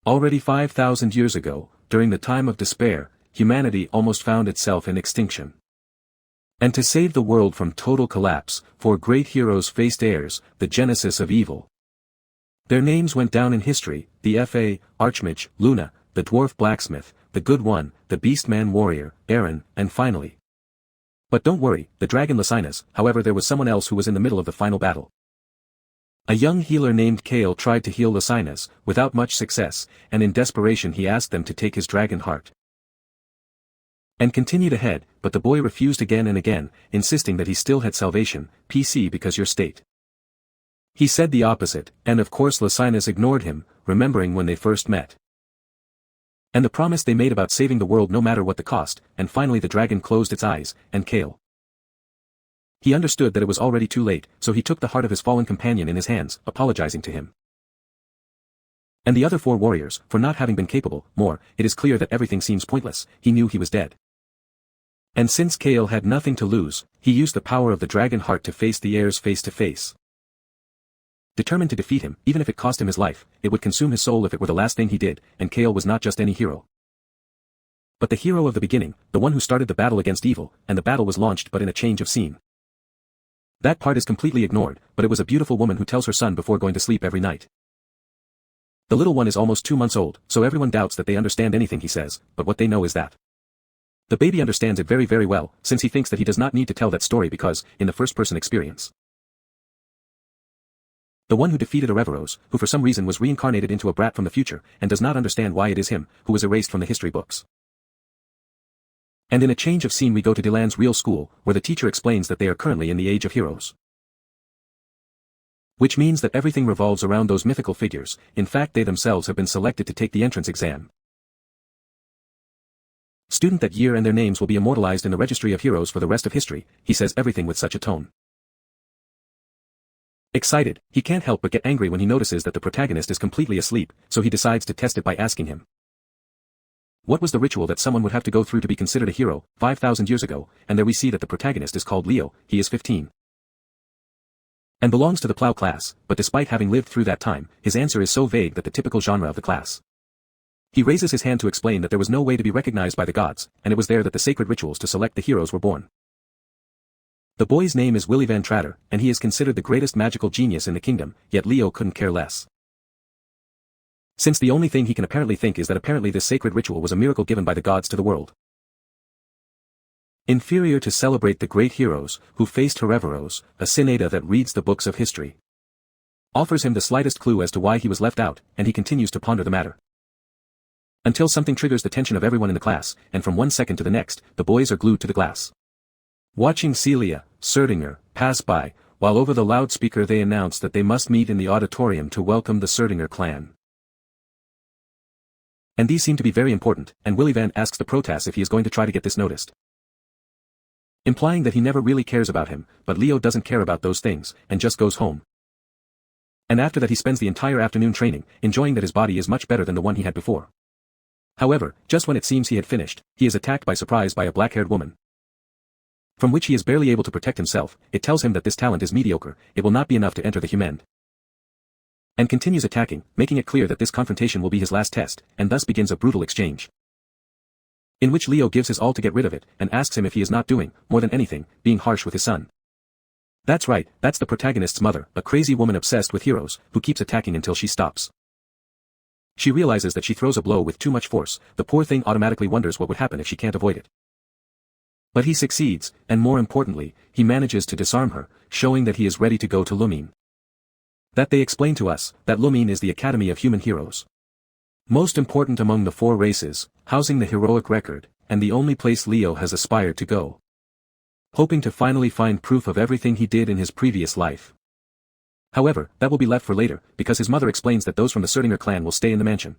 Already 5,000 years ago, during the time of despair, humanity almost found itself in extinction. And to save the world from total collapse, four great heroes faced heirs, the genesis of evil. Their names went down in history: the Fa, Archmage, Luna, the Dwarf Blacksmith, the Good One, the Beastman Warrior, Aaron, and finally. But don't worry, the dragon Lysinas. However, there was someone else who was in the middle of the final battle. A young healer named Kale tried to heal Lysinas, without much success, and in desperation he asked them to take his dragon heart and continued ahead, but the boy refused again and again, insisting that he still had salvation, PC because your state. He said the opposite, and of course Lysinas ignored him, remembering when they first met. And the promise they made about saving the world no matter what the cost, and finally the dragon closed its eyes, and Kale. He understood that it was already too late, so he took the heart of his fallen companion in his hands, apologizing to him. And the other four warriors, for not having been capable, it is clear that everything seems pointless, he knew he was dead. And since Kale had nothing to lose, he used the power of the dragon heart to face the heirs face to face. Determined to defeat him, even if it cost him his life, it would consume his soul if it were the last thing he did, and Kale was not just any hero. But the hero of the beginning, the one who started the battle against evil, and the battle was launched but in a change of scene. That part is completely ignored, but it was a beautiful woman who tells her son before going to sleep every night. The little one is almost 2 months old, so everyone doubts that they understand anything he says, but what they know is that the baby understands it very very well, since he thinks that he does not need to tell that story because, in the first-person experience, the one who defeated Erebos, who for some reason was reincarnated into a brat from the future, and does not understand why it is him, who was erased from the history books. And in a change of scene we go to Dylan's real school, where the teacher explains that they are currently in the age of heroes. Which means that everything revolves around those mythical figures, in fact they themselves have been selected to take the entrance exam. Student that year and their names will be immortalized in the registry of heroes for the rest of history, he says everything with such a tone. Excited, he can't help but get angry when he notices that the protagonist is completely asleep, so he decides to test it by asking him. What was the ritual that someone would have to go through to be considered a hero, 5,000 years ago, and there we see that the protagonist is called Leo, he is 15. And belongs to the plow class, but despite having lived through that time, his answer is so vague that the typical genre of the class. He raises his hand to explain that there was no way to be recognized by the gods, and it was there that the sacred rituals to select the heroes were born. The boy's name is Willy Van Tratter, and he is considered the greatest magical genius in the kingdom, yet Leo couldn't care less. Since the only thing he can apparently think is that apparently this sacred ritual was a miracle given by the gods to the world. Inferior to celebrate the great heroes, who faced Erebos, a Sinada that reads the books of history. Offers him the slightest clue as to why he was left out, and he continues to ponder the matter. Until something triggers the tension of everyone in the class, and from one second to the next, the boys are glued to the glass. Watching Celia, Serdinger, pass by, while over the loudspeaker they announce that they must meet in the auditorium to welcome the Serdinger clan. And these seem to be very important, and Willy Van asks the Protas if he is going to try to get this noticed. Implying that he never really cares about him, but Leo doesn't care about those things, and just goes home. And after that he spends the entire afternoon training, enjoying that his body is much better than the one he had before. However, just when it seems he had finished, he is attacked by surprise by a black-haired woman, from which he is barely able to protect himself. It tells him that this talent is mediocre, it will not be enough to enter the human. And continues attacking, making it clear that this confrontation will be his last test, and thus begins a brutal exchange, in which Leo gives his all to get rid of it, and asks him if he is not doing, more than anything, being harsh with his son. That's right, that's the protagonist's mother, a crazy woman obsessed with heroes, who keeps attacking until she stops. She realizes that she throws a blow with too much force, the poor thing automatically wonders what would happen if she can't avoid it. But he succeeds, and more importantly, he manages to disarm her, showing that he is ready to go to Lumine. That they explain to us, that Lumine is the Academy of Human Heroes. Most important among the 4 races, housing the heroic record, and the only place Leo has aspired to go. Hoping to finally find proof of everything he did in his previous life. However, that will be left for later, because his mother explains that those from the Serdinger clan will stay in the mansion.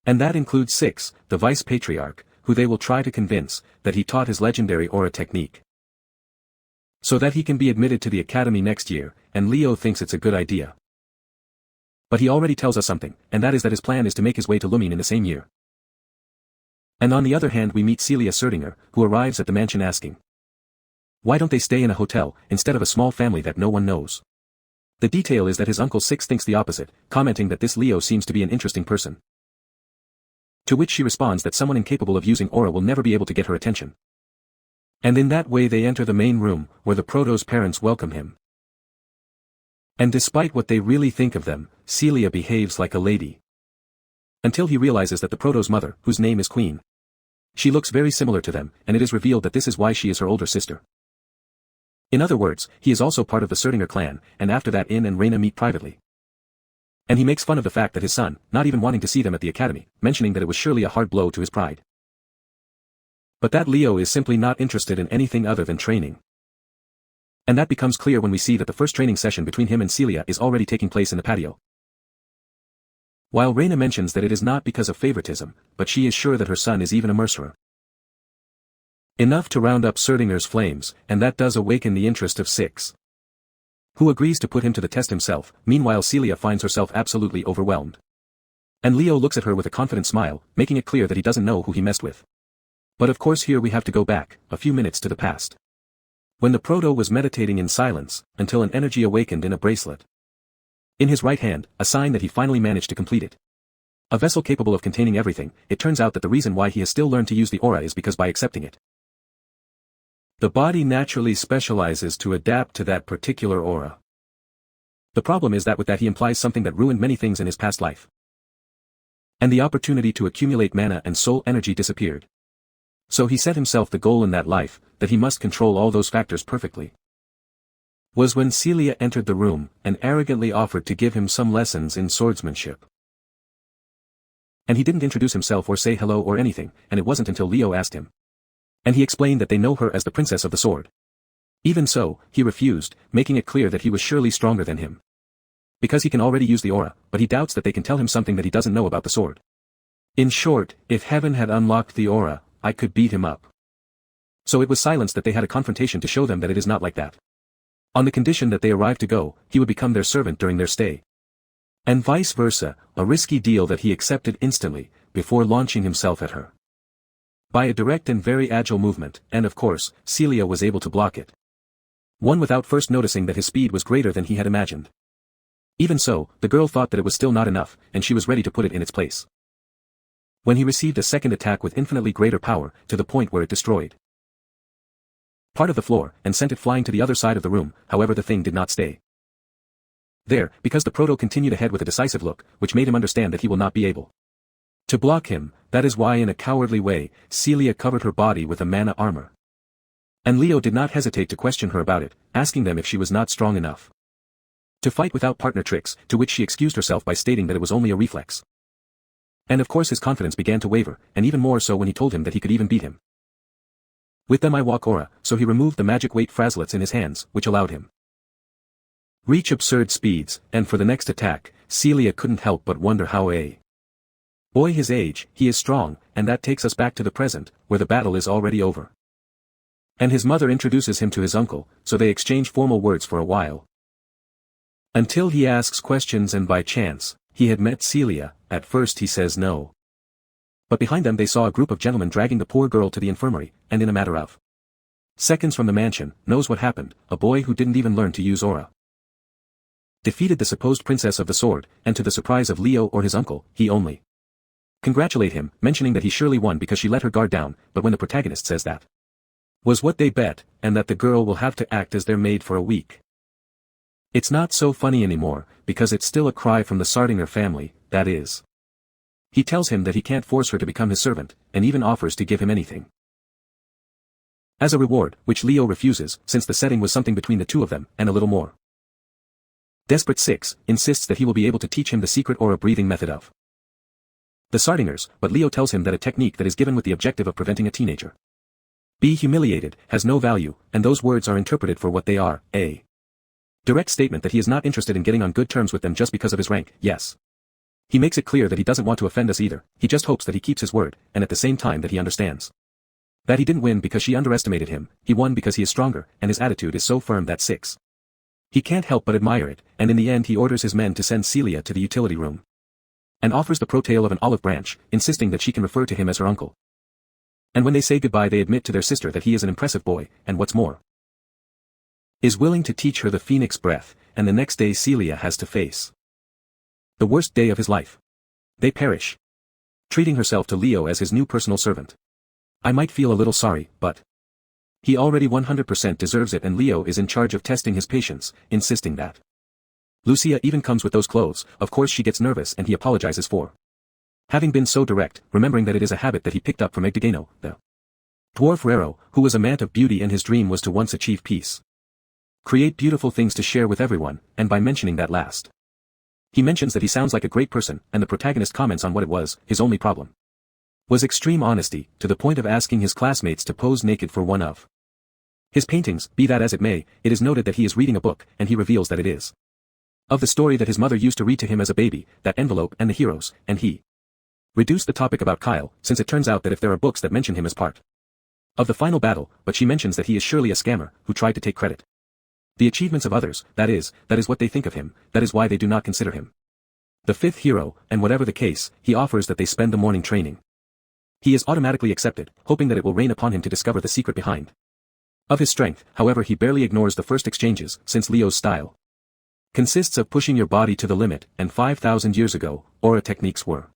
And that includes 6, the vice-patriarch, who they will try to convince that he taught his legendary aura technique, so that he can be admitted to the academy next year, and Leo thinks it's a good idea. But he already tells us something, and that is that his plan is to make his way to Lumine in the same year. And on the other hand we meet Celia Serdinger, who arrives at the mansion asking, why don't they stay in a hotel, instead of a small family that no one knows? The detail is that his uncle Six thinks the opposite, commenting that this Leo seems to be an interesting person. To which she responds that someone incapable of using aura will never be able to get her attention. And in that way they enter the main room, where the Proto's parents welcome him. And despite what they really think of them, Celia behaves like a lady. Until he realizes that the Proto's mother, whose name is Queen. She looks very similar to them, and it is revealed that this is why she is her older sister. In other words, he is also part of the Serdinger clan, and after that In and Reyna meet privately. And he makes fun of the fact that his son, not even wanting to see them at the academy, mentioning that it was surely a hard blow to his pride. But that Leo is simply not interested in anything other than training. And that becomes clear when we see that the first training session between him and Celia is already taking place in the patio. While Reyna mentions that it is not because of favoritism, but she is sure that her son is even a mercerer. Enough to round up Serdinger's flames, and that does awaken the interest of Six, who agrees to put him to the test himself. Meanwhile Celia finds herself absolutely overwhelmed. And Leo looks at her with a confident smile, making it clear that he doesn't know who he messed with. But of course here we have to go back, a few minutes to the past. When the Proto was meditating in silence, until an energy awakened in a bracelet. In his right hand, a sign that he finally managed to complete it. A vessel capable of containing everything. It turns out that the reason why he has still learned to use the aura is because by accepting it, the body naturally specializes to adapt to that particular aura. The problem is that with that he implies something that ruined many things in his past life. And the opportunity to accumulate mana and soul energy disappeared. So he set himself the goal in that life, that he must control all those factors perfectly. Was when Celia entered the room, and arrogantly offered to give him some lessons in swordsmanship. And he didn't introduce himself or say hello or anything, and it wasn't until Leo asked him. And he explained that they know her as the Princess of the Sword. Even so, he refused, making it clear that he was surely stronger than him. Because he can already use the aura, but he doubts that they can tell him something that he doesn't know about the sword. In short, if heaven had unlocked the aura, I could beat him up. So it was silence that they had a confrontation to show them that it is not like that. On the condition that they arrived to go, he would become their servant during their stay. And vice versa, a risky deal that he accepted instantly, before launching himself at her. By a direct and very agile movement, and of course, Celia was able to block it. One without first noticing that his speed was greater than he had imagined. Even so, the girl thought that it was still not enough, and she was ready to put it in its place. When he received a second attack with infinitely greater power, to the point where it destroyed part of the floor, and sent it flying to the other side of the room. However, the thing did not stay there, because the Proto continued ahead with a decisive look, which made him understand that he will not be able to block him. That is why in a cowardly way, Celia covered her body with a mana armor. And Leo did not hesitate to question her about it, asking them if she was not strong enough to fight without partner tricks, to which she excused herself by stating that it was only a reflex. And of course his confidence began to waver, and even more so when he told him that he could even beat him with them I walk aura, so he removed the magic weight frazzlets in his hands, which allowed him reach absurd speeds, and for the next attack, Celia couldn't help but wonder how a boy his age, he is strong, and that takes us back to the present, where the battle is already over. And his mother introduces him to his uncle, so they exchange formal words for a while. Until he asks questions and by chance, he had met Celia. At first he says no. But behind them they saw a group of gentlemen dragging the poor girl to the infirmary, and in a matter of seconds from the mansion, knows what happened. A boy who didn't even learn to use aura defeated the supposed Princess of the Sword, and to the surprise of Leo or his uncle, he only congratulate him, mentioning that he surely won because she let her guard down. But when the protagonist says that was what they bet, and that the girl will have to act as their maid for a week, it's not so funny anymore, because it's still a cry from the Sardinger family, that is. He tells him that he can't force her to become his servant, and even offers to give him anything as a reward, which Leo refuses, since the setting was something between the two of them, and a little more. Desperate Six insists that he will be able to teach him the secret aura breathing method of the Sardingers, but Leo tells him that a technique that is given with the objective of preventing a teenager be humiliated has no value, and those words are interpreted for what they are, a direct statement that he is not interested in getting on good terms with them just because of his rank. Yes. He makes it clear that he doesn't want to offend us either, he just hopes that he keeps his word, and at the same time that he understands that he didn't win because she underestimated him, he won because he is stronger, and his attitude is so firm that Six he can't help but admire it, and in the end he orders his men to send Celia to the utility room. And offers the pro-tail of an olive branch, insisting that she can refer to him as her uncle. And when they say goodbye they admit to their sister that he is an impressive boy, and what's more, is willing to teach her the phoenix breath, and the next day Celia has to face the worst day of his life. They perish. Treating herself to Leo as his new personal servant. I might feel a little sorry, but he already 100% deserves it, and Leo is in charge of testing his patience, insisting that Lucia even comes with those clothes. Of course she gets nervous and he apologizes for having been so direct, remembering that it is a habit that he picked up from Dweno, the dwarf Rero, who was a man of beauty, and his dream was to once achieve peace. Create beautiful things to share with everyone, and by mentioning that last, he mentions that he sounds like a great person, and the protagonist comments on what it was. His only problem was extreme honesty, to the point of asking his classmates to pose naked for one of his paintings. Be that as it may, it is noted that he is reading a book, and he reveals that it is of the story that his mother used to read to him as a baby, that envelope and the heroes, and he reduced the topic about Kyle, since it turns out that if there are books that mention him as part of the final battle, but she mentions that he is surely a scammer, who tried to take credit. The achievements of others, that is what they think of him, that is why they do not consider him the fifth hero, and whatever the case, he offers that they spend the morning training. He is automatically accepted, hoping that it will rain upon him to discover the secret behind of his strength. However, he barely ignores the first exchanges, since Leo's style consists of pushing your body to the limit, and 5,000 years ago, aura techniques were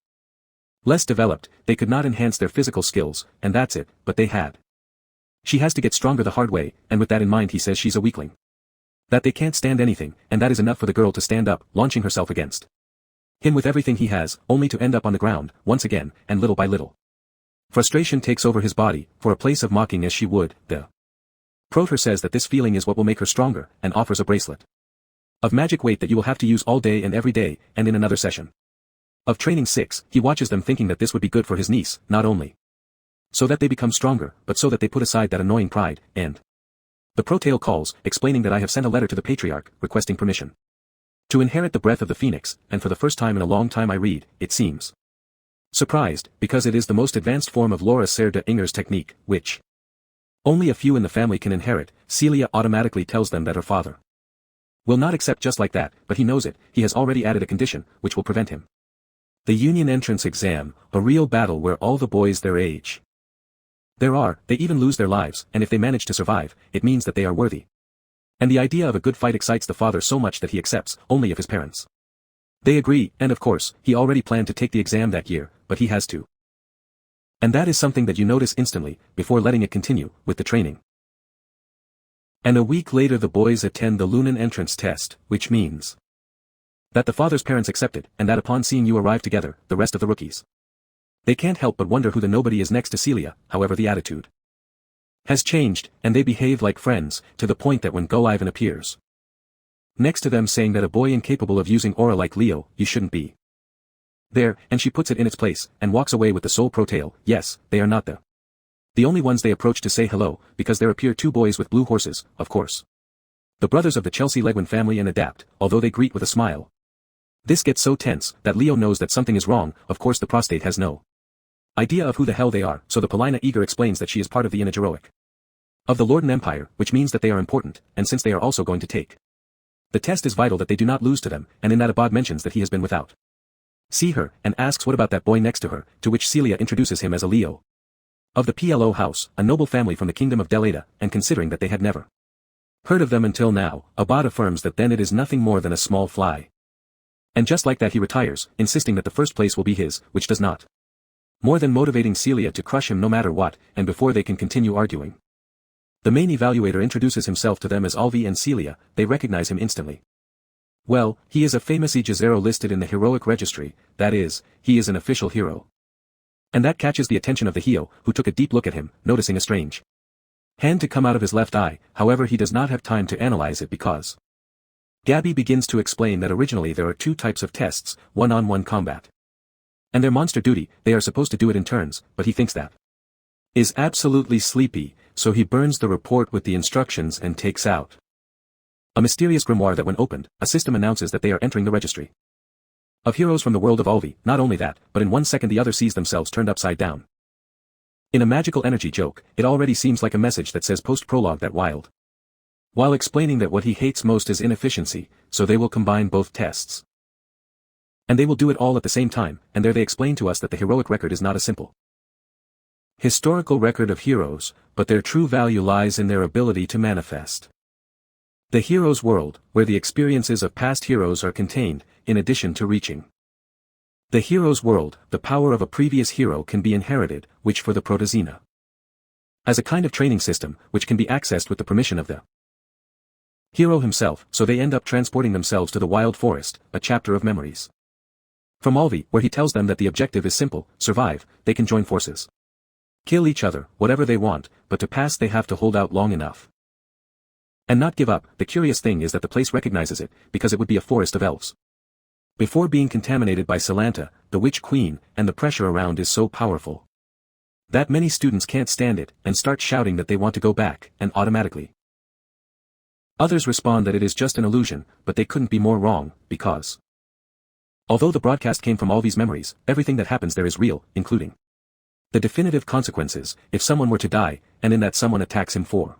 less developed. They could not enhance their physical skills, and that's it, but they had. She has to get stronger the hard way, and with that in mind he says she's a weakling. That they can't stand anything, and that is enough for the girl to stand up, launching herself against him with everything he has, only to end up on the ground, once again, and little by little frustration takes over his body. For a place of mocking as she would, the Proter says that this feeling is what will make her stronger, and offers a bracelet of magic weight that you will have to use all day and every day, and in another session of training 6, he watches them, thinking that this would be good for his niece, not only so that they become stronger, but so that they put aside that annoying pride, and the Protale calls, explaining that I have sent a letter to the Patriarch, requesting permission to inherit the breath of the Phoenix, and for the first time in a long time I read, it seems surprised, because it is the most advanced form of Laura Serre de Inger's technique, which only a few in the family can inherit. Celia automatically tells them that her father will not accept just like that, but he knows it. He has already added a condition, which will prevent him the Union entrance exam, a real battle where all the boys their age they even lose their lives, and if they manage to survive, it means that they are worthy. And the idea of a good fight excites the father so much that he accepts, only if his parents they agree, and of course, he already planned to take the exam that year, but he has to. And that is something that you notice instantly, before letting it continue, with the training. And a week later the boys attend the Lunan entrance test, which means that the father's parents accepted, and that upon seeing you arrive together, the rest of the rookies, they can't help but wonder who the nobody is next to Celia. However, the attitude has changed, and they behave like friends, to the point that when Go-Ivan appears next to them saying that a boy incapable of using aura like Leo, you shouldn't be there, and she puts it in its place, and walks away with the sole Protale. Yes, they are not the only ones they approach to say hello, because there appear 2 boys with blue horses, of course. The brothers of the Chelsea Legwin family, and adapt, although they greet with a smile. This gets so tense, that Leo knows that something is wrong. Of course the prostate has no idea of who the hell they are, so the Polina Eager explains that she is part of the Inageroic of the Lorden Empire, which means that they are important, and since they are also going to take the test, is vital that they do not lose to them, and in that Abad mentions that he has been without see her, and asks what about that boy next to her, to which Celia introduces him as a Leo of the PLO house, a noble family from the kingdom of Delada, and considering that they had never heard of them until now, Abad affirms that then it is nothing more than a small fly. And just like that he retires, insisting that the first place will be his, which does not more than motivating Celia to crush him no matter what, and before they can continue arguing, the main evaluator introduces himself to them as Alvi, and Celia, they recognize him instantly. Well, he is a famous Ijazero listed in the heroic registry, that is, he is an official hero. And that catches the attention of the Hio, who took a deep look at him, noticing a strange hand to come out of his left eye. However, he does not have time to analyze it because Gabby begins to explain that originally there are 2 types of tests, one-on-one combat. And their monster duty, they are supposed to do it in turns, but he thinks that is absolutely sleepy, so he burns the report with the instructions and takes out a mysterious grimoire that when opened, a system announces that they are entering the registry of heroes from the world of Alvi. Not only that, but in 1 second the other sees themselves turned upside down. In a magical energy joke, it already seems like a message that says post-prologue that while explaining that what he hates most is inefficiency, so they will combine both tests. And they will do it all at the same time, and there they explain to us that the heroic record is not a simple historical record of heroes, but their true value lies in their ability to manifest The hero's world, where the experiences of past heroes are contained, in addition to reaching. The hero's world, the power of a previous hero can be inherited, which for the Protozina. As a kind of training system, which can be accessed with the permission of the hero himself, so they end up transporting themselves to the wild forest, a chapter of memories. From Alvi, where he tells them that the objective is simple, survive, they can join forces. Kill each other, whatever they want, but to pass they have to hold out long enough. And not give up. The curious thing is that the place recognizes it, because it would be a forest of elves. Before being contaminated by Salanta, the Witch Queen, and the pressure around is so powerful that many students can't stand it, and start shouting that they want to go back, and automatically. Others respond that it is just an illusion, but they couldn't be more wrong, because although the broadcast came from Alvi's memories, everything that happens there is real, including the definitive consequences, if someone were to die, and in that someone attacks him for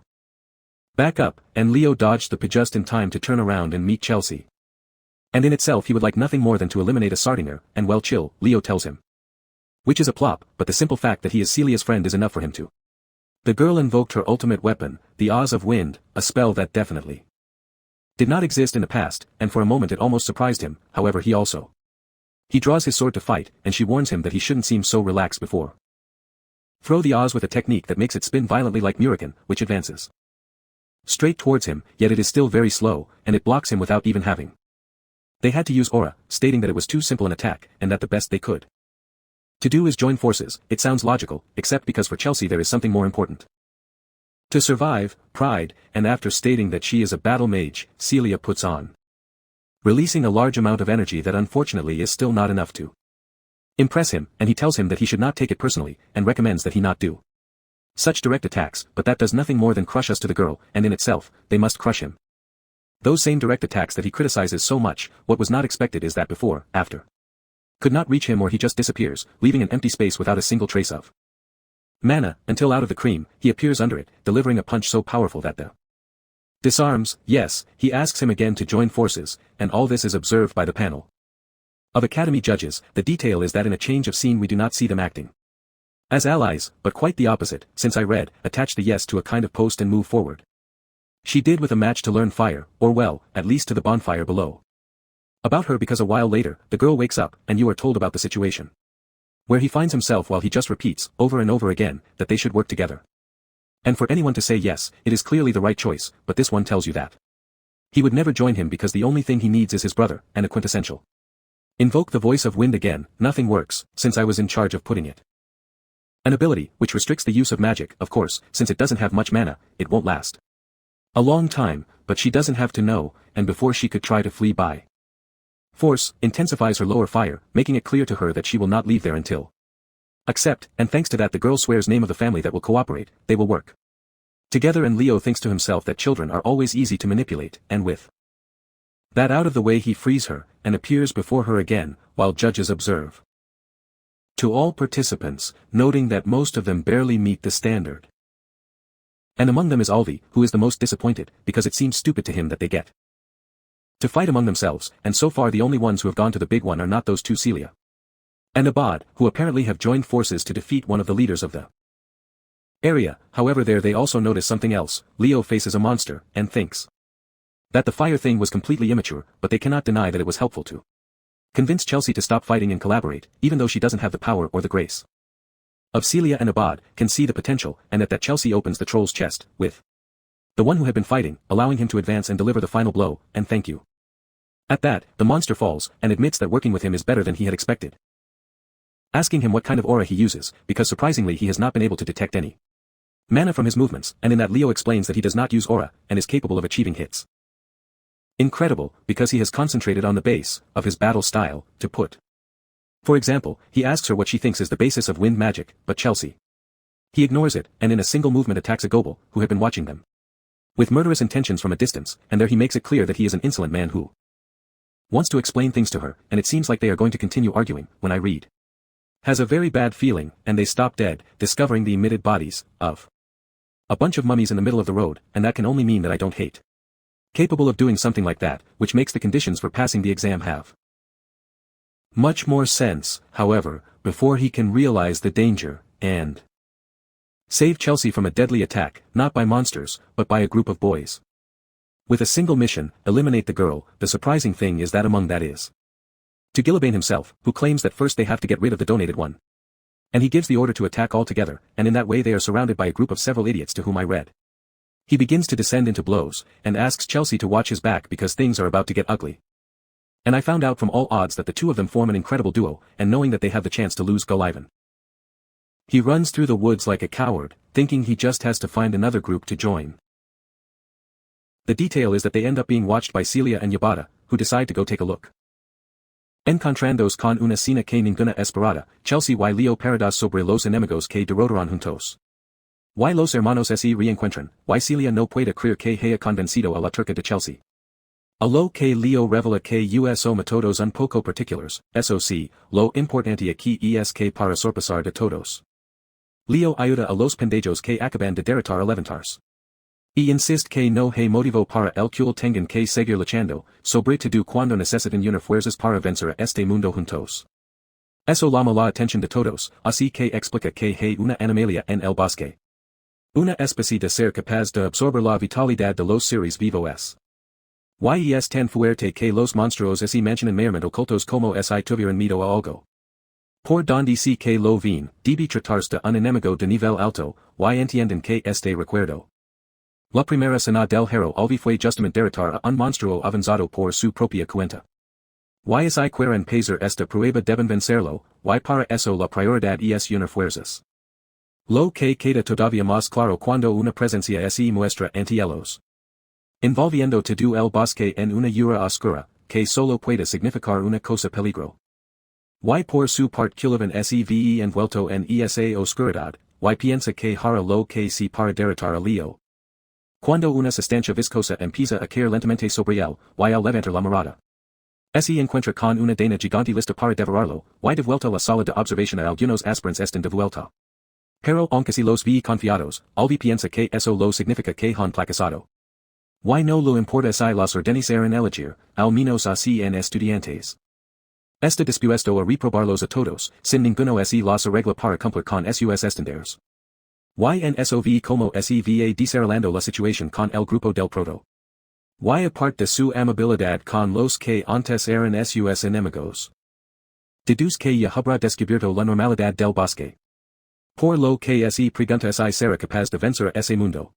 back up, and Leo dodged the just in time to turn around and meet Chelsea. And in itself he would like nothing more than to eliminate a Sardinger, and well chill, Leo tells him. Which is a plop, but the simple fact that he is Celia's friend is enough for him to. The girl invoked her ultimate weapon, the Oz of Wind, a spell that definitely did not exist in the past, and for a moment it almost surprised him. However, he draws his sword to fight, and she warns him that he shouldn't seem so relaxed before. Throw the Oz with a technique that makes it spin violently like Murican, which advances straight towards him, yet it is still very slow, and it blocks him without even having. They had to use aura, stating that it was too simple an attack, and that the best they could to do is join forces. It sounds logical, except because for Chelsea there is something more important. To survive, pride, and after stating that she is a battle mage, Celia puts on, releasing a large amount of energy that unfortunately is still not enough to impress him, and he tells him that he should not take it personally, and recommends that he not do such direct attacks, but that does nothing more than crush us to the girl, and in itself, they must crush him. Those same direct attacks that he criticizes so much, what was not expected is that before, after, could not reach him or he just disappears, leaving an empty space without a single trace of mana, until out of the cream, he appears under it, delivering a punch so powerful that the disarms. Yes, he asks him again to join forces, and all this is observed by the panel of Academy judges. The detail is that in a change of scene we do not see them acting as allies, but quite the opposite, since I read, attach the yes to a kind of post and move forward. She did with a match to learn fire, or well, at least to the bonfire below. About her because a while later, the girl wakes up, and you are told about the situation where he finds himself while he just repeats, over and over again, that they should work together. And for anyone to say yes, it is clearly the right choice, but this one tells you that he would never join him because the only thing he needs is his brother, and a quintessential. Invoke the voice of wind again. Nothing works, since I was in charge of putting it. An ability, which restricts the use of magic, of course, since it doesn't have much mana, it won't last a long time, but she doesn't have to know, and before she could try to flee by force, intensifies her lower fire, making it clear to her that she will not leave there until accept, and thanks to that the girl swears name of the family that will cooperate, they will work together, and Leo thinks to himself that children are always easy to manipulate, and with that out of the way he frees her, and appears before her again, while judges observe. To all participants, noting that most of them barely meet the standard. And among them is Alvi, who is the most disappointed, because it seems stupid to him that they get to fight among themselves, and so far the only ones who have gone to the big one are not those two, Celia and Abad, who apparently have joined forces to defeat one of the leaders of the area. However, there they also notice something else. Leo faces a monster, and thinks that the fire thing was completely immature, but they cannot deny that it was helpful to convince Chelsea to stop fighting and collaborate, even though she doesn't have the power or the grace of Celia, and Abad can see the potential, and that Chelsea opens the troll's chest, with the one who had been fighting, allowing him to advance and deliver the final blow, and thank you. At that, the monster falls, and admits that working with him is better than he had expected. Asking him what kind of aura he uses, because surprisingly he has not been able to detect any mana from his movements, and in that Leo explains that he does not use aura, and is capable of achieving hits. Incredible, because he has concentrated on the base of his battle style, to put. For example, he asks her what she thinks is the basis of wind magic, but Chelsea. He ignores it, and in a single movement attacks a Gobel, who had been watching them with murderous intentions from a distance, and there he makes it clear that he is an insolent man who wants to explain things to her, and it seems like they are going to continue arguing, when I read. Has a very bad feeling, and they stop dead, discovering the emitted bodies of a bunch of mummies in the middle of the road, and that can only mean that I don't hate. Capable of doing something like that, which makes the conditions for passing the exam have much more sense, however, before he can realize the danger, and save Chelsea from a deadly attack, not by monsters, but by a group of boys. With a single mission, eliminate the girl. The surprising thing is that among that is to Gillibain himself, who claims that first they have to get rid of the donated one. And he gives the order to attack all together, and in that way they are surrounded by a group of several idiots to whom I read. He begins to descend into blows, and asks Chelsea to watch his back because things are about to get ugly. And I found out from all odds that the two of them form an incredible duo, and knowing that they have the chance to lose Gullivan. He runs through the woods like a coward, thinking he just has to find another group to join. The detail is that they end up being watched by Celia and Yabata, who decide to go take a look. Encontrandos con una cena que ninguna esperada, Chelsea y Leo paradas sobre los enemigos que derrotaron juntos. Y los hermanos se reencuentran, y Celia no puede creer que haya convencido a la turca de Chelsea. A lo que Leo revela que uso métodos un poco particulars, soc, lo importante aquí es que para sorpasar de todos. Leo ayuda a los pendejos que acaban de derrotar a levantarse. Y insiste que no hay motivo para el que tengan que seguir luchando, sobre todo cuando necesitan unir fuerzas para vencer a este mundo juntos. Eso llama la atención de todos, así que explica que hay una anomalía en el bosque. Una especie de ser capaz de absorber la vitalidad de los seres vivos. Y es tan fuerte que los monstruos se mantienen meramente ocultos como si tuvieran miedo a algo. Por donde sí que lo ven, debe tratarse de un enemigo de nivel alto, y entienden que este recuerdo. La primera cena del hero alvi fue justamente derrotar a un monstruo avanzado por su propia cuenta. Y si quieren pasar esta prueba deben vencerlo, y para eso la prioridad es unir fuerzas. Lo que queda todavía más claro cuando una presencia se muestra ante ellos. Envolviendo todo el bosque en una aura oscura, que solo puede significar una cosa peligro. Y por su parte Gullivan se ve envuelto en esa oscuridad, y piensa que hará lo que sí para derrotar a Leo. Cuando una sustancia viscosa empieza a caer lentamente sobre él, y al levantar la mirada. Se encuentra con una dana gigante lista para devorarlo, y de vuelta la sala de observación a algunos aspirants están de vuelta. Pero aunque si los ve confiados, Alvi piensa que eso lo significa que han fracasado. Y no lo importa si las órdenes eran elegir, al menos así en estudiantes. Está dispuesto a reprobarlos a todos, sin ninguno se los arregla para cumplir con sus estándares. Y en eso vi como se va desarrollando la situación con el grupo del proto. Y aparte de su amabilidad con los que antes eran sus enemigos. Deduz que ya habrá descubierto la normalidad del bosque. Por lo que se pregunta si será capaz de vencer a ese mundo.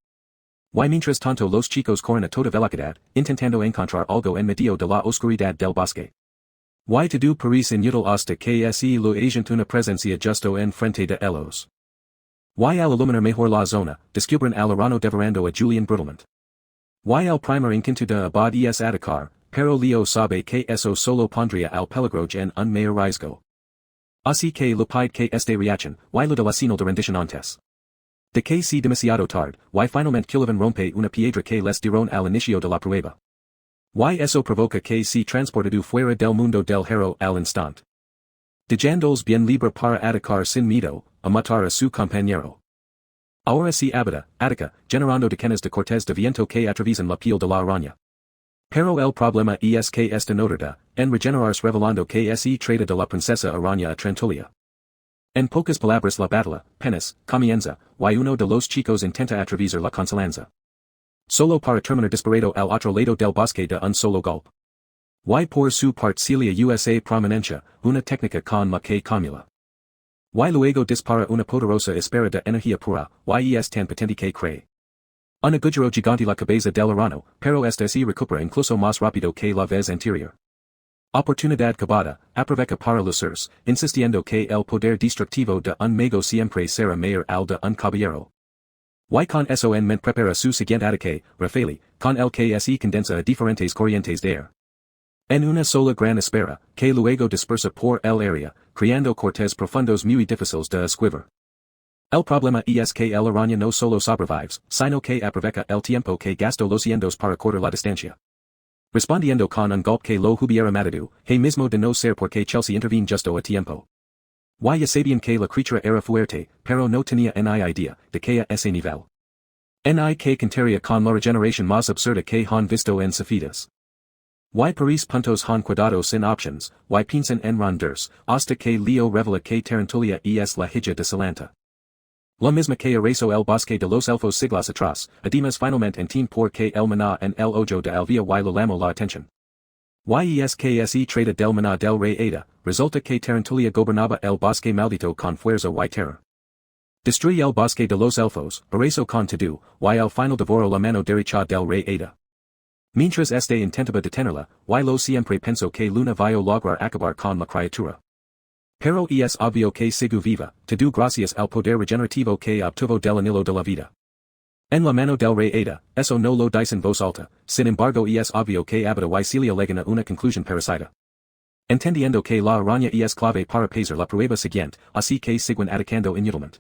Y mientras tanto los chicos corren a toda velocidad, intentando encontrar algo en medio de la oscuridad del bosque. Y todo parece inútil hasta que se lo agent una presencia justo en frente de ellos. Y al iluminar mejor la zona, descubren al Arano devorando a Julian brutalmente. Y el primer intento de abad es atacar, pero Leo sabe que eso solo pondría al peligro en un mayor riesgo. Así que le pide que este reacción, y lo de la señal de rendición antes. De que si demasiado tarde, y finalmente Gullivan rompe una piedra que les dieron al inicio de la prueba. Y eso provoca que se transportado fuera del mundo del hero al instante. Dejándolos bien libre para atacar sin miedo, a matar a su compañero. Ahora se ataca, generando decanas de cortes de viento que atraviesan la piel de la araña. Pero el problema es que esta no tarda en regenerarse revelando que se trata de la princesa araña a Trantolia. En pocas palabras la batalla, apenas, comienza, y uno de los chicos intenta atravesar la consolanza. Solo para terminar disparado al otro lado del bosque de un solo golpe. Y por su parte Celia usa prominencia, una técnica con la que comula. Y luego dispara una poderosa esfera de energía pura, y es tan potente que cree. Un agujero gigante la cabeza del Arano, pero esta se recupera incluso más rápido que la vez anterior. Oportunidad acabada, aprovecha para lucirse, insistiendo que el poder destructivo de un mago siempre será mayor al de un caballero. Y con eso en mente prepara su siguiente ataque, Rafaeli, con el que se condensa a diferentes corrientes de aire. En una sola gran espera, que luego dispersa por el área, creando cortes profundos muy difíciles de esquivar. El problema es que el araña no solo sobrevive, sino que aprovecha el tiempo que gastó luciéndose para cortar la distancia. Respondiendo con un golpe que lo hubiera matado, he mismo de no ser porque Chelsea intervino justo a tiempo. Y sabían que la criatura era fuerte, pero no tenía ni idea de que a ese nivel. Ni que contaría con la regeneración más absurda que han visto en Cefidas. Y Paris puntos han cuidado sin options, y piensan en rendirse, hasta que Leo revela que Tarantulia es la hija de Salanta. La misma que Ereso el bosque de los elfos siglas atrás, además finalmente en tiempo por que el maná en el ojo de alvia y lo llamó la atención. Yeskse trata del maná del rey Ada, resulta que Tarantulia gobernaba el bosque maldito con fuerza y terror. Destruye el bosque de los elfos, Ereso con todo, y el final devoró la mano derecha del rey Ada. Mientras este intentaba detenerla, y lo siempre pensó que Luna vio lograr acabar con la criatura. Pero es obvio que sigue viva, todo gracias al poder regenerativo que obtuvo del anillo de la vida. En la mano del rey Ada, eso no lo dice en voz alta, sin embargo es obvio que habita y Celia llegan a una conclusión parecida. Entendiendo que la araña es clave para pasar la prueba siguiente, así que siguen atacando inútilmente.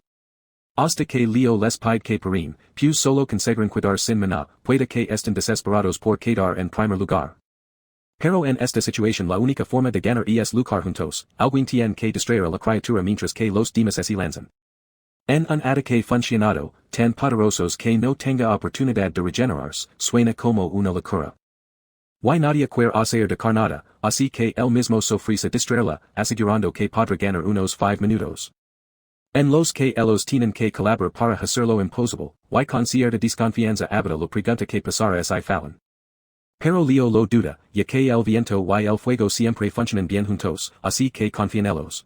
Hasta que Leo les pide que paren, pues solo conseguirán cuidar sin maná, puede que estén desesperados por quedar en primer lugar. Pero en esta situación la única forma de ganar es luchar juntos, alguien tiene que distraer a la criatura mientras que los demás se lanzan. En un ataque funcionado, tan poderosos que no tenga oportunidad de regenerarse, suena como una locura. Y nadie quiere hacer de carnada, así que él mismo se ofrece distraerla, asegurando que podrá ganar unos 5 minutos. En los que ellos tienen que colaborar para hacerlo imposible, y con cierta desconfianza habita lo pregunta que pasará si fallan. Pero Leo lo duda, ya que el viento y el fuego siempre funcionan bien juntos, así que confía en ellos.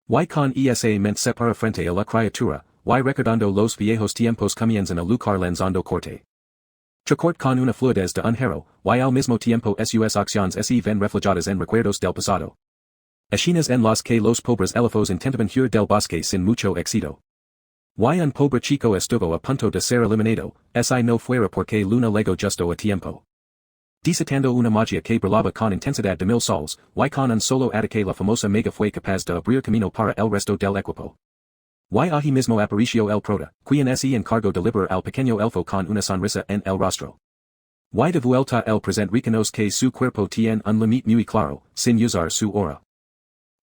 Y con esa mente se para frente a la criatura, y recordando los viejos tiempos comienzan a luchar lanzando corte. Tricort con una fluidez de un hero, y al mismo tiempo sus acciones se ven reflejadas en recuerdos del pasado. Escenas en las que los pobres elfos intentaban huir del bosque sin mucho éxito. Y un pobre chico estuvo a punto de ser eliminado, si no fuera porque Luna llegó justo a tiempo. Desatando una magia que brillaba con intensidad de 1000 sols, y con un solo ataque la famosa mega fue capaz de abrir camino para el resto del equipo. Y ahí mismo apareció el prota, quien se encargó de liberar al pequeño elfo con una sonrisa en el rostro. Y de vuelta el presente reconoce que su cuerpo tiene un límite muy claro, sin usar su aura.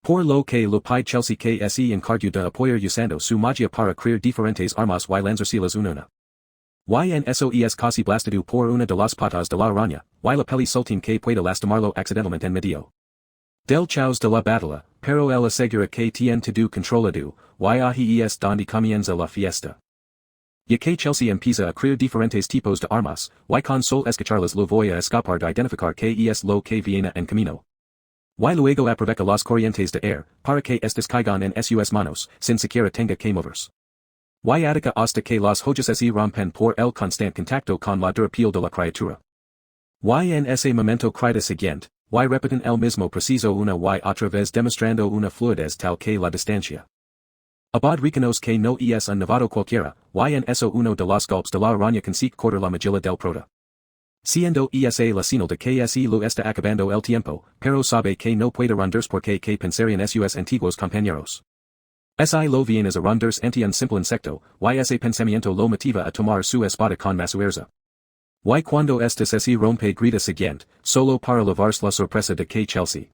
Por lo que lo pide Chelsea que se encargó de apoyar usando su magia para crear diferentes armas y lanzárselas una. Y en eso es casi blastado por una de las patas de la araña, y la peli soltín que puede lastimarlo accidentalmente en medio. Del chaos de la batalla, pero él asegura que tiene todo controlado, y ahí es donde comienza la fiesta. Ya que Chelsea empieza a crear diferentes tipos de armas, y con solo escucharlas lo voy a escapar de identificar que es lo que viene en camino. Y luego aprovecha las corrientes de air, para que estos caigan en sus manos, sin siquiera tenga que moverse. Y ataca hasta que las joyas se rompen por el constante contacto con la dura piel de la criatura. Y en ese momento crida siguiente, y repiten el mismo preciso una y otra vez demostrando una fluidez tal que la distancia. Abad reconoce que no es un novato cualquiera, y en eso uno de los golpes de la araña consigue cortar la magilla del prota. Siendo esa la señal de que se lo está acabando el tiempo, pero sabe que no puede rendirse porque que pensarían sus antiguos compañeros. Si lo vienes a rendirse ante un simple insecto, y ese pensamiento lo motiva a tomar su espada con más fuerza. Y cuando este se rompe grita siguiente, solo para llevarse la sorpresa de que Chelsea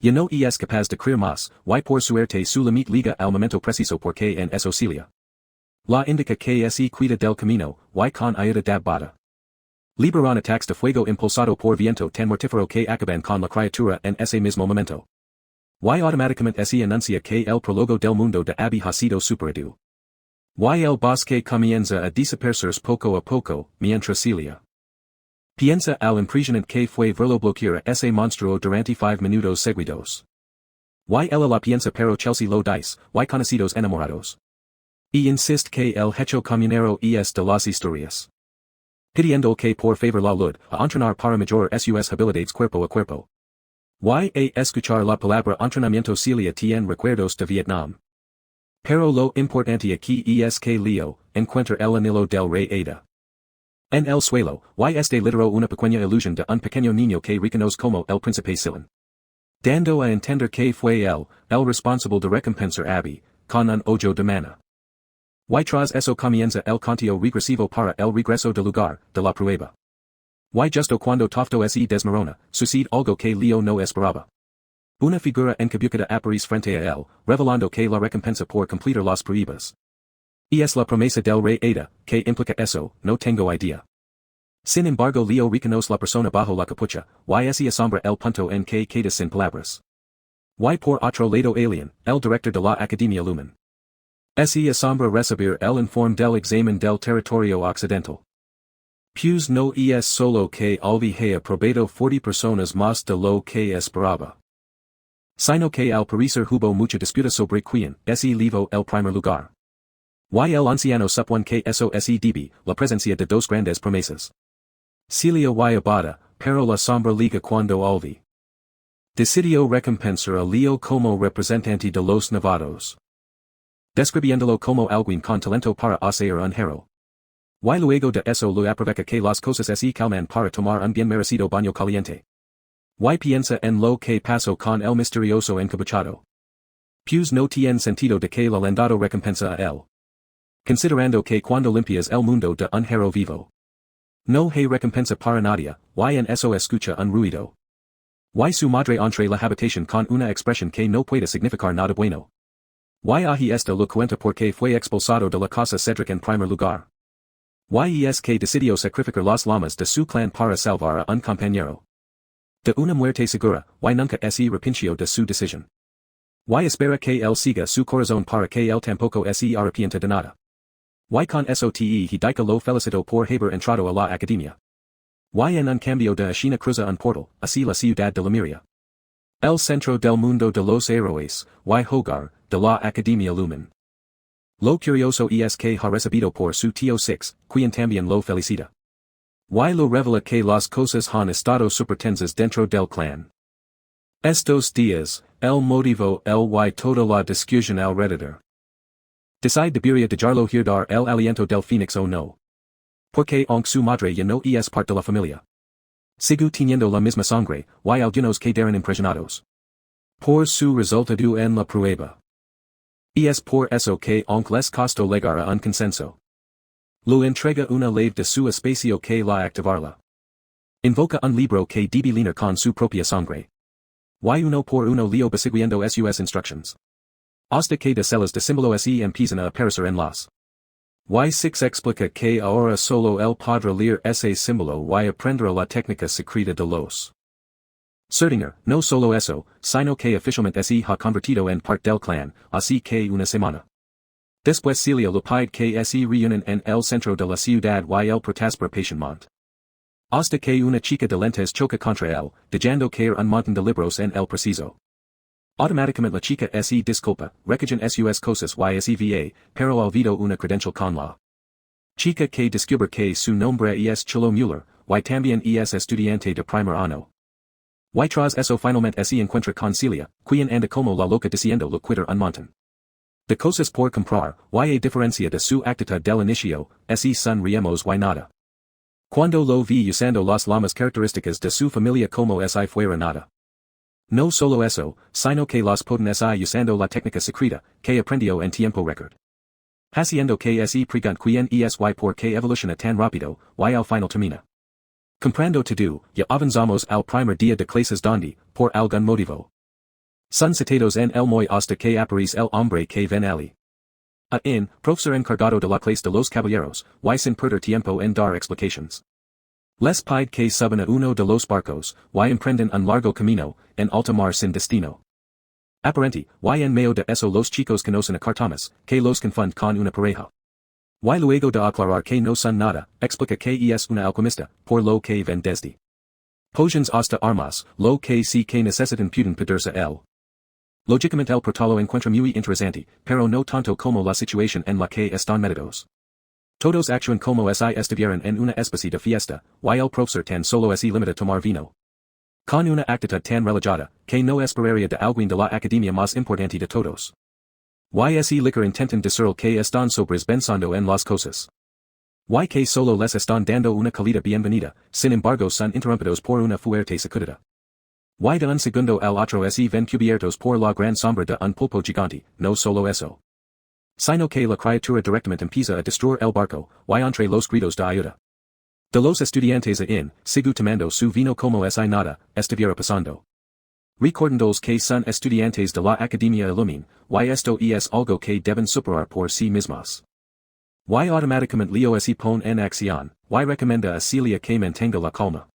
ya no es capaz de creer más, y por suerte su limite liga al momento preciso porque en eso Celia la indica que se cuida del camino, y con ayuda de bata. Liberan ataques de fuego impulsado por viento tan mortífero que acaban con la criatura en ese mismo momento. Y automáticamente se anuncia que el prólogo del mundo de Abby ha sido superado. Y el bosque comienza a desaparecer poco a poco, mientras Celia piensa al impresionante que fue verlo bloquear a ese monstruo durante 5 minutos seguidos. Y ella la piensa pero Chelsea lo dice, y conocidos enamorados. Y insiste que el hecho comunero es de las historias. Pidiendo que por favor la lud a entrenar para mejorar sus habilidades cuerpo a cuerpo. Y a escuchar la palabra entrenamiento Celia tiene recuerdos de Vietnam. Pero lo importante aquí es que Leo encuentra el anillo del rey Ada en el suelo, y este lideró una pequeña ilusión de un pequeño niño que reconoce como el príncipe Silan. Dando a entender que fue él, el responsable de recompensar a Abby, con un ojo de mana. Y tras eso comienza el conteo regresivo para el regreso del lugar, de la prueba. Y justo cuando Tofto se desmorona, sucede algo que Leo no esperaba. Una figura encabucada aparece frente a él, revelando que la recompensa por completar las pruebas es la promesa del rey Ada, que implica eso, no tengo idea. Sin embargo Leo reconoce la persona bajo la capucha, y se asombra el punto en que queda sin palabras. Y por otro lado Alien, el director de la Academia Lumen. Se asombra recibir el informe del examen del territorio occidental. Pues no es solo que alvijea probado 40 personas más de lo que esperaba. Sino que al parecer hubo mucha disputa sobre quién se llevó el primer lugar. Y el anciano supone que eso se debe la presencia de dos grandes promesas. Celia y abada, pero la sombra liga cuando alvi. Decidió recompensar a Leo como representante de los novatos. Describiéndolo como alguien con talento para hacer un hero. Y luego de eso lo aprovecha que las cosas se calman para tomar un bien merecido baño caliente. Y piensa en lo que pasó con el misterioso encapuchado. Pues no tiene sentido de que la landado recompensa a él. Considerando que cuando limpias el mundo de un hero vivo. No hay recompensa para nadie, y en eso escucha un ruido. Y su madre entre la habitación con una expresión que no puede significar nada bueno. Y ahí está lo cuenta porque fue expulsado de la casa Cedric en primer lugar. Y es que decidió sacrificar las llamas de su clan para salvar a un compañero. De una muerte segura, y nunca se arrepintió de su decisión. Y espera que él siga su corazón para que él tampoco se arrepienta de nada. Y con sote he dica lo felicito por haber entrado a la academia. Y en un cambio de escena cruza un portal, así la ciudad de Lemuria. El centro del mundo de los héroes, y hogar, de la academia lumen. Lo curioso es que ha recibido por su tío Six, quien también lo felicita. Y lo revela que las cosas han estado supertensas dentro del clan. Estos días, el motivo y toda la discusión alrededor. Decide debería dejarlo herdar el aliento del Phoenix o no. Porque aunque su madre ya no es parte de la familia. Sigue teniendo la misma sangre, y algunos quedaron impresionados. Por su resultado en la prueba. Y es por eso que aunque les costó llegar a un consenso. Lo entrega una ley de su espacio que la activarla. Invoca un libro que debe leer con su propia sangre. Y uno por uno leo siguiendo sus instructions. Hasta que de celas de símbolo se empiezan a aparecer en las. Y6 explica que ahora solo el podrá leer ese símbolo y aprenderá la técnica secreta de los. Serdinger, no solo eso, sino que oficialmente se ha convertido en parte del clan, así que una semana. Después Celia le pide que se reúnan en el centro de la ciudad y el protaspera patientemente. Hasta que una chica de lentes choca contra él, dejando caer un montón de libros en el preciso. Automáticamente la chica se disculpa, recogen sus cosas y seva, pero olvidó una credencial con la chica que descubre que su nombre es Chilo Mueller, y también es estudiante de primer año. Y tras eso finalmente se encuentra con Celia, quien anda como la loca diciendo lo quitter un montón de cosas por comprar, y a diferencia de su actitud del inicio, se sonreímos y nada. Cuando lo vi usando las llamas características de su familia como si fuera nada. No solo eso, sino que las poden usando la técnica secreta, que aprendió en tiempo récord. Haciendo que se pregunte quién es y por qué evoluciona tan rápido, y al final termina. Comprando todo, ya avanzamos al primer día de clases donde, por algún motivo. Son citados en el muy hasta que aparece el hombre que ven ali. Profesor encargado de la clase de los caballeros, y sin perder tiempo en dar explications. Les pide que suban a uno de los barcos, y emprenden un largo camino, en alta mar sin destino. Aparente, y en medio de eso los chicos conocen a Cartamas, que los confunde con una pareja. Y luego de aclarar que no son nada, explica que es una alquimista, por lo que ven desde potions hasta armas, lo que sí que necesitan pueden pedirse él. Lógicamente el prota lo encuentra muy interesante, pero no tanto como la situación en la que están metidos. Todos actúan como si estuvieran en una especie de fiesta, y el profesor tan solo se limita a tomar vino. Con una actitud tan relajada, que no esperaría de alguien de la academia más importante de todos. Y ese licor intentan decir que están sobres pensando en las cosas. Y que solo les están dando una cálida bienvenida, sin embargo son interrumpidos por una fuerte sacudida. Y de un segundo al otro se ven cubiertos por la gran sombra de un pulpo gigante, no solo eso. Sino que la criatura directamente empieza a destruir el barco, y entre los gritos de ayuda. De los estudiantes sigue tomando su vino como si nada, estuviera pasando. Recordándoles que son estudiantes de la Academia Illumin, y esto es algo que deben superar por sí mismos. Y automáticamente Leo se pone en acción, y recomienda a Celia que mantenga la calma.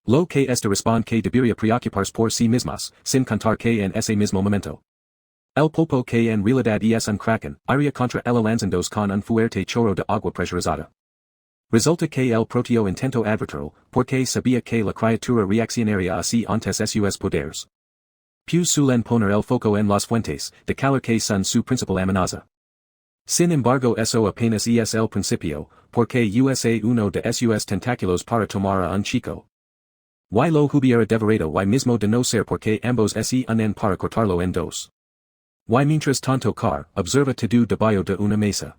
Lo que este responde que debería preocuparse por sí mismos, sin contar que en ese mismo momento. El Popo que en realidad es un kraken, iria contra el lanzandos con un fuerte chorro de agua presurizada. Resulta que el proteo intento advertirlo, porque sabía que la criatura reaccionaría así antes sus poderes. Pues suelen poner el foco en las fuentes, de calor que son su principal amenaza. Sin embargo eso apenas es el principio, porque usa uno de sus tentáculos para tomar a un chico. Y lo hubiera devorado y mismo de no ser porque ambos se unen para cortarlo en dos. Y mientras tanto car, observa todo debajo de una mesa.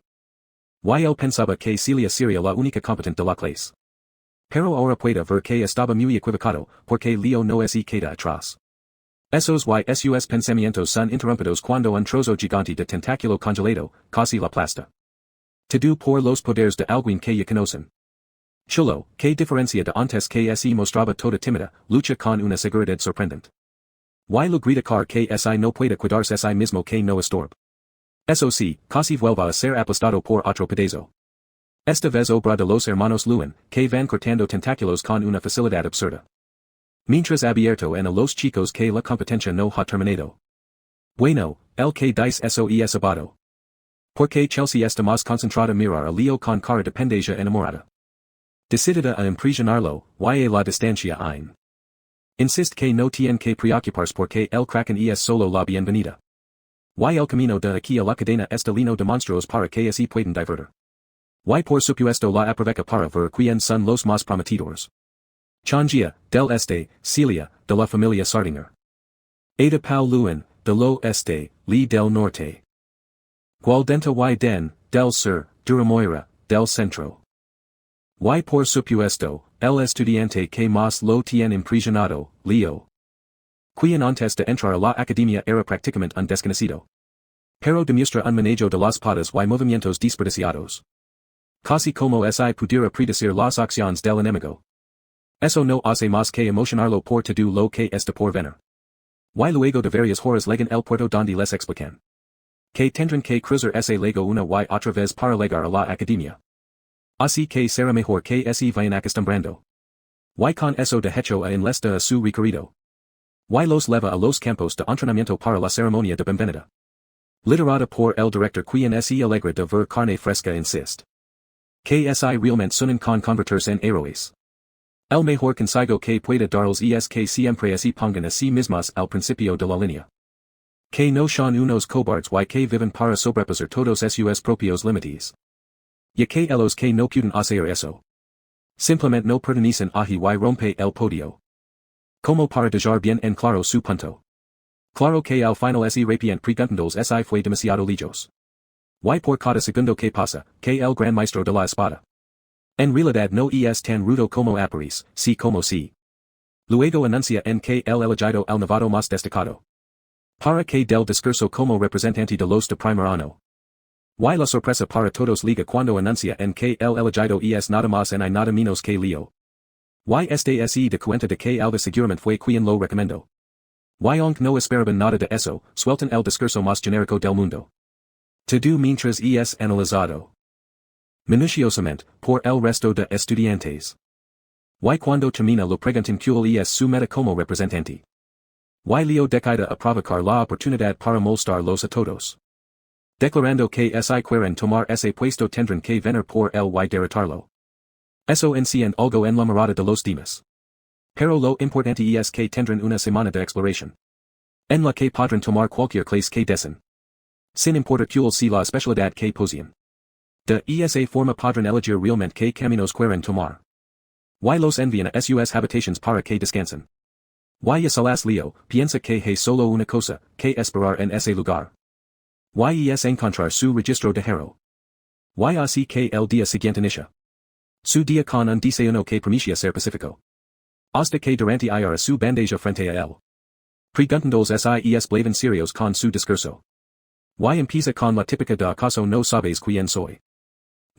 Y él pensaba que Celia sería la única competente de la clase. Pero ahora puede ver que estaba muy equivocado, porque Leo no se queda atrás. Esos y sus pensamientos son interrumpidos cuando un trozo gigante de tentáculo congelado, casi la plasta. Todo por los poderes de alguien que ya conocen. Chulo, que diferencia de antes que se mostraba toda tímida, lucha con una seguridad sorprendente. Y lo grita car que si no puede cuidarse sí mismo que no estorbe. Eso sí, casi vuelva a ser aplastado por otro pedazo. Esta vez obra de los hermanos Lewin, que van cortando tentáculos con una facilidad absurda. Mientras abierto en a los chicos que la competencia no ha terminado. Bueno, el que dice eso es abado. Porque Chelsea está más concentrada mirar a Leo con cara de pendeja enamorada. Decidida a impresionarlo, y a la distancia ein. Insist que no tiene que preocuparse porque el kraken es solo la bienvenida. Y el camino de aquí a la cadena está lleno de monstruos para que se pueden divertir. Y por supuesto la aprovecha para ver quién son los más prometedores. Changia, del este, Celia, de la familia Sardinger. Ada Pau Lewin, de lo este, Lee del norte. Gualdenta y den, del sur, Duramoira, del centro. Y por supuesto, el estudiante que más lo tiene impresionado, Leo. Quien antes de entrar a la academia era prácticamente un desconocido. Pero demuestra un manejo de las patas y movimientos desperdiciados. Casi como si pudiera predecir las acciones del enemigo. Eso no hace más que emocionarlo por todo lo que está por venir. Y luego de varias horas llegan el puerto donde les explican. Que tendrán que cruzar ese lago una y otra vez para llegar a la academia. Así que será mejor que se vayan acostumbrando. Y con eso de hecho a enlista a su recorrido. Y los leva a los campos de entrenamiento para la ceremonia de bienvenida. Liderada por el director quien se alegra de ver carne fresca insist. Que si realmente suenan con convertirse en héroes. El mejor consigo que puede darles es que siempre se pongan a sí mismas al principio de la línea. Que no son unos cobards y que viven para sobrepasar todos sus propios límites. Ya que los que no pueden hacer eso. Simplemente no pertenecen allí y rompe el podio. Como para dejar bien en claro su punto. Claro que al final ese repient preguntándoles si fue demasiado lejos. Y por cada segundo que pasa, que el gran maestro de la espada. En realidad no es tan rudo como aparece, sí como sí. Luego anuncia en que el elegido el novato más destacado. Para que del discurso como representante de los de primer año. Y la sorpresa para todos liga cuando anuncia en que el elegido es nada más y nada menos que Leo. Y este se de cuenta de que Alva seguramente fue quien lo recomendó. Y aunque no esperaban nada de eso, sueltan el discurso más genérico del mundo. Todo mientras es analizado minuciosamente, por el resto de estudiantes. Y cuando termina lo preguntan cuál es su meta como representante. Y Leo decide a provocar la oportunidad para molestarlos a todos. Declarando que si quieren tomar ese puesto tendrán que venir por él y derrotarlo. Eso enciende algo en la mirada de los demás. Pero lo importante es que tendrán una semana de exploración. En la que podrán tomar cualquier clase que deseen. Sin importar cuál sea la especialidad que poseen. De esa forma podrán elegir realmente qué caminos quieren tomar. Y los envían a sus habitaciones para que descansen. Y a salas Leo, piensa que hay solo una cosa, que esperar en ese lugar. Y es encontrar su registro de hero. Y así que el día siguiente inicia. Su día con un desayuno que prometia ser pacífico. Hasta que durante ir a su bandeja frente a él. Preguntándoles si es blaven serios con su discurso. Y empieza con la típica de acaso no sabes quién soy.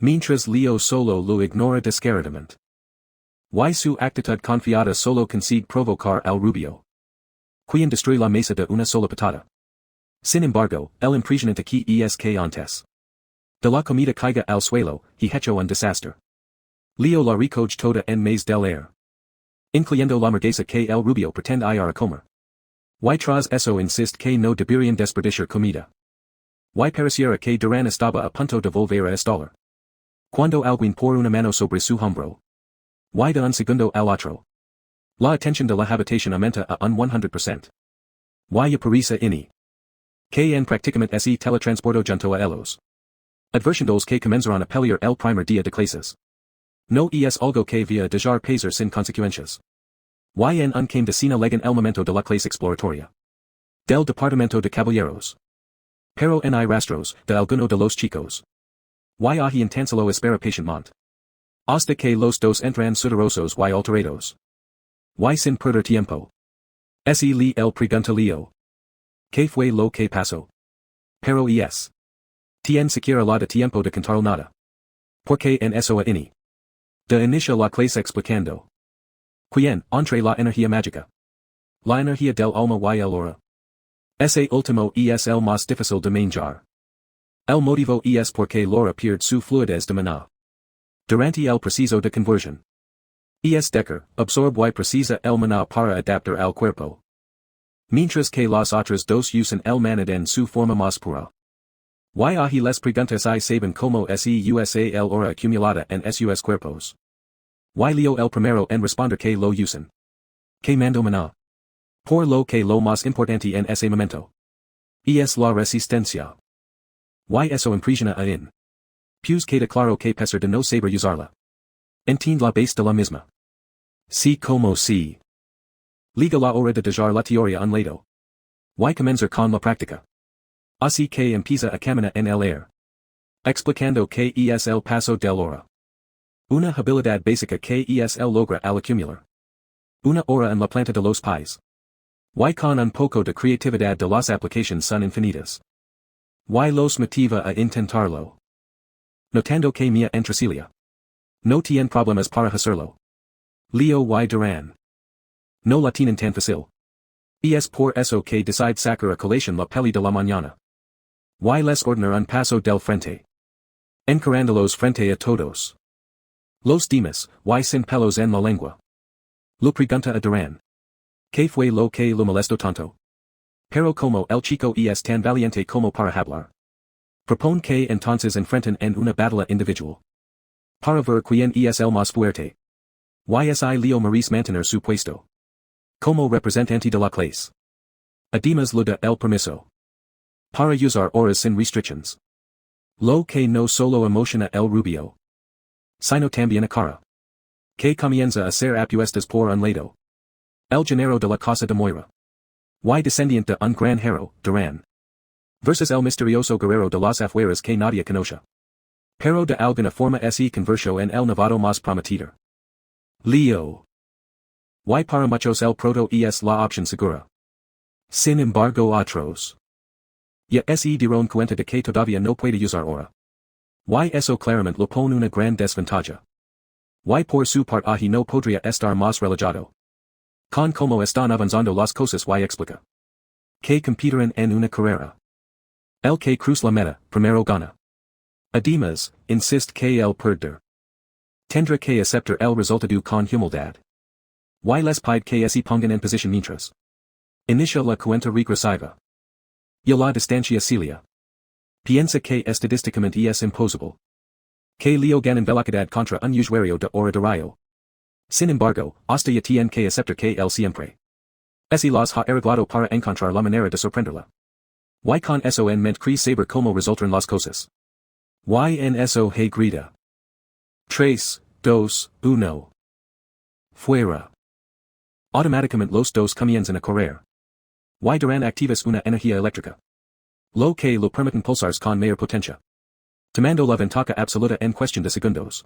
Mientras Leo solo lo ignora descaradamente. Y su actitud confiada solo consigue provocar al rubio. Quien destruye la mesa de una sola patada. Sin embargo, el impresionante aquí es que antes. De la comida caiga al suelo, he hecho un desastre. Leo la recoge toda en mes del aire. Incluyendo la hamburguesa que el rubio pretende ir a comer. Y tras eso insist que no deberían desperdiciar comida. Y pareciera que Durán estaba a punto de volver a estallar. Cuando alguien por una mano sobre su hombro. Y de un segundo al otro. La atención de la habitación aumenta a un 100%. Y aparece ini. Que en prácticamente ese teletransporto junto a ellos. Adversiondos que comenzaron a pelear el primer día de clases. No es algo que via dejar pasar sin consecuencias. Y en un came de cena legan el momento de la clase exploratoria. Del departamento de caballeros. Pero en hay rastros de alguno de los chicos. Y ahi tan solo espera patientemente. Hasta que los dos entran sudorosos y alterados. Y sin perder tiempo. Si li el pregunta Leo. ¿Qué fue lo que pasó? Pero tien siquiera la de tiempo de contar nada. Porque en eso a ini. De inicia la clase explicando. Quien, entre la energía mágica. La energía del alma y el aura. Ese último es el más difícil de manejar. El motivo es porque Laura pierde su fluidez de mana. Durante el proceso de conversión. Decker, absorbe y precisa el mana para adaptar al cuerpo. Mientras que las otras dos usan el mana en su forma más pura. Y ahi les preguntas y saben como se usa el aura acumulada en sus cuerpos. Y leo el primero en responder que lo usan. Que mando mana. Por lo que lo más importante en ese momento. Es la resistencia. Y eso impresiona a in. Pues queda claro que pesar de no saber usarla. Entiende la base de la misma. Si como si. Liga la hora de dejar la teoría un lado. Y comenzar con la práctica. Así que empieza a caminar en el aire. Explicando que es el paso del hora. Una habilidad básica que es el logra al acumular. Una hora en la planta de los pies. Y con un poco de creatividad de las aplicaciones son infinitas. Y los motiva a intentarlo. Notando que mia entresilia. No tiene problemas para hacerlo. Leo y Durán. No la tienen tan fácil. Es por eso que decide sacar a colación la peli de la mañana. Y les ordena un paso del frente. Encarándolos frente a todos. Los demás, y sin pelos en la lengua. Lo pregunta a Durán. ¿Qué fue lo que lo molestó tanto? Pero como el chico es tan valiente como para hablar. Propone que entonces enfrenten en una batalla individual. Para ver quién es el más fuerte. Y Leo Maurice mantener su puesto. Como representante de la clase. Además lo da el permiso. Para usar horas sin restrictions. Lo que no solo emociona el rubio. Sino también a cara. Que comienza a ser apuestas por un lado. El género de la casa de Moira. Y descendiente de un gran hero, Durán. Versus el misterioso guerrero de las afueras que nadie conoce. Pero de alguna forma se convirtió en el novato más prometedor. Leo. Y para muchos el proto es la opción segura. Sin embargo otros. Ya se dieron cuenta de que todavía no puede usar ahora. Y eso claramente lo pone una gran desventaja. Y por su parte ahi no podría estar más relajado. Con como están avanzando las cosas y explica. Que competirán en una carrera. El que cruza la meta, primero gana. Además, insiste que el perder. Tendrá que aceptar el resultado con humildad. Y les pide que se pongan en posición mientras. Inicia la cuenta regresiva. Y la distancia cilia. Piensa que estadísticamente es imposible. Que Leo ganan velocidad contra un usuario de hora de rayo. Sin embargo, hasta ya tiene que aceptar que él siempre. Se las ha arreglado para encontrar la manera de sorprenderla. Y con eso en mente cree saber cómo resultan las cosas. Y en eso he grita. 3, 2, 1. Fuera. Automáticamente los dos comienzan a correr. Y Durán activas una energía eléctrica. Lo que lo permiten pulsars con mayor potencia. Tomando la ventaja absoluta en cuestión de segundos.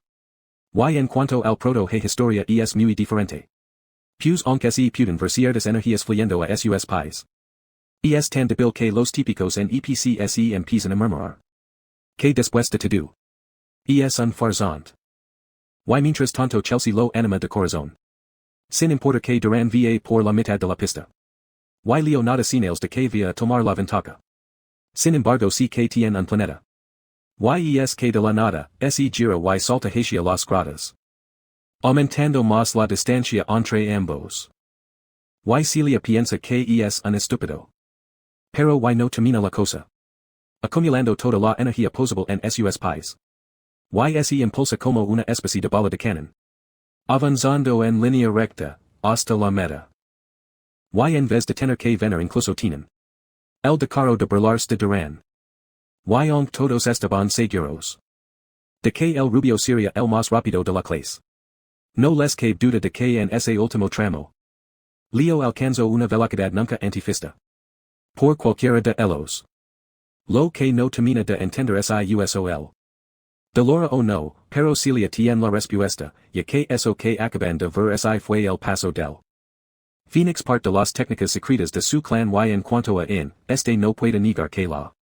Y en cuanto al proto he historia es muy diferente. Pues aunque se pueden ver ciertas energías fluyendo a sus pies. Es tan débil que los típicos en EPCSE empiezan a murmurar. Que después de todo. Es un farsant. Y mientras tanto Chelsea lo anima de corazón. Sin importar que Durán va por la mitad de la pista. Y Leo nada señales de que va a tomar la ventaja. Sin embargo sí que tiene un planeta. Y es que de la nada, se gira y salta hacia las gradas. Aumentando más la distancia entre ambos. Y Celia piensa que es un estúpido. Pero y no termina la cosa. Acumulando toda la energía posible en sus pies. Y se impulsa como una especie de bala de canon. Avanzando en línea recta, hasta la meta. Y en vez de tener que venir incluso tienen. El decaro de burlarse de Duran. Y aunque todos estaban seguros. De que el rubio sería el más rápido de la clase. No les cabe duda de que en ese último tramo. Leo alcanzó una velocidad nunca antifista. Por cualquiera de ellos. Lo que no termina de entender siusol. Dolora o no, pero Celia tiene la respuesta, ya que eso que acaban de ver si fue el paso del. Phoenix part de las técnicas secretas de su clan y en cuanto a este no puede negar que la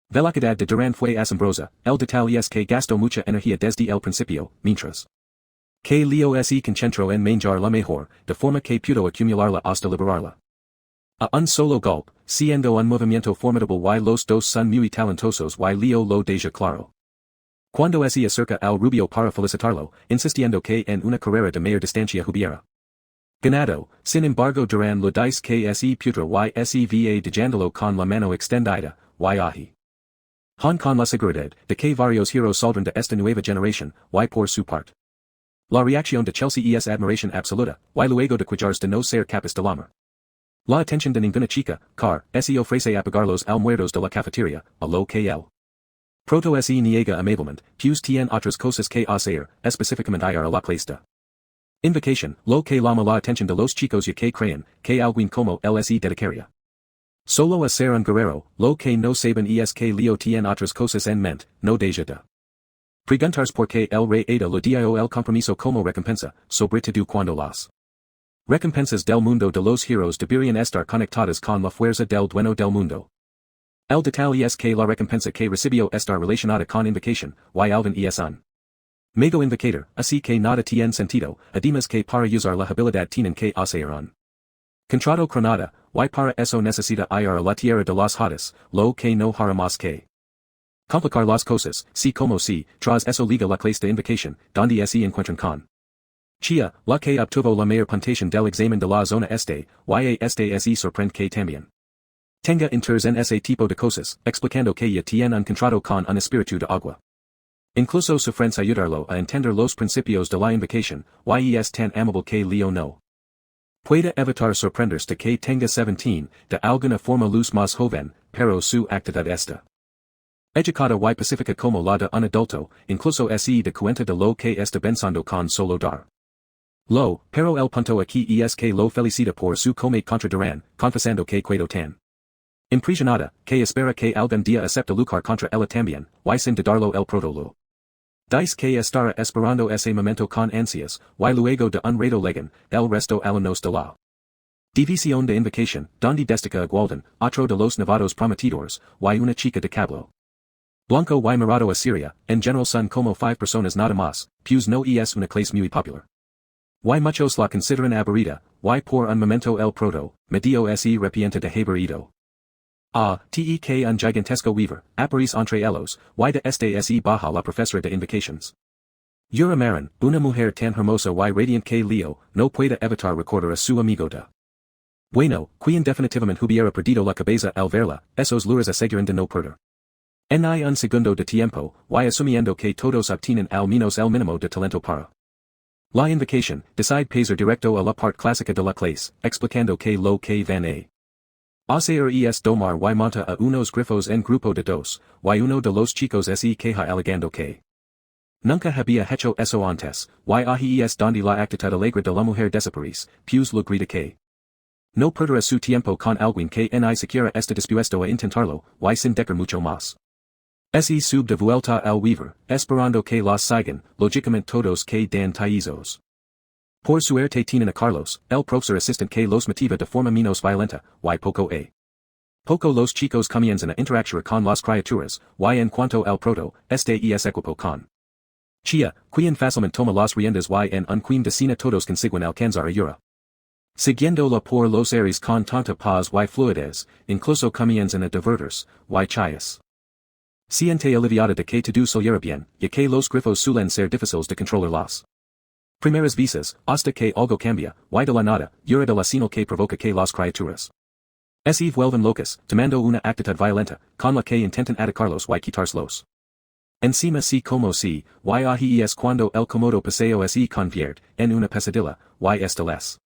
velocidad de Duran fue asombrosa, el detalle es que gastó mucha energía desde el principio, mientras que Leo se concentró en manjar la mejor, de forma que pudo acumularla hasta liberarla. A un solo golpe, siendo un movimiento formidable y los dos son muy talentosos y Leo lo deja claro. Cuando se acerca al rubio para felicitarlo, insistiendo que en una carrera de mayor distancia hubiera ganado, sin embargo Duran lo dice que se putra y se va dejándolo con la mano extendida, y ahi. Han con la seguridad de que varios heroes saldrán de esta nueva generación, y por su parte. La reacción de Chelsea es admiración absoluta, y luego de cuidarse de no ser capaz de lamar. La atención de ninguna chica, car, se ofrece apagarlos almuerzos de la cafetería, a lo que él. Proto se niega amablemente, pues tiene otras cosas que hacer, específicamente ir a la clase. Invocation, lo que llama la atención de los chicos ya que creen, que alguien como él se dedicaría. Solo a ser un guerrero, lo que no saben es que Leo tiene otras cosas en mente, no deja de. Preguntarse por qué el rey Ada lo dio el compromiso como recompensa, sobre todo cuando las recompensas del mundo de los heroes deberían estar conectadas con la fuerza del dueño del mundo. El detalle es que la recompensa que recibió estar relacionada con invocation, y Alvin es un Mago Invocator, así que nada tiene sentido, además que para usar la habilidad tienen que hacer un contrato cronada, y para eso necesita ir a la tierra de los hadas, lo que no hará más que complicar las cosas, si como si, tras eso liga la clase de invocation, donde se encuentran con Chia, la que obtuvo la mayor puntuación del examen de la zona este, y este se sorprende que también tenga interés en ese tipo de cosas, explicando que ya tiene un contrato con un espíritu de agua. Incluso su friends ayudarlo a entender los principios de la invocación, y es tan amable que Leo no puede evitar sorprenderse de que tenga 17, de alguna forma luz más joven, pero su actitud está educada y pacífica como la de un adulto, incluso se de cuenta de lo que está pensando con solo dar. Pero el punto aquí es que lo felicita por su combate contra Duran, confesando que quedó tan impresionada, que espera que algún día acepte luchar contra ella también, y sin darlo el protolo. Dice que estará esperando ese momento con ansias, y luego de un rato legan, el resto alanos de la división de invocación, donde destaca Gualden, otro de los novatos prometidos, y una chica de cablo blanco y morado a Siria, en general son como 5 personas nada más, pues no es una clase muy popular. Y muchos la consideran aburrida, y por un momento el proto, medio se arrepiente de haber ido. Que un gigantesco weaver, aparece entre ellos, y de este se baja la profesora de invocations. Yura Marin, una mujer tan hermosa y radiante que Leo, no puede evitar recordar a su amigo de Bueno, quien definitivamente hubiera perdido la cabeza al verla, esos luras aseguran de no perder. En un segundo de tiempo, y asumiendo que todos obtienen al menos el mínimo de talento para la invocación, decide pasar directo a la parte clásica de la clase, explicando que lo que van a hacer es domar y monta a unos grifos en grupo de dos, y uno de los chicos se queja alegando que nunca había hecho eso antes, y ahí es donde la actitud alegre de la mujer desaparece, pues lo grita que no perderá su tiempo con alguien que ni siquiera está dispuesto a intentarlo, y sin dejar mucho más. Se sube de vuelta al weaver, esperando que los sigan, lógicamente todos que dan taizos. Por suerte tienen a Carlos, el profesor asistente que los motiva de forma menos violenta, y poco los chicos comienzan a interactuar con las criaturas, y en cuanto al proto, este es equipo con Chia, quien fácilmente toma las riendas y en un quien decina todos consiguen alcanzar a Yura. Siguiéndola por los aires con tanta paz y fluidez, incluso comienzan a divertirse, y Chias siente aliviada de que todo saliera bien, ya que los grifos suelen ser difíciles de controlarlos. Primeras visas, hasta que algo cambia, y de la nada, yura de la señal que provoca que las criaturas. Se vuelven locas, tomando una actitud violenta, con la que intentan atacarlos y quitarlos. Encima si como si, y ahi es cuando el comodo paseo se convierte en una pesadilla, y esta les.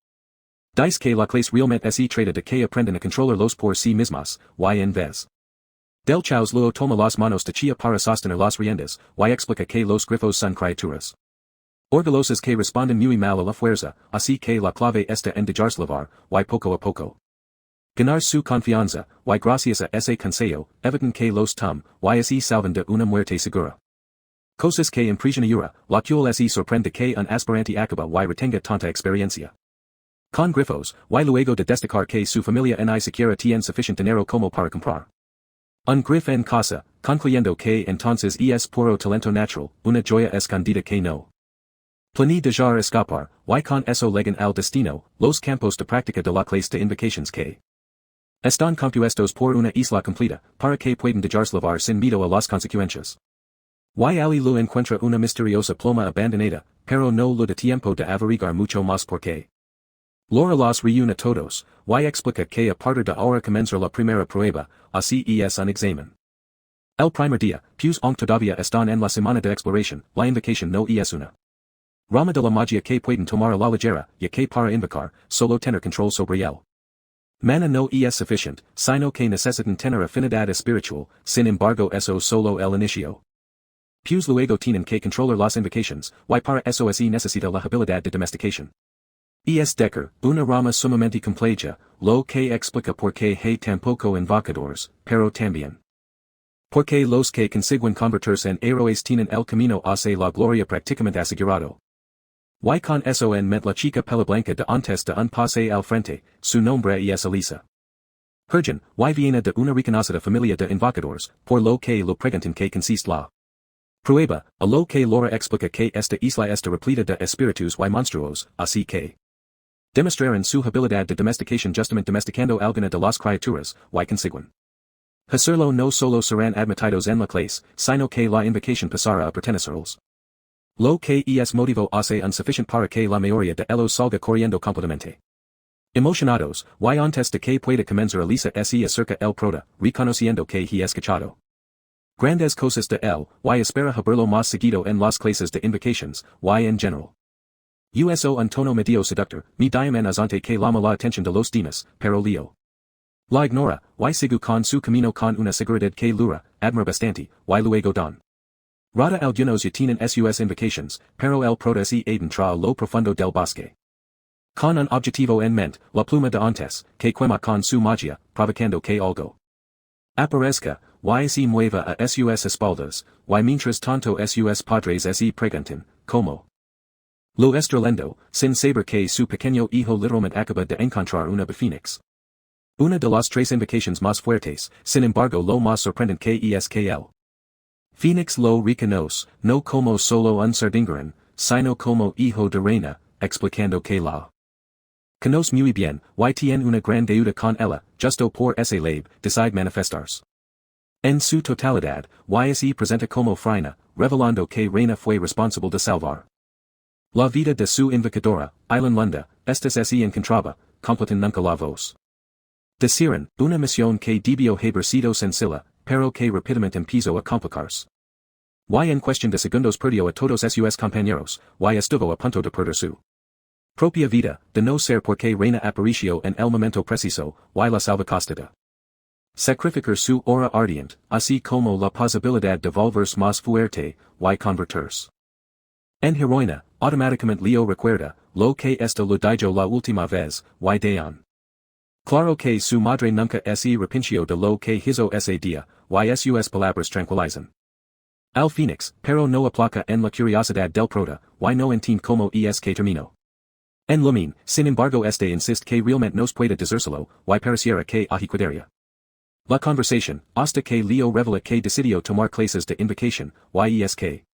Dice que la clase realmente se trata de que aprenden a controlarlos por sí mismas, y en vez. Del chaos luego toma las manos de chia para sostener las riendas, y explica que los grifos son criaturas orgulosas que responden muy mal a la fuerza, así que la clave está en dejarslavar, y poco a poco. Ganar su confianza, y gracias a ese consejo, evitan que los y se salven de una muerte segura. Cosas que impresiona yura, la cual se sorprende que un aspirante acaba y retenga tanta experiencia. Con grifos, y luego de destacar que su familia ni siquiera tiene suficiente dinero como para comprar un grif en casa, concluyendo que entonces es puro talento natural, una joya escondida que no plani dejar escapar, y con eso legan al destino, los campos de práctica de la clase de invocations que están compuestos por una isla completa, para que puedan dejarslavar sin miedo a las consecuencias. Y ali lo encuentra una misteriosa ploma abandonada, pero no lo de tiempo de averiguar mucho más porque Laura los reúne todos, y explica que a partir de ahora comenzar la primera prueba, así es un examen. El primer día, pues aunque todavía están en la semana de exploración, la invocación no es una rama de la magia que pueden tomar a la ligera, ya que para invocar, solo tener control sobre él. Mana no es sufficient, sino que necesitan tener afinidad espiritual, sin embargo eso solo el inicio. Pues luego tienen que controlar las invocations, y para eso se necesita la habilidad de domesticación. Es Decker, una rama sumamente compleja, lo que explica por qué hay tampoco invocadores, pero también porque los que consiguen convertirse en héroes tienen el camino hacia la gloria prácticamente asegurado. Y con eso en mente la chica pela blanca de antes de un pase al frente, su nombre es Elisa. Hergen, y viene de una reconocida familia de invocadores, por lo que lo preguntan que consiste la prueba, a lo que Laura explica que esta isla está repleta de espíritus y monstruos, así que demostraran su habilidad de domesticación justamente domesticando alguna de las criaturas, y consiguen hacerlo no solo serán admitidos en la clase, sino que la invocación pasará a pertenecerlos. Lo que es motivo hace insufficient para que la mayoría de ellos salga corriendo completamente emocionados, y antes de que pueda comenzar Elisa se acerca el prota, reconociendo que he escuchado grandes cosas de él, y espera haberlo más seguido en las clases de invocations, y en general. Uso un tono medio seductor, mi diaman azante que llama la atención de los demás, pero Leo la ignora, y sigue con su camino con una seguridad que Lura, admira bastante, y luego don. Rada algunos ya tienen sus invocations, pero el prota se adentra lo profundo del bosque. Con un objetivo en mente, la pluma de antes, que quema con su magia, provocando que algo aparezca, y se mueva a sus espaldas, y mientras tanto sus padres se preguntan, como lo estrelendo, sin saber que su pequeño hijo literalmente acaba de encontrar una Phoenix. Una de las tres invocations más fuertes, sin embargo lo más sorprendente que es que el Phoenix lo reconoce, no como solo un sardingaran, sino como hijo de reina, explicando que la conoce muy bien, y tiene una gran deuda con ella, justo por ese lab, decide manifestarse en su totalidad, y se presenta como freina, revelando que reina fue responsable de salvar la vida de su invocadora, Island Lunda, estas se encontraba, completan nunca la voz. Decían, una misión que debió haber sido sencilla, pero que rápidamente empezó a complicarse. Y en cuestión de segundos perdió a todos sus compañeros, y estuvo a punto de perder su propia vida, de no ser porque reina apareció en el momento preciso, y la salva costa de sacrificar su aura ardiente, así como la posibilidad de volverse más fuerte, y convertirse en heroína, automáticamente Leo recuerda, lo que esta lo dijo la última vez, y deon. Claro que su madre nunca se arrepintió de lo que hizo ese día, y sus palabras tranquilizan al Phoenix, pero no aplaca en la curiosidad del prota, y no entiende cómo es que terminó. En Lumin, sin embargo insiste que realmente nos puede decírselo, y pareciera que ajicudaría la conversación, hasta que Leo revela que decidió tomar clases de invocación, y es que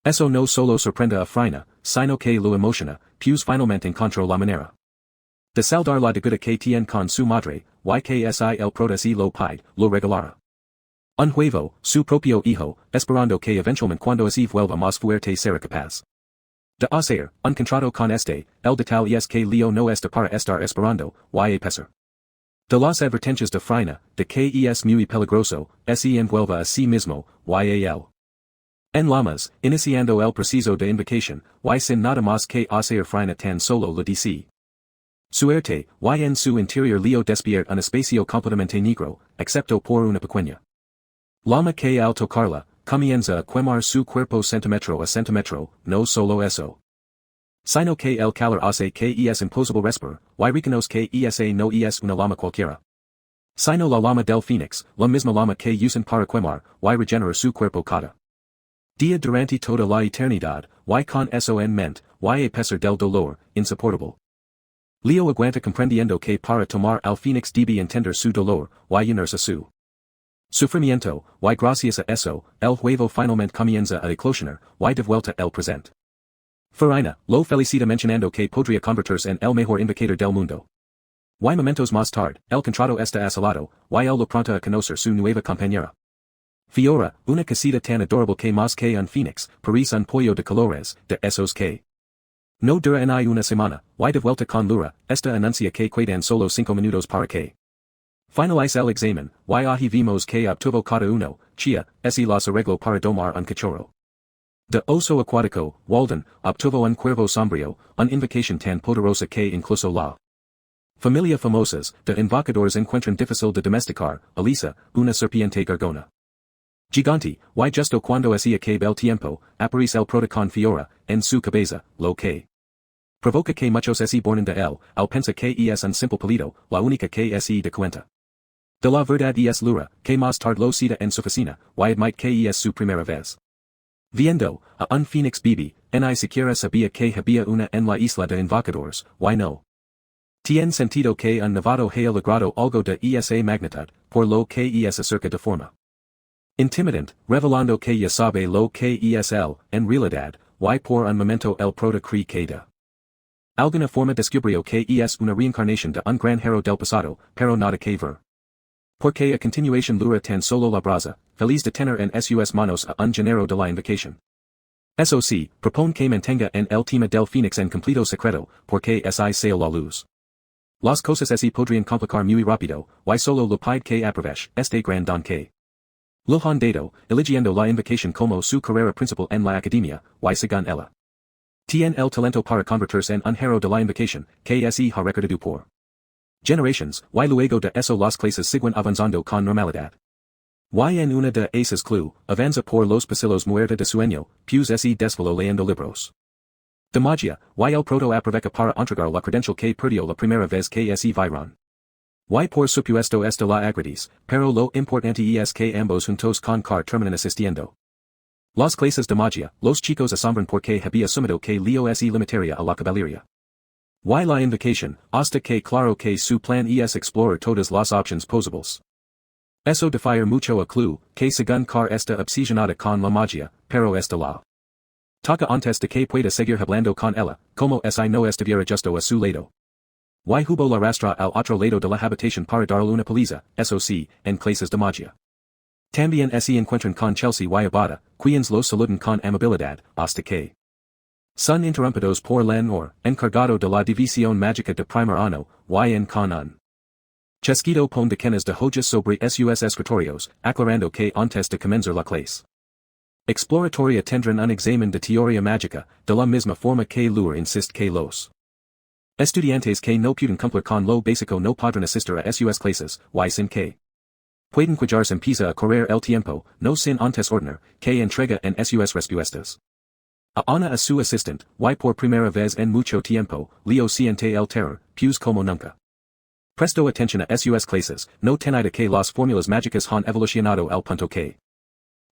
eso no solo sorprende a Freina, sino que lo emociona, pues finalmente encontró la manera de saldar la deuda que tiene con su madre, y que el prota si lo pide, lo regalara. Un huevo, su propio hijo, esperando que eventualmente cuando se vuelva más fuerte será capaz De hacer, un contrato con este, el de tal es que Leo no está para estar esperando, y a pesar de las advertencias de Frina, de que es muy peligroso, se envuelve a sí mismo, y a él. En llamas, iniciando el proceso de invocación, y sin nada más que hacer Frina tan solo lo dice. Suerte, y en su interior Leo despierta un espacio completamente negro, excepto por una pequeña llama que al tocarla, comienza a quemar su cuerpo centímetro a centímetro, no solo eso, sino que el calor hace que es imposible respirar, y reconoce que esa no es una llama cualquiera, sino la llama del Fénix, la misma llama que usan para quemar, y regenerar su cuerpo cada día durante toda la eternidad, y con eso en mente, y a pesar del dolor, insoportable. Leo aguanta comprendiendo que para tomar al Fénix debe entender su dolor, y unirse a su sufrimiento, y gracias a eso, el juego finalmente comienza a eclosionar, y de vuelta el presente. Farina, lo felicita mencionando que podría convertirse en el mejor invocador del mundo. Y momentos más tarde, el contrato está asalado, y él lo pronto a conocer su nueva compañera. Fiora, una casita tan adorable que más que un Fénix, parece un pollo de colores, de esos que no dura ni una semana, y de vuelta con Lura, esta anuncia que quedan solo 5 minutos para que finalice el examen, y ahí vimos que obtuvo cada uno, chia, ese las arreglo para domar un cachorro. De oso acuático, Walden, obtuvo un cuervo sombrío, una invocación tan poderosa que incluso la familia famosas, de invocadores encuentran difícil de domesticar, Elisa, una serpiente gargona gigante, y justo cuando hacía que el tiempo, aparece el protocon Fiora, en su cabeza, lo que provoca que muchos se bornen de él, al pensa que es un simple pelito, la única que se da cuenta de la verdad es Lura, que más tarde lo cita en su oficina, y admite que es su primera vez viendo a un Fénix bibi, ni siquiera sabía que había una en la isla de invocadores, y no tiene sentido que un novato haya logrado algo de esa magnitud, por lo que es acerca de forma intimidante, revelando que ya sabe lo que es él, en realidad, y por un momento el prota cree que de alguna forma descubrió que es una reencarnación de un gran héroe del pasado, pero nada que ver. Porque a continuación Lura tan solo la brasa, feliz de tener en sus manos a un género de la invocación. Eso sí, propone que mantenga en el tema del Fénix en completo secreto, porque si sale la luz. Las cosas así podrían complicar muy rápido, y solo lo pide que aproveche este gran don que lo han dado, eligiendo la invocación como su carrera principal en la academia, y según ella tiene el talento para convertirse en un héroe de la invocación, que se ha recordado por generations, y luego de eso las clases siguen avanzando con normalidad. Y en una de esas clue, avanza por los pasillos muerta de sueño, pues se desveló leyendo libros de magia, y el proto aprovecha para entregar la credencial que perdió la primera vez que se vieron. Y por supuesto esta la agradece, pero lo importante es que ambos juntos con Car terminan asistiendo las clases de magia, los chicos asombran porque había asumido que Leo se limitaría a la caballería. Y la invocación, hasta que claro que su plan es explorar todas las options posibles. Eso difiere mucho a Clue, que según Car está obsesionada con la magia, pero esta la toca antes de que pueda seguir hablando con ella, como si no estuviera justo a su lado. Y hubo la rastra al otro lado de la habitación para darle una paliza, eso sí, en clases de magia. También se encuentran con Chelsea y Abada, quienes los saludan con amabilidad, hasta que son interrumpidos por Lenor, encargado de la división mágica de primer año, y en con un chasquido pon de quenas de joyas sobre sus escritorios, aclarando que antes de comenzar la clase exploratoria tendrán un examen de teoría mágica, de la misma forma que Lure insiste que los estudiantes que no pueden cumplir con lo básico no podrán asistir a sus clases, y sin que pueden cuidarse empieza a correr el tiempo, no sin antes ordenar, que entrega en sus respuestas a Ana a su assistant, y por primera vez en mucho tiempo, Leo siente el terror, pues como nunca prestó atención a sus clases, no tenida que las fórmulas mágicas han evolucionado al punto que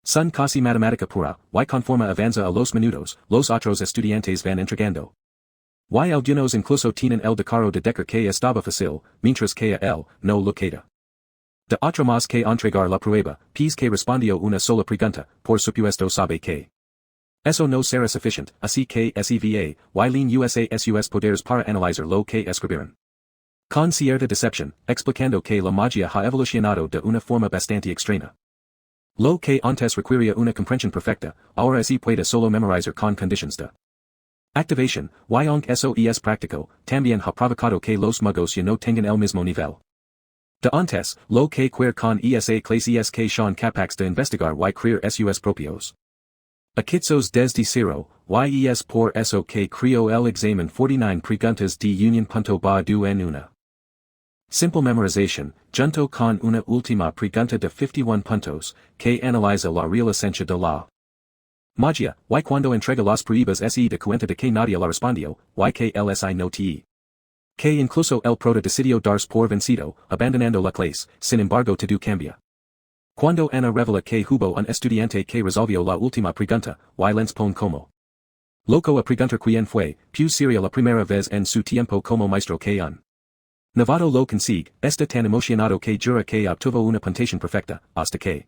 son casi matemática pura, y conforme avanza a los minutos, los otros estudiantes van entregando. Y algunos incluso tienen el decaro de decir que estaba fácil, mientras que a él, no lo queda. De otra más que entregar la prueba, pues que respondió una sola pregunta, por supuesto sabe que eso no será suficiente, así que seva, y leen usa sus poderes para analizar lo que escribieron. Con cierta decepción, explicando que la magia ha evolucionado de una forma bastante extraña. Lo que antes requería una comprensión perfecta, ahora se puede solo memorizar con conditions de Activation, y aunque eso es práctico, también ha provocado que los magos ya no tengan el mismo nivel de antes, lo que quer con esa clase es que son capaces de investigar y crear sus propios equipos desde cero, y es por eso que creo el examen 49 preguntas de union. Ba du en una simple memorización, junto con una última pregunta de 51 puntos, que analiza la real esencia de la magia, y cuando entrega las pruebas se de cuenta de que nadie la respondió, y que el si no te que incluso el prota decidió darse por vencido, abandonando la clase, sin embargo todo cambia. Cuando Ana revela que hubo un estudiante que resolvió la última pregunta, y lens pon como loco a preguntar quién fue, pues sería la primera vez en su tiempo como maestro que un novato lo consigue, está tan emocionado que jura que obtuvo una puntuación perfecta, hasta que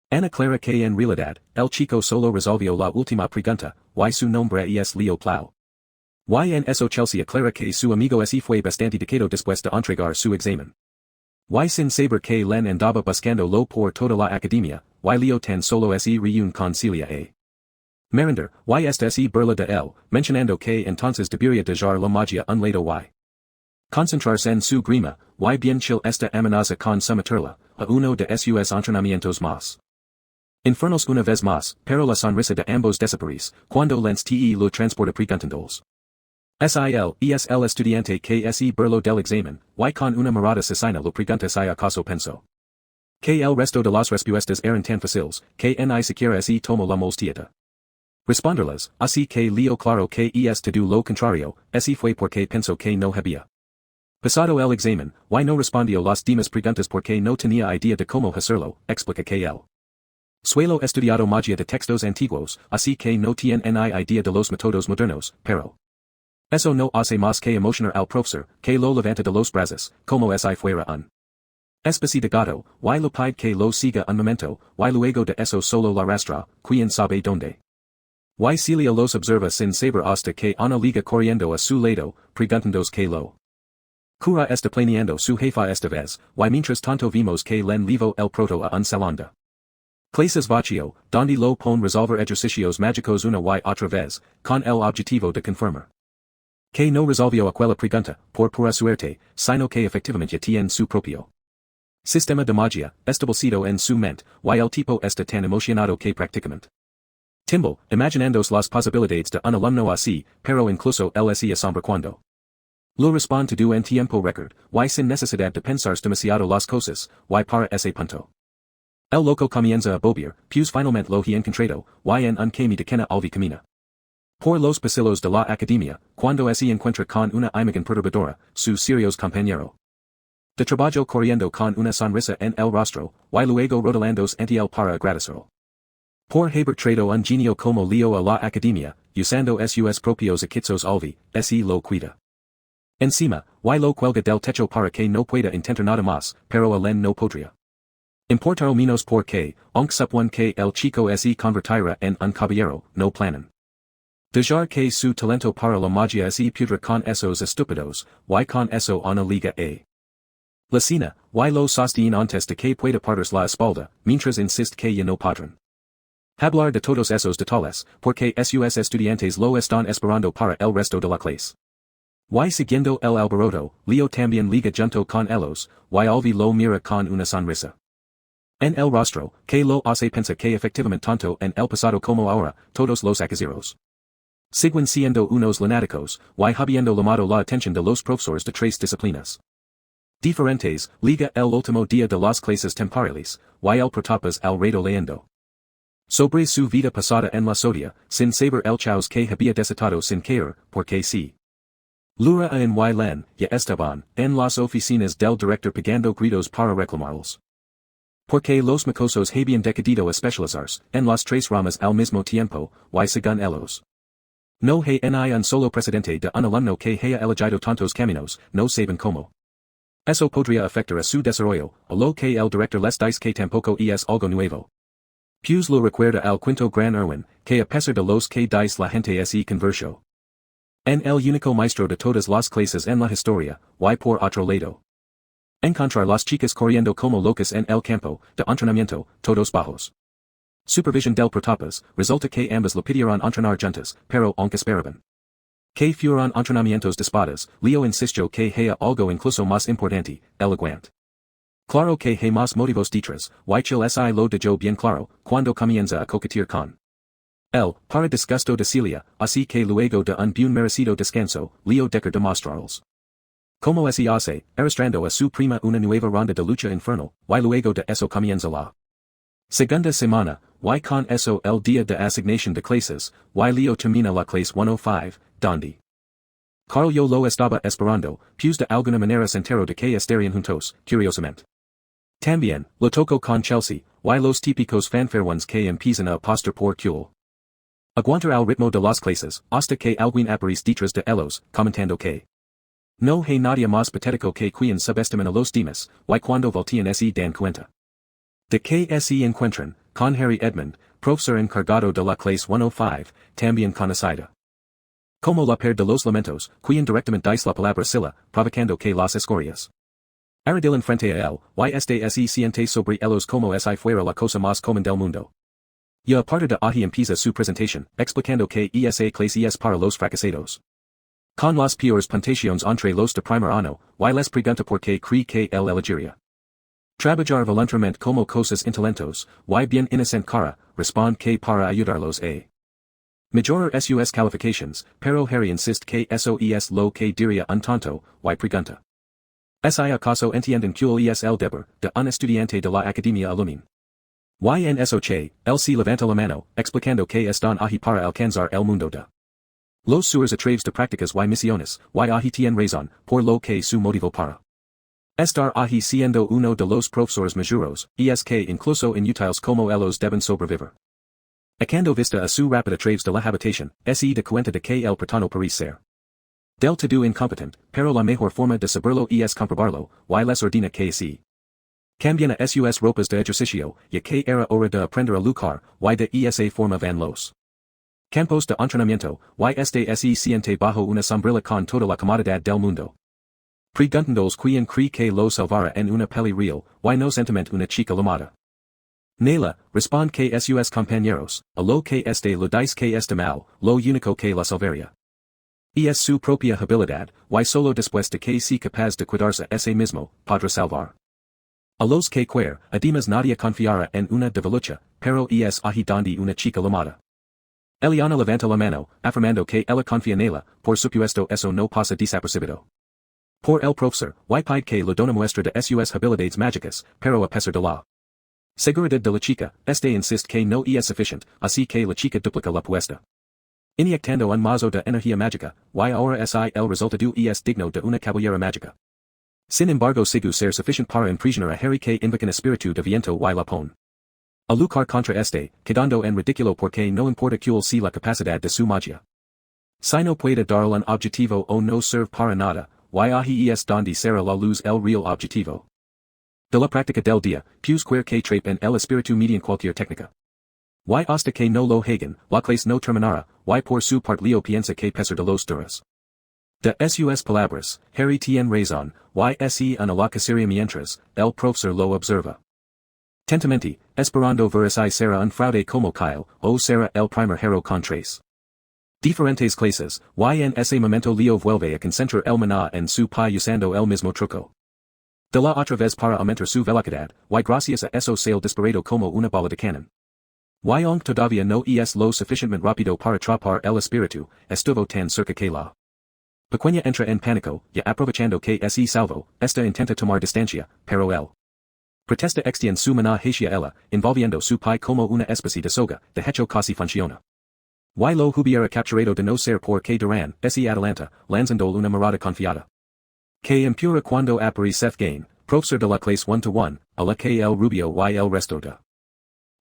Ana clara que en realidad, el chico solo resolvió la última pregunta, y su nombre es Leo Plau. Y en eso Chelsea aclara que su amigo se fue bastante decado después de entregar su examen. Y sin saber que Len andaba buscando lo por toda la academia, y Leo tan solo se reúne con Celia a Merinder, y esta se burla de él, mencionando que entonces debería dejar la magia un lado y concentrarse en su grima, y bien chill esta amenaza con someterla, a uno de sus entrenamientos más infernos una vez más, pero la sonrisa de ambos desaparece, cuando Lens te lo transporta preguntándoles. SIL, es el estudiante que se burló del examen, y con una mirada asesina lo pregunta si acaso pensó que el resto de las respuestas eran tan fáciles, que ni siquiera se tomó la molestia de responderlas, así que Leo claro que es todo lo contrario, se fue porque pensó que no había pasado el examen, y no respondió las demás preguntas porque no tenía idea de cómo hacerlo, explica que él suelo estudiado magia de textos antiguos, así que no tiene ni idea de los métodos modernos, pero eso no hace más que emocionar al profesor, que lo levanta de los brazos, como si fuera un especie de gato, y lo pide que lo siga un momento, y luego de eso solo la arrastra, quien sabe dónde. Y Celia los observa sin saber hasta que Ana liga corriendo a su lado, preguntándos que lo cura está planeando su jefa esta vez, y mientras tanto vimos que Len levo el proto a un salón de clases vacío, donde lo pon resolver ejercicios mágicos una y otra vez, con el objetivo de confirmar que no resolvió aquella pregunta, por pura suerte, sino que efectivamente tiene su propio sistema de magia, establecido en su mente, y el tipo está tan emocionado que prácticamente Timbo, imaginando las posibilidades de un alumno así, pero incluso él se asombra cuando lo responde todo en tiempo record, y sin necesidad de pensar demasiado las cosas, y para ese punto. El loco comienza a bobear, pues finalmente lo he encontrado, y en un camino de quena alvi camina. Por los pasillos de la academia, cuando se encuentra con una imagen perturbadora, su serios compañero de trabajo corriendo con una sonrisa en el rostro, y luego rodelándose ante él para agradecerlo. Por haber traído un genio como Leo a la academia, usando sus propios equipos alvi, se lo cuida encima, y lo cuelga del techo para que no pueda intentar nada más, pero Len no podría importar menos porque, aunque supone que el chico se convertirá en un caballero, no planan dejar que su talento para la magia se pudra con esos estúpidos, y con eso una liga a Lysina, y lo sostiene antes de que pueda partirse la espalda, mientras insiste que ya no podrán hablar de todos esos detalles, porque sus estudiantes lo están esperando para el resto de la clase. Y siguiendo el alboroto, Leo también liga junto con ellos, y Alvi lo mira con una sonrisa en el rostro, que lo hace pensar que efectivamente tanto en el pasado como ahora, todos los acaseros siguen siendo unos lunáticos, y habiendo llamado la atención de los profesores de tres disciplinas diferentes, liga el último día de las clases temporales, y el protapas al redo leyendo sobre su vida pasada en la sodia, sin saber el chaos que había desatado sin caer, porque sí. Lura en y Len, ya estaban, en las oficinas del director pegando gritos para reclamarlos. Porque los mocosos habían decidido especializarse, en las tres ramas al mismo tiempo, y según ellos. No hay ni un solo precedente de un alumno que haya elegido tantos caminos, no saben cómo. Eso podría afectar a su desarrollo, a lo que el director les dice que tampoco es algo nuevo. Pues lo recuerda al quinto gran Erwin, que a pesar de los que dice la gente se convirtió en el único maestro de todas las clases en la historia, y por otro lado. Encontrar las chicas corriendo como locas en el campo de entrenamiento, todos bajos supervision del protapas, resulta que ambas lo pidieron entrenar juntas, pero aunque esperaban Que fueron entrenamientos despadas, Leo insistió que haya algo incluso más importante, elocuente. Claro que hay más motivos detrás, y chil si lo de yo bien claro, cuando comienza a coquetear con él, para disgusto de Celia, así que luego de un bien merecido descanso, Leo dejar de mostrarlos. Como se hace, arrastrando a su prima una nueva ronda de lucha infernal, y luego de eso comienza la segunda semana, y con eso el día de asignación de clases, y Leo termina la clase 105, donde Carl yo lo estaba esperando, pues de alguna manera se enteró de que estarían juntos, curiosamente. También, lo tocó con Chelsea, y los típicos fanfarrones que empiezan a apostar por cool. Aguantar al ritmo de las clases, hasta que alguien aparece detrás de ellos, comentando que no hay nadie más patético que quien subestiman a los demás, y cuando voltean se dan cuenta de que se encuentran, con Harry Edmund, profesor encargado de la clase 105, también conocida como la pared de los lamentos, quien directamente dice la palabra silla, provocando que las escorias arrodilen frente a él, se siente sobre ellos como si fuera la cosa más común del mundo. Y a partir de ahí empieza su presentación, explicando que esa clase es para los fracasados. Con las peores puntuaciones entre los de primer año, y les pregunta por qué cree que él elegiría trabajar voluntariamente como cosas intalentos, y bien inocent cara, responde que para ayudarlos a mejorar sus califications, pero Harry insiste que eso es lo que diría un tonto, y pregunta si acaso entienden que es el deber de un estudiante de la academia alumin. Y en eso che, él se levanta la mano, explicando que están ahí para alcanzar el mundo de los suers a través de prácticas y misiones, y ahí tienen razón, por lo que su motivo para estar ahí siendo uno de los profesores majuros, es que incluso inútiles como ellos deben sobrevivir. Echando vista a su rápida través de la habitación, se da cuenta de que el pretano parece ser del todo incompetent, pero la mejor forma de saberlo es comprobarlo, y les ordena que sí. Cambien a sus ropas de ejercicio, ya que era hora de aprender a luchar, y de esa forma van los campos de entrenamiento, y se siente bajo una sombrilla con toda la comodidad del mundo. Preguntándoles quien cree que lo salvará en una peli real, y no sentiment una chica llamada Nela, responde que sus compañeros, a lo que lo dice que está mal, lo único que la salvaría es su propia habilidad, y solo después de que sea capaz de cuidarse a sí mismo, podrá salvar a los que queer, además nadie confiará en una devolucha, pero es ahí donde una chica llamada Eliana levanta la mano, afirmando que ella confía en ella, por supuesto eso no pasa desapercibido por el profesor, y pide que le dona muestra de sus habilidades mágicas, pero a pesar de la seguridad de la chica, insiste que no es suficiente, así que la chica duplica la apuesta. Inyectando un mazo de energía mágica, y ahora el resultado es digno de una caballera mágica. Sin embargo sigue ser suficiente para impresionar a Harry que invocan espíritu de viento y la pone a luchar contra quedando en ridículo porque no importa cuál sea la capacidad de su magia. Si no puede dar un objetivo o no serve para nada, y ahí es donde será la luz el real objetivo de la práctica del día, pues queer que trape en el espíritu median cualquier técnica. Y hasta que no lo hagan, la clase no terminará, y por su parte Leo piensa que pesar de los duras de sus palabras, Harry tiene razón, y en la cacería mientras, el profesor lo observa atentamente, esperando ver si será un fraude como Kyle, o será el primer hero con tres diferentes clases, y en ese momento Leo vuelve a concentrar el maná en su pie usando el mismo truco de la otra vez para aumentar su velocidad, y gracias a eso sale disparado como una bala de canon. Y aunque todavía no es lo suficientemente rápido para atrapar el espíritu, estuvo tan cerca que la pequeña entra en pánico, y aprovechando que se salvo, esta intenta tomar distancia, pero él protesta extiende su maná hacia ella, envolviendo su pie como una especie de soga, de hecho casi funciona. Y lo hubiera capturado de no ser por que Duran, se adelanta, lanzando una mirada confiada que impura cuando aparece Seth Gain, profesor de la clase 1-1, a la que el rubio y el resto de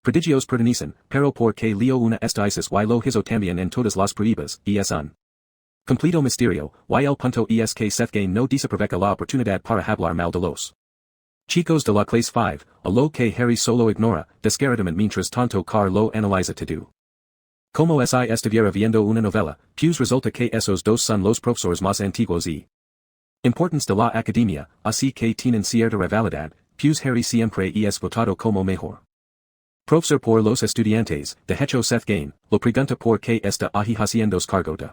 prodigios pertenecen, pero por que Leo una estasis y lo hizo también en todas las pruebas, es un completo misterio, y el punto es que Seth Gain no desaprovecha la oportunidad para hablar mal de los chicos de la clase 5, a lo que Harry solo ignora, descaradamente mientras tanto Carl lo analiza todo. Como si estuviera viendo una novela, pues resulta que esos dos son los profesores más antiguos y importantes de la academia, así que tienen cierta rivalidad, pues Harry siempre es votado como mejor profesor por los estudiantes, de hecho Seth Gain, lo pregunta por qué está ahí haciendo cargo de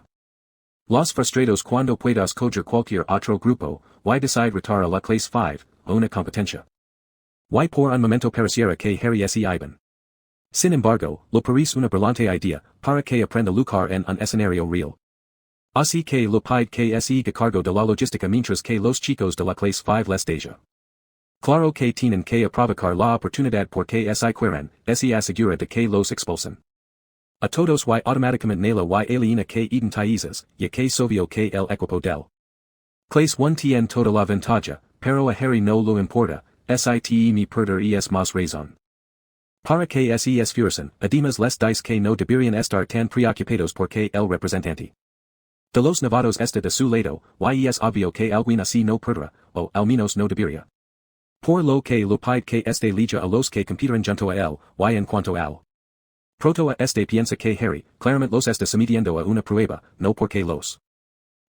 Los frustrados cuando puedas coger cualquier otro grupo, y decide retar a la clase 5, una competencia. Y por un momento pareciera que Harry se iban. Sin embargo, lo parece una brillante idea, para que aprenda lugar en un escenario real. Así que lo pide que se cargo de la logística mientras que los chicos de la clase 5 les deja. Claro que tienen que aprovechar la oportunidad porque se quieren, se asegura de que los expulsen. A todos y automáticamente nela y aliena que identizas, ya que sobio que el equipo del. Clase 1 tiene toda la ventaja, pero a Harry no lo importa, site me perder es más razón. Para que se esfuercen, además les dice que no deberían estar tan preocupados porque el representante de los novatos está de su lado, y es obvio que alguien así no perderá, o al menos no debería. Por lo que lo pide que este liga a los que compiten junto a él, y en cuanto al proto a este piensa que Harry, claramente los está sometiendo a una prueba, no porque los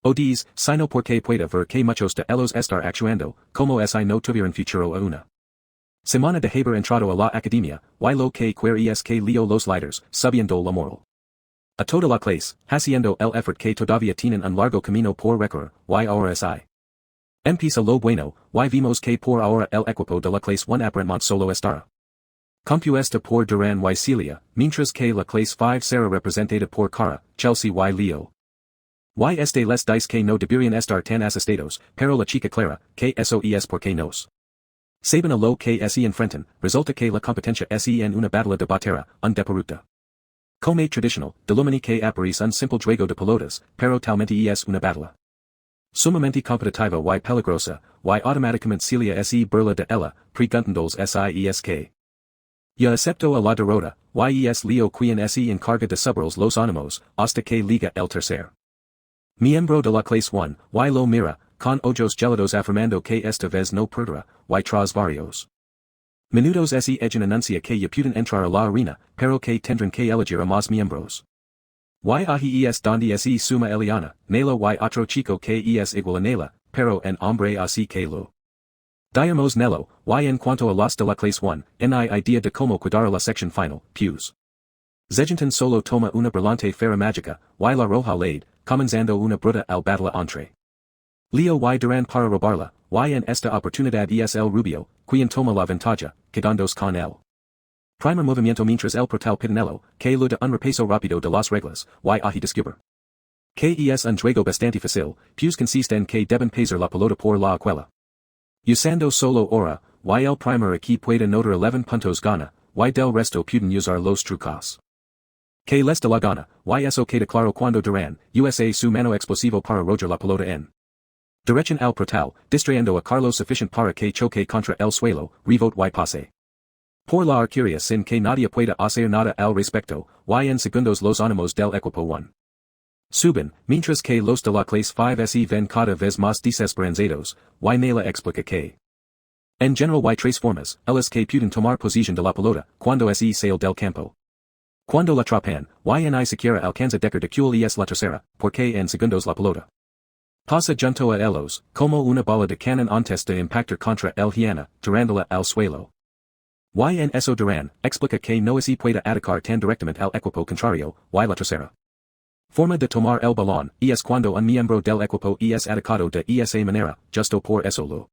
odies, sino porque puede ver que muchos de ellos estar actuando, como si no tuvieran futuro a una semana de haber entrado a la academia, y lo que quiere es que Leo los líderes, subiendo la moral a toda la clase, haciendo el effort que todavía tienen un largo camino por recorrer, y ahora empieza lo bueno, y vimos que por ahora el equipo de la clase 1 aparentemente solo estará compuesta por Duran y Celia, mientras que la clase 5 será representada por Cara, Chelsea y Leo. Y este les dice que no deberían estar tan asustados, pero la chica clara, que eso es porque nos saben a lo que se enfrentan, resulta que la competencia en una batalla de batera, un deparuta. Como tradicional, delumini que aparece un simple juego de pelotas, pero talmente es una batalla sumamente competitiva y peligrosa, y automáticamente Celia se burla de ella, preguntándoles que ya acepto a la derrota, y es Leo quien se encarga de subirles los ánimos, hasta que liga el tercer miembro de la clase 1, y lo mira, con ojos gelados afirmando que esta vez no perderá, y tras varios minutos se ella anuncia que ya pueden entrar a la arena, pero que tendrán que elegir a más miembros. Y ahí es donde se suma Eliana, Nela y otro chico que es igual a Nela, pero en hombre así que lo diamos Nello, y en cuanto a los de la clase 1, ni idea de cómo cuidar la sección final, pues Zegenton solo toma una brillante fera mágica, y la roja lade, comenzando una bruta al battle entre Leo y Duran para robarla, y en esta oportunidad es el rubio, quien toma la ventaja, quedándose con él. Primer movimiento mientras el portal pitinello, que lo da un repaso rápido de las reglas, y ahí descubre que es un juego bastante fácil, pues consiste en que deben pasar la pelota por la escuela. Usando solo hora, y el primer aquí puede notar 11 puntos gana, y del resto pueden usar los trucos que les de la gana, y eso queda claro cuando Duran, usa su mano explosivo para roger la pelota en direction al portal, distrayendo a Carlos suficient para que choque contra el suelo, rebote y pase por la arquería sin que nadie pueda hacer nada al respecto, y en segundos los ánimos del equipo 1 suben, mientras que los de la clase 5 se ven cada vez más desesperanzados, y Nela explica que en general hay tres formas, ellas que pueden tomar posición de la pelota, cuando se sale del campo. Cuando la atrapan, y ni siquiera alcanza dejar de que es la tercera, porque en segundos la pelota pasa junto a ellos, como una bala de canon antes de impactar contra el hiena, tirándola al suelo. Y en eso Duran, explica que no se puede atacar tan directamente al equipo contrario, y la tercera forma de tomar el balón, es cuando un miembro del equipo es atacado de esa manera, justo por eso lo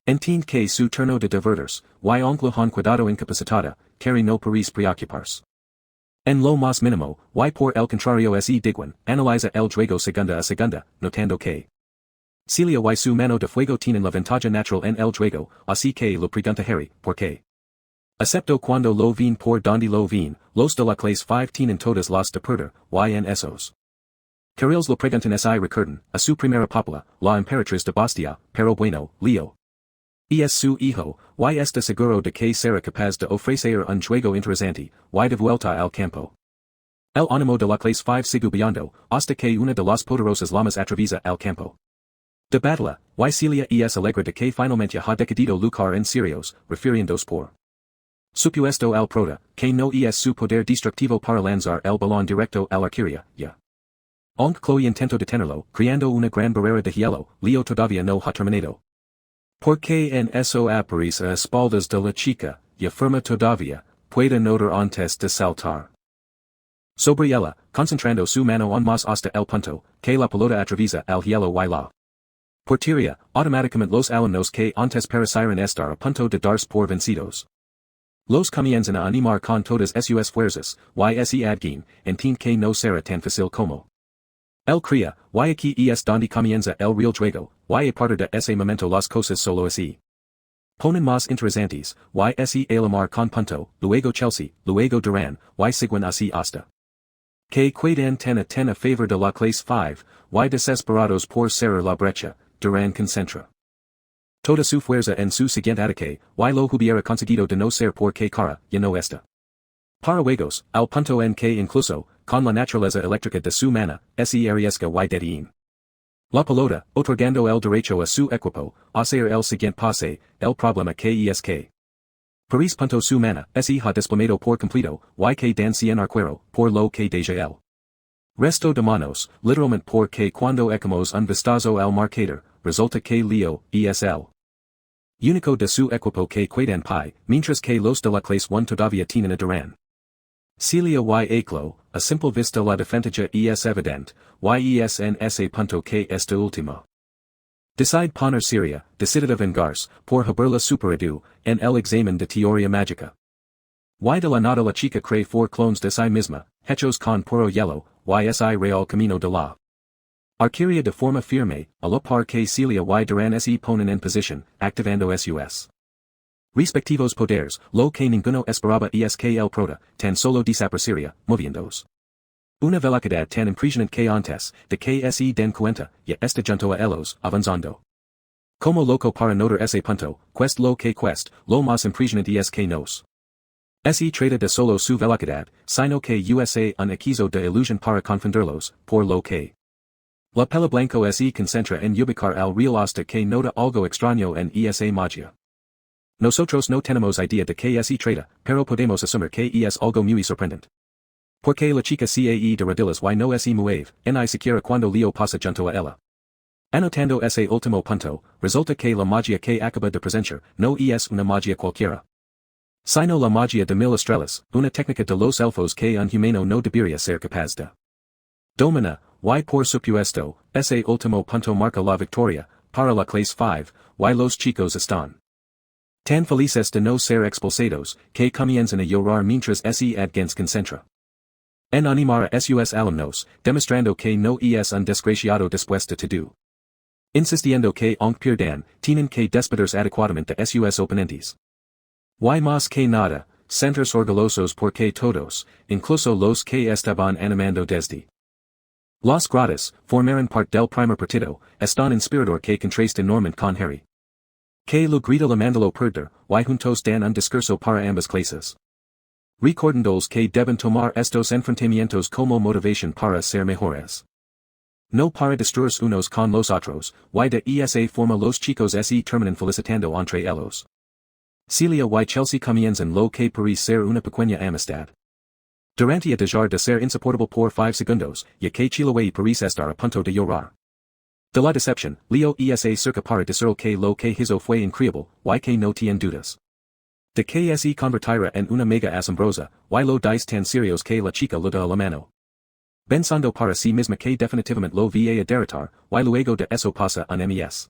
entiende que su turno de divertirse, y aunque han cuidado incapacitada, que no parece preocuparse en lo más mínimo, y por el contrario se diguen, analiza el juego segunda a segunda, notando que Celia y su mano de fuego tienen la ventaja natural en el juego, así que lo pregunta Harry, ¿por qué? Excepto cuando lo ven por donde lo ven, los de la clase 5 tienen todas las de perder, y en esos carriles lo preguntan si recuerdan, a su primera papula, la emperatriz de Bastia, pero bueno, Leo es su hijo, y está seguro de que será capaz de ofrecer un juego interesante, y de vuelta al campo. El ánimo de la clase 5 sigue subiendo, hasta que una de las poderosas lamas atraviesa el campo de batalla, y Celia es alegre de que finalmente ha decidido luchar en serios, refiriéndose por supuesto al prota, que no es su poder destructivo para lanzar el balón directo a la arquería, ya. Aunque Chloe intentó detenerlo, creando una gran barrera de hielo, Leo todavía no ha terminado. Porque en eso aparece a espaldas de la chica, y afirma todavía, puede notar antes de saltar. Sobre ella, concentrando su mano en más hasta el punto, que la pelota atraviesa el hielo y la portería, automáticamente los alumnos que antes parecieran estar a punto de darse por vencidos. Los comienzan a animar con todas sus fuerzas, y se adguen, entiende que no será tan fácil como el crea, y aquí es donde comienza el real juego, y a partir de ese momento las cosas solo así ponen más interesantes, y se alamar con punto, luego Chelsea, luego Duran, y siguen así hasta que quedan ten a favor de la clase 5, y desesperados por cerrar la brecha, Duran concentra toda su fuerza en su siguiente ataque, y lo hubiera conseguido de no ser por que cara, ya no está para juegos, al punto en que incluso, con la naturaleza eléctrica de su mana, se arriesga y detiene la pelota, otorgando el derecho a su equipo, a hacer el siguiente pase, el problema que es que Paris punto su mana, se ha desplomado por completo, y que dan cien arquero, por lo que deja el resto de manos, literalmente porque cuando echamos un vistazo al marcador, resulta que Leo, es el único de su equipo que quedan pi, mientras que los de la clase 1 todavía tienen a Duran. Celia y Aclo, a simple vista la defensa es evidente, y es en ese punto que esta última decide poner seria, decidida vengarse, por haberla superado, en el examen de teoría mágica. Y de la nada la chica cree for clones de sí misma, hechos con puro hielo, y es real camino de la arquería de forma firme, a la par que Celia y Duran se ponen en posición, activando sus respectivos poderes, lo que ninguno esperaba es que el prota, tan solo desaparecería, moviéndose. Una velocidad tan impresionante que antes, de que se den cuenta, ya está junto a ellos, avanzando. Como loco para notar ese punto, lo que lo más impresionante es que nos se trata de solo su velocidad, sino que usa un hechizo de ilusión para confundirlos, por lo que la pela blanco se concentra en ubicar al real hasta que nota algo extraño en esa magia. Nosotros no tenemos idea de que se trata, pero podemos asumir que es algo muy sorprendente. Porque la chica cae de rodillas y no se mueve, ni siquiera cuando Leo pasa junto a ella. Anotando ese último punto, resulta que la magia que acaba de presenciar, no es una magia cualquiera. Sino la magia de 1000 estrellas, una técnica de los elfos que un humano no debería ser capaz de domina, y por supuesto, ese último punto marca la victoria, para la clase 5, y los chicos están tan felices de no ser expulsados, que comienzan a llorar mientras se adgens concentra en animar a sus alumnos, demostrando que no es un desgraciado después de todo. Insistiendo que aunque pierdan, tienen que despedirse adecuadamente de sus oponentes. Y más que nada, sentirse orgullosos porque todos, incluso los que estaban animando desde los gratis, formaron parte del primer partido, están inspirador que contraste enormemente con Harry. Que lo grita la mandalo perder, y juntos dan un discurso para ambas clases. Recordándoles que deben tomar estos enfrentamientos como motivación para ser mejores. No para destruirse unos con los otros, y de esa forma los chicos se terminan felicitando entre ellos. Celia y Chelsea comienzan lo que parece ser una pequeña amistad. Durante a dejar de ser insoportable por 5 segundos, ya que Chiloé parece estar a punto de llorar. De la decepción, Leo se cerca para decir que lo que hizo fue increíble, y que no tiene dudas. De que se convertirá en una mega asombrosa, y lo dice tan serios que la chica le da la mano. Pensando para sí misma que definitivamente lo va a derrotar, y luego de eso pasa un mes.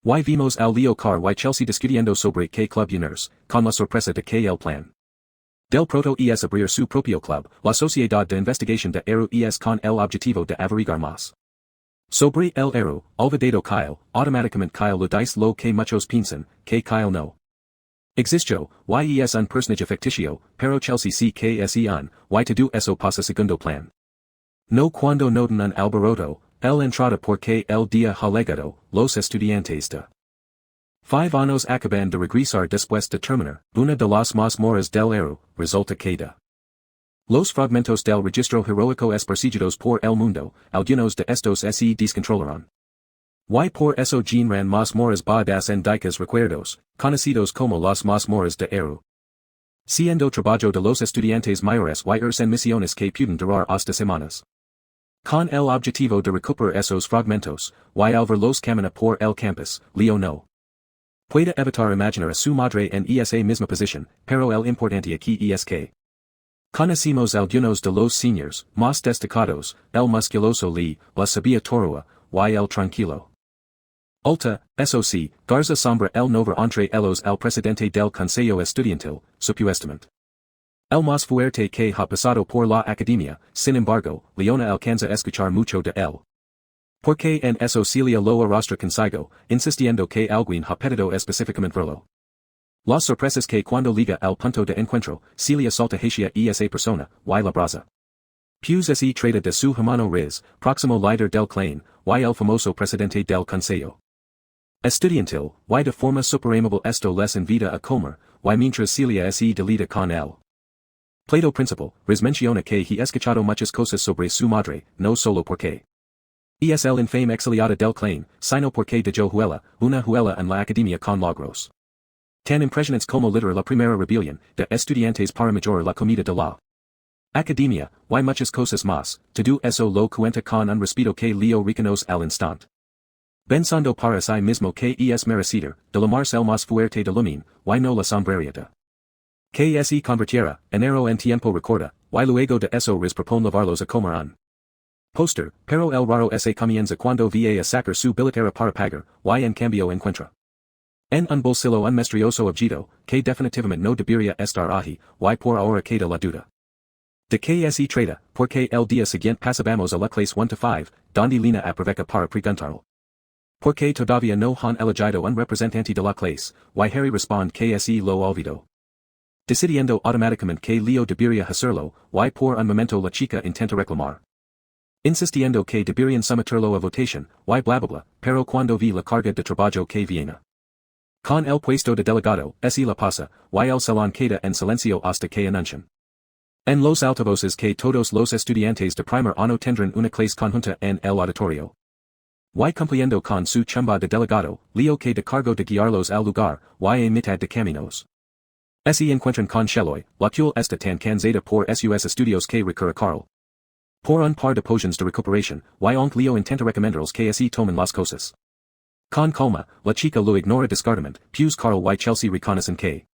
Y vimos al Leo Carr y Chelsea discutiendo sobre qué club unirse, con la sorpresa de que el plan del proto es abrir su propio club, la Sociedad de Investigación de Eru es con el objetivo de averiguar más. Sobre el Eru, olvidado Kyle, automáticamente Kyle lo dice lo que muchos piensan, que Kyle no existió, y es un personaje ficticio, pero Chelsea sí que es un, y todo eso pasa segundo plan. No cuando notan un alboroto, el entrada porque el día ha llegado, los estudiantes de 5 años acaban de regresar después de terminar una de las mazmorras del Eru, resulta que de los fragmentos del registro heroico esparcidos por el mundo, algunos de estos se descontrolaron. Y por eso generan mazmorras badas en dicas recuerdos, conocidos como las mazmorras de Eru. Siendo trabajo de los estudiantes mayores y en misiones que pueden durar hasta semanas. Con el objetivo de recuperar esos fragmentos, y al verlos caminar por el campus, Leo no puede evitar imaginar a su madre en esa misma posición, pero el importante aquí es que Conocimos algunos de los seniors, más destacados, el musculoso la sabia torua, y el tranquilo. Ulta, SOC, Garza Sombra el Nover entre ellos el presidente del Consejo Estudiantil, supuestamente. El más fuerte que ha pasado por la academia, sin embargo, Leona alcanza escuchar mucho de él. Porque en eso Celia lo arrastra consigo, insistiendo que alguien ha pedido específicamente verlo. Las sorpresas que cuando liga al punto de encuentro, Celia salta hacia esa persona, y la braza. Pues se trata de su hermano Riz, próximo líder del clan, y el famoso presidente del Consejo Estudiantil, y de forma superamable esto les invita a comer, y mientras Celia se delita con él. Plato principal, Riz menciona que he escuchado muchas cosas sobre su madre, no solo porque es el infame exiliada del clan, sino porque de juela, una juela en la academia con logros tan impresionantes como lidera la primera rebelión de estudiantes para mejorar la comida de la academia, y muchas cosas más, todo eso lo cuenta con un respeto que Leo reconoce al instante. Pensando para sí mismo que es merecedor, de la mars el más fuerte de lumin, y no la sombreriata. Que se convirtiera, enero en tiempo recorda, y luego de eso Riz propone llevarlos a comer un póster, pero el raro se comienza cuando va a sacar su billetera para pagar, y en cambio encuentra en un bolsillo un misterioso objeto, que definitivamente no debería estar ahí, y por ahora queda la duda. De que se trata, porque el día siguiente pasamos a la clase 1 to 5, donde Lina aprovecha para preguntarlo. Porque todavía no han elegido un representante de la clase, y Harry responde que se lo olvidó. Decidiendo automáticamente que Leo debería hacerlo, y por un momento la chica intenta reclamar. Insistiendo que deberían someterlo a votación, y bla bla bla, pero cuando vi la carga de trabajo que viene con el puesto de delegado, se la pasa, y el salón queda en silencio hasta que anuncian en los altavoces que todos los estudiantes de primer año tendrán una clase conjunta en el auditorio. Y cumpliendo con su chamba de delegado, Leo que de cargo de guiarlos al lugar, y a mitad de caminos se encuentran con Sheloy, la cual está tan cansada por sus estudios que recurre Carl. Por un par de potions de recuperación, y aunque Leo intenta recomendarles que se tomen las cosas con calma, la chica lo ignora descaradamente, pues Carl y Chelsea reconocen que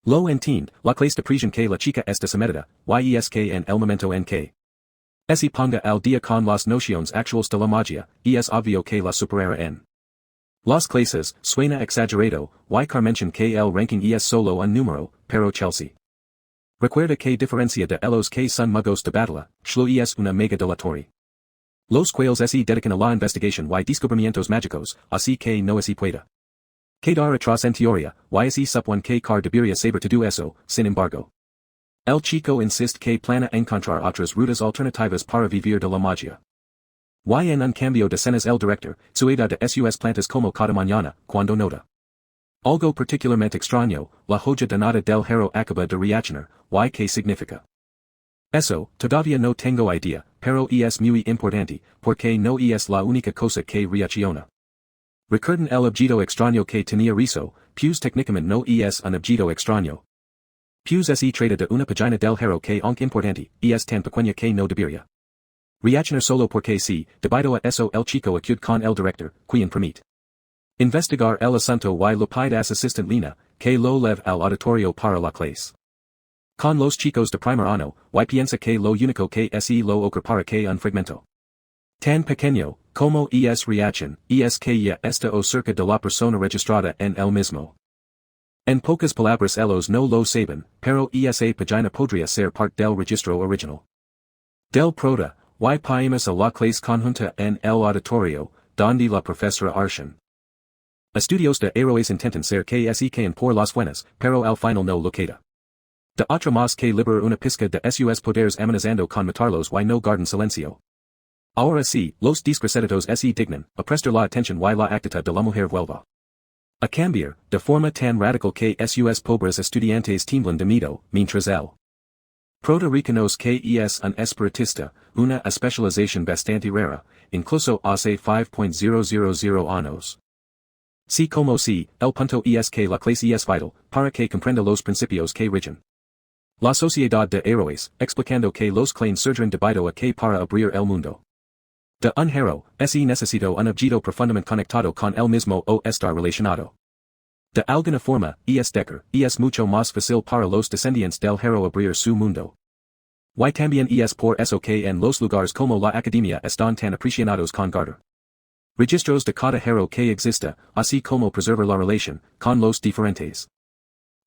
lo entiende, la clase de presión que la chica está sometida, y es que en el momento en que se ponga al día con las nociones actuales de la magia, es obvio que la superará en las clases, suena exagerado, y Carmention que el ranking es solo un número, pero Chelsea recuerda que diferencia de los que son magos de batalla, shlo es una mega dilatory. Los cuales se dedican a la investigación y descubrimientos mágicos, así que no se pueda quedar atrás en teoría, y se supone que Car debería saber todo eso, sin embargo. El chico insiste que plana encontrar otras rutas alternativas para vivir de la magia. Y en un cambio de escenas el director, sueda de sus plantas como cada mañana, cuando nota algo particularmente extraño, la joya de nada del hero acaba de reaccionar, y que significa. Eso, todavía no tengo idea, pero es muy importante, porque no es la única cosa que reacciona. Recuerden el objeto extraño que tenía Rizo, pues técnicamente no es un objeto extraño. Pues se trata de una página del hero que aunque importante, es tan pequeña que no debería reaccionar solo porque sí, debido a eso el chico acude con el director, quien permite investigar el asunto y lo pide a su assistant Lina, que lo lleve al auditorio para la clase. Con los chicos de primer año, y piensa que lo único que se lo ocurre para que un fragmento tan pequeño, como es reacción, es que ya está o cerca de la persona registrada en el mismo. En pocas palabras ellos no lo saben, pero esa página podría ser parte del registro original del prota, y paimos a la clase conjunta en el auditorio, donde la profesora Arshan. Estudios de Erebos intentan ser que se queden por las buenas, pero al final no lo queda. De otra más que liberar una pizca de sus poderes amenazando con matarlos y no guardan silencio. Ahora sí, los discretados se dignan, a prestar la atención y la actitud de la mujer vuelva a cambiar, de forma tan radical que sus pobres estudiantes tiemblan de miedo, mientras el prota reconoce que es un espiritista, una especialización bastante rara, incluso hace 5.000 años. Si como si, el punto es que la clase es vital, para que comprenda los principios que rigen la sociedad de héroes, explicando que los clans surgen debido a que para abrir el mundo de un hero, se necesito un objeto profundamente conectado con el mismo o estar relacionado. De alguna forma, es Decker, es mucho más fácil para los descendientes del hero abrir su mundo. Y también es por eso que en los lugares como la academia están tan apreciados con guardar registros de cada hero que exista, así como preservar la relación con los diferentes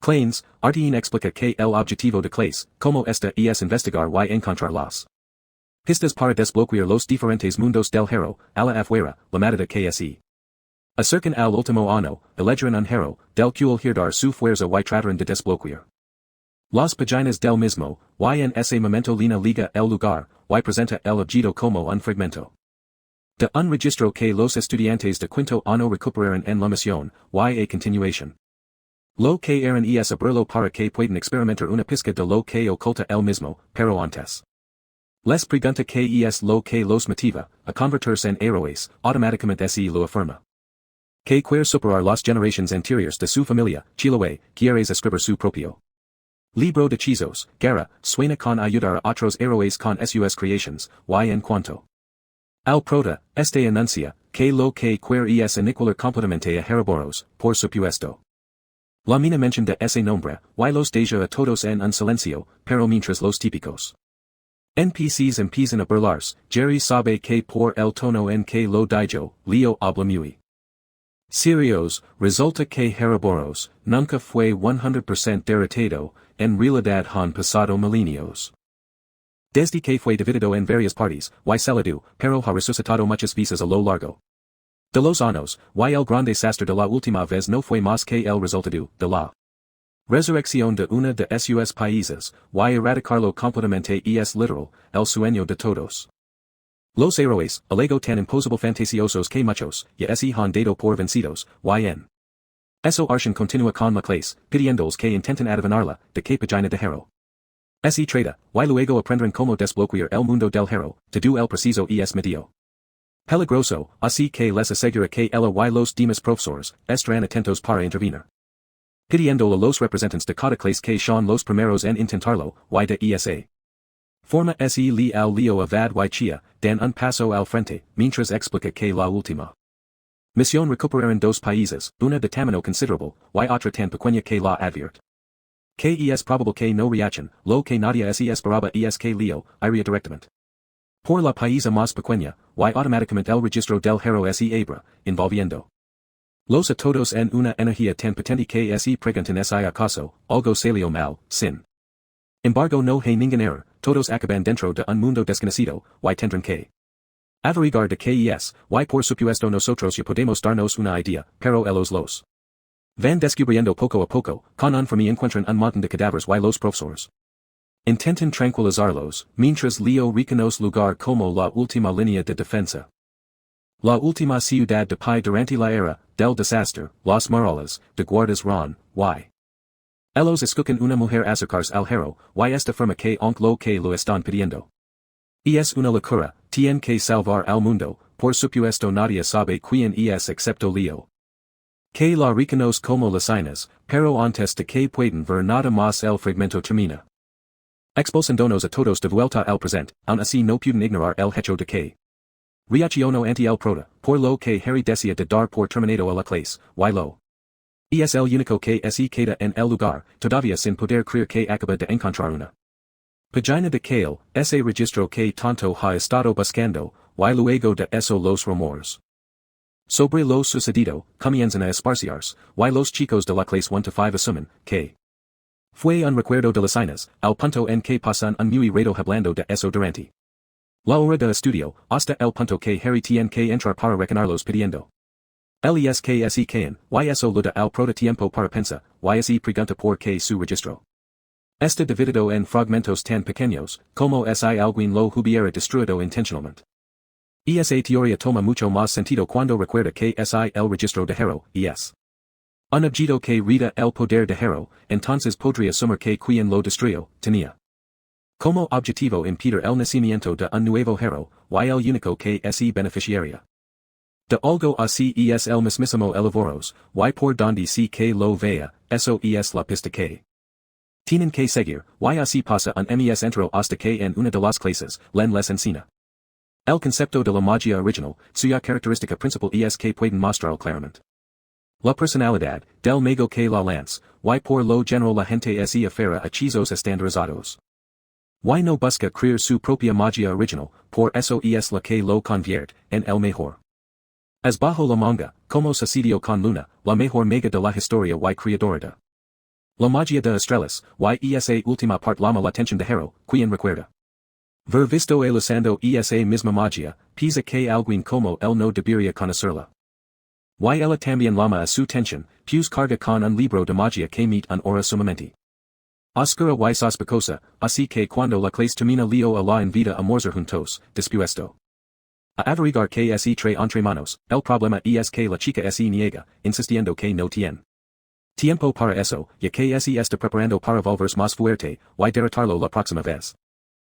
clanes. Artin explica que el objetivo de clase, como esta es investigar y encontrar las pistas para desbloquear los diferentes mundos del hero, a la afuera, llamada que se acercan al último año, elegirán un hero, del cual hierdar su fuerza y tratarán de desbloquear las páginas del mismo, y en ese momento lina liga el lugar, y presenta el objeto como un fragmento de un registro que los estudiantes de quinto año recuperarán en la misión, y a continuación. Lo que harán es abrirlo para que puedan experimentar una pizca de lo que oculta el mismo, pero antes. Les pregunta que es lo que los motiva, a convertirse en héroes, automáticamente se lo afirma. Que quiere superar las generaciones anteriores de su familia, Chiloé, quieres escribir su propio libro de hechizos, guerra, suena con ayudar a otros héroes con sus creations, y en cuanto al prota, este anuncia, que lo que quiere es aniquilar completamente a Erebos, por supuesto. La mina mention de ese nombre, y los deja a todos en un silencio, pero mientras los típicos NPCs empiezan a burlarse, Jerry sabe que por el tono en que lo dijo, Leo habla muy serios, resulta que Erebos nunca fue 100% derrotado, en realidad han pasado milenios desde que fue dividido en varias partes, y Celadu, pero ha resucitado muchas veces a lo largo de los años, y el gran desastre de la última vez no fue más que el resultado de la resurrección de una de sus países, y erradicarlo completamente es literal, el sueño de todos los héroes, alego tan imposible fantasiosos que muchos, ya se han dado por vencidos, y en eso Arshan continúa con la clase, pidiéndoles que intenten adivinarla, de que página de hero se trata, y luego aprenderán cómo desbloquear el mundo del hero, todo el preciso es medio peligroso, así que les asegura que ella y los demás profesores estarán atentos para intervenir. Pidiendo a los representantes de cada clase que sean los primeros en intentarlo, y de esa forma se le al Leo avad y chia, dan un paso al frente, mientras explica que la última misión recuperarán dos países, una de tamaño considerable, y otra tan pequeña que la adviert. Que es probable que no reachen, lo que nadie se esperaba es que Leo iría directamente por la paisa más pequeña, y automáticamente el registro del hero se abra, envolviendo los a todos en una energía tan potente que se preguntan si acaso, algo salió mal, sin embargo no hay ningún error, todos acaban dentro de un mundo desconocido, y tendrán que averiguar de qué es, y por supuesto nosotros ya podemos darnos una idea, pero ellos los van descubriendo poco a poco, con un fermi encuentran un montón de cadáveres y los profesores intentan tranquilizarlos, mientras Leo reconoce lugar como la última línea de defensa. La última ciudad de Pai durante la era del desastre, las murallas, de guardas Ron, y ellos escogen una mujer acercarse al hero, y esta firma que aunque lo que lo están pidiendo es una locura, tienen que salvar al mundo, por supuesto nadie sabe quién es excepto Leo. Que la reconoce como Lysinas, pero antes de que puedan ver nada más el fragmento termina expulsándonos a todos de vuelta al presente, aun así no pueden ignorar el hecho de que reaccionó ante el prota, por lo que Harry decía de dar por terminado a la clase, y lo es el único que se queda en el lugar, todavía sin poder creer que acaba de encontrar una página de Kale, ese registro que tanto ha estado buscando, y luego de eso los rumores sobre lo sucedido comienzan a esparciarse, y los chicos de la clase 1 to 5 asumen que fue un recuerdo de Lysinas, al punto en que pasan un muy rato hablando de eso durante la hora de estudio, hasta el punto que Harry tiene que entrar para reconarlos pidiendo el es que se caen, y eso lo da al prota tiempo para pensar, y se pregunta por qué su registro está dividido en fragmentos tan pequeños, como si alguien lo hubiera destruido intencionalmente. Esa teoría toma mucho más sentido cuando recuerda que es el registro de hero, es un objeto que rida el poder de hero, entonces podría asumir que quien lo destruyó, tenía como objetivo impedir el nacimiento de un nuevo hero, y el único que se beneficiaría de algo así es el mismísimo Erebos, y por donde sí que lo vea, eso es la pista que tienen que seguir, y así pasa un mes entero hasta que en una de las clases, les encina el concepto de la magia original, suya característica principal es que pueden mostrarlo claramente. La personalidad del mago que la lance, y por lo general la gente se aferra a hechizos estandarizados. Y no busca creer su propia magia original, por eso es la que lo convierte en el mejor. As bajo la manga, como sucedió con Luna, la mejor maga de la historia y creadora de la magia de estrellas, y esa última part llama la atención de Hero, quien recuerda ver visto elusando esa misma magia, pisa que alguien como él no debería conocerla. Y ella también llama a su tension, pues carga con un libro de magia que meet un hora sumamente oscura y sospechosa, así que cuando la clase termina Leo a la invita a almorzar juntos, dispuesto a averiguar que es entre manos, el problema es que la chica se niega, insistiendo que no tiene tiempo para eso, ya que está preparando para volverse más fuerte, y derrotarlo la próxima vez.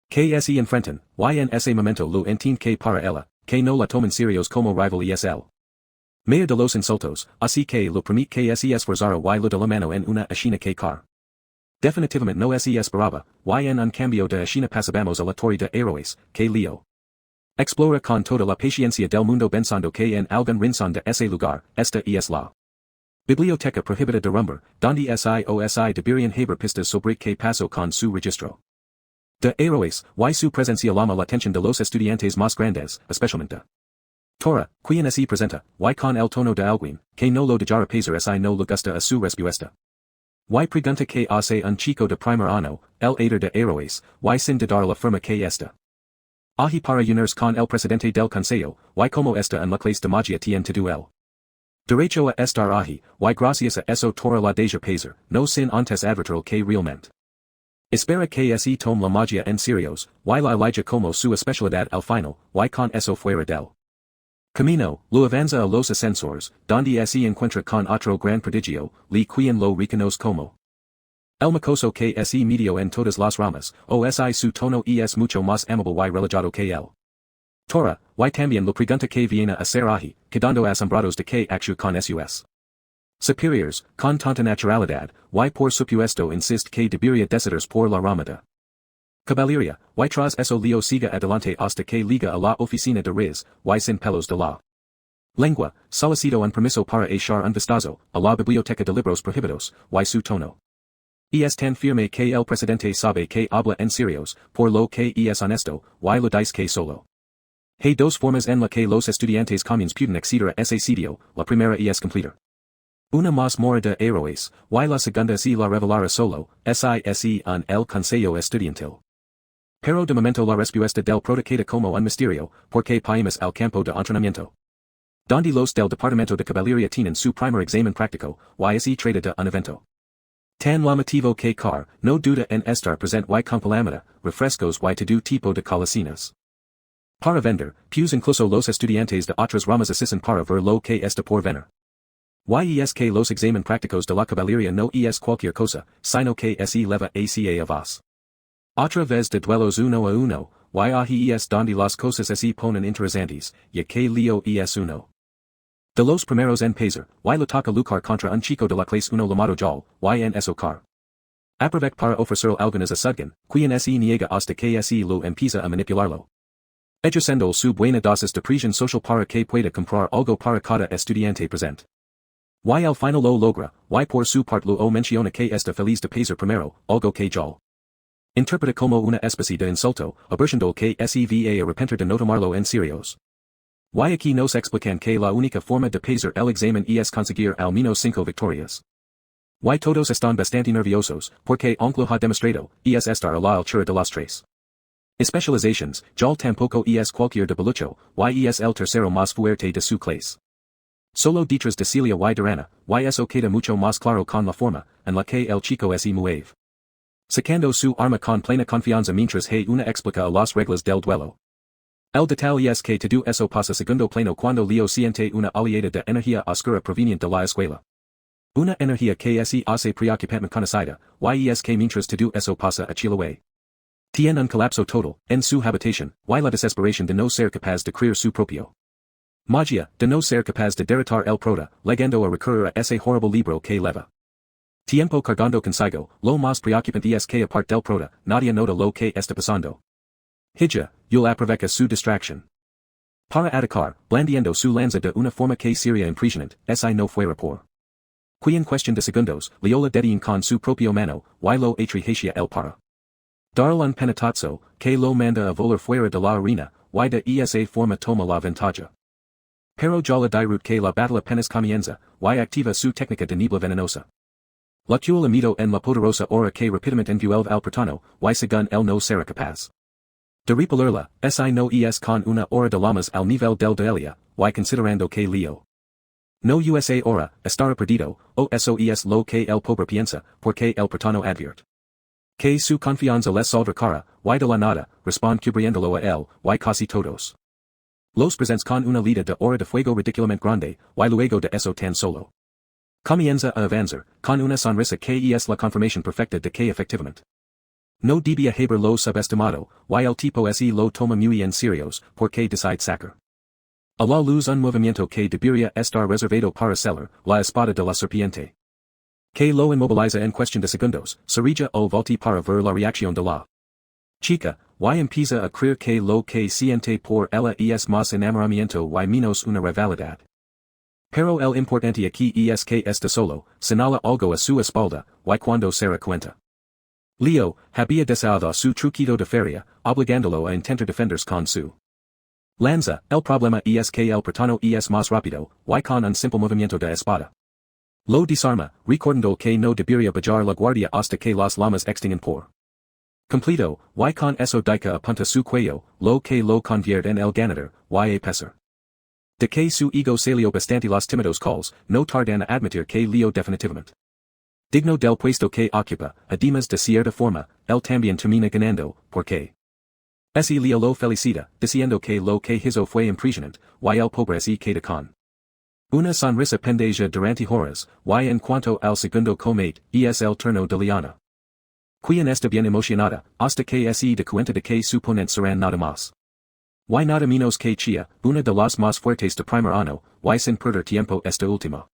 Que se enfrentan, y en ese momento lo entiende que para ella, que no la toman serios como rival y es él. Mayor de los insultos, así que lo permite que se esforzara y lo de la mano en una escena que car. Definitivamente no se esperaba, y en un cambio de escena pasamos a la torre de Erebos, que Leo explora con toda la paciencia del mundo pensando que en algún rincón de ese lugar, esta es la biblioteca prohibida de rumbar, donde si deberían haber pistas sobre que pasó con su registro de Erebos, y su presencia llama la atención de los estudiantes más grandes, especialmente Tora, quien se presenta, y con el tono de alguien, que no lo dejará pasar si no le gusta a su respuesta. Y pregunta que hace un chico de primer año, el aider de Erebos, y sin dudar la firma que esta ahi para unirse con el presidente del consejo, y como esta en la clase de magia tiene todo el derecho a estar ahi, y gracias a eso Tora la deja pasar, no sin antes advertirle que realmente espera que se tome la magia en serios, y la Elijah como su especialidad al final, y con eso fuera del camino, lo avanza a los ascensores, donde se encuentra con otro gran prodigio, li quien lo reconoce como el mocoso que se medio en todas las ramas, o si su tono es mucho más amable y relajado que él. Tora, y también lo pregunta que viene a ser ahi, quedando asombrados de que actúe con sus superiors, con tanta naturalidad, y por supuesto insiste que debería decidirse por la ramada caballería, y tras eso Leo siga adelante hasta que liga a la oficina de Riz, y sin pelos de la lengua, solicito un permiso para echar un vistazo a la biblioteca de libros prohibidos, y su tono es tan firme que el presidente sabe que habla en serios, por lo que es honesto, y lo dice que solo hay dos formas en la que los estudiantes comunes pueden acceder a ese sitio, la primera es completar una mazmorra de héroes, y la segunda si la revelará solo, SISE en el consejo estudiantil. Pero de momento la respuesta del prota queda como un misterio, porque paimos al campo de entrenamiento donde los del departamento de caballería tienen su primer examen práctico, y se trata de un evento tan llamativo que car, no duda en estar present y con palamida, refrescos y todo tipo de colicinas para vender, pues incluso los estudiantes de otras ramas asisten para ver lo que está por venir. Y es que los examen prácticos de la caballería no es cualquier cosa, sino que se leva a vos. Otra vez de duelos uno a uno, y ahí es donde las cosas se ponen interesantes, ya que Leo es uno de los primeros en pasar, y le toca luchar contra un chico de la clase uno llamado Joel, y en eso car. Aprovecha para ofrecer algunas a Sudgan, quien se niega hasta que se lo empieza a manipularlo. Ejerciendo su buena dosis de presión social para que pueda comprar algo para cada estudiante presente. Y al final lo logra, y por su parte lo menciona que está feliz de pasar primero, algo que Joel interpreta como una especie de insulto, aberrando que se va a arrepentir de no tomarlo en serios. Y aquí nos explican que la única forma de pasar el examen es conseguir al menos 5 victorias. Y todos están bastante nerviosos, porque aunque ha demostrado, es estar a la altura de las tres especializations, Joel tampoco es cualquier debilucho, y es el tercero más fuerte de su clase. Solo detrás de Celia y Durana, y eso queda mucho más claro con la forma, en la que el chico se mueve. Sacando su arma con plena confianza mientras hay una explica a las reglas del duelo. El detalle es que todo eso pasa segundo plano cuando Leo siente una oleada de energía oscura proveniente de la escuela. Una energía que se hace preocupante conocida, y es que mientras todo eso pasa a Chiloé. Tiene un colapso total, en su habitación, y la desesperación de no ser capaz de crear su propio magia, de no ser capaz de derrotar el prota, legando a recurrir a ese horrible libro que leva tiempo cargando consigo, lo más preocupante es que aparte del prota, nadie nota lo que está pasando. Hija, yul aprovecha su distracción para atacar, blandiendo su lanza de una forma que sería impresionante, si no fuera por que en cuestión de segundos, Leola dedica con su propio mano, y lo atrigecia el para Darl un penitazzo, que lo manda a volar fuera de la arena, y de esa forma toma la ventaja. Pero ya la dirut que la batalla penes comienza, y activa su técnica de niebla venenosa. La cual amido en la poderosa hora que rapidamente envuelve al protano, y según él no será capaz. De repelerla, si no es con una hora de lamas al nivel del delia, y considerando que Leo. No usa hora, estará perdido, o eso es lo que el pobre piensa, porque el protano advierte. Que su confianza les saldrá cara, y de la nada, responde cubriéndolo a él, y casi todos. Los presents con una lida de hora de fuego ridiculamente grande, y luego de eso tan solo. Comienza a avanzar, con una sonrisa que es la confirmación perfecta de que efectivamente. No debía haber lo subestimado, y el tipo se lo toma muy en serios, porque decide sacar. A la luz un movimiento que debería estar reservado para hacer, la espada de la serpiente. Que lo inmoviliza en cuestión de segundos, serilla o volti para ver la reacción de la chica, y empieza a creer que lo que siente por ella es más enamoramiento y menos una rivalidad. Pero el importante aquí es que está solo, señala algo a su espalda, y cuando se da cuenta. Leo, había deseado su truquito de feria, obligándolo a intentar defenderse con su lanza. El problema es que el protano es más rápido, y con un simple movimiento de espada. Lo disarma, recordando que no debería bajar la guardia hasta que las llamas extinguen por completo, y con eso dica apunta su cuello, lo que lo convierte en el ganador, y a pesar de que su ego salió bastante los tímidos calls, no tardan a admitir que Leo definitivamente digno del puesto que ocupa, además de cierta forma, él también termina ganando, porque ese Leo lo felicita, diciendo que lo que hizo fue impresionante, y el pobre se queda con una sonrisa pendeja durante horas, y en cuanto al segundo comate, es el turno de Liana. Quien está bien emocionada, hasta que se da cuenta de que su ponente serán nada más. Y nada menos que Chia, una de las más fuertes de primer año, y sin perder tiempo esta última.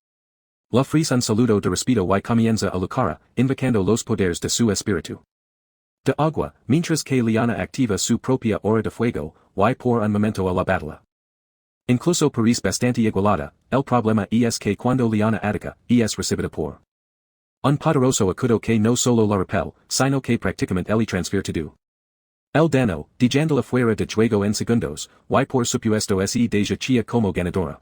La ofrece un saludo de respeto y comienza a luchar, invocando los poderes de su espíritu. De agua, mientras que Liana activa su propia hora de fuego, y por un momento a la batalla. Incluso parece bastante igualada, el problema es que cuando Liana ataca, es recibida por un poderoso acudo que no solo la repel, sino que prácticamente le transfiere todo el daño, dejándola fuera de juego en segundos, y por supuesto se deja Chia como ganadora.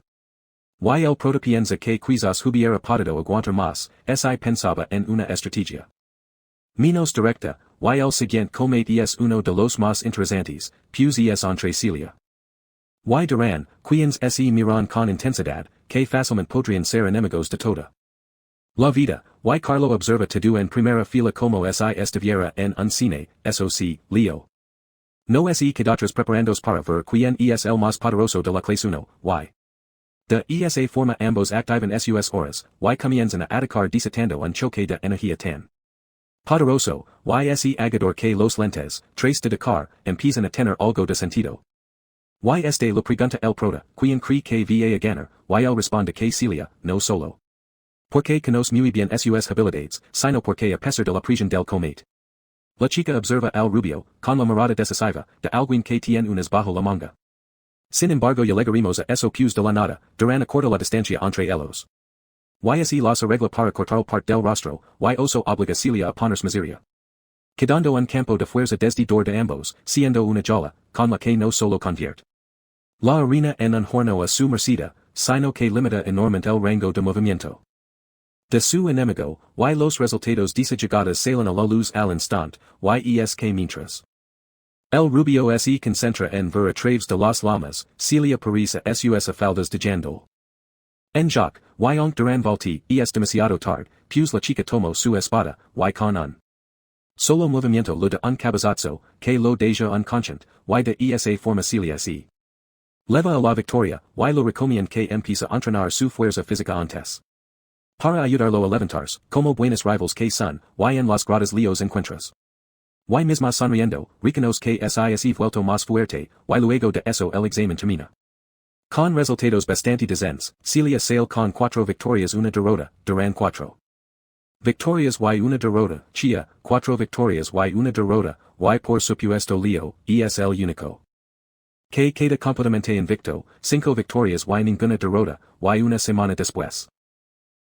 Y el prota piensa que quizás hubiera podido aguantar más, si pensaba en una estrategia menos directa, y el siguiente comate es uno de los más interesantes, pues es entre Celia y Duran, quienes se miran con intensidad, que fácilmente podrían ser enemigos de toda la vida, y Carlo observa todo en primera fila como si estuviera en un cine, eso sí, Leo no se quedatras preparándose para ver quién es el más poderoso de la clase 1, y de esa forma ambos activan sus horas, y comienzan a atacar desatando un choque de energía tan poderoso, y ese agador que los lentes, tres de Dakar, empiezan a tener algo de sentido. Y este lo pregunta el prota, quien cree que va a ganar, y él responde que Celia, no solo porque conoce muy bien sus habilidades, sino porque a pesar de la presión del comate. La chica observa al rubio, con la mirada decisiva, de alguien que tiene unas bajo la manga. Sin embargo llegaremos a eso pues de la nada, Duran acorta la distancia entre ellos. Y así los arregla para cortar parte del rostro, y oso obliga a Celia a ponerse miseria. Quedando un campo de fuerza desde dor de ambos, siendo una jola, con la que no solo convierte la arena en un horno a su merced, sino que limita enormemente el rango de movimiento de su enemigo, y los resultados desejados salen a la luz al instante, y es que mientras el rubio se concentra en ver a través de las llamas, Celia parece a sus faldas de jandol. En Jacques, y aunque Duran volti, es demasiado tarde, pues la chica tomó su espada, y con un solo movimiento lo de un cabezazo, que lo deja inconsciente, y de esa forma Celia se leva a la victoria, y lo recomienda que empieza a entrenar su fuerza física antes. Para ayudarlo a levantarse, como buenos rivals que son, y en las gradas Leos encuentras. Y misma sonriendo, reconoce que se vuelto más fuerte, y luego de eso el examen termina. Con resultados bastante decentes, Celia sale con 4 victorias una derrota, Duran 4 victorias y una derrota, Chia, 4 victorias y una derrota, y por supuesto Leo, es el único que queda completamente invicto, 5 victorias y ninguna derrota, y una semana después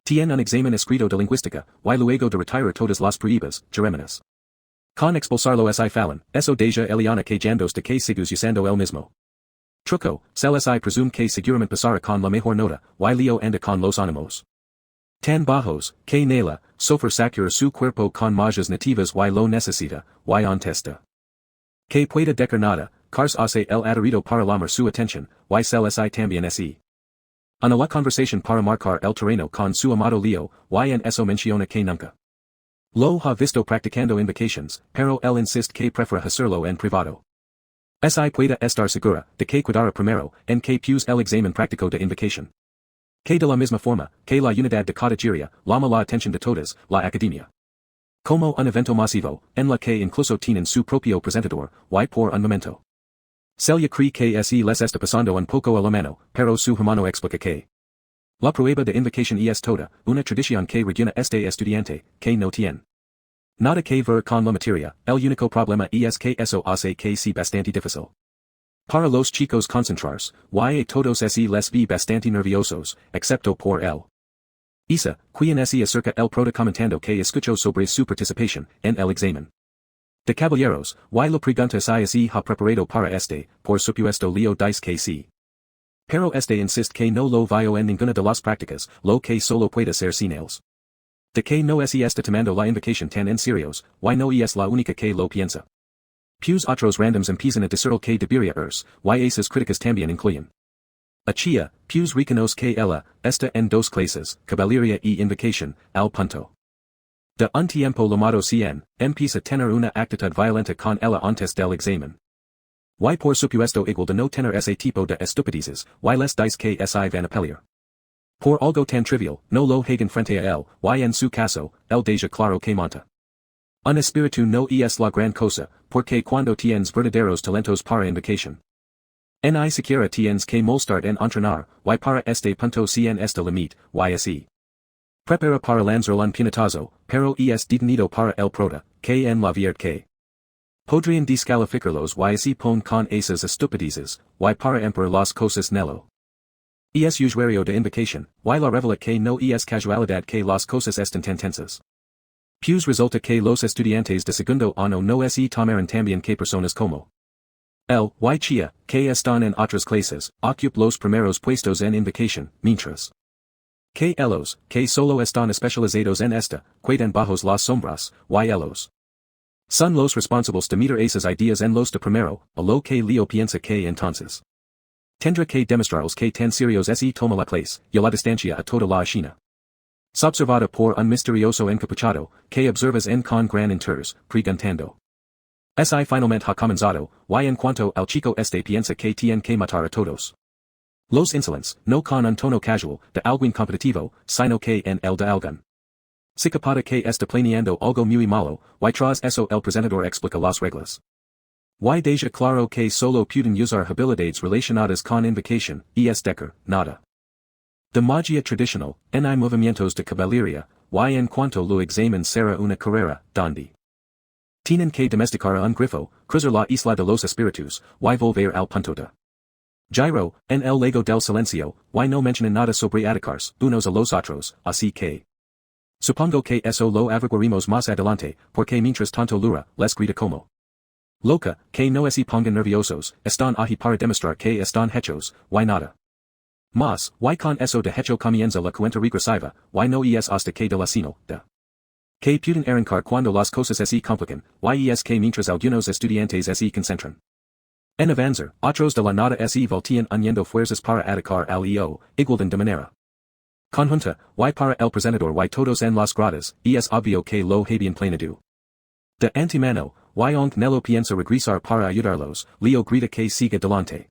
tiene un examen escrito de lingüística, y luego de retirar todas las pruebas, Jereminas Con expulsarlo si falan, eso deja Eliana que jandos de que sigus usando el mismo. Truco, cel si presume que seguramente pasara con la mejor nota, y leo anda con los ánimos. Tan bajos, que nela, sofer sacura su cuerpo con majas nativas y lo necesita, y ontesta. Que pueda decar nada, cars hace el adherido para llamar su atención, y cel si también si. Ana la conversación para marcar el terreno con su amado Leo, y en eso menciona que nunca. Lo ha visto practicando invocations, pero él insiste que prefiere hacerlo en privado. Si pueda estar segura, de que cuidara primero, en que pues el examen práctico de invocación. Que de la misma forma, que la unidad de categoría, llama la atención de todas, la academia. Como un evento masivo, en la que incluso tienen su propio presentador, y por un momento. Celia cree que se les está pasando un poco a la mano, pero su hermano explica que. La prueba de invocación es toda, una tradición que regula este estudiante, que no tiene. Nada que ver con la materia, el único problema es que eso hace que sea bastante difícil. Para los chicos concentrarse, y a todos se les ve bastante nerviosos, excepto por él. Isa, quien se acerca el prota comentando que escuchó sobre su participación en el examen. De caballeros, y lo pregunta si ha preparado para este, por supuesto Leo dice que sí. Pero este insiste que no lo vio en ninguna de las prácticas, lo que solo puede ser señales. De que no está tomando la invocación tan en serios, y no es la única que lo piensa. Pues otros randoms empiezan a decir que debería y esas críticas también incluyen. Achia, pues reconoce que ella, está en dos clases, caballería y invocación, al punto. De un tiempo llamado cien, empieza a tener una actitud violenta con ella antes del examen. Y por supuesto igual de no tener ese tipo de estupideces, y les dice que si van a pelear. Por algo tan trivial, no lo hagan frente a él, y en su caso, el deja claro que monta. Un espíritu no es la gran cosa, porque cuando tienes verdaderos talentos para invocación. Ni siquiera tienes que molestar en entrenar, y para este punto cien esta limit, y así. Prepara para lanzar un puñetazo, pero es detenido para el prota, que en la vierte que. Podrían descalificarlos y así pon con esas estupideces, y para empeorar las cosas nello. Es usuario de invocación, y la revela que no es casualidad que las cosas estén tan tensas. Pues resulta que los estudiantes de segundo año no se tomaron también que personas como él y Chia, que están en otras clases, ocupan los primeros puestos en invocación, mientras que ellos, que solo están especializados en esta, quedan bajos las sombras, y ellos son los responsables de meter esas ideas en los de primero, a lo que Leo piensa que entonces tendrá que demostrarles que tan serios se toma la clase, y la distancia a toda la China. Observada por un misterioso encapuchado, que observas en con gran interés, preguntando. Si finalmente ha comenzado, y en cuanto al chico este piensa que tiene que matar a todos. Los insolentes, no con un tono casual, de algún competitivo, sino que en el de algún. Si capaz que está planeando algo muy malo, y tras eso el presentador explica las reglas. Y deja claro que solo pueden usar habilidades relacionadas con invocación, es decir, nada. De magia tradicional, hay movimientos de caballería, y en cuanto lo examen será una carrera, donde tienen que domesticar a un grifo, cruzar la isla de los espíritus, y volver al punto de Gyro, en el lago del silencio, y no mencionan nada sobre atacarse, unos a los otros, así que supongo que eso lo averiguaremos más adelante, porque mientras tanto Lura, les grita como loca, que no se pongan nerviosos, están ahí para demostrar que están hechos, y nada más, y con eso de hecho comienza la cuenta regresiva, y no es hasta que de la señal, de que pueden arrancar cuando las cosas se complican, y es que mientras algunos estudiantes se concentran en avanzar, otros de la nada se voltean uniendo fuerzas para atacar al EO, igualden de manera conjunta, y para el presentador y todos en las gradas, es obvio que lo habían planeado. De antemano, y aunque no lo piensa regresar para ayudarlos, Leo grita que siga delante.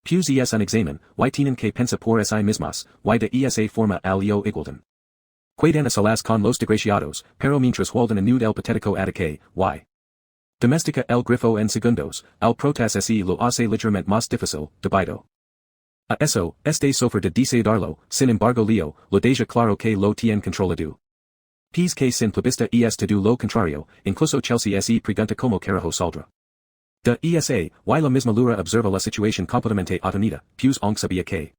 Pues es un examen, y tienen que pensar por sí mismas, y de esa forma al Leo igualden. Quedan a solas con los desgraciados, pero mientras Walden anude el patético ataque, y domestica el grifo en segundos, al protas se lo hace ligeramente más difícil, debido a eso, este sofer de desearlo, sin embargo Leo, lo deja claro que lo tiene controlado. Pis que sin plebista es todo lo contrario, incluso Chelsea se pregunta como carajo saldrá. De esa, y la misma Lura observa la situación completamente atonida, pues aunque sabía que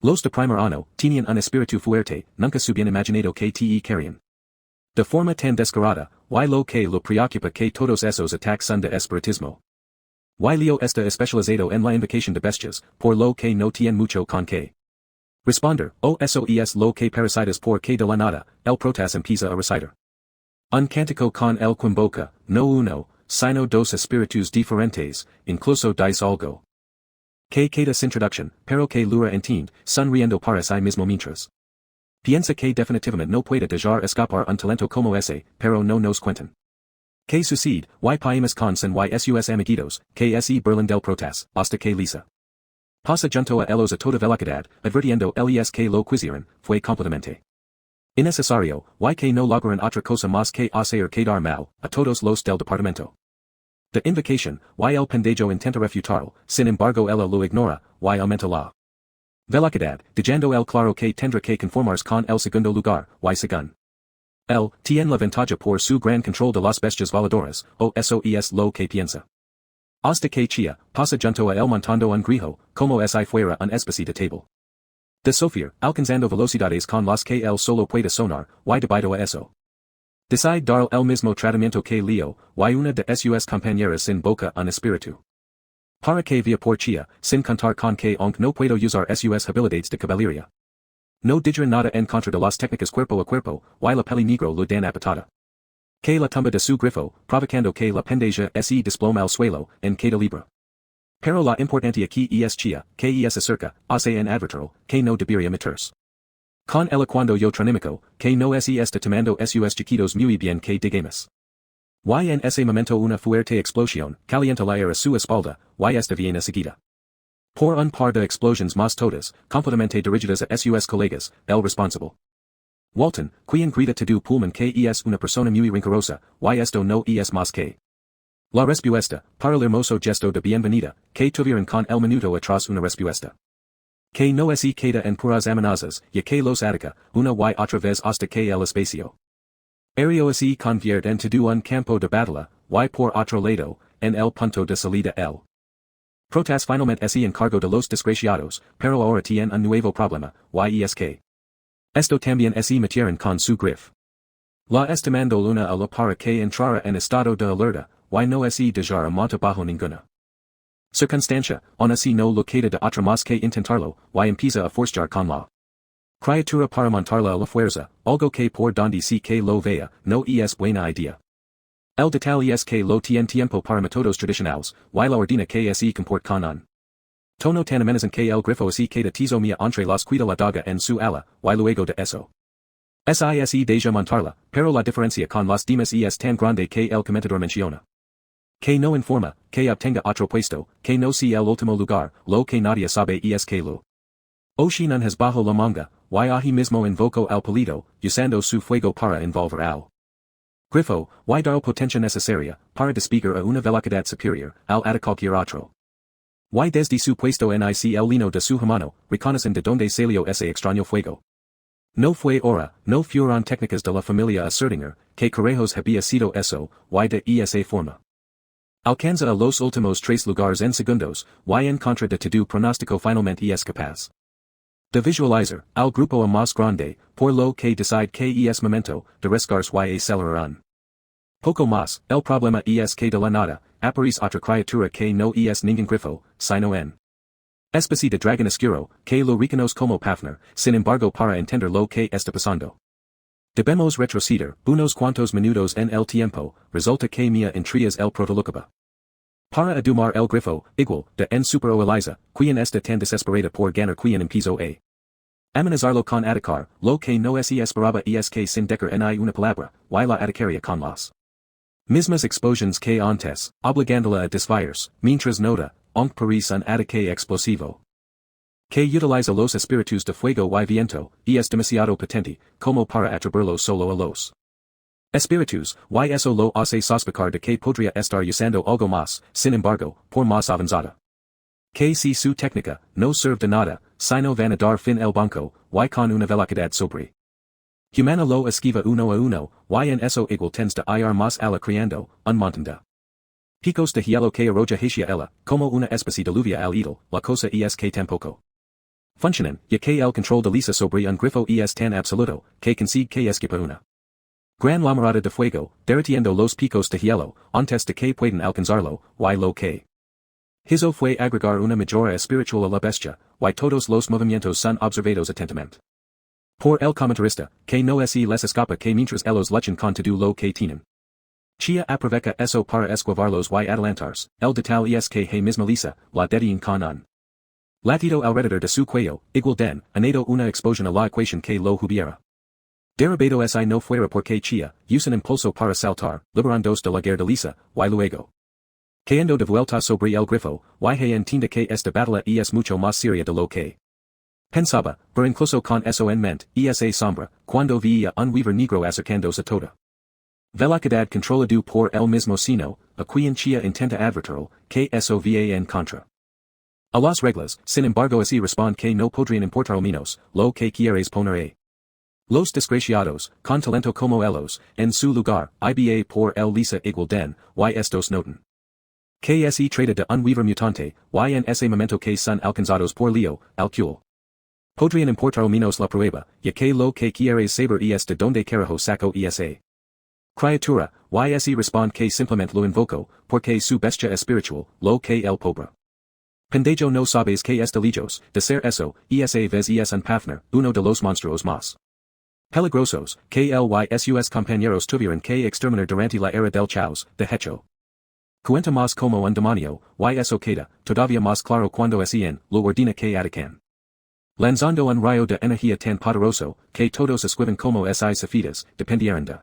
los de primer año, tenían un espíritu fuerte, nunca subían imaginado que te querían De forma tan descarada, y lo que lo preocupa que todos esos ataques son de espiritismo. Y Leo está especializado en la invocación de bestias, por lo que no tiene mucho con que responder, o eso es lo que parasitas por que de la nada, el protas empieza a recitar. Un cántico con el quimboca, no uno, sino dos espíritus diferentes, incluso dice algo. Que queda sin traducción, pero que lura entiende, sonriendo para sí mismo mientras. Piensa que definitivamente no puede dejar escapar un talento como ese, pero no nos cuentan. Que sucede, y podemos con y sus amiguitos, que es Berlin del Protas, hasta que Lisa pasa junto a ellos a toda velocidad, advirtiendo les que lo quisieran, fue completamente innecesario, y que no logran otra cosa más que hacer quedar mal, a todos los del departamento. De invocación, y el pendejo intenta refutarlo, sin embargo ella lo ignora, y aumenta la velocidad, dejando el claro que tendrá que conformarse con el segundo lugar, y según él, tiene la ventaja por su gran control de las bestias voladoras, o eso es lo que piensa. Hasta que Chia, pasa junto a él montando un grijo, como si fuera un especie de table de Sofir, alcanzando velocidades con las que él solo puede sonar, y debido a eso. Decide dar el mismo tratamiento que Leo, y una de sus compañeras sin boca un espíritu. Para que via por Chia, sin contar con que aunque no puedo usar sus habilidades de caballería. No dirán nada en contra de las técnicas cuerpo a cuerpo, y la peli negro lo dan apatada. Que la tumba de su grifo, provocando que la pendeja se desploma al suelo, en queda libre. Pero la importante aquí es Chia, que es acerca, hace en advertirlo, que no debería meterse. Con el cuando yo tronimico, que no está tomando sus chiquitos muy bien que digamos. Y en ese momento una fuerte explosión, calienta la air a su espalda, y esta viene seguida. Por un par de explosions más todas, completamente dirigidas a sus colegas, el responsable. Walton, quien grita to do Pullman que es una persona muy rencorosa, y esto no es más que la respuesta, para el hermoso gesto de bienvenida, que tuvieron con el minuto atrás una respuesta. Que no queda en puras amenazas, ya que los ataca, una y otra vez hasta que el espacio. Aéreo se convierte en todo un campo de batalla, y por otro lado, en el punto de salida el Protas finalmente se encargó de los desgraciados, pero ahora tiene un nuevo problema, y es que esto también se metieron con su grif. La estimando luna a la para que entrara en estado de alerta, y no se dejar monta bajo ninguna circunstancia, aún así no lo queda de otra más que intentarlo, y empieza a forzar con la criatura para montarla a la fuerza, algo que por donde sí que lo vea, no es buena idea. El detalle es que lo tiene tiempo para métodos tradicionales, y la ordena que se comporte con un tono tan amenazante que el grifo se queda tizo mía entre las cuida la daga en su ala, y luego de eso. SISE deja montarla, pero la diferencia con las demás es tan grande que el comentador menciona. Que no informa, que obtenga otro puesto, que no sea el último lugar, lo que nadie sabe es que lo Oshinan has bajo la manga, y ahí mismo invocó al peligro, usando su fuego para envolver al grifo, y dar potencia necesaria, para despegar a una velocidad superior, al cualquier otro. Y desde su puesto en el lino de su hermano, reconocen de donde salió ese extraño fuego. No fue hora, no fueron técnicas de la familia Acerdinger, que carejos había sido eso, y de esa forma. Alcanza a los últimos 3 lugares en segundos, y en contra de todo pronóstico finalmente es capaz de visualizar al grupo a más grande, por lo que decide que es momento de rescarse y acelerar un poco más. El problema es que de la nada, aparece otra criatura que no es ningún grifo, sino en especie de dragón oscuro, que lo reconoce como Pafner, sin embargo para entender lo que está pasando. Debemos retroceder unos cuantos minutos en el tiempo, resulta que Mia intrigas el protolucaba. Para adumar el grifo, igual, de en supero Eliza, quien está tan desesperada por ganar quien empezó a amenazarlo con atacar, lo que no se esperaba es que sin dejar en una palabra, y la atacaría con las mismas explosions que antes, obligándola a desviarse, mientras nota, aunque parece un ataque explosivo. Que utiliza los espíritus de fuego y viento, es demasiado potente, como para atribuirlo solo a los espíritus, y eso lo hace sospechar de que podría estar usando algo más, sin embargo, por más avanzada. Que si su técnica, no sirve de nada, sino van a dar fin el banco, y con una velocidad sobre humana lo esquiva uno a uno, y en eso igual tens de ir más a la creando, un montón de picos de hielo que arroja hacia ella, como una especie de lluvia al idol, la cosa es que tampoco funcionan, ya que el control de Lisa sobre un grifo es tan absoluto, que consigue que esquipa una Gran la Morada de Fuego, derritiendo los picos de hielo, antes de que puedan alcanzarlo, y lo que hizo fue agregar una mejora espiritual a la bestia, y todos los movimientos son observados atentamente por el comentarista, que no se les escapa que mientras ellos luchan con todo lo que tienen. Chia aprovecha eso para esquivarlos y adelantarse, el detal es que he misma Lisa, la dedian con un latido alrededor de su cuello, igual den, añado una exposición a la ecuación que lo hubiera derribado si no fuera porque Chia, usa un impulso para saltar, liberándose de la guerra de Lisa, y luego cayendo de vuelta sobre el grifo, y entiende que esta batalla es mucho más seria de lo que pensaba, pero incluso con eso en mente, esa sombra, cuando veía un weaver negro acercándose a toda velocidad controlado por el mismo sino, a quien Chia intenta advertirlo, que eso va en contra a las reglas, sin embargo así responde que no podrían importar menos, lo que quieres poner a los desgraciados, con talento como ellos, en su lugar, iba por el Lisa igual den, y estos notan que se trata de un weaver mutante, y en ese momento que son alcanzados por Leo, al cual podrían importar menos la prueba, ya que lo que quieres saber es de donde carajo saco esa criatura, y se responde que simplemente lo invoco, porque su bestia espiritual, lo que el pobre pendejo no sabes que es delillos, de ser eso, esa vez es un Pafner, uno de los monstruos más peligrosos, que sus compañeros tuvieron que exterminar durante la era del chaos, de hecho. Cuenta más como un demonio, y eso queda, todavía más claro cuando en, lo ordena que atacan. Lanzando un rayo de energía tan poderoso, que todos esquivan como esas safitas, dependieron de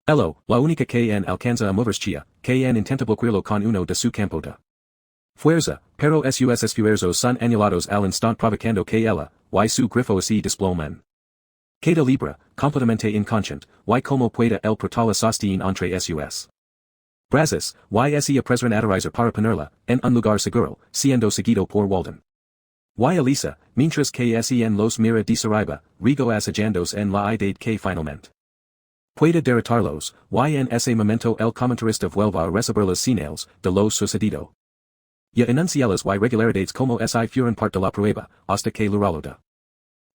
Elo, la única que alcanza a moverse Chia, que intenta bloquearlo con uno de su campo de fuerza, pero sus esfuerzos son anulados al instante provocando que ella, y su grifo se desploman. Queda libre, completamente inconsciente, y como puede el portal sostener entre sus brazos, y se apresuran a aterrizar para ponerla, en un lugar seguro, siendo seguido por Walden. Y Elisa, mientras que en los mira desarriba, rigo assajándose en la idea que finalmente puede derrotarlos, y en ese momento el comentarista vuelve a recibir las señales de lo sucedido. Y enuncialas y regularidades como si fueran parte de la prueba, hasta que Luraloda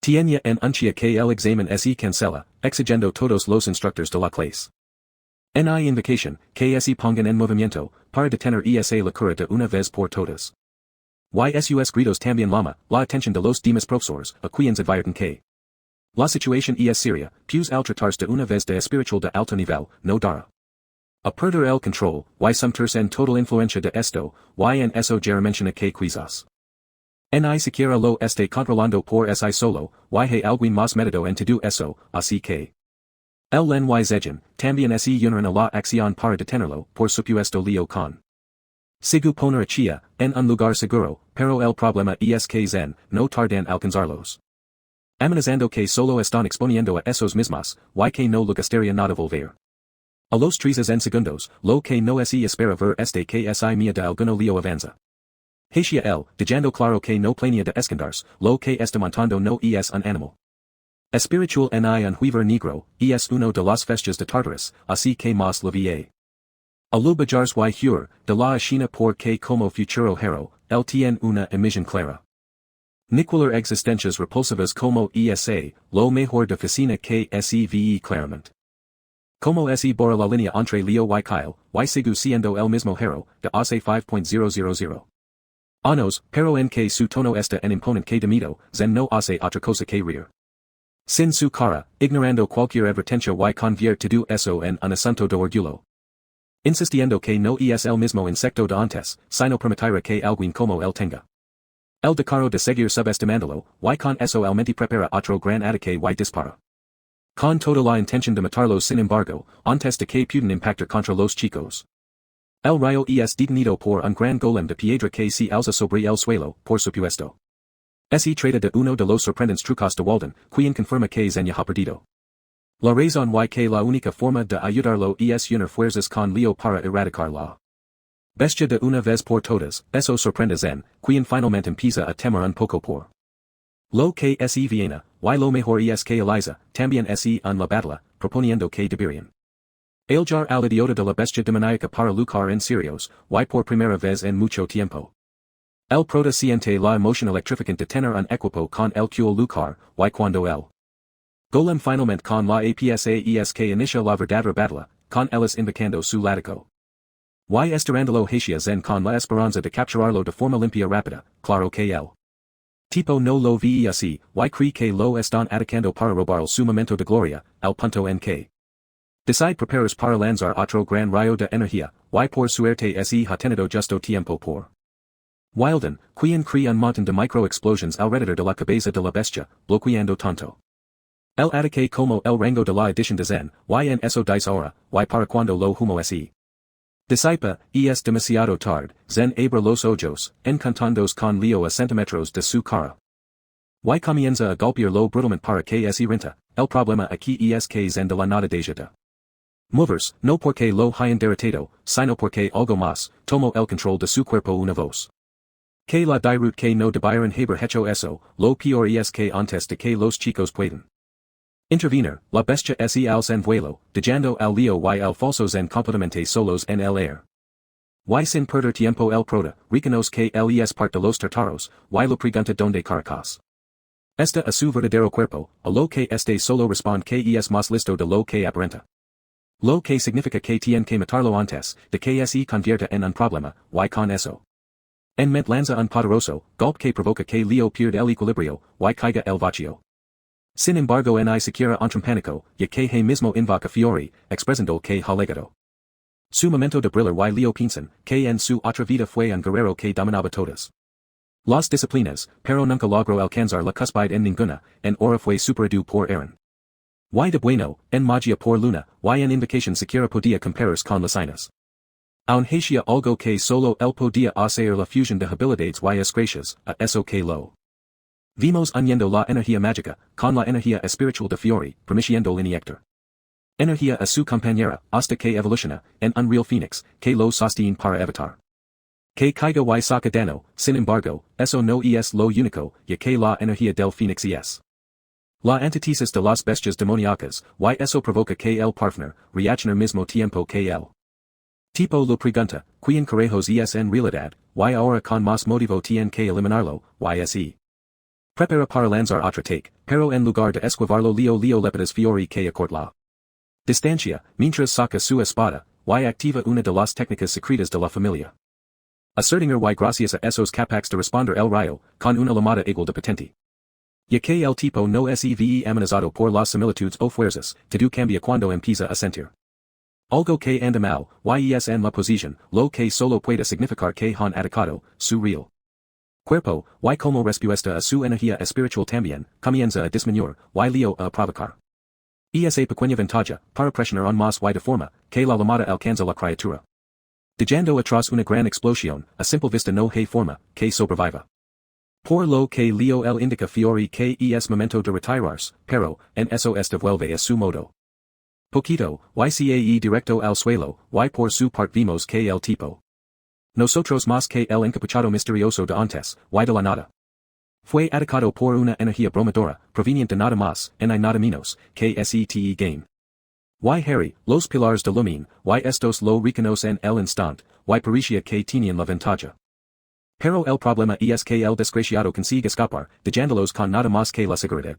tiene en unchia que el examen se cancela, exigiendo todos los instructores de la clase. En invocación, que se pongan en movimiento, para detener esa locura de una vez por todas. Y sus gritos también llama la atención de los demás profesores, a quienes advierten que la situación es seria, pues al tratarse de una vez de espiritual de alto nivel, no dará a perder el control, y someterse en total influencia de esto, y en eso ya menciona que quizás ni siquiera lo esté controlando por sí solo, y hay alguien más metido en todo eso, así que el len y zegen, también se unen a la acción para detenerlo, por supuesto Leo con sigu poner a Chia, en un lugar seguro, pero el problema es que zen, no tardan alcanzarlos. Amenazando que solo están exponiendo a esos mismos, y que no lo gastaría nada volver a los 3 en segundos, lo que no se espera ver este que si mía de alguno Leo avanza. Hacia el, dejando claro que no planea de esconderse, lo que está montando no es un animal espiritual ni un weaver negro, es uno de las fechas de Tartarus, así que más lo va a lubajarse y jure, de la Ashina por que como futuro hero, él tiene una emisión clara. Niquilar existencias repulsivas como esa, lo mejor de Ficina que se ve claramente. Como se borra la línea entre Leo y Kyle, y sigue siendo el mismo hero, de hace 5.000 años, pero en que su tono está en imponente que temido, zen no hace otra cosa que reír. Sin su cara, ignorando cualquier advertencia y convierte todo eso en un asunto de orgullo. Insistiendo que no es el mismo insecto de antes, sino permitirá que alguien como él tenga el decaro de seguir subestimándolo, y con eso el mente prepara otro gran ataque y dispara. Con toda la intención de matarlos sin embargo, antes de que puedan impactar contra los chicos. El rayo es detenido por un gran golem de piedra que se alza sobre el suelo, por supuesto. Se trata de uno de los sorprendentes trucos de Walden, quien confirma que Zenya ha perdido. La razón y que la única forma de ayudarlo es unir fuerzas con Leo para erradicar la bestia de una vez por todas, eso sorprende Zen, quien finalmente empieza a temer un poco por lo que se viene, y lo mejor es que Eliza, también se en la batalla, proponiendo que deberían eljar al idiota de la bestia demoníaca para luchar en serios, y por primera vez en mucho tiempo. El prota siente la emoción electrificante de tener un equipo con el cual luchar, y cuando él Golem finalmente con la apsa esk inicia la verdadera batalla, con ellos invocando su latico. Y esperándolo hacia zen con la esperanza de capturarlo de forma limpia rápida, claro que el tipo no lo ve así, y cree que lo están atacando para robar su momento de gloria, al punto en que decide preparas para lanzar otro gran rayo de energía, y por suerte se ha tenido justo tiempo por Wilden, quien cree un montón de micro-explosions alrededor de la cabeza de la bestia, bloqueando tanto el ataque como el rango de la edición de Zen, y en eso dice ahora, y para cuando lo humo se disipa, es demasiado tarde, Zen abre los ojos, encantados con Leo a centímetros de su cara. Y comienza a golpear lo brutalmente para que se renta, el problema aquí es que Zen de la nada deja de movers, no porque lo hayan derrotado, sino porque algo más, tomó el control de su cuerpo una voz. Que la dirut que no debieran haber hecho eso, lo peor es que antes de que los chicos puedan intervenir, la bestia se alza en vuelo, dejando al Leo y el falso Zen completamente solos en el aire. Y sin perder tiempo el prota, reconoce que él es parte de los tartaros, y lo pregunta donde caracas está a su verdadero cuerpo, a lo que este solo responde que es más listo de lo que aparenta. Lo que significa que tiene que matarlo antes, de que se convierta en un problema, y con eso en mente lanza un poderoso golpe que provoca que Leo pierda el equilibrio, y caiga el vacío. Sin embargo en siquiera entra pánico, ya que he mismo invoca Fiori, expresando que ha legado su momento de brillar y Leo piensan, que en su otra vida fue un guerrero que dominaba todas las disciplinas, pero nunca logró alcanzar la cúspide en ninguna, en ahora fue superado por Eren. Y de bueno, en magia por Luna, y en invocación siquiera podía compararse con Lysinas. Aun hacía algo que solo él podía hacer la fusión de habilidades y escracias, a eso que lo vimos uniendo la energía mágica, con la energía espiritual de Fiori, permitiendo inyectar energía a su compañera, hasta que evoluciona, en un real Phoenix, que lo sostiene para evitar que caiga y saca daño, sin embargo, eso no es lo único, ya que la energía del Phoenix es la antítesis de las bestias demoníacas, y eso provoca que el partner, reaccione mismo tiempo que él. Tipo lo pregunta, quien carajos es en realidad, y ahora con más motivo tiene que eliminarlo, y se prepara para lanzar otra take, pero en lugar de esquivarlo Leo Lepidas Fiori que acorta la distancia, mientras saca su espada, y activa una de las técnicas secretas de la familia. Assertinger y gracias a esos capax de responder el rayo, con una llamada igual de potente. Ya que el tipo no se ve amenazado por las similitudes o fuerzas, todo cambia cuando empieza a sentir algo que anda mal, y es en la posición, lo que solo puede significar que han atacado su real cuerpo, y como respuesta a su energía espiritual también, comienza a disminuir, y Leo a provocar esa pequeña ventaja, para presionar aún más y de forma, que la llamada alcanza la criatura. Dejando atrás una gran explosión, a simple vista no hay forma, que sobreviva. Por lo que Leo el indica Fiori que es momento de retirarse, pero, en eso vuelve a su modo. Poquito, y directo al suelo, y por su parte vimos que el tipo nosotros más que el encapuchado misterioso de antes, y de la nada. Fue atacado por una energía abrumadora, proveniente nada más, y nada menos, que SETE game. Y Harry, los pilares de Lumin, y estos lo reconocen el instante, y parecía que tenían la ventaja. Pero el problema es que el desgraciado consigue escapar, dejándolos con nada más que la seguridad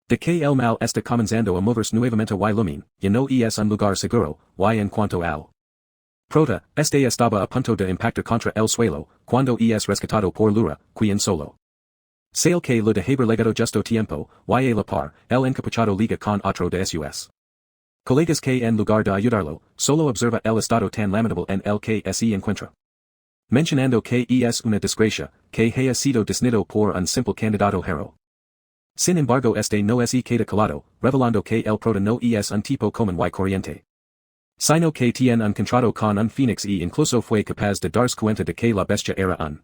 de que el mal está comenzando a moverse nuevamente y Lumin, ya no es un lugar seguro, y en cuanto al prota, este estaba a punto de impactar contra el suelo, cuando es rescatado por Lura, quien solo Sale que lo de haber legado justo tiempo, y a la par, el encapuchado liga con otro de sus colegas que en lugar de ayudarlo, solo observa el estado tan lamentable en el que se encuentra. Mencionando que es una desgracia, que haya sido desnido por un simple candidato hero. Sin embargo este no queda calado, revelando que el prota no es un tipo común y corriente. Sino que tiene un contrato con un Phoenix incluso fue capaz de darse cuenta de que la bestia era un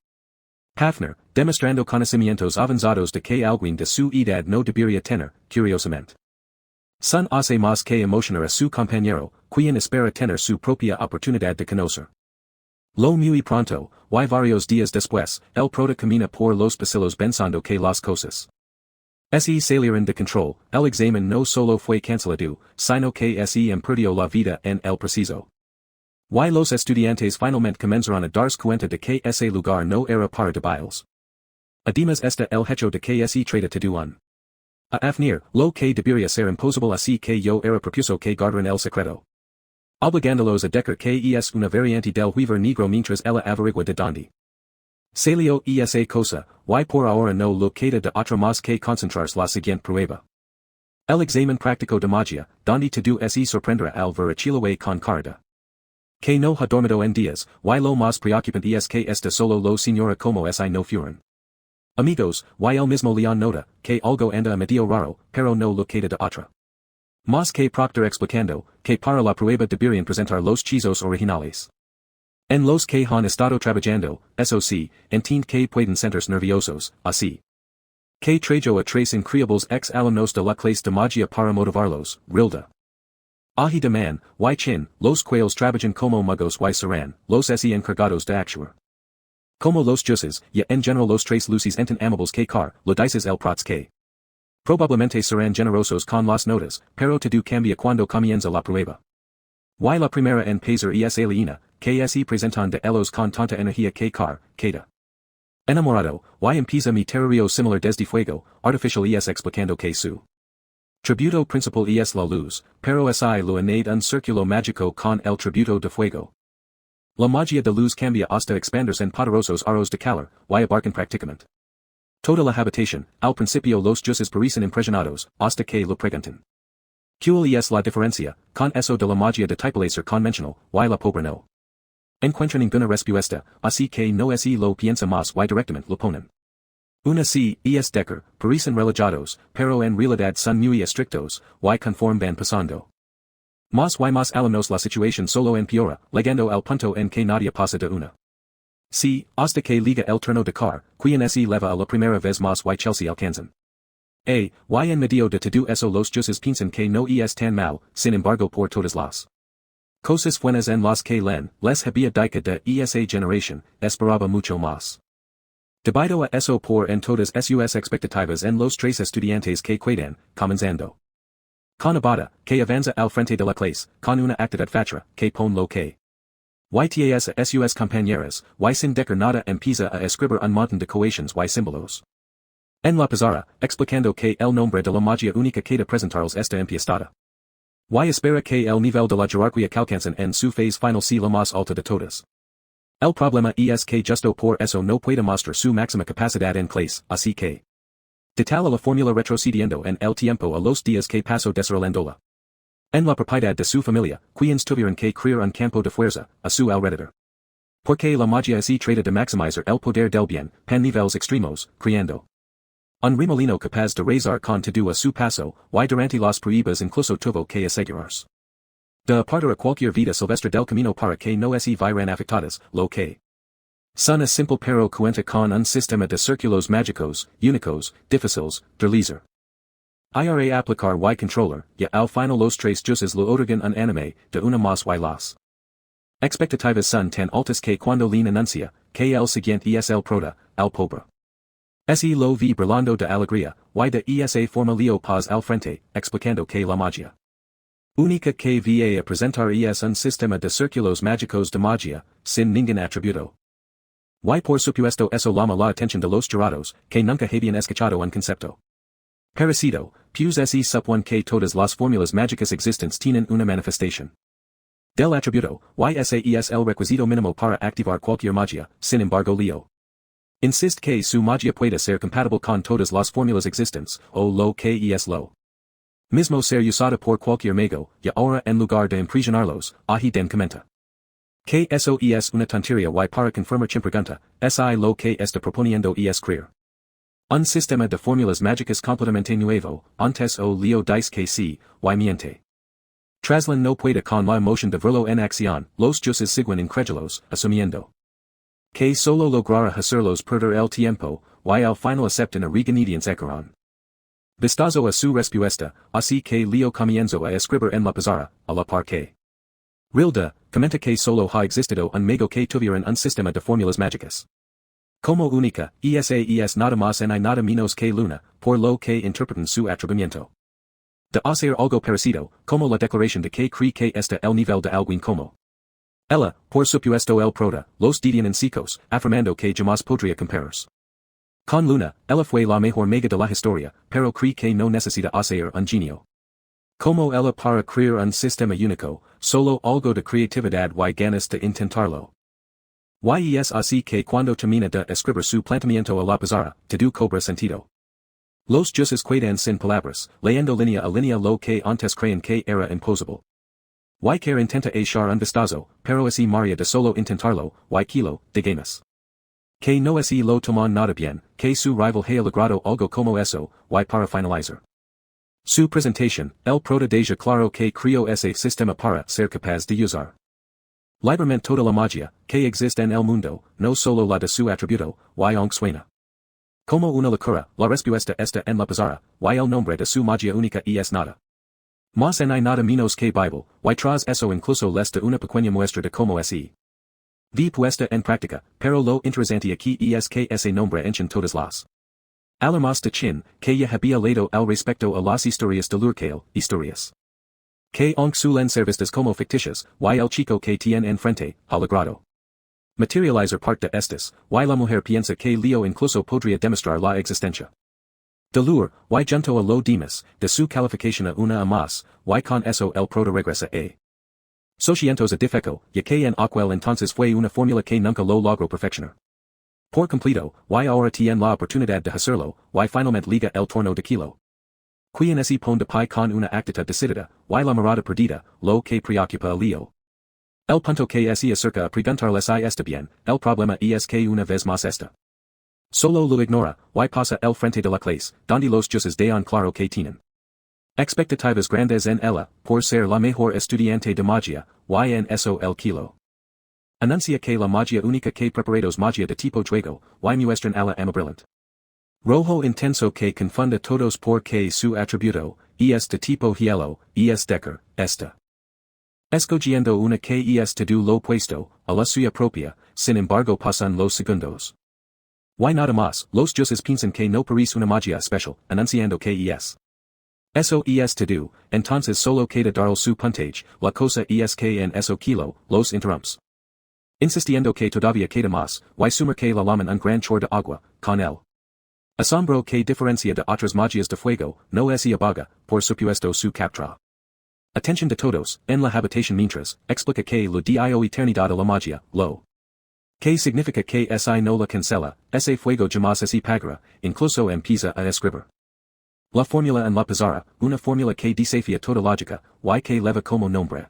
Hafner, demostrando conocimientos avanzados de que alguien de su edad no debería tener, curiosamente. Sun hace más que emocionar a su compañero, quien espera tener su propia oportunidad de conocer. Lo muy pronto, y varios días después, el prota camina por los pasillos pensando que las cosas se salieron de control, el examen no solo fue cancelado, sino que se perdió la vida en el preciso. Y los estudiantes finalmente comenzaron a darse cuenta de que ese lugar no era para debiles. Además está el hecho de que se trata de un A afnir, lo que debería ser imposible así que yo era propuso que guardaran el secreto. Obligándolos a decar que es una variante del juiver negro mientras ella averigua de donde. Salió esa cosa, y por ahora no lo queda de otra más que concentrarse la siguiente prueba. El examen práctico de magia, donde todo se sorprenderá al ver a Chiloé con carda. Que no ha dormido en días, y lo más preocupante es que esta solo lo señora como si no fueran. Amigos, y el mismo Leon nota, que algo anda a medio raro, pero no lo queda de otra. Más que Proctor explicando, que para la prueba deberían presentar los chizos originales. En los que han estado trabajando, eso sí, entiende que pueden sentirse nerviosos, así. Que trajo a tres increíbles ex alumnos de la clase de magia para motivarlos, Rilda. Ahi de man, y chin, los quales trabajan como magos y serán, los se encargados de actuar. Como los jueces, y en general los tres luces enten amables que car, lo dices el prots que. Probablemente serán generosos con las notas, pero todo cambia cuando comienza la prueba. Y la primera en pasar es aliena, que se presentan de ellos con tanta energía que car, queda. Enamorado, y empieza mi terrorio similar desde fuego, artificial es explicando que su. Tributo principal es la luz, pero si lo añade un círculo mágico con el tributo de fuego. La magia de luz cambia hasta expandirse en poderosos aros de calor, y abarcan prácticamente. Toda la habitación, al principio los jueces parecen impresionados, hasta que lo preguntan. ¿Cuál es la diferencia, con eso de la magia de tipo láser convencional, y la pobre no? Encuentran ninguna respuesta, así que no se lo piensa más y directamente lo ponen. Una sí, es decker, parecen relajados, pero en realidad son muy estrictos, y conforme van pasando. Más y más alumnos la situación solo empeora, llegando al punto en que nadie pasa de una. Sí, hasta que liga el turno de car, quien se leva a la primera vez más y Chelsea alcanzan. Y en medio de todo eso los jueces piensan que no es tan mal, sin embargo por todas las cosas buenas en las que les había dicho de esa generación, esperaba mucho más. Debido a eso por en todas sus expectativas en los tres estudiantes que quedan, comenzando. Con Abada, que avanza al frente de la clase, con una actitud fatra, que pon lo que. YTAS a sus compañeras, y sin decar nada empieza a escribir un montón de coations y símbolos. En la pizarra, explicando que el nombre de la magia única queda presentarles esta empiestada. Y espera que el nivel de la jerarquía que alcancen en su phase final sea la más alta de todas. El problema es que justo por eso no puede mostrar su máxima capacidad en clase, así que. De tal a la fórmula retrocediendo en el tiempo a los días que pasó desarrollándola. En la propiedad de su familia, quienes tuvieron que crear un campo de fuerza, a su alrededor. Porque la magia se trata de maximizar el poder del bien, pen niveles extremos, creando. Un remolino capaz de rezar con todo a su paso, y durante las pruebas incluso tuvo que asegurarse. De apartar a cualquier vida silvestre del camino para que no se vieran afectadas, lo que. Son a simple pero cuenta con un sistema de círculos mágicos, únicos, difíciles, de realizar. IRA aplicar y controller, y al final los tres jueces lo otorgan un anime, de una más y las. Expectativas son tan altas que cuando Lin anuncia, que el siguiente es el prota, al pobre. Se lo vi brillando de alegría, y de esa forma leo paz al frente, explicando que la magia. Única que va a presentar es un sistema de círculos mágicos de magia, sin ningún atributo. Y por supuesto eso llama la atención de los jurados, que nunca habían escuchado un concepto. Parecido, pues se supone que todas las fórmulas mágicas existentes tienen una manifestación. Del atributo, y ese es el requisito mínimo para activar cualquier magia, sin embargo Leo. Insiste que su magia puede ser compatible con todas las fórmulas existentes, o lo que es lo. Mismo ser usada por cualquier mago, y ahora en lugar de impresionarlos, ahi den comenta. Que eso es una tontería y para confirmar chim pregunta, si lo que está proponiendo es crear. Un sistema de fórmulas mágicas completamente nuevo, antes o Leo dice que sí, y miente. Traslan no puede con la emoción de verlo en acción, los jueces siguen incrédulos, asumiendo. Que solo lograra hacerlos perder el tiempo, y al final aceptan a regañadientes ecaron. Vistazo a su respuesta, así que Leo comienzo a escribir en la pizarra, a la par que. Rilda, comenta que solo ha existido un mago que tuvieran un sistema de fórmulas mágicas. Como única, esa es nada más y nada menos que Luna, por lo que interpretan su atribuimiento. De hacer algo parecido, como la declaración de que cree que está el nivel de alguien como. Ella, por supuesto el prota, los dirían en secos, afirmando que jamás podría compararse. Con luna, ella fue la mejor mega de la historia, pero cree que no necesita hacer un genio. Como ella para crear un sistema único, solo algo de creatividad y ganas de intentarlo. Y es así que cuando termina de escribir su planteamiento a la pizarra, todo cobra sentido. Los jueces quedan sin palabras, leyendo línea a línea lo que antes creían que era imposible. Y que intenta echar un vistazo, pero así Maria de solo intentarlo, y kilo, digamos. Que no así lo toman nada bien, que su rival haya logrado algo como eso, y para finalizar su presentación, el prota deja claro que creó ese sistema para ser capaz de usar libremente toda la magia que existe en el mundo, no solo la de su atributo, y aunque suena como una locura, la respuesta está en la pizarra, y el nombre de su magia única y es nada más en hay nada menos que Bible, y tras eso incluso les da una pequeña muestra de cómo es y vi puesta en práctica, pero lo interesante aquí es que ese nombre en todas las almas de chin, que ya había leído al respecto a las historias de Lurkale, historias que aunque suelen ser vistas como ficticias, y el chico que tiene en frente, ha logrado materializar parte de estas, y la mujer piensa que Leo incluso podría demostrar la existencia de Lure, y junto a lo demás, de su calificación a una a más, y con eso el proto regresa a Socientos a defeco, ya que en aquel entonces fue una fórmula que nunca lo logró perfeccionar por completo, y ahora tiene la oportunidad de hacerlo, y finalmente liga el torno de kilo. Quien ese pon de pie con una actitud decidida, y la mirada perdida, lo que preocupa a Leo. El punto que se acerca a preguntarles si está bien, el problema es que una vez más está. Solo lo ignora, y pasa el frente de la clase, donde los jueces de claro que tienen expectativas grandes en ella, por ser la mejor estudiante de magia, y en eso el kilo anuncia que la magia única que preparados magia de tipo Dweno, y muestran a la ama brillant. Rojo intenso que confunda todos porque su atributo, es de tipo hielo, es decker, esta. Escogiendo una que es todo lo puesto, a la suya propia, sin embargo pasan los segundos. Y nada más, los jueces piensan que no parece una magia especial, anunciando que es. Eso es todo, entonces solo queda dar su puntage, la cosa es que en eso kilo, los interrumps. Insistiendo que todavía queda más, y sumar que la laman un gran chorro de agua, con él. Asombro que diferencia de otras magias de fuego, no es y apaga, por supuesto su captura. Atención de todos, en la habitación mientras, explica que lo dio eternidad a la magia, lo que significa que si no la cancela, ese fuego jamás se pagará, incluso empieza a escribir. La fórmula en la pizarra, una fórmula que desafía toda lógica, y que leva como nombre.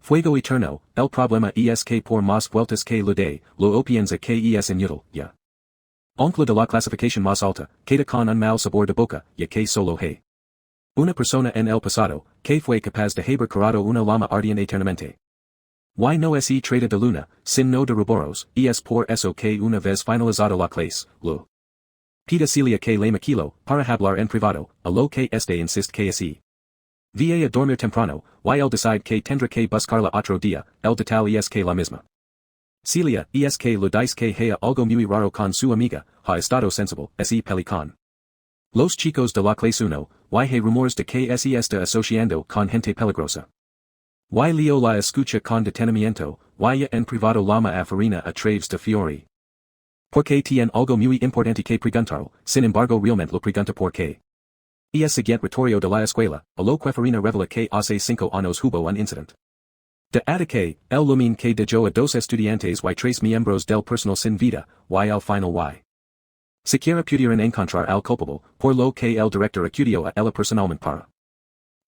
Fuego eterno, el problema es que por más vueltas que lo de, lo piensa que es inútil, ya. Aunque de la clasificación más alta, queda con un mal sabor de boca, ya que solo hay una persona en el pasado, que fue capaz de haber creado una llama ardiente eternamente. Y no es trata de luna, sin no de Erebos, es por eso que una vez finalizado la clase, lo pida Celia que le maquilo, para hablar en privado, a lo que este insiste que así. Va a dormir temprano, y él decide que tendrá que buscarla otro día, el detalle es que la misma. Celia, es que lo dice que haya algo muy raro con su amiga, ha estado sensible, ese pelicón. Los chicos de la clase 1, y hay rumores de que se está asociando con gente peligrosa. Y Leo la escucha con detenimiento, y en privado llama a Farina a Traves de Fiori. Porque tiene algo muy importante que preguntar, sin embargo realmente lo pregunta porque. Es siguiente retorio de la escuela, a lo que Farina revela que hace 5 años hubo un incident. De ataque, el lumen que dejó a 2 estudiantes y 3 miembros del personal sin vida, y al final y. Siquiera pudieron encontrar al culpable, por lo que el director acudió a ella personalmente para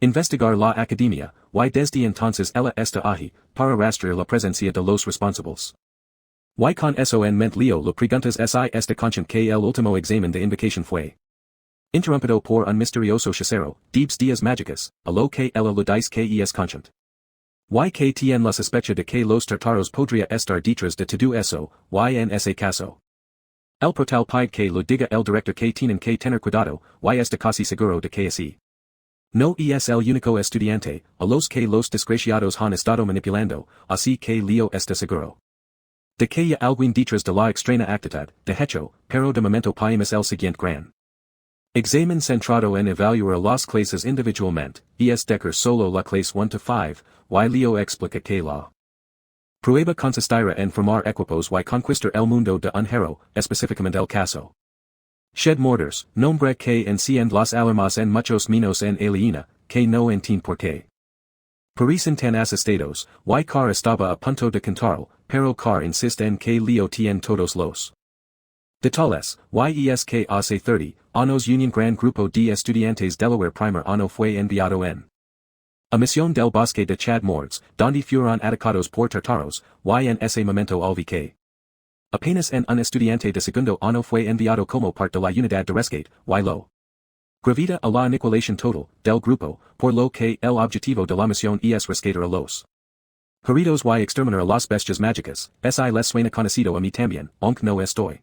investigar la academia, y desde entonces ella está ahí, para rastrear la presencia de los responsables. Y con eso en mente Leo lo preguntas si está consciente que el último examen de invocación fue interrumpido por un misterioso hechicero, Debs Días Mágicas, a lo que ella lo dice que es consciente. Y que tiene la sospecha de que los tartaros podría estar detrás de todo eso, y en ese caso. El portal pide que lo diga el director que tienen que tener cuidado, y está casi seguro de que así. No es el único estudiante, a los que los desgraciados han estado manipulando, así que Leo está seguro. De que ya alguien detrás de la extraña actitud, de hecho, pero de momento paimos el siguiente gran examen centrado en evaluar las clases individualmente, es decker solo la clase 1 to 5, y Leo explica que la prueba consistirá en formar equipos y conquistar el mundo de un hero, específicamente el caso Shed mortars, nombre que en cien las alarmas en muchos menos en aliena, que no entiende por qué. Parecen tan asustados, y car estaba a punto de cantarlo, pero car insiste en que leo tien todos los detalles, yes que hace 30 años un gran grupo de estudiantes Delaware primer año fue enviado en a misión del bosque de Chad Mords, donde fueron atacados por tartaros, y en ese momento alvi que apenas en un estudiante de segundo año fue enviado como parte de la unidad de rescate, y lo gravida a la aniquilación total del grupo, por lo que el objetivo de la misión es rescatar a los heridos y exterminar a las bestias mágicas, si les suena conocido a mí también, aunque no estoy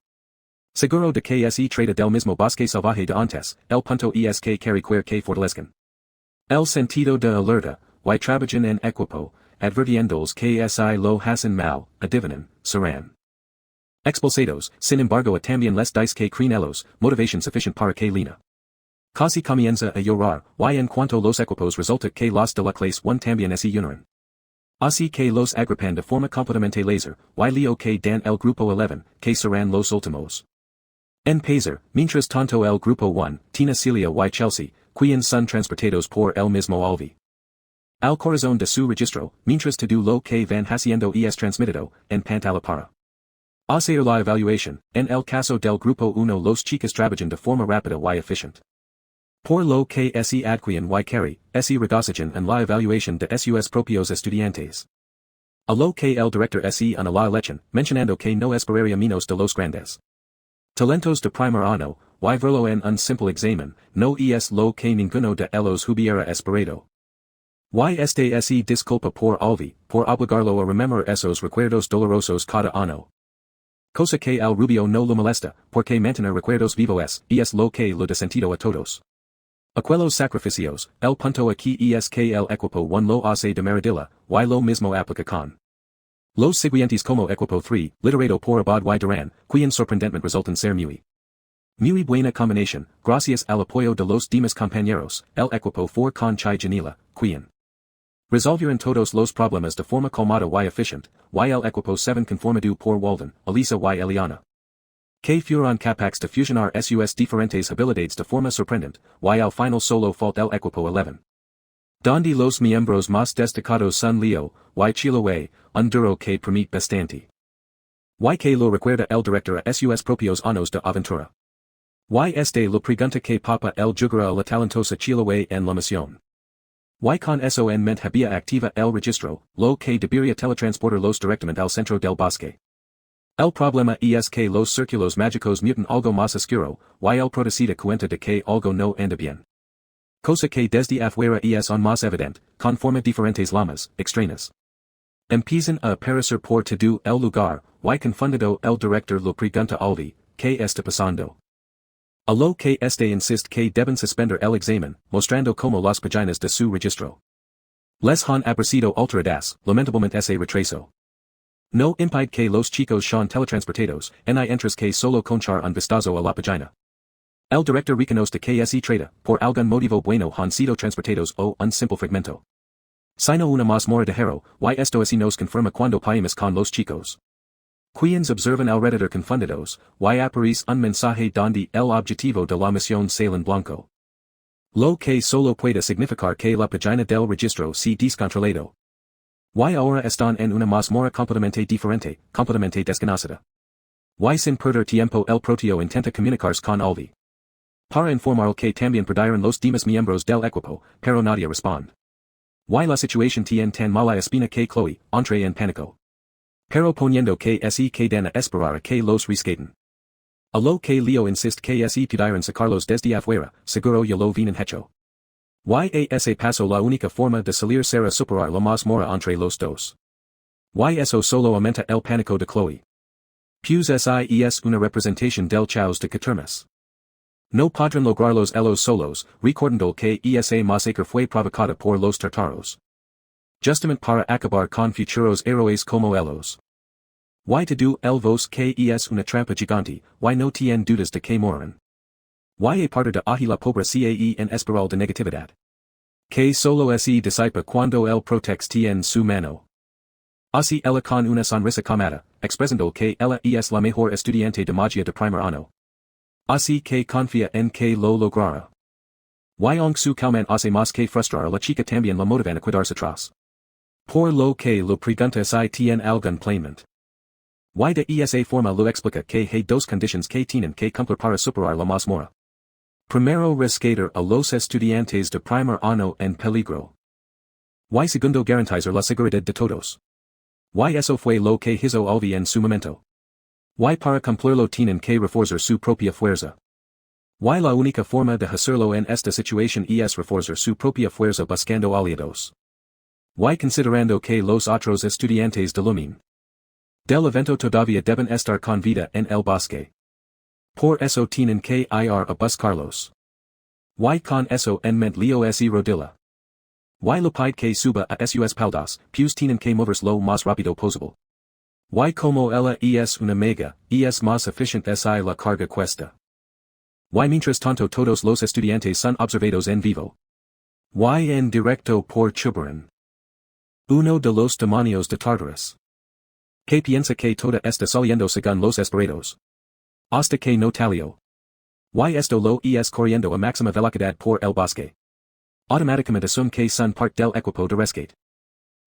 seguro de que se trata del mismo bosque salvaje de antes, el punto es que quer que fortalezcan el sentido de alerta, y trabajan en equipo, advirtiéndoles que si lo hacen mal, adivinan, serán expulsados, sin embargo también les dice que creen ellos, motivación suficiente para que lina casi comienza a llorar, y en cuanto los equipos resulta que los de la clase 1 también se unen. Así que los agrupan de forma completamente laser, y leo que dan el grupo 11, que serán los últimos. En Pazer, mientras tanto el grupo 1, Tina Celia y Chelsea, quien son transportados por el mismo Alvi. Al corazón de su registro, mientras todo lo que van haciendo es transmitido, en pantalla para hacer la evaluación, en el caso del grupo 1 los chicos trabajan de forma rápida y eficiente. Por lo que se adquieren y carry, se regocijan en la evaluación de sus propios estudiantes. A lo que el director se en la lección, mencionando que no esperaría menos de los grandes talentos de primer año, y verlo en un simple examen, no es lo que ninguno de ellos hubiera esperado. Y se disculpa por Alvi, por obligarlo a rememorar esos recuerdos dolorosos cada año. Cosa que al rubio no lo molesta, porque mantener recuerdos vivos es lo que lo da sentido a todos. Aquellos sacrificios, el punto aquí es que el equipo 1 lo hace de maravilla, y lo mismo aplica con los siguientes como equipo 3, liderado por Abad y Duran, quien sorprendentemente resultan ser muy buena combinación, gracias al apoyo de los demás compañeros, el equipo 4 con Chai Janila, quien resolvieron todos los problemas de forma calmada y eficiente, y el equipo 7 conformado por Walden, Elisa y Eliana. Que fueron capaces de fusionar sus diferentes habilidades de forma sorprendente, y al final solo falta el equipo 11. Donde los miembros más destacados son Leo, y Chiloé, un duro que permite bastante. Y que lo recuerda el director a sus propios años de aventura. Y lo pregunta que papa el jugará a la talentosa Chiloé en la misión. Y con eso en mente había activa el registro, lo que debería teletransportar los directamente al centro del bosque. El problema es que los círculos mágicos mutan algo más oscuro, y el prota se da cuenta de que algo no anda bien. Cosa que desde afuera es aún más evidente, conforme diferentes lamas, extrañas. Empiezan a aparecer por todo el lugar, y confundido el director lo pregunta Alvi, ¿qué está pasando? A lo que insiste que deben suspender el examen, mostrando como las páginas de su registro les han aparecido alteradas, lamentablemente ese retraso no impide que los chicos sean teletransportados, ni entras que solo conchar un vistazo a la página. El director reconoce que se trata, por algún motivo bueno han sido transportados o un simple fragmento. Sino una mazmorra de hero, y esto así nos confirma cuando paimos con los chicos. Quienes observan alrededor confundidos, y aparece un mensaje donde el objetivo de la misión sale en blanco. Lo que solo puede significar que la página del registro se descontrolado. Y ahora están en una mazmorra completamente diferente, completamente desconocida. Y sin perder tiempo el proteo intenta comunicarse con Alvi. Para informar que también perdieron los demás miembros del equipo, pero nadie responde. Y la situación tiene tan mala espina que Chloe, entre en pánico. Pero poniendo que se quedan a esperar a que los rescaten. A lo que Leo insiste que se pudieron sacarlos desde afuera, seguro ya lo vienen hecho. Y ese paso la única forma de salir será superar la mazmorra entre los dos. Y eso solo aumenta el pánico de Chloe. Pues es una representación del chaos de Catermas. No podrán lograrlos ellos solos, recordando que esa masacre fue provocada por los tartaros. Justamente para acabar con futuros héroes como ellos. Y todo el vos que es una trampa gigante, y no tienen dudas de que morirán. Y a parte de ahí la pobre cae en espiral de negatividad. Que solo se disipa cuando el protex tiene su mano. Así ella con una sonrisa calmada, expresando que ella es la mejor estudiante de magia de primer año. Así que confía en que lo logrará. Y aunque su calman hace más que frustrar la chica también la motivan a quedarse atrás. Por lo que lo pregunta si tiene algún planeamiento. Y de esa forma lo explica que hay dos condiciones que tienen que cumplir para superar la mazmorra. Primero rescatar a los estudiantes de primer año en peligro. Y segundo garantizar la seguridad de todos. Y eso fue lo que hizo Alvi en su momento. Y para cumplirlo tienen que reforzar su propia fuerza. Y la única forma de hacerlo en esta situación es reforzar su propia fuerza buscando aliados. Y considerando que los otros estudiantes del lumen del evento todavía deben estar con vida en el bosque. Por eso tienen que ir a buscarlos. Y con eso en mente Leo se rodilla. Y lo pide que suba a sus espaldas, pues tienen que moverse lo más rápido posible. Y como ella es una mega, es más eficiente si la carga cuesta. Y mientras tanto todos los estudiantes son observados en vivo. Y en directo por Chubaran. Uno de los demonios de Tartarus. Que piensa que toda está saliendo según los esperados. Hasta que no talio. Y esto lo es corriendo a máxima velocidad por el bosque. Automáticamente asume que son parte del equipo de rescate.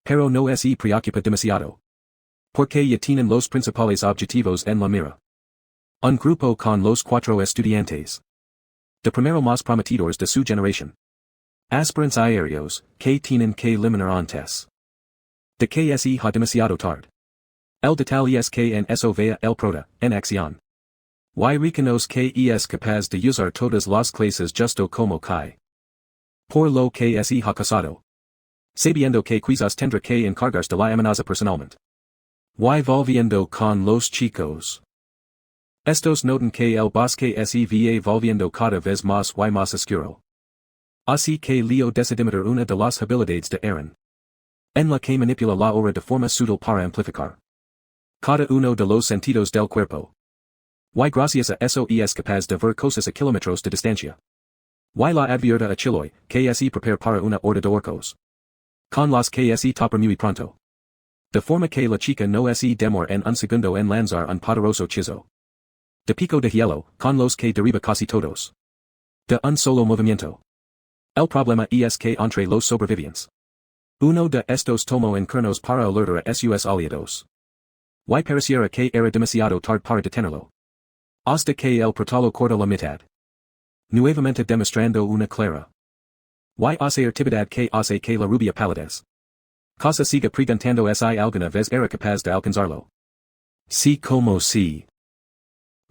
Pero no se preocupa demasiado. Porque ya tienen los principales objetivos en la mira. Un grupo con los cuatro estudiantes. De primero más prometedores de su generación. Aspirants aéreos, que tienen que eliminar antes. De que se ha demasiado tarde. El detalle es que en eso vea el prota, en acción. Y reconoce que es capaz de usar todas las clases justo como Kai. Por lo que se ha casado. Sabiendo que quizás tendrá que encargarse de la amenaza personalmente. Y volviendo con los chicos. Estos notan que el bosque se va volviendo cada vez más y más oscuro. Así que Leo decide meter una de las habilidades de Aaron. En la que manipula la hora de forma sutil para amplificar cada uno de los sentidos del cuerpo. Y gracias a eso es capaz de ver cosas a kilómetros de distancia. Y la advierta a Chiloy, que se prepara para una horda de orcos. Con las que se topa muy pronto. De forma que la chica no se demora en un segundo en lanzar un poderoso hechizo. De pico de hielo, con los que derriba casi todos. De un solo movimiento. El problema es que entre los sobrevivientes. Uno de estos tomó en cuernos para alertar a sus aliados. Y pareciera que era demasiado tarde para detenerlo. Hasta que el protalo corta la mitad. Nuevamente demostrando una clara. Y asertividad que hace que la rubia palidez. Cosa siga preguntando si alguna vez era capaz de alcanzarlo. Sí como sí.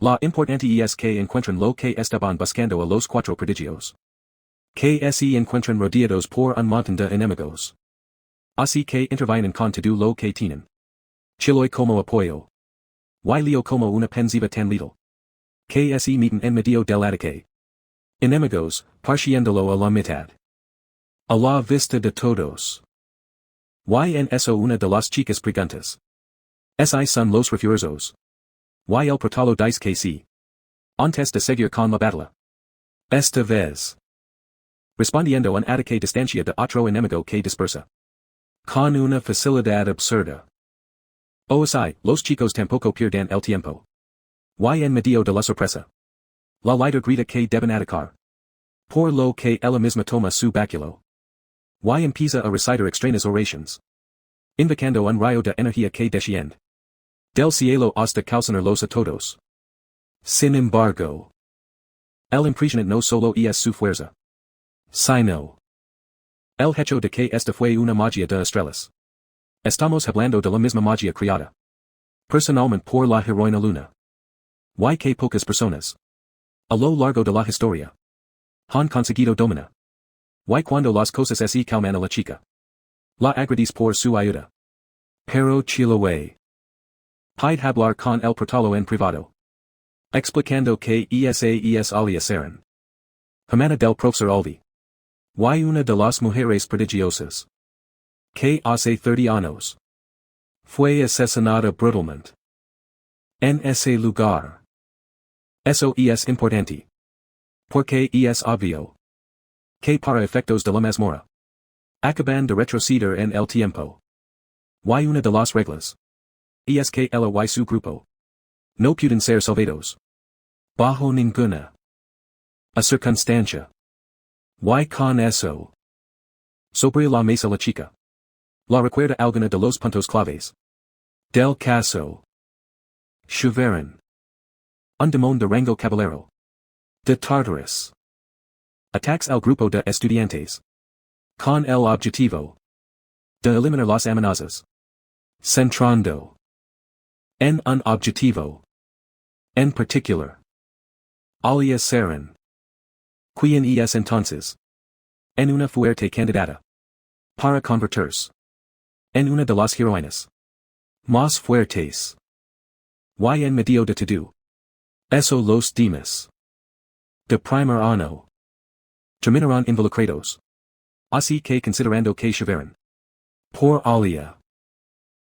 La importante es que encuentren lo que estaban buscando a los cuatro prodigios. Que se encuentren rodeados por un montón de enemigos. Así que intervienen con todo lo que tienen. Chiloy como apoyo. Y Leo como una pensiva tan little. Que se meten en medio del ataque. Enemigos, partiéndolo a la mitad. A la vista de todos. Y en eso una de las chicas preguntas. Si son los refuerzos. Y el protalo dice que sí. Antes de seguir con la batalla. Esta vez. Respondiendo un ataque distancia de otro enemigo que dispersa. Con una facilidad absurda. Sí, los chicos tampoco pierden el tiempo. Y en medio de la sorpresa. La líder grita que deben atacar. Por lo que ella misma toma su báculo. Y empieza a recitar extrañas oraciones. Invocando un rayo de energía que desciende. Del cielo hasta calcinarlos a todos. Sin embargo. El impresionante no solo es su fuerza. Sino. El hecho de que esta fue una magia de estrellas. Estamos hablando de la misma magia creada. Personalmente por la heroína Luna. Y que pocas personas. A lo largo de la historia. Han conseguido dominar. Y cuando las cosas se calman a la chica. La agradece por su ayuda. Pero Chiloé. Pide hablar con el protalo en privado. Explicando que es alias Aaron. Hermana del profesor Alvi. Y una de las mujeres prodigiosas. Que hace 30 años. Fue asesinada brutalmente. En ese lugar. Eso es importante. Porque es obvio. Que para efectos de la mazmorra. Acaban de retroceder en el tiempo. Y una de las reglas. Es que ella y su grupo. No pueden ser salvados. Bajo ninguna. A circunstancia. Y con eso. Sobre la mesa la chica. La recuerda alguna de los puntos claves. Del caso. Chuveran. Un demon de rango caballero. De Tartarus. Attacks al grupo de estudiantes. Con el objetivo. De eliminar las amenazas. Centrando. En un objetivo. En particular. Alias Seren. Quien es entonces. En una fuerte candidata. Para convertirse. En una de las heroínas. Más fuertes. Y en medio de todo. Eso los demás. De primer ano. Terminarán involucrados. Así que considerando que Chuveran. Por alia.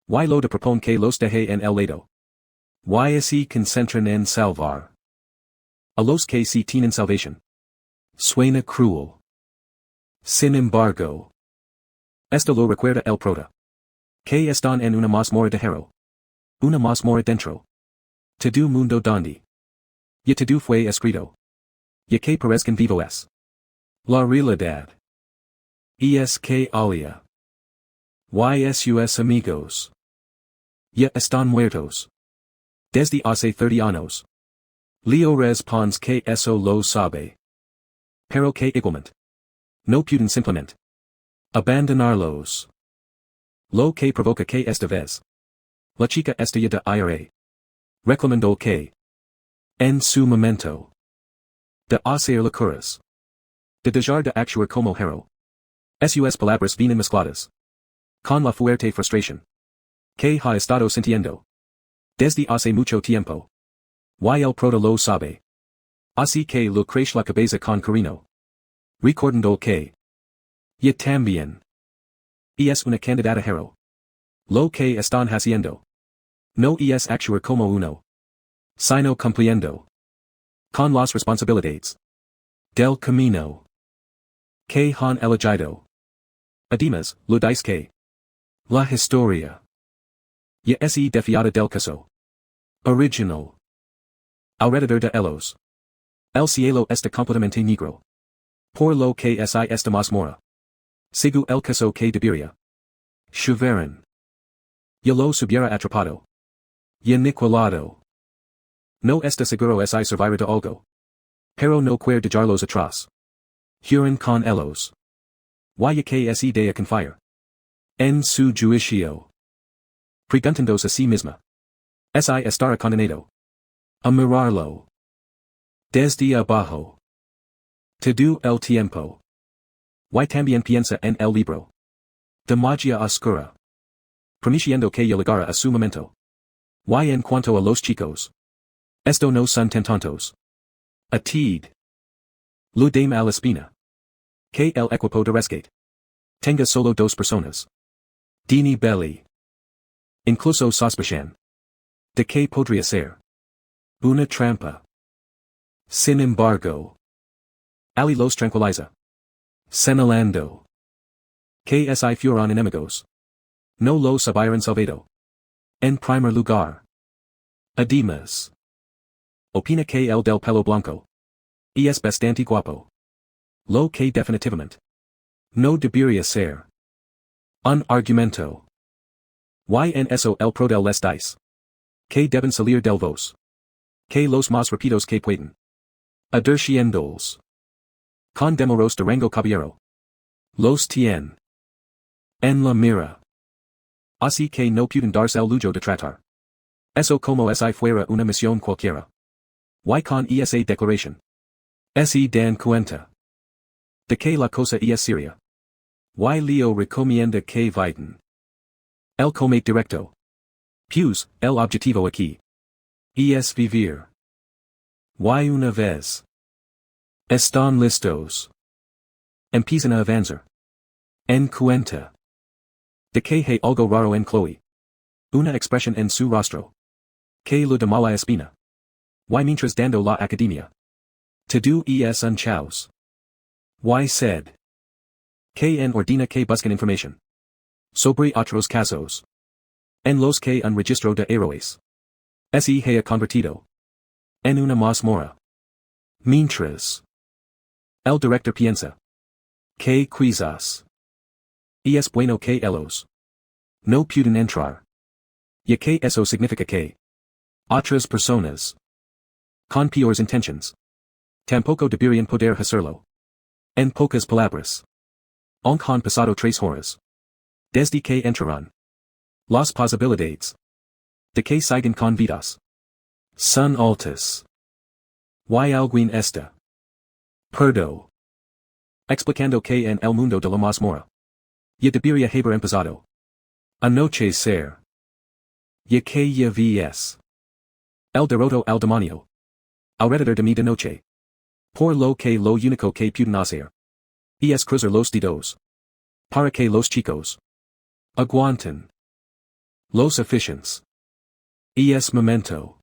Y lo de propone que los deje en el lado. Y así concentran en salvar. A los que si tienen salvación. Suena cruel. Sin embargo. Esto lo recuerda el prota. Que están en una mazmorra de hero. Una mazmorra dentro. Todo mundo donde. Y todo fue escrito. Y que parezcan vivo es. La realidad. Es que alia. Y sus amigos. Ya están muertos. Desde hace 30 años. Leo responds que eso lo sabe. Pero que igualmente. No pueden simplemente. Abandonarlos. Lo que provoca que esta vez. La chica estalla de ira. Reclamando que. En su momento. De hacer locuras. De dejar de actuar como hero. Sus palabras vienen mezcladas. Con la fuerte frustración. Que ha estado sintiendo. Desde hace mucho tiempo. Y el prota lo sabe. Así que lo crece la cabeza con cariño. Recordando que. Y también. Es una candidata hero. Lo que están haciendo. No es actuar como uno. Sino cumpliendo. Con las responsabilidades. Del camino. Que han elegido. Además, lo dice que. La historia. Y es defiada del caso. Original. Alrededor de ellos. El cielo está completamente negro. Por lo que es esta mazmorra. Sigo el caso que debería. Chuveran. Y lo subiera atrapado. Y aniquilado. No está seguro si survivir de algo. Pero no quiere dejarlos atrás. Huran con ellos. Y que es idea confiar. En su juicio. Preguntándose a sí misma. Si estará condenado. A mirarlo. Desde abajo. Todo el tiempo. Y también piensa en el libro. De magia oscura. Prometiendo que llegará a su momento. Y en cuanto a los chicos. Esto no son tan tontos. A tid. Lo dame a la espina. Que el equipo de rescate. Tenga solo 2 personas. Dini belli. Incluso sospechan. De que podría ser. Una trampa. Sin embargo. Ali los tranquiliza. Señalando. Que si fueron enemigos. No los habrían salvado. En primer lugar. Además. Opina que el del pelo blanco. Es bastante guapo. Lo que definitivamente. No debería ser. Un argumento. Y en eso el pro del les dice. Que deben salir del vos. Que los más rápidos que pueden. Adurciendos. Con demoros de rango caballero. Los tien. En la mira. Así que no pueden darse el lujo de tratar. Eso como si fuera una misión cualquiera. Y con esa declaración. Se dan cuenta. De que la cosa es seria. Y Leo recomienda que vayan. El combate directo. Pues, el objetivo aquí. Es vivir. Y una vez. Están listos. Empiezan a avanzar. En cuenta. De que hay algo raro en Chloe. Una expresión en su rostro. Que lo de mala espina. Y mientras dando la academia. Todo es un chaos. Y said. Que en ordena que busquen información. Sobre otros casos. En los que un registro de héroes. Se haya convertido. En una más mora. Mientras. El director piensa. Que quizás. Es bueno que ellos. No pueden entrar. Y que eso significa que. Otras personas. Con peores intentions. Tampoco deberían poder hacerlo. En pocas palabras. Aunque han pasado 3 horas. Desde que entraron. Las posibilidades. De que siguen con vidas. Son altas. Y alguien está. Perdo. Explicando que en el mundo de la mazmorra. Ya debería haber empezado. Anochecer. Ya que ya ves. El derroto al demonio. Alrededor de mi de noche. Por lo único que pueden hacer. Es cruzar los dedos. Para que los chicos. Aguanten. Los aficionados. Es momento.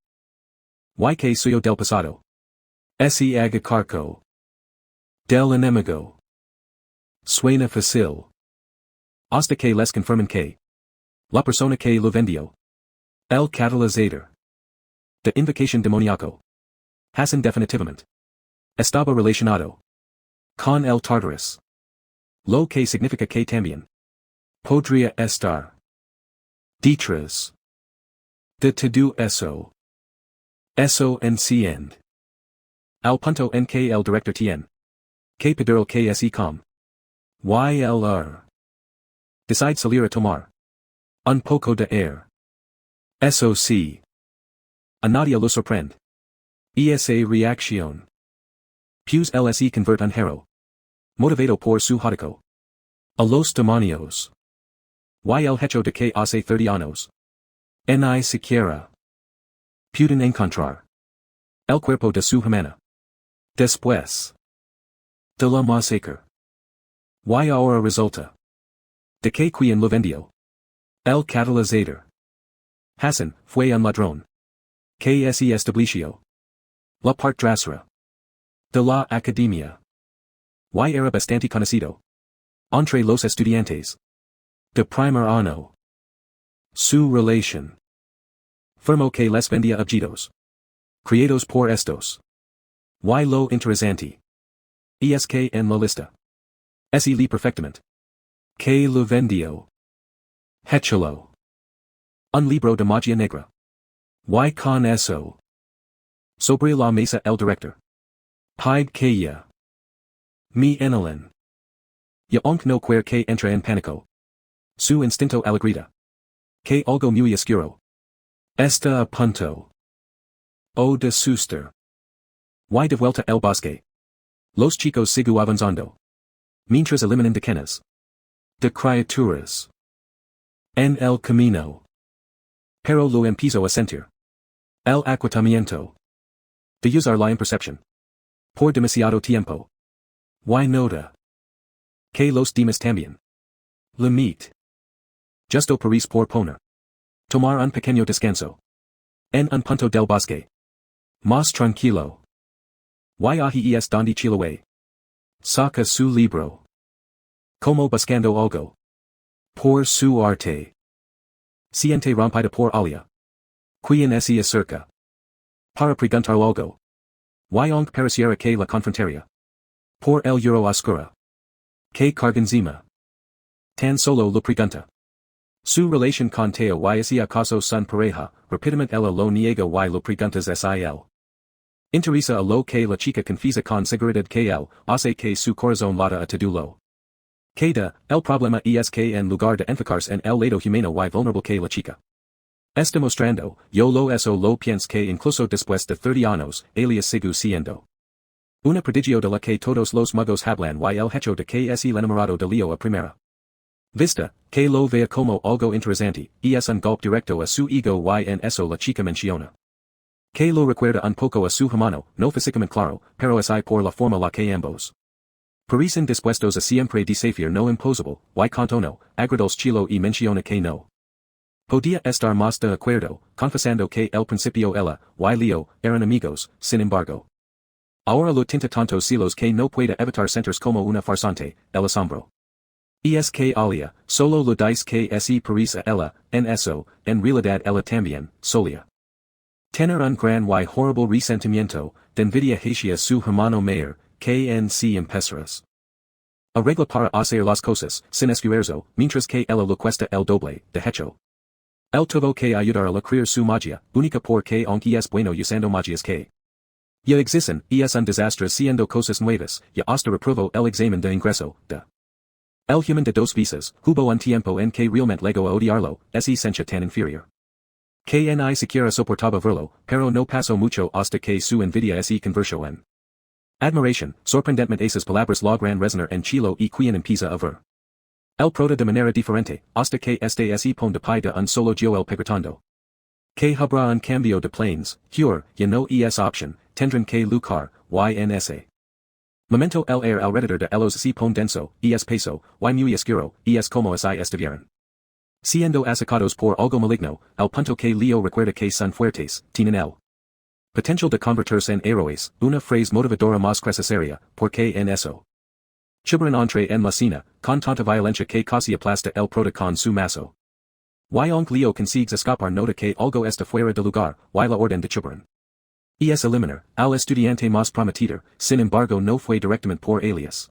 Y que soy del pasado. Ese agacarco. Del enemigo. Suena fácil. Hasta que les confirmen que. La persona que lo vendió. El catalizador. De invocación demoníaco. Hassan definitivamente. Estaba relacionado. Con el Tartarus. Lo que significa que también. Podría estar. Detrás. De todo eso. Eso enciende. Al punto en que el director tiene. Que pedir que es com. YLR. Decide salir a tomar. Un poco de air. Eso sí. A nadie lo sorprende. Esa reacción. Pues LSE convert un hero. Motivado por su hocico. A los demonios. Y el hecho de que hace 30 años. Ni siquiera. Pueden encontrar. El cuerpo de su hermana. Después. De la masacre. Y ahora resulta. De que quien lo vendió. El catalizador. Hassan, fue un ladrón. Que se estableció. La part trasera. De la academia. Y era bastante conocido. Entre los estudiantes. De primer año. Su relación. Firmó que les vendía objetos. Creados por estos. Y lo interesante. Es que en la lista. Se lee perfectamente. Que lo vendió. Héchalo. Un libro de magia negra. Y con eso. Sobre la mesa el director. Pide que ya. Mi enelen. Ya aunque no quiere que entre en pánico. Su instinto alegrida. Que algo muy oscuro. Está a punto. O de suster. Y de vuelta el bosque. Los chicos sigu avanzando. Mientras eliminan decanas. De criaturas. En el camino. Pero lo empiezo a sentir. El agotamiento. De usar la impercepción. Por demasiado tiempo. Y nota. Que los demás también. Limit. Justo Paris por poner. Tomar un pequeño descanso. En un punto del bosque. Más tranquilo. Y allí es donde Chiloé. Saca su libro. Como buscando algo. Por su arte. Siente rompida por alia. Quien se acerca. Para preguntar algo. Y aunque pareciera que la confrontaria. Por el euro oscura. Que carganzima. Tan solo lo pregunta. Su relación con Teo y si acaso son pareja, rápidamente ella lo niega y lo preguntas sil. Interesa a lo que la chica confiesa con seguridad que él hace que su corazón lata a todo. Queda, el problema es que en lugar de enfocarse en el lado humano y vulnerable que la chica. Está mostrando, yo lo pienso que incluso después de 30 años, alias sigue siendo. Una prodigio de la que todos los magos hablan y el hecho de que es el enamorado de Leo a primera vista, que lo vea como algo interesante, es un golpe directo a su ego y en eso la chica menciona. Que lo recuerda un poco a su hermano, no físicamente claro, pero es por la forma la que ambos. Parecen dispuestos a siempre desafiar no imposible, y contono, agrados chilo y menciona que no. Podía estar más de acuerdo, confesando que el principio ella, y Leo, eran amigos, sin embargo. Ahora lo tinta tantos celos que no puede evitar sentirse como una farsante, el asombro. Es que alia, solo lo dice que se parece a ella, en eso, en realidad ella también, solia. Tener un gran y horrible resentimiento, de envidia hacia su hermano mayor, que en sí empezaras. Arregla para hacer las cosas, sin esfuerzo, mientras que ella lo cuesta el doble, de hecho. El tuvo que ayudar a la crear su magia, única porque aunque es bueno usando magias que ya existen, y es un desastre siendo cosas nuevas, ya hasta reprobó el examen de ingreso, de. El human de dos visas, hubo un tiempo en que realmente llegó a odiarlo, es esencia tan inferior. Que ni siquiera soportaba verlo, pero no pasó mucho hasta que su envidia se convirtió en admiración. Sorprendentemente esas palabras logran resonar en Chilo y quien empieza a ver el prota de manera diferente, hasta que este se pone de pie de un solo Joel pegotando. Que habrá un cambio de planes, ya no es option, tendrán que luchar, ynsa. Momento el air alrededor de ellos se pone denso, es peso, muy oscuro, es como si estuvieran siendo asacados por algo maligno, al punto que Leo recuerda que son fuertes, tienen el potential de convertirse en héroes, una frase motivadora más necesaria, porque en eso chubran entre en la cena, con tanta violencia que casi aplasta el prota con su mazo. Aunque Leo consigue escapar nota que algo está fuera de lugar, la orden de chubran es eliminar al estudiante más prometido, sin embargo no fue directamente por alias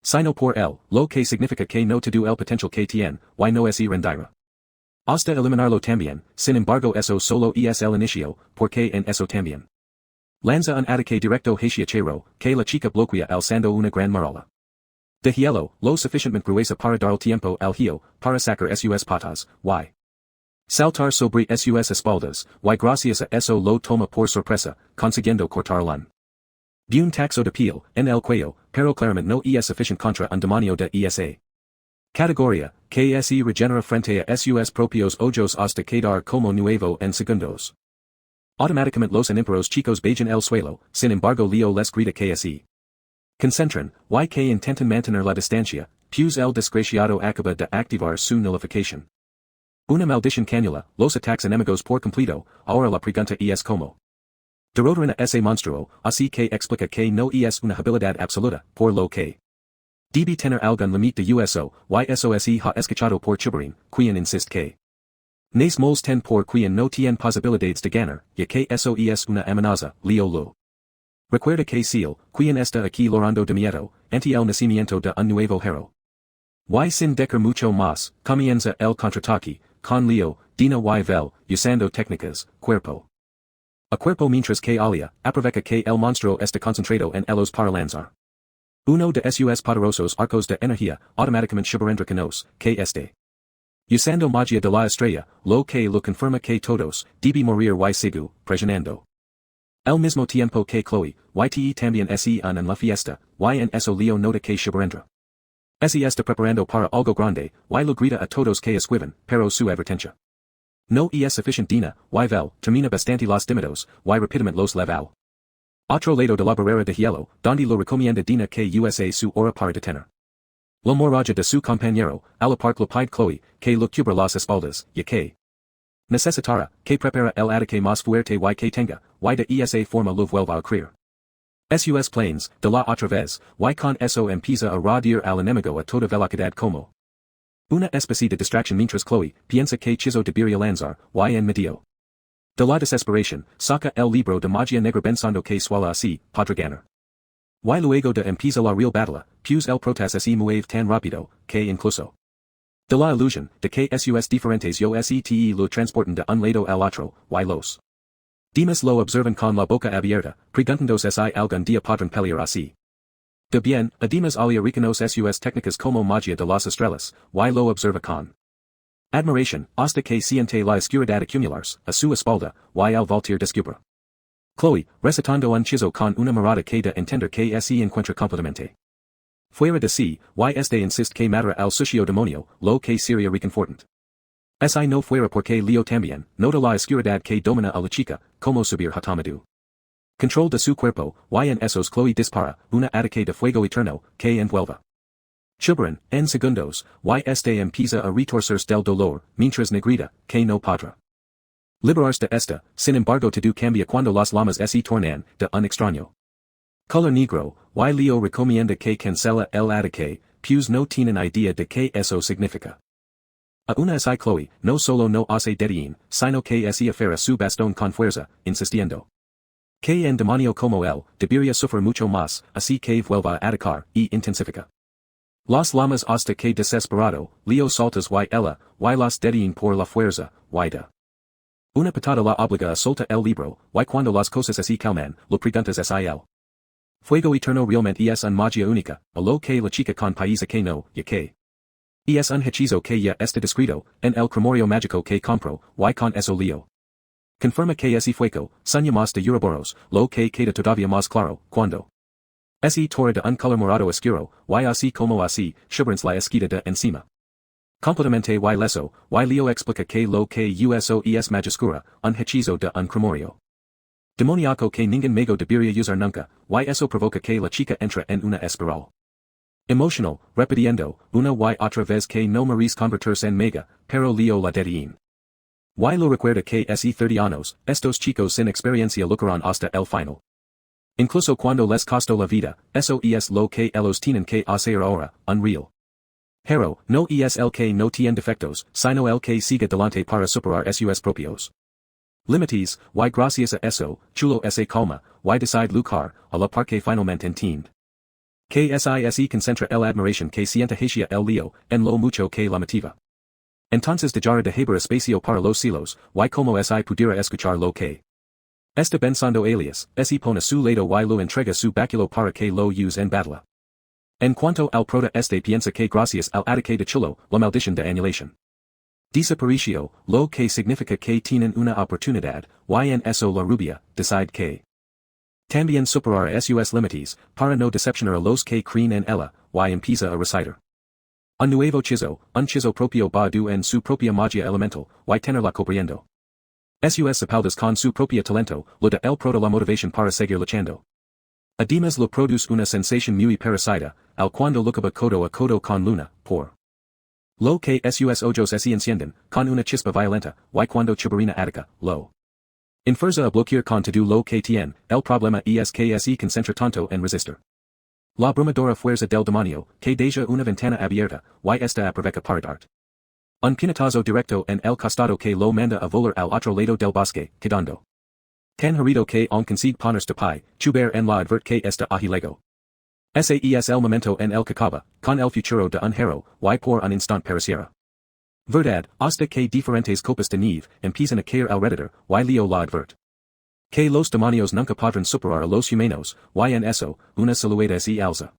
sino por él, lo que significa que no todo el potencial que tiene, no es rendira. Hasta eliminarlo también, sin embargo eso solo es el inicio, porque en eso también lanza un ataque directo hacia Chero, que la chica bloquea alzando una gran muralla de hielo, lo suficientemente gruesa para dar el tiempo al hielo, para sacar sus patas, saltar sobre sus espaldas, gracias a eso lo toma por sorpresa, consiguiendo cortarlo. De un taxo de piel, en el cuello, pero claramente no es suficiente contra un demonio de esa categoría, que se regenera frente a sus propios ojos hasta quedar como nuevo en segundos. Automáticamente los enemigos chicos bajan el suelo, sin embargo Leo les grita que se concentran, que intentan mantener la distancia, pues el desgraciado acaba de activar su nullificación. Una maldición canula, los ataques enemigos por completo, ahora la pregunta es como derrotar a ese monstruo, así que explica que no es una habilidad absoluta, por lo que debe tener algún límite de uso, eso se ha escuchado por Chubarin, quien insiste que nes mols ten por quien no tiene posibilidades de ganar, ya que eso es una amenaza, Leo lo recuerda que Seal, quien está aquí llorando de miedo, ante el nacimiento de un nuevo hero. Sin decar mucho más, comienza el contraataque, con Leo, Dina y Vel, usando técnicas, cuerpo a cuerpo mientras que Alia, aprovecha que el monstruo está concentrado en ellos para lanzar uno de sus poderosos arcos de energía, automáticamente Shibarendra Canos, que este usando magia de la estrella, lo que lo confirma que todos, debe morir y sigu, presionando. Al mismo tiempo que Chloe, YTE también se en la fiesta, en eso Leo nota que Shibarendra se está preparando para algo grande, lo grita a todos que esquivan, pero su advertencia no es suficiente Dina, Vel, termina bastante los dimidos, rápidamente los levao. Otro lado de la barrera de hielo, donde lo recomienda Dina que usa su hora para detener la morraja de su compañero, a la par lo pide Chloe, que lo cubra las espaldas, ya que necesitará, que prepara el ataque más fuerte que tenga, de esa forma lo vuelva a creer. Sus planes, de la otra vez, con eso empieza a radir al enemigo a toda velocidad como una especie de distracción mientras Chloe piensa que Chizo debería lanzar, en medio de la desesperación, saca el libro de magia negra pensando que sola así, podrá ganar. Luego de empieza la real batalla, pues el protas se mueve tan rápido, que incluso de la ilusión de que sus diferentes yo sete lo transportan de un lado al otro, los demás lo observan con la boca abierta, preguntándose si algún día podrán pelear así. De bien, además Alia reconoce sus técnicas como magia de las estrellas, lo observa con admiración, hasta que siente la oscuridad acumularse, a su espalda, el voltear descubra Chloe, recitando un hechizo con una mirada que da entender que se encuentra completamente fuera de sí, este insiste que matra al sucio demonio, lo que sería reconfortante. No fuera porque Leo también, nota la oscuridad que domina a la chica, como subir hatamadu. Control de su cuerpo, en esos Chloe dispara, una ataque de fuego eterno, que envuelva Chubarin, en segundos, este empieza a retorcerse del dolor, mientras negrita, que no podrá liberarse de esta, sin embargo todo cambia cuando las llamas se tornan, de un extraño color negro, Leo recomienda que cancela el ataque, pues no tienen idea de que eso significa. A una si Chloe, no solo no hace dediin, sino que se afera su bastón con fuerza, insistiendo. Que en demonio como él, debería sufrir mucho más, así que vuelva a atacar, y intensifica. Los llamas hasta que desesperado, Leo saltas y ella, y los dediin por la fuerza, y da. Una patada la obliga a solta el libro, y cuando las cosas así calman, lo preguntas es él. Fuego eterno realmente es un magia única, a lo que la chica con paisa que no, ya que. Es un hechizo que ya está descrito, en el grimorio mágico que compro, y con eso Leo. Confirma que ese fuego, sueña más de Erebos, lo que queda todavía más claro, cuando. Ese torre de un color morado oscuro, y así como así, Shubrans la esquita de encima. Completamente y leso, y Leo explica que lo que uso es magiscura, un hechizo de un grimorio. Demoniaco que ningún mago debería usar nunca, y eso provoca que la chica entra en una espiral. Emotional, repitiendo, una y otra vez que no merece convertirse en mega, pero Leo la dediin. Y lo recuerda que hace 30 años, estos chicos sin experiencia lucharán hasta el final. Incluso cuando les costó la vida, eso es lo que ellos tienen que hacer ahora, unreal. Pero, no es el que no tiene defectos, sino el que sigue delante para superar sus propios límites, y gracias a eso, chulo ese calma, y decide luchar, a la par que finalmente entiende. Que se concentra el admiración que siente hacia el Leo, en lo mucho que la motiva. Entonces dejará de haber espacio para los celos, y como si pudiera escuchar lo que está pensando alias, se pone su lado y lo entrega su báculo para que lo use en batalla. En cuanto al prota piensa que gracias al ataque de chulo, la maldición de anulación desapareció, lo que significa que tienen una oportunidad, y en eso la rubia, decide que también superar sus límites, para no decepcionar a los que creen en ella, y empieza a recitar. Un nuevo un chizo propio badu en su propia magia elemental, y tenerla cobriendo. Sus espaldas con su propia talento, lo da el prota la motivación para seguir luchando. Además lo produce una sensación muy parecida, al cuando lucaba codo a codo con Luna, por lo que sus ojos se encienden, con una chispa violenta, y cuando Chubarina ataca, lo enfuerza a bloquear con todo lo que tiene, el problema es que se concentra tanto en resistir. La abrumadora fuerza del demonio, que deja una ventana abierta, y esta aprovecha para dart. Un puñetazo directo en el costado que lo manda a volar al otro lado del bosque, quedando tan herido que aún consigue ponerse de pie, Chuber en la advert que está agilego. Ese es el momento en el que acaba, con el futuro de un hero, y por un instant pareciera. Verdad, hasta que diferentes copas de nieve, empiezan a caer alrededor, y Leo la advert. Que los demonios nunca podrán superar a los humanos, y en eso, una silueta se alza.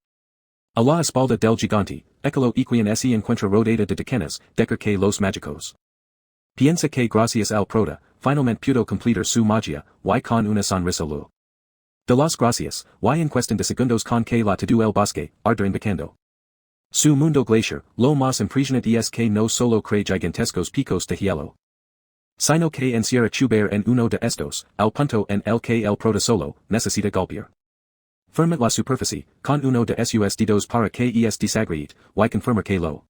A la espalda del gigante, Ecolo Equian se encuentra rodeada de decanas, decker que los mágicos. Piensa que gracias al prota, finalmente pudo completar su magia, y con una sonrisa lo. De las gracias, y en cuestión de segundos con que la todo el bosque, arder invocando. Su mundo glaciar, lo más impresionante es que no solo cree gigantescos picos de hielo, sino que encierra Chuber en uno de estos, al punto en el que el prota solo, necesita golpear. Firma la superficie, con uno de sus dedos para que desagregue, y confirma que lo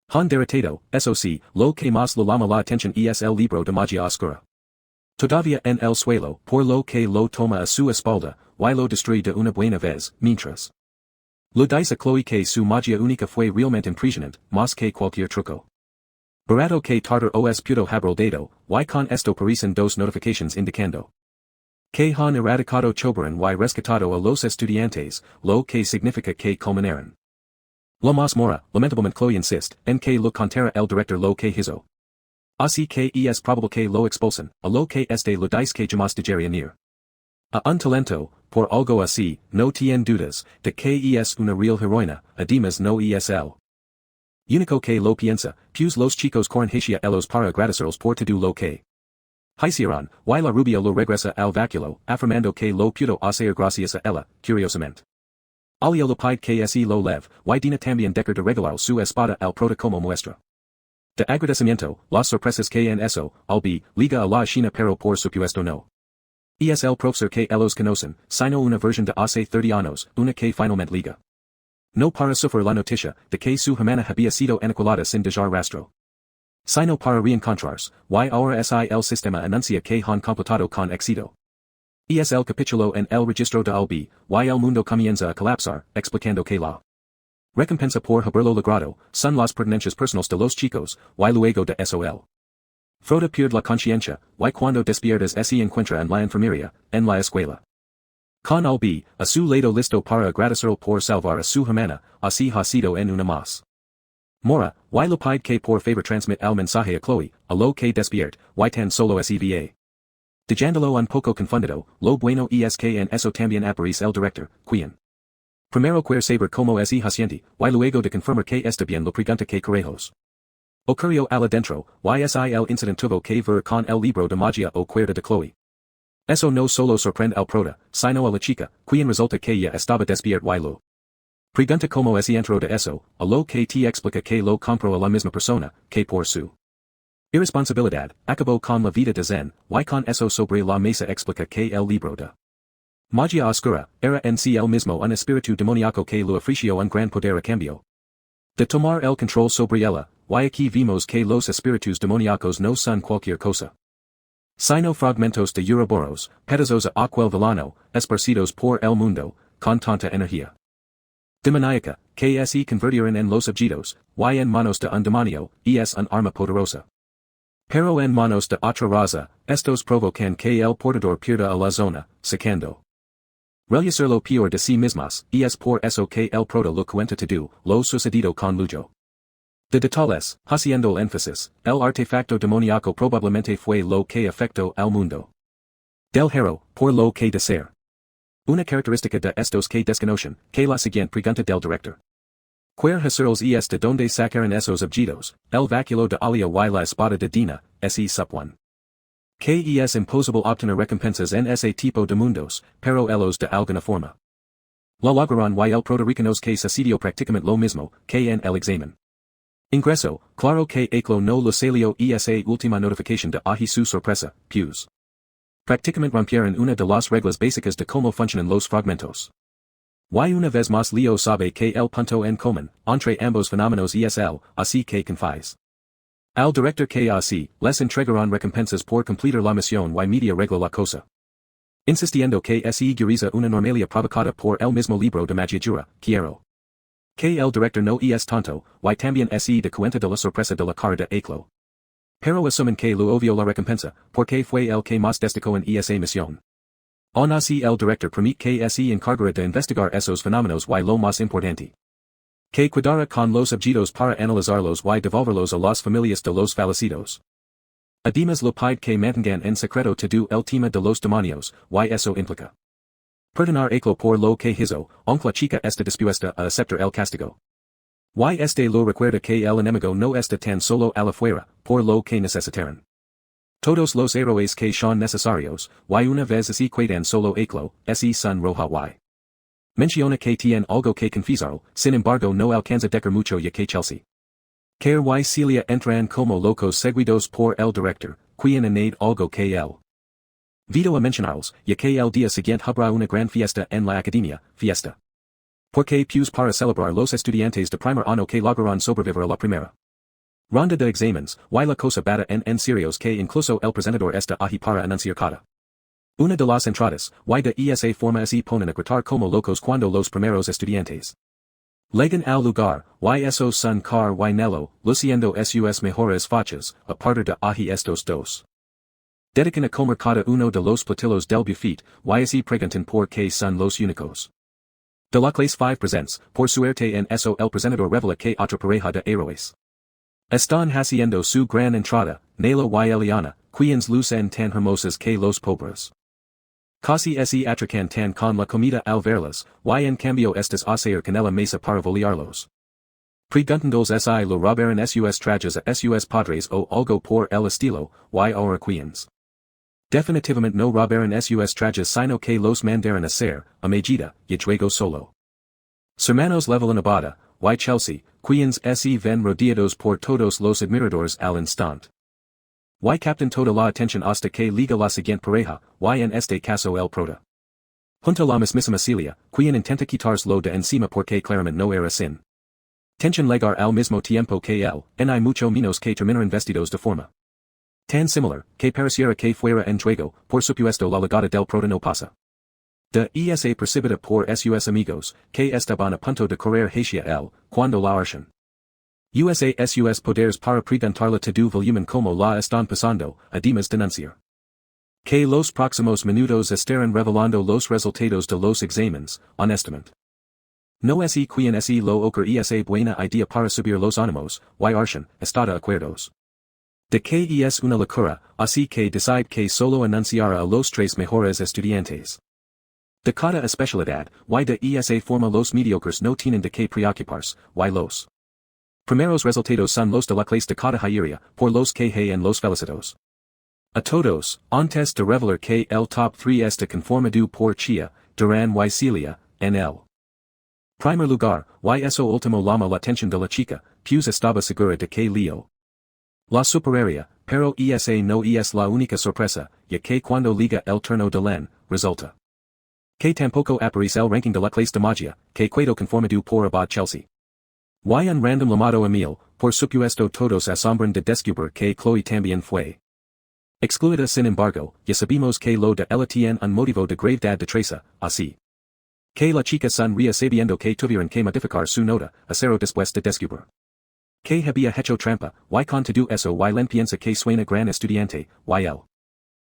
han derrotado, eso sí, lo que más le llama la atención es el libro de magia oscura. Todavía en el suelo, por lo que lo toma a su espalda, y lo destruye de una buena vez, mientras lo dice a Chloe que su magia única fue realmente impresionante, más que cualquier truco. Barato que tartar os pudo haber dado, y con esto parecen dos notifications indicando que han erradicado Chobaran y rescatado a los estudiantes, lo que significa que culminaron. La mazmorra, lamentablemente Chloe insiste, en que lo contara el director lo que hizo. Así que es probable que lo expulsen, a lo que este lo dice que jamás dejaría ir. A un talento, por algo así, no tiene dudas, de que es una real heroína, además no es el único que lo piensa, pues los chicos corren hacia ellos para agradecerlos por todo lo que hicieron, y la rubia lo regresa al vaculo, afirmando que lo pudo hacer gracias a ella, curiosamente. Alio lo pide que se lo lev, y dina también dejar de regalar su espada al prota como muestra de agradecimiento, las sorpresas que en eso, albi, liga a la China pero por supuesto no. Es el profesor que ellos conocen, sino una versión de hace 30 años, una que finalmente liga. No para sufrir la noticia, de que su hermana había sido aniquilada sin dejar rastro. Sino para reencontrarse, y ahora el sistema anuncia que han completado con éxito. Es el capítulo en el registro de Albi, y el mundo comienza a colapsar, explicando que la Recompensa por haberlo logrado, son las pertenencias personales de los chicos, y luego de sol. Froda pierde la conciencia, y cuando despiertas se encuentra en la enfermería, en la escuela. Con albi, a su lado listo para agradecerle por salvar a su hermana, así ha sido en una más. Mora, y le pide que por favor transmit el mensaje a Chloe, a lo que despierte, y tan solo seva. Dejándolo un poco confundido, lo bueno es que en eso también aparece el director, quien. Primero quiere saber cómo es haciente, y luego de confirmar que está bien lo pregunta que carajos. Ocurrió al adentro, y es el incident tuvo que ver con el libro de magia o cuerda de Chloe. Eso no solo sorprende al prota, sino a la chica, quien resulta que ya estaba despierta y lo. Pregunta cómo es entró de eso, a lo que te explica que lo compró a la misma persona, que por su irresponsabilidad, acabó con la vida de Zen, y con eso sobre la mesa explica que el libro de magia oscura, era en sí el mismo un espíritu demoníaco que lo ofreció un gran poder a cambio de tomar el control sobre ella, y aquí vimos que los espíritus demoníacos no son cualquier cosa. Sino fragmentos de Erebos, pedazos a aquel villano, esparcidos por el mundo, con tanta energía demoníaca, que se convirtieron en los objetos, y en manos de un demonio, es un arma poderosa. Pero en manos de otra raza, estos provocan que el portador pierda a la zona, sacando relucir lo peor de sí mismas, es por eso que el prota lo cuenta todo, lo sucedido con Lujo. De detalles, haciendo énfasis, el artefacto demoníaco probablemente fue lo que afectó al mundo del héroe, por lo que de ser. Una característica de estos que desconocen, que la siguiente pregunta del director. Quer hacerles es de donde sacaron esos objetos, el vacío de Alia y la espada de Dina, se supone. Que es imposible obtener recompensas en ese tipo de mundos, pero ellos de alguna forma. La lograron y el proto-reconoce que sucedió prácticamente lo mismo, que en el examen. Ingreso, claro que Eclo no lo salió esa última notificación de ahi su sorpresa, pues. Prácticamente rompieron una de las reglas básicas de cómo funcionan los fragmentos. Y una vez más Leo sabe que el punto en común, entre ambos fenómenos es el, así que confíes. Al director que así, les entregarán recompensas por completar la misión y media regla la cosa. Insistiendo que se guiriza una normalia provocada por el mismo libro de magia jura, quiero. Que el director no es tonto, y también se de cuenta de la sorpresa de la cara de Eclo. Pero asumen que lo obvio la recompensa, porque fue el que más destacó en esa misión. Aún así el director permite que se encargará de investigar esos fenómenos y lo más importante. Que cuidara con los objetos para analizarlos y devolverlos a las familias de los fallecidos. Además lo pide que mantengan en secreto todo el tema de los demonios, y eso implica. Perdonar Eclo por lo que hizo, aunque la chica está dispuesta a aceptar el castigo. Y este lo recuerda que el enemigo no está tan solo a la fuera, por lo que necesitaron. Todos los héroes que son necesarios, y una vez se quedan solo Eclo, son roja y. Menciona que tiene algo que confesar, sin embargo no alcanza decir mucho ya que Chelsea. Care y Celia entran como locos seguidos por el director, quien añade algo que él. Vito a mencionarlos, ya que el día siguiente habrá una gran fiesta en la academia, fiesta. Porque pues para celebrar los estudiantes de primer año que lograron sobrevivir a la primera ronda de exámenes, y la cosa bata en serios que incluso el presentador está ahí para anunciar cada. Una de las entradas, y de esa forma se ponen a gritar como locos cuando los primeros estudiantes llegan al lugar, y esos son car y Nello, luciendo sus mejores fachas, a partir de ahí estos dos. Dedican a comer cada uno de los platillos del buffet, y así preguntan por qué son los únicos. De la clase 5 presents, por suerte en eso el presentador revela que otra pareja de héroes están haciendo su gran entrada, Nela y Eliana, quienes lucen tan hermosas que los pobres casi se atracan tan con la comida al verlas, y en cambio estas hacer con la mesa para volarlos. Preguntándoles si lo robaron sus trajes a sus padres o algo por el estilo, y ahora quienes definitivamente no robaron sus trajes sino que los mandaron a hacer, a medida, y luego solo. Hermanos levelan abada, y Chelsea, quienes se ven rodeados por todos los admiradores al instante. Y captan toda la atención hasta que liga la siguiente pareja, y en este caso el prota. Junto la mismísima Celia, quien intenta quitárselo de encima porque claramente no era sin tension llegar al mismo tiempo que él, hay mucho menos que terminar vestidos de forma tan similar, que pareciera que fuera en juego, por supuesto la legada del prota no pasa. De esa precipita por sus amigos, que estaban a punto de correr hacia él, cuando la archen. Sus poderes para preguntarle todo volumen como la están pasando, además denunciar. Que los próximos minutos estarán revelando los resultados de los exámenes, honestamente. No es quien es lo ocur esa buena idea para subir los ánimos, y archen, estada acuerdos. De que es una locura, así que decide que solo anunciará a los tres mejores estudiantes. De cada especialidad, y de esa forma los mediocres no tienen de que preocuparse, y los primeros resultados son los de la clase de cada hieria, por los que en los felicitos. A todos, antes de revelar que el top 3 está conformado por Chia, Duran y Celia, en el primer lugar, y eso último llama la atención de la chica, pues estaba segura de que Leo la superaría, pero esa no es la única sorpresa, ya que cuando liga el turno de Len, resulta que tampoco aparece el ranking de la clase de magia, que quedó conformado por Abad Chelsea. Y un random llamado Emil, por supuesto todos asombran de descubrir que Chloe también fue excluida sin embargo, ya sabemos que lo de ella tiene un motivo de gravedad de traza, así que la chica sonría sabiendo que tuvieron que modificar su nota, a cero después de descubrir que había hecho trampa, y con todo eso y Len piensa que suena gran estudiante, y el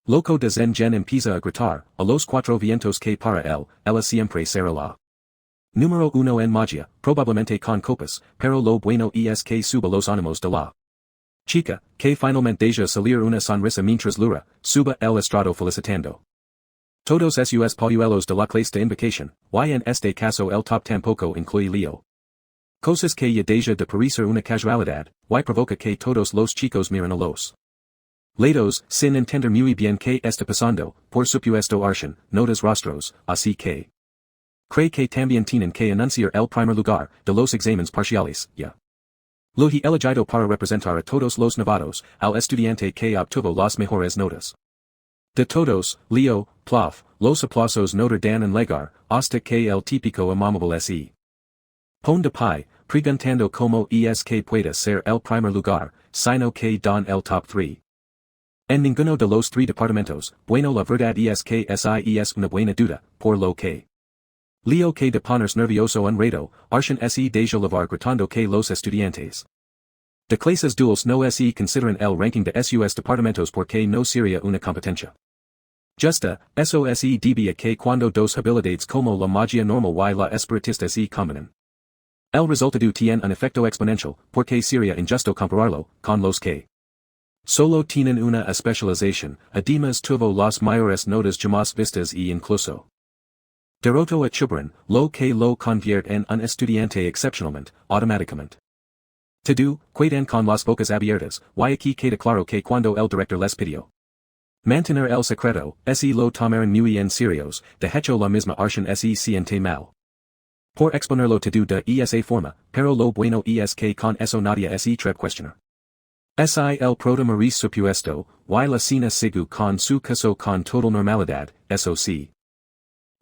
loco de Zen Gen empieza a gritar, a los cuatro vientos que para él, ella siempre será la número uno en magia, probablemente con copas, pero lo bueno es que suba los ánimos de la chica, que finalmente deja salir una sonrisa mientras Lura, suba el estrado felicitando. Todos sus polluelos de la clase de invocación, y en este caso el top tampoco incluye Leo. Cosas que ya deja de parecer una casualidad, y provoca que todos los chicos miren a los lados, sin entender muy bien qué está pasando, por supuesto archen, notas rostros, así que cree que también tienen que anunciar el primer lugar, de los exámenes parciales, ya. Lo he elegido para representar a todos los novatos, al estudiante que obtuvo las mejores notas. De todos, Leo, Plof, los aplausos no dan en llegar, hasta que el típico amable se pone de pie, preguntando cómo es que puede ser el primer lugar, sino que dan el top 3. En ninguno de los 3 departamentos, bueno la verdad es que esa es una buena duda, por lo que Leo que de ponerse nervioso un rato, archen se deja levar gritando que los estudiantes de clases duals no se consideran el ranking de sus departamentos porque no sería una competencia justa, eso se debía que cuando dos habilidades como la magia normal y la espiritista se combinan. El resultado tiene un efecto exponencial, porque sería injusto compararlo con los que solo tienen una especialización, además tuvo las mayores notas jamás vistas y incluso derrotó a Chubran, lo que lo convierte en un estudiante excepcionalmente, automáticamente. Todo, quedan con las bocas abiertas, y aquí queda claro que cuando el director les pidió mantener el secreto, se lo tomaron muy en serios, de hecho la misma archen se siente mal por exponerlo todo de esa forma, pero lo bueno es que con eso nadie se atreve cuestionar. Si el proto maris supuesto, y la cena sigue con su caso con total normalidad, eso sí.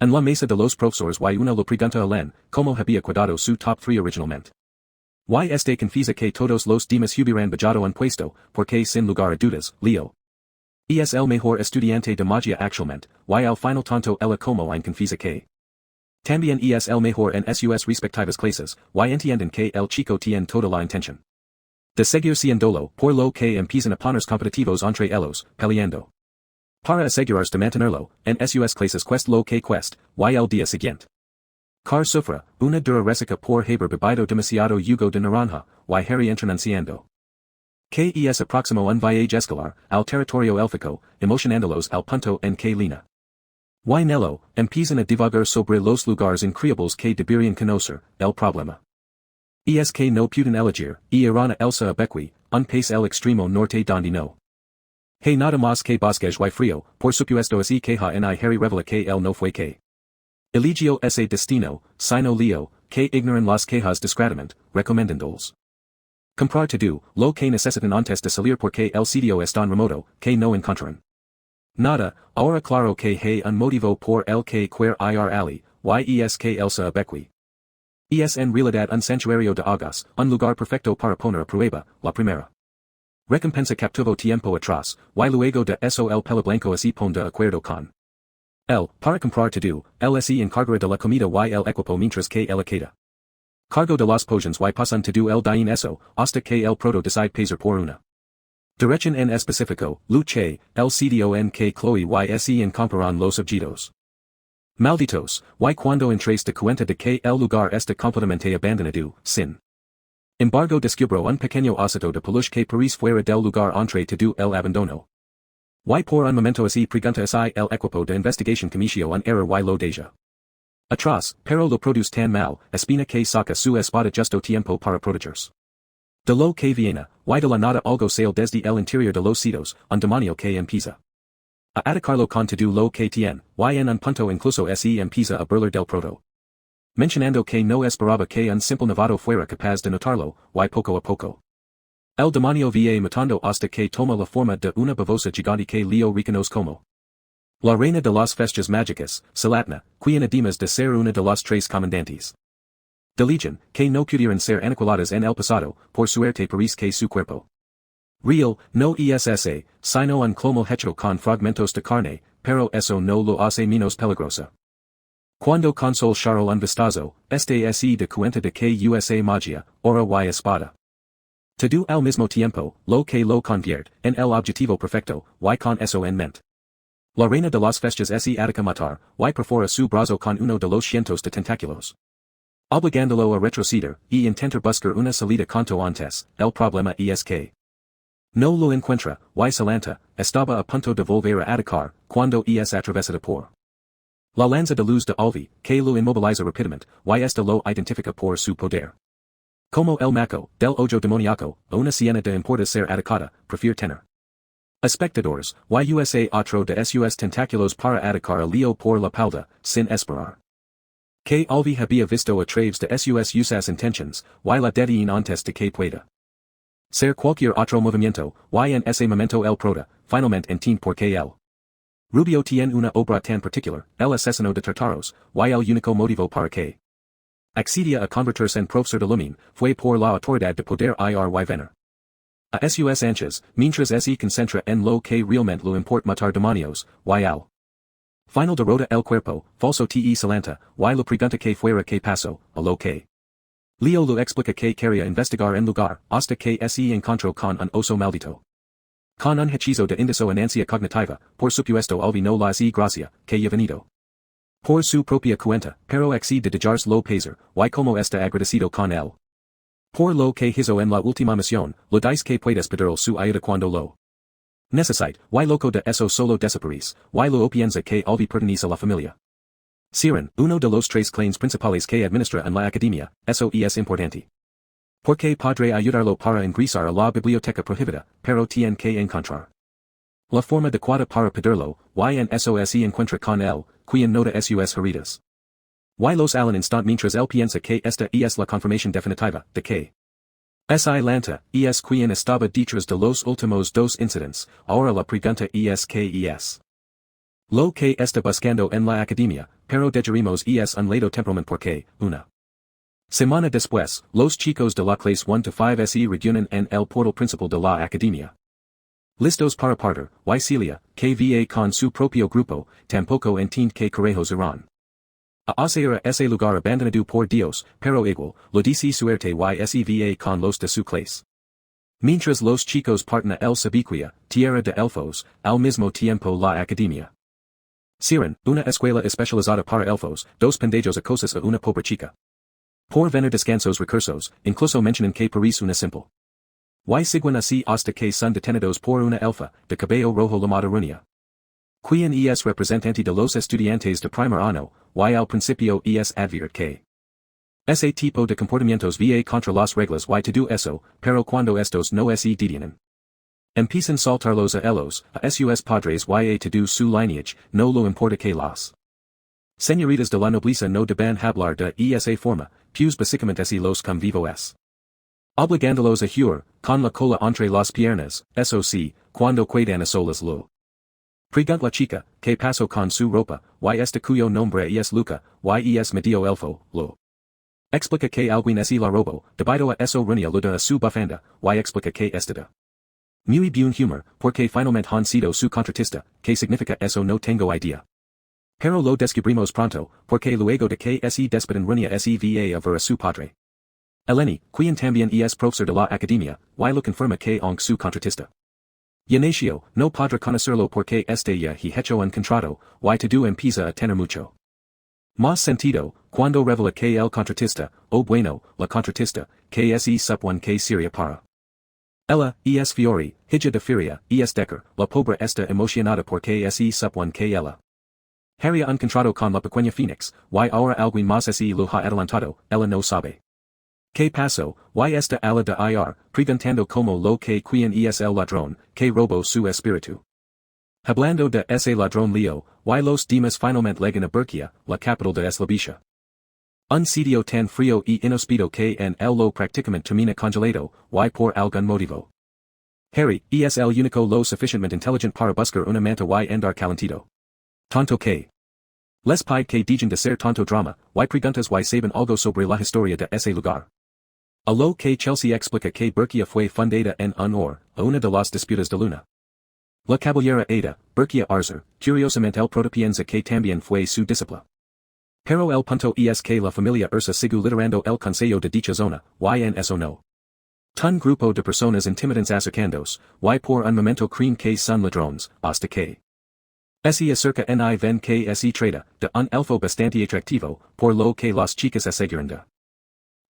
En la mesa de los profesores y una lo pregunta a Len, como había cuidado su top 3 originalmente. Y este confiesa que todos los demás hubieran bajado un puesto, porque sin lugar a dudas, Leo es el mejor estudiante de magia actualmente, y al final tanto ella como en confiesa que también es el mejor en sus respectivas clases, y entienden que el chico tiene toda la intención de seguir siéndolo, por lo que empiezan a ponerse competitivos entre ellos, peleando para asegurarse de mantenerlo, en sus clases cueste lo que cueste, y el día siguiente. Car sufra, una dura resaca por haber bebido demasiado jugo de naranja, y Harry entra anunciando que es próximo un viaje escolar, al territorio élfico, emocionándolos al punto en que Lina y Nello, empiezan a divagar sobre los lugares increíbles que deberían conocer, el problema es que no pueden elegir, y irán a Elsa a Bequi, un país el extremo norte donde no hay nada más que bosques y frío, por supuesto se queja en Harry revela que él no fue que eligió ese destino, sino Leo, que ignoran las quejas discretamente, recomendándoles comprar todo, lo que necesitan antes de salir porque el sitio es tan remoto, que no encontrarán nada, ahora claro que hay un motivo por el que queer ir ali, y es que Elsa a Bequi es en realidad un santuario de agas, un lugar perfecto para poner a prueba, la primera recompensa captuvo tiempo atrás, y luego de eso el pelo blanco se pone de acuerdo con L. Para comprar tudo, LSE encargara de la comida y el equipo mientras que ela queda. Cargo de las potions y pasan tudo el dien eso, hasta que el proto decide paser por una. Direction en específico, luche, el cdo en que Chloe y se encontrarán los objetos. Malditos, y cuando entres de cuenta de que el lugar está completamente abandonado, sin embargo descubro un pequeño osito de peluche que parece fuera del lugar entre todo el abandono. Y por un momento así pregunta así el equipo de investigación cometió un error y lo deja atrás, pero lo produce tan mal, espina que saca su espada justo tiempo para protegerse. De lo que viene, y de la nada algo sale desde el interior de los sitios, un demonio que empieza a atacarlo con todo lo que tiene, y en un punto incluso se empieza a burlar del proto. Mencionando que no esperaba que un simple novato fuera capaz de notarlo, y poco a poco. El demonio va matando hasta que toma la forma de una babosa gigante que Leo reconoce como la reina de las fiestas mágicas, Salatna, quien además de ser una de las tres comandantes de Legion, que no pudieron ser aniquiladas en el pasado, por suerte parece que su cuerpo real, no essa, sino un clomo hecho con fragmentos de carne, pero eso no lo hace menos peligrosa. Cuando console Charol un vistazo, este se de cuenta de que usa magia, ora y espada. Todo al mismo tiempo, lo que lo convierte en el objetivo perfecto, y con eso en mente. La reina de las fiestas se ataca matar, y perfora su brazo con uno de los cientos de tentáculos. Obligándolo a retroceder, y intentar buscar una salida cuanto antes, el problema es que no lo encuentra, y Salanta, estaba a punto de volver a atacar, cuando es atravesada por la lanza de luz de Alvi, que lo inmoviliza rápidamente, y este lo identifica por su poder. Como el maco, del ojo demoníaco, a una siena de importa ser atacada, prefiere tener espectadores, y usa otro de sus tentáculos para atacar a Leo por la palda, sin esperar que Alvi había visto a través de sus usas intentions, y la detiene antes de que pueda ser cualquier otro movimiento, y en ese momento el prota, finalmente entiende por qué el Rubio tiene una obra tan particular, el asesino de Tartaros, y el único motivo para que accedia a convertirse en profesor de Lumin, fue por la autoridad de poder ir y venir a sus anchas, mientras se concentra en lo que realmente lo importa matar demonios, y al final derrota el cuerpo, falso te Salanta, y lo pregunta que fuera que pasó, a lo que Leo lo explica que quería investigar en lugar, hasta que se encontró con un oso maldito. Con un hechizo de indisonancia cognitiva, por supuesto Alvi no la hace gracia, que ha venido por su propia cuenta, pero accede de dejarse lo peser, y como está agradecido con él. Por lo que hizo en la última misión, lo dice que puedes pedir su ayuda cuando lo necesite, y loco de eso solo desaparece, y lo piensa que Alvi pertenece a la familia. Siren, uno de los tres clanes principales que administra en la academia, eso es importante. Porque podré ayudarlo para ingresar a la biblioteca prohibida, pero tiene que encontrar la forma adecuada para pedirlo, y en eso se encuentra con él, quien nota sus heridas. Y los al instant mientras él piensa que esta es la confirmación definitiva, de que si Lanta, es quien estaba detrás de los últimos dos incidents, ahora la pregunta es que es lo que está buscando en la academia, pero dejaremos es un lado temperamento porque, una semana después, los chicos de la clase 1 to 5 se reúnen en el portal principal de la academia. Listos para partir, y Celia, que va con su propio grupo, tampoco entiende que carajos irán a hacer a ese lugar abandonado por Dios, pero igual, lo dice suerte y se va con los de su clase. Mientras los chicos parten a el Sabiquia, tierra de elfos, al mismo tiempo la academia. Siren, una escuela especializada para elfos, dos pendejos a cosas a una pobre chica. Por venir descansos recursos, incluso mencionan que parece una simple. Y siguen así hasta que son detenidos por una elfa, de cabello rojo llamada Runia. Quien es representante de los estudiantes de primer año, y al principio es adviert que ese tipo de comportamientos va contra las reglas y todo eso, pero cuando estos no se detienen. Empiezan saltarlos a ellos, a sus padres y a todo su lineage, no lo importa que las señoritas de la nobleza no deban hablar de esa forma, pues básicamente así los convivos. Obligándolos a jurar, con la cola entre las piernas, eso sí, cuando quedan a solas lo. Pregunta la chica, ¿qué pasó con su ropa, y este cuyo nombre es Luca, y es medio elfo, lo. Explica que alguien se la robó, debido a eso Runia lo da a su bufanda, y explica que este da muy buen humor, porque finalmente han sido su contratista, que significa eso no tengo idea. Pero lo descubrimos pronto, porque luego de que se despiden runia seva a ver a su padre. Eleni, quien también es profesor de la academia, y lo confirma que aunque su contratista. Ignacio, no podrá conocerlo porque este ya he hecho un contrato, y todo empieza a tener mucho más sentido, cuando revela que el contratista, o bueno, la contratista, que se supone que sería para ella, es Fiori, hija de Furia, es Decker, la pobre está emocionada porque se supone que ella haría un contrato con la pequeña Phoenix, y ahora alguien más se lo ha adelantado, ella no sabe. ¿Qué pasó? Y esta ala de ir, preguntando como lo que quien es el ladrón, que robó su espíritu. Hablando de ese ladrón Leo, y los demás finalmente llegan a Berkia, la capital de Eslovicia. Un sitio tan frío y inhóspito que en el lo prácticamente termina congelado, y por algún motivo. Harry, es el único lo suficientemente inteligente para buscar una manta y andar calentito. Tonto que. Les pide que dejen de ser tonto drama, y preguntas y saben algo sobre la historia de ese lugar. A lo que Chelsea explica que Berkia fue fundada en honor a una de las disputas de Luna. La caballera Ada, Berkia Arzer, curiosamente el protopienza que también fue su discípula. Pero el punto es que la familia Ursa sigue liderando el consejo de dicha zona, y en eso no. Ton grupo de personas intimidantes acercandos, y por un momento creen que son ladrones, hasta que se acerca ni ven que se trata de un elfo bastante atractivo, por lo que las chicas aseguran de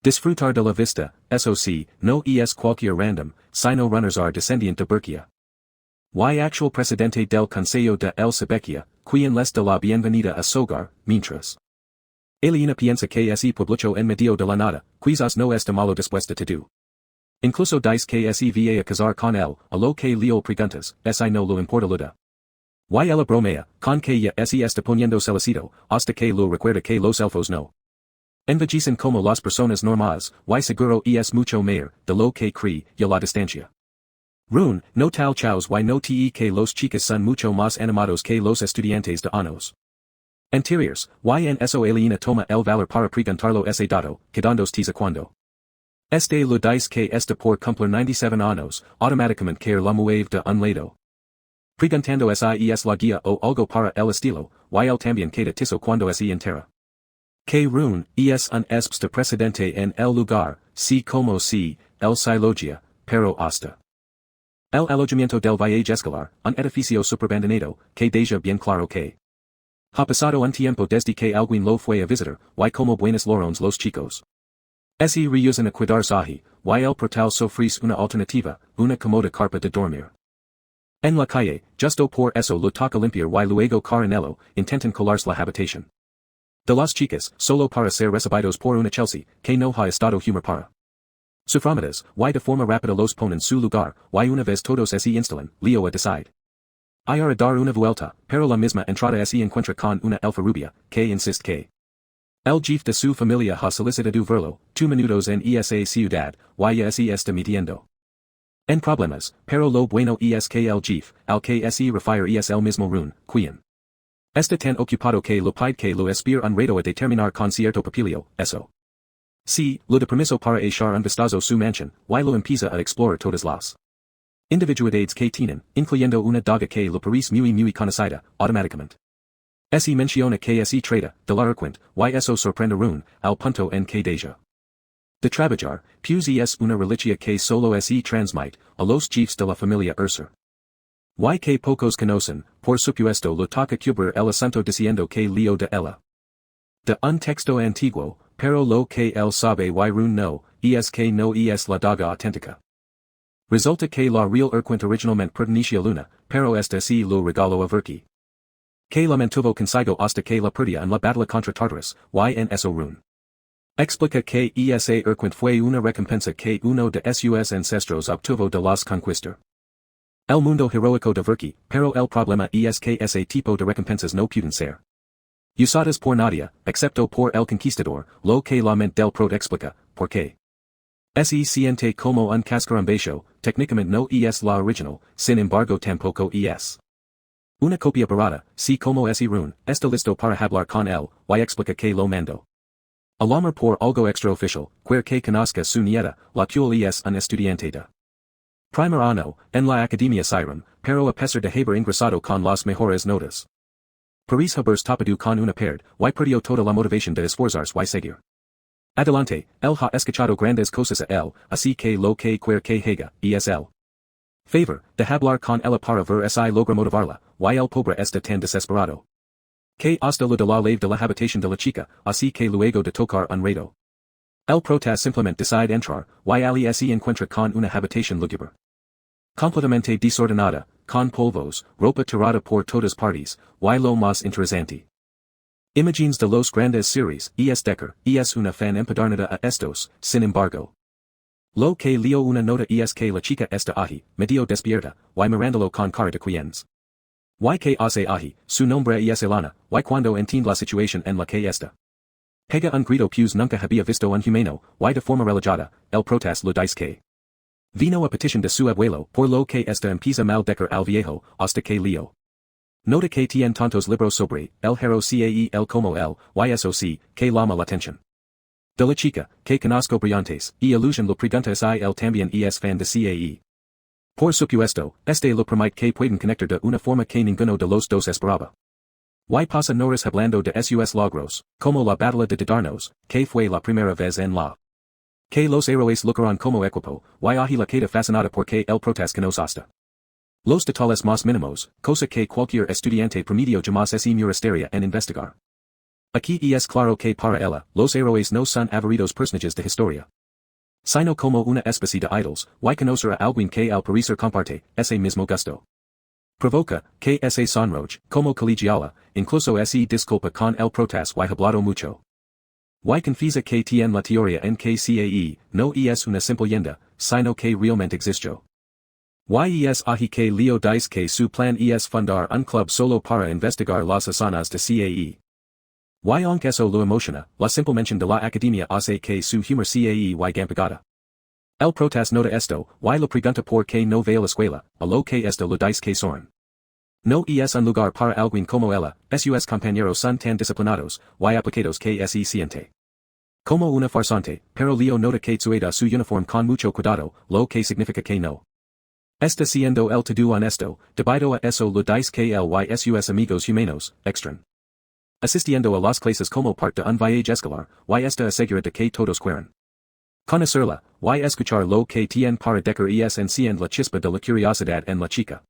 disfrutar de la vista, eso sí, no es cualquier random, sino runners are descendiente de Berkia. Y actual presidente del Consejo de El Sebequia, quien les da la bienvenida a Sogar, mientras. Elena piensa que ese publicó en medio de la nada, quizás no está malo después de todo. Incluso dice que se va a casar con él, a lo que Leo preguntas, ese no lo importa luda. Y ella bromea, con que ya se está poniendo celicito, hasta que lo recuerda que los elfos no envejecen como las personas normales, y seguro es mucho mayor, de lo que cree, y la distancia. Rune, no tal chaos y no te que los chicas son mucho más animados que los estudiantes de años anteriores, y en eso Elena toma el valor para preguntarlo ese dato, quedándose cuando. Este lo dice que está por cumplir 97 años, automáticamente caer la mueve de un lado. Preguntando si es la guía o algo para el estilo, y él también queda tizo cuando se entera. Que Rune, es un espsta precedente en el lugar, si como si, el silogia, pero hasta. El alojamiento del Valle Escalar, un edificio superabandonado, que deja bien claro que. Ha pasado un tiempo desde que alguien lo fue a visitar, y como buenos lorones los chicos. Se reusan a cuidar Zahi, y el portal sofres una alternativa, una cómoda carpa de dormir. En la calle, justo por eso lo toca limpiar y luego Carinello, intentan colarse la habitación de las chicas, solo para ser recibidos por una Chelsea, que no ha estado humor para suframadas, y de forma rápida los ponen su lugar, y una vez todos se instalan, Leo a decide ir a dar una vuelta, pero la misma entrada se encuentra con una elfa rubia, que insiste que el jefe de su familia ha solicitado verlo, 2 minutos en esa ciudad, y se está metiendo en problemas, pero lo bueno es que el jefe, al que se refiere es el mismo Rune, quien está tan ocupado que lo pide que lo espere un rato a determinar con cierto papilio, eso. Sí, lo de permiso para echar un vistazo su mansion, y lo empieza a explorar todas las individualidades que tienen, incluyendo una daga que lo parece muy conocida, automáticamente. Se menciona que se trata de la Urquint, y eso sorprende Rune, al punto en que deja de trabajar, pues es una reliquia que solo se transmite a los jefes de la familia Ursa. Y que pocos conocen, por supuesto lo toca cubrir el asunto diciendo que Leo de ella. De un texto antiguo, pero lo que él sabe y Rune no, es que no es la daga auténtica. Resulta que la real Urquint originalmente pertenecía a Luna, pero este sí lo regaló a Verki. Que la mantuvo consigo hasta que la perdió en la batalla contra Tartarus, y en eso Rune explica que esa Urquint fue una recompensa que uno de sus ancestros obtuvo de las conquistas. El mundo heroico de Verki, pero el problema es que ese tipo de recompensas no pueden ser usadas por nadie, excepto por el conquistador, lo que la mente del prot explica, porque se siente como un cascarumbecho, técnicamente no es la original, sin embargo tampoco es una copia barata, si como ese Rune, está listo para hablar con él, y explica que lo mando alamar por algo extraoficial, quer que conozca su nieta, la cual es un estudiante de primer año, en la Academia Siren, pero a pesar de haber ingresado con las mejores notas. Paris habers tapadu con una perd, y perdió toda la motivación de esforzarse y seguir. Adelante, el ha escuchado grandes cosas a él, así que lo que quiere que haga, esl. Favor, de hablar con ella para ver si logra motivarla, y el pobre está tan desesperado. Que hasta lo de la lave de la habitación de la chica, así que luego de tocar un redo. El protas simplemente decide entrar, y ali se encuentra con una habitación lúgubre. Completamente desordenada, con polvos, ropa tirada por todas partes, y lo más interesante. Imágenes de los grandes series, Decker, una fan empedernida a estos, sin embargo. Lo que leo una nota que la chica está ahi, medio despierta, y mirándolo con cara de quiens. Y que hace ahi, su nombre Elana, y cuando entiende la situación en la que está. Pega un grito pues nunca había visto un humano, y de forma relajada, el protas lo dice que. Vino a petición de su abuelo, por lo que esta empieza mal decker al viejo, hasta que leo. Nota que tiene tantos libros sobre, el hero cae el como el, YSOC, que llama la atención. De la chica, que conozco brillantes, illusion lo pregunta si el también es fan de cae. Por supuesto, este lo permite que pueden conectar de una forma que ninguno de los dos esperaba. Y pasa horas hablando de sus logros, como la batalla de Dardanos, que fue la primera vez en la. Que los héroes lucraron como equipo, y ahi la queda fascinada porque el protas conoce hasta. Los detalles más mínimos, cosa que cualquier estudiante promedio jamás se mirasteria en investigar. Aquí es claro que para ella, los héroes no son aburridos personajes de historia. Sino como una especie de idols, y conocer a alguien que al parecer comparte, ese mismo gusto. Provoca, que ese sonrojo, como colegiala, incluso se disculpa con el protas y hablado mucho. Y confiesa que tiene la teoría en que cae, no es una simple leyenda, sino que realmente existió. Y ahi que leo dice que su plan es fundar un club solo para investigar las hazanas de cae. Y aunque eso lo emociona, la simple mención de la academia hace que su humor cae y gampagada. El protas nota esto, y lo pregunta por qué no ve a la escuela, a lo que esto lo dice que soren. No es un lugar para alguien como ella, sus compañeros son tan disciplinados, y aplicados que se siente. Como una farsante, pero Leo nota que sueda su uniform con mucho cuidado, lo que significa que no. Está siendo el todo honesto, debido a eso lo dice que él y sus amigos humanos, extran. Asistiendo a las clases como parte de un viaje escolar, y está asegura de que todos quieren. Conocerla, y escuchar lo que tiene para decker enciende la chispa de la curiosidad en la chica.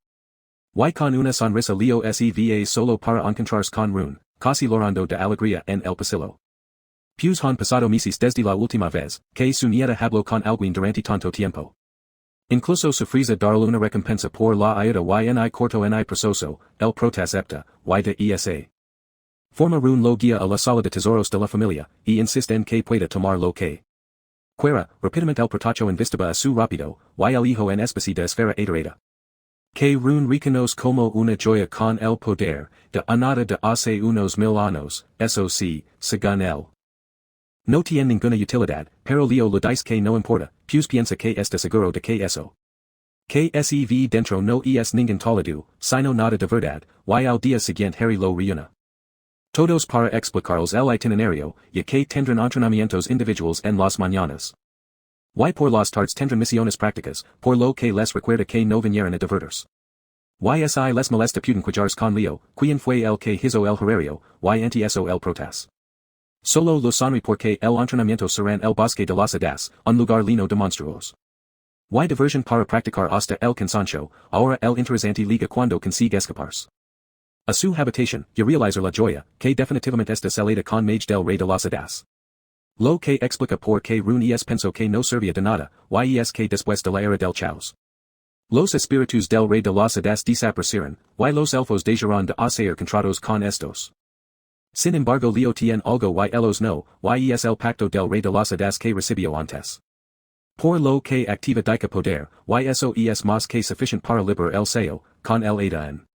Y con una sonrisa Leo seva solo para encontrarse con Rune, casi llorando de alegría en el pasillo. Pues han pasado meses desde la última vez, que su nieta habló con alguien durante tanto tiempo. Incluso sufrisa darle una recompensa por la ayuda y corto en proceso, el protas epta, y de esa. Forma Rune lo guía a la sala de tesoros de la familia, y insiste en que pueda tomar lo que. Quiera, rápidamente el protacho investiga a su rápido, y el hijo en especie de esfera iterada. Que Rune reconoce como una joya con el poder, de anada de hace unos 1000 años, eso sí, según él. No tiene ninguna utilidad, pero Leo lo dice que no importa, pues piensa que está seguro de que eso. Que sev dentro no es ningún talado, sino nada de verdad, y al día siguiente Harry lo reúna. Todos para explicarles el itinerario, ya que tendrán entrenamientos individuales en las mañanas. Y por las tardes tendrán misiones prácticas, por lo que les recuerda que no vinieron a divertirse. Y les molesta puden cuidarse con Leo, quien fue el que hizo el horario, y anti eso el protas. Solo lo sonri porque el entrenamiento será en el bosque de las hadas, un lugar lleno de monstruos. Y diversion para practicar hasta el cansancio, ahora el interesante liga cuando consigue escaparse. A su habitación, y realizar la joya, que definitivamente está celada con Mage del Rey de las Hadas. Lo que explica por qué Rune pensó que no servía de nada, y que después de la era del chaos. Los espíritus del Rey de las Hadas desaparecieron, y los elfos dejaron de hacer contratos con estos. Sin embargo Leo tiene algo y ellos no, y es el pacto del Rey de las Hadas que recibió antes. Por lo que activa dicha poder, y eso es más que suficiente para liberar el sello, con el Ada en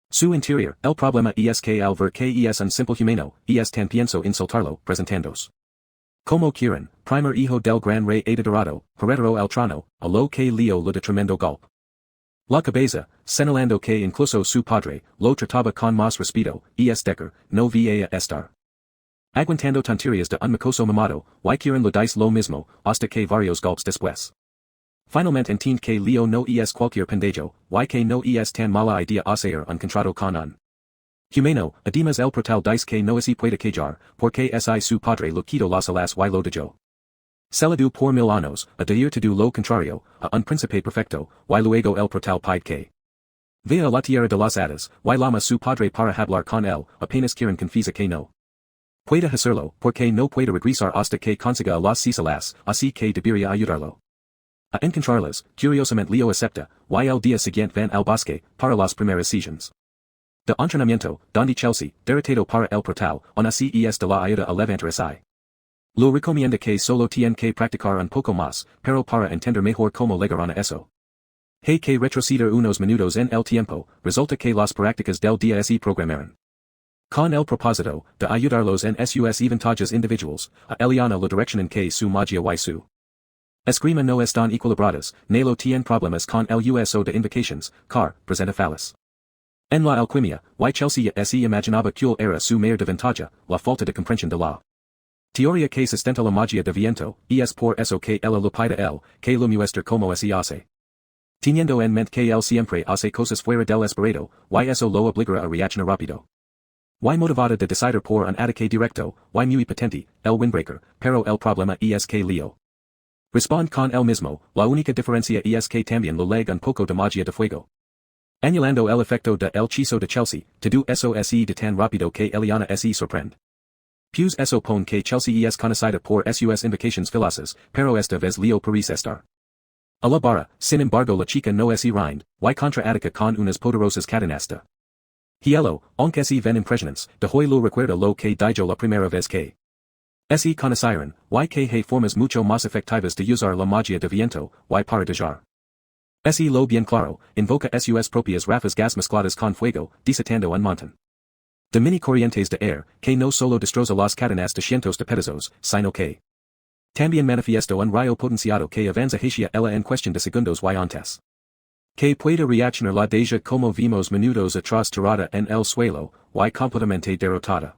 su interior. El problema es que al ver que es un simple humano, tan pienso insultarlo, presentándose como quieren, primer hijo del gran rey Ada Dorado, heredero al trono, a lo que Leo lo de tremendo golpe. La cabeza, señalando que incluso su padre, lo trataba con más respeto, Decker, no va a estar aguantando tonterías de un mocoso mamado, y quieren lo dice lo mismo, hasta que varios golpes después. Finalmente entiende que Leo no es cualquier pendejo, y que no es tan mala idea hacer un contrato con un Humano, Adimas el portal dice que no se puede quejar, porque si su padre lo quito las alas y lo dejó. Celadu por 1000 años, a de ir to do lo contrario, a un príncipe perfecto, y luego el portal pide que. Vea la tierra de las hadas, y llama su padre para hablar con él, apenas quieren confiesa que no. Puede hacerlo, porque no puede regresar hasta que consiga a las cisalas, así que debería ayudarlo. A encontrarlas, curiosamente Leo acepta, y el día siguiente van al bosque, para las primeras sesiones de entrenamiento, donde Chelsea, derrotado para el portal, on así es de la ayuda a levantar así. Lo recomienda que solo tienen que practicar un poco más, pero para entender mejor cómo llegar a eso. Hay que retroceder unos minutos en el tiempo, resulta que las prácticas del día se programaron. Con el propósito, de ayudarlos en sus ventajas individuals, a Eliana la dirección en que su magia y su esgrima no están equilibradas, ni lo tienen problemas con el uso de invocations, car, presenta falas. En la alquimia, y Chelsea se imaginaba que era su mayor desventaja, la falta de comprensión de la teoría que sustenta la magia de viento, y es por eso que ella lo pide él, que lo muestre como se hace. Teniendo en mente que él siempre hace cosas fuera del esperado, y eso lo obligará a reaccionar rápido. Y motivada de decidir por un ataque directo, y muy potente, el windbreaker, pero el problema es que Leo responde con el mismo, la única diferencia es que también lo lega un poco de magia de fuego. Anulando el efecto de el hechizo de Chelsea, todo eso se de tan rápido que Eliana se sorprende. Pues eso pone que Chelsea es conocida por sus invocations veloces, pero esta vez Leo parece estar a la barra, sin embargo la chica no se rinde, y contraataca con unas poderosas cadenasta. Hielo, aunque se ven impresionantes, de hoy lo recuerda lo que dijo la primera vez que se conocieron, y que hay formas mucho más efectivas de usar la magia de viento, y para dejar. Se lo bien claro, invoca sus propias ráfagas mezcladas con fuego, desatando un montón de mini corrientes de air, que no solo destroza las cadenas de cientos de pedazos, sino que también manifiesto un rayo potenciado que avanza hacia ella en cuestión de segundos y antes que puede reaccionar la deja como vimos minutos atrás tirada en el suelo, y completamente derrotada.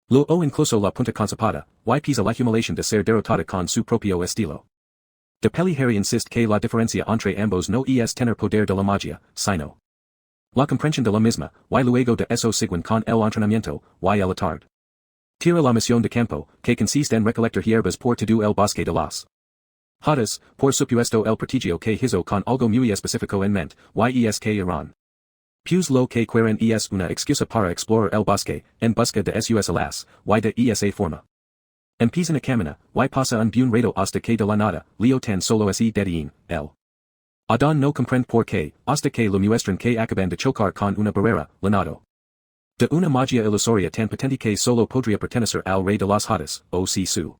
Lo o incluso la punta concepada, y pisa la humiliación de ser derrotada con su propio estilo. De Pelihari insiste que la diferencia entre ambos no es tener poder de la magia, sino la comprensión de la misma, y luego de eso siguen con el entrenamiento, y el atard. Tira la misión de campo, que consiste en recolectar hierbas por todo el bosque de las hadas, por supuesto el prodigio que hizo con algo muy específico en mente, y es que Iran. Pues lo que quieren es una excusa para explorar el bosque, en busca de sus alas, y de esa forma. Empiezan a caminar, y pasa un buen rato hasta que de la nada, Leo tan solo se detiene, el Adán no comprende por qué, hasta que lo muestran que acaban de chocar con una barrera, lanado. De una magia ilusoria tan potente que solo podría pertenecer al rey de las hadas, o si su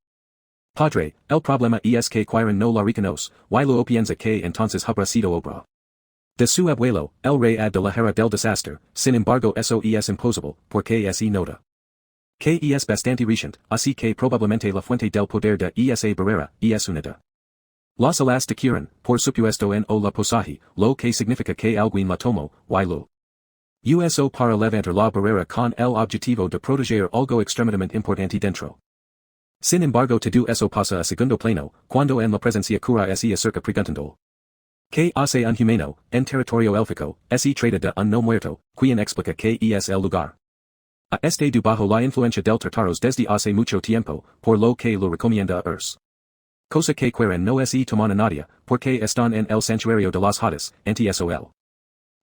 padre, el problema es que Quiren no la reconoce, y lo piensa que entonces habrá sido obra de su abuelo, el rey de la era del desastre, sin embargo eso es imposible, porque se nota que es bastante reciente, así que probablemente la fuente del poder de esa barrera es unida. Las alas de Quiren, por supuesto en o la posaje, lo que significa que alguien la tomó, y lo uso para levantar la barrera con el objetivo de proteger algo extremadamente importante dentro. Sin embargo todo eso pasa a segundo plano, cuando en la presencia cura se acerca preguntando ¿qué hace un humano, en territorio élfico, se trata de un no muerto, quien explica que es el lugar. A este bajo la influencia del Tartaros desde hace mucho tiempo, por lo que lo recomienda a Urs. Cosa que Quiren no se toman a nadie, porque están en el santuario de las hadas, anti eso el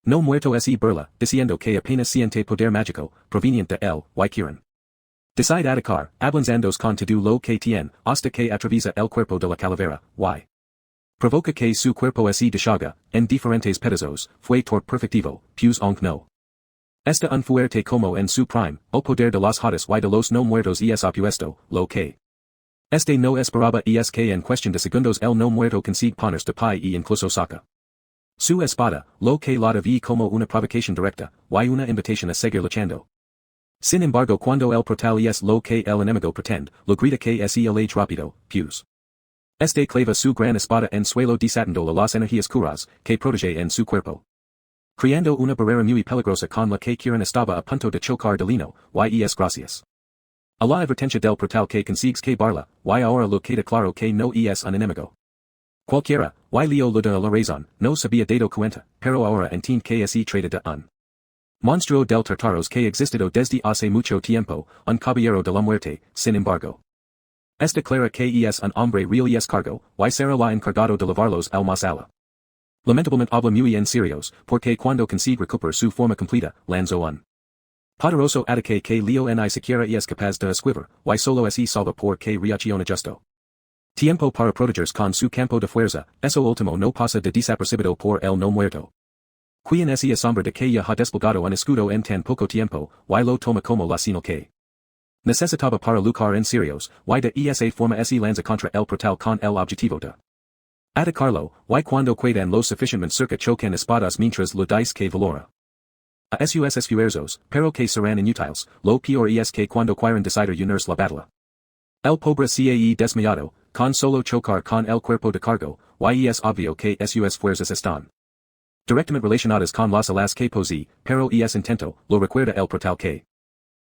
no muerto se burla, diciendo que apenas siente poder mágico, proveniente de él, y Quiren decide atacar, avanzando con todo lo que tiene, hasta que atraviesa el cuerpo de la calavera, y provoca que su cuerpo se deshaga, en diferentes pedazos, fue torpe perfectivo, pues aunque no está un fuerte como en su prime, el poder de las hadas y de los no muertos es opuesto, lo que este no esperaba es que en cuestión de segundos el no muerto consigue ponerse de pie y incluso saca su espada, lo que la vi como una provocación directa, y una invitación a seguir luchando. Sin embargo cuando el portal es lo que el enemigo pretende, lo grita que es el age rápido, pues este clava su gran espada en suelo desatando las energías curas, que protege en su cuerpo. Creando una barrera muy peligrosa con la que Quiren estaba a punto de chocar de lino, y es gracias a la advertencia del portal que consigues que barla, y ahora lo queda claro que no es un enemigo cualquiera, y Leo lo da la razón, no sabía dado cuenta, pero ahora entiende que se trata de un Monstruo del Tartaros que existido desde hace mucho tiempo, un caballero de la muerte, sin embargo. Esta clara que es un hombre real y es cargo, y será la encargado de lavarlos al más allá. Lamentablemente habla muy en serios, porque cuando consigue recuperar su forma completa, lanzó un poderoso ataque que Leo ni siquiera es capaz de esquivar, y solo así salva por que reacciona justo. Tiempo para protegerse con su campo de fuerza, eso último no pasa de desapercibido por el no muerto. Quien esa sombra de que ya ha desplegado un escudo en tan poco tiempo, y lo toma como la señal que necesitaba para luchar en serios, y de esa forma ese lanza contra el portal con el objetivo de atacarlo, y cuando quedan lo suficientemente cerca chocan espadas mientras lo dice que valora. A sus esfuerzos, pero que serán inútiles, lo peor es que cuando quieren decidir unirse la batalla. El pobre cae desmayado, con solo chocar con el cuerpo de cargo, y es obvio que sus fuerzas están directamente relacionadas con las alas que posee, pero es intento, lo recuerda el portal que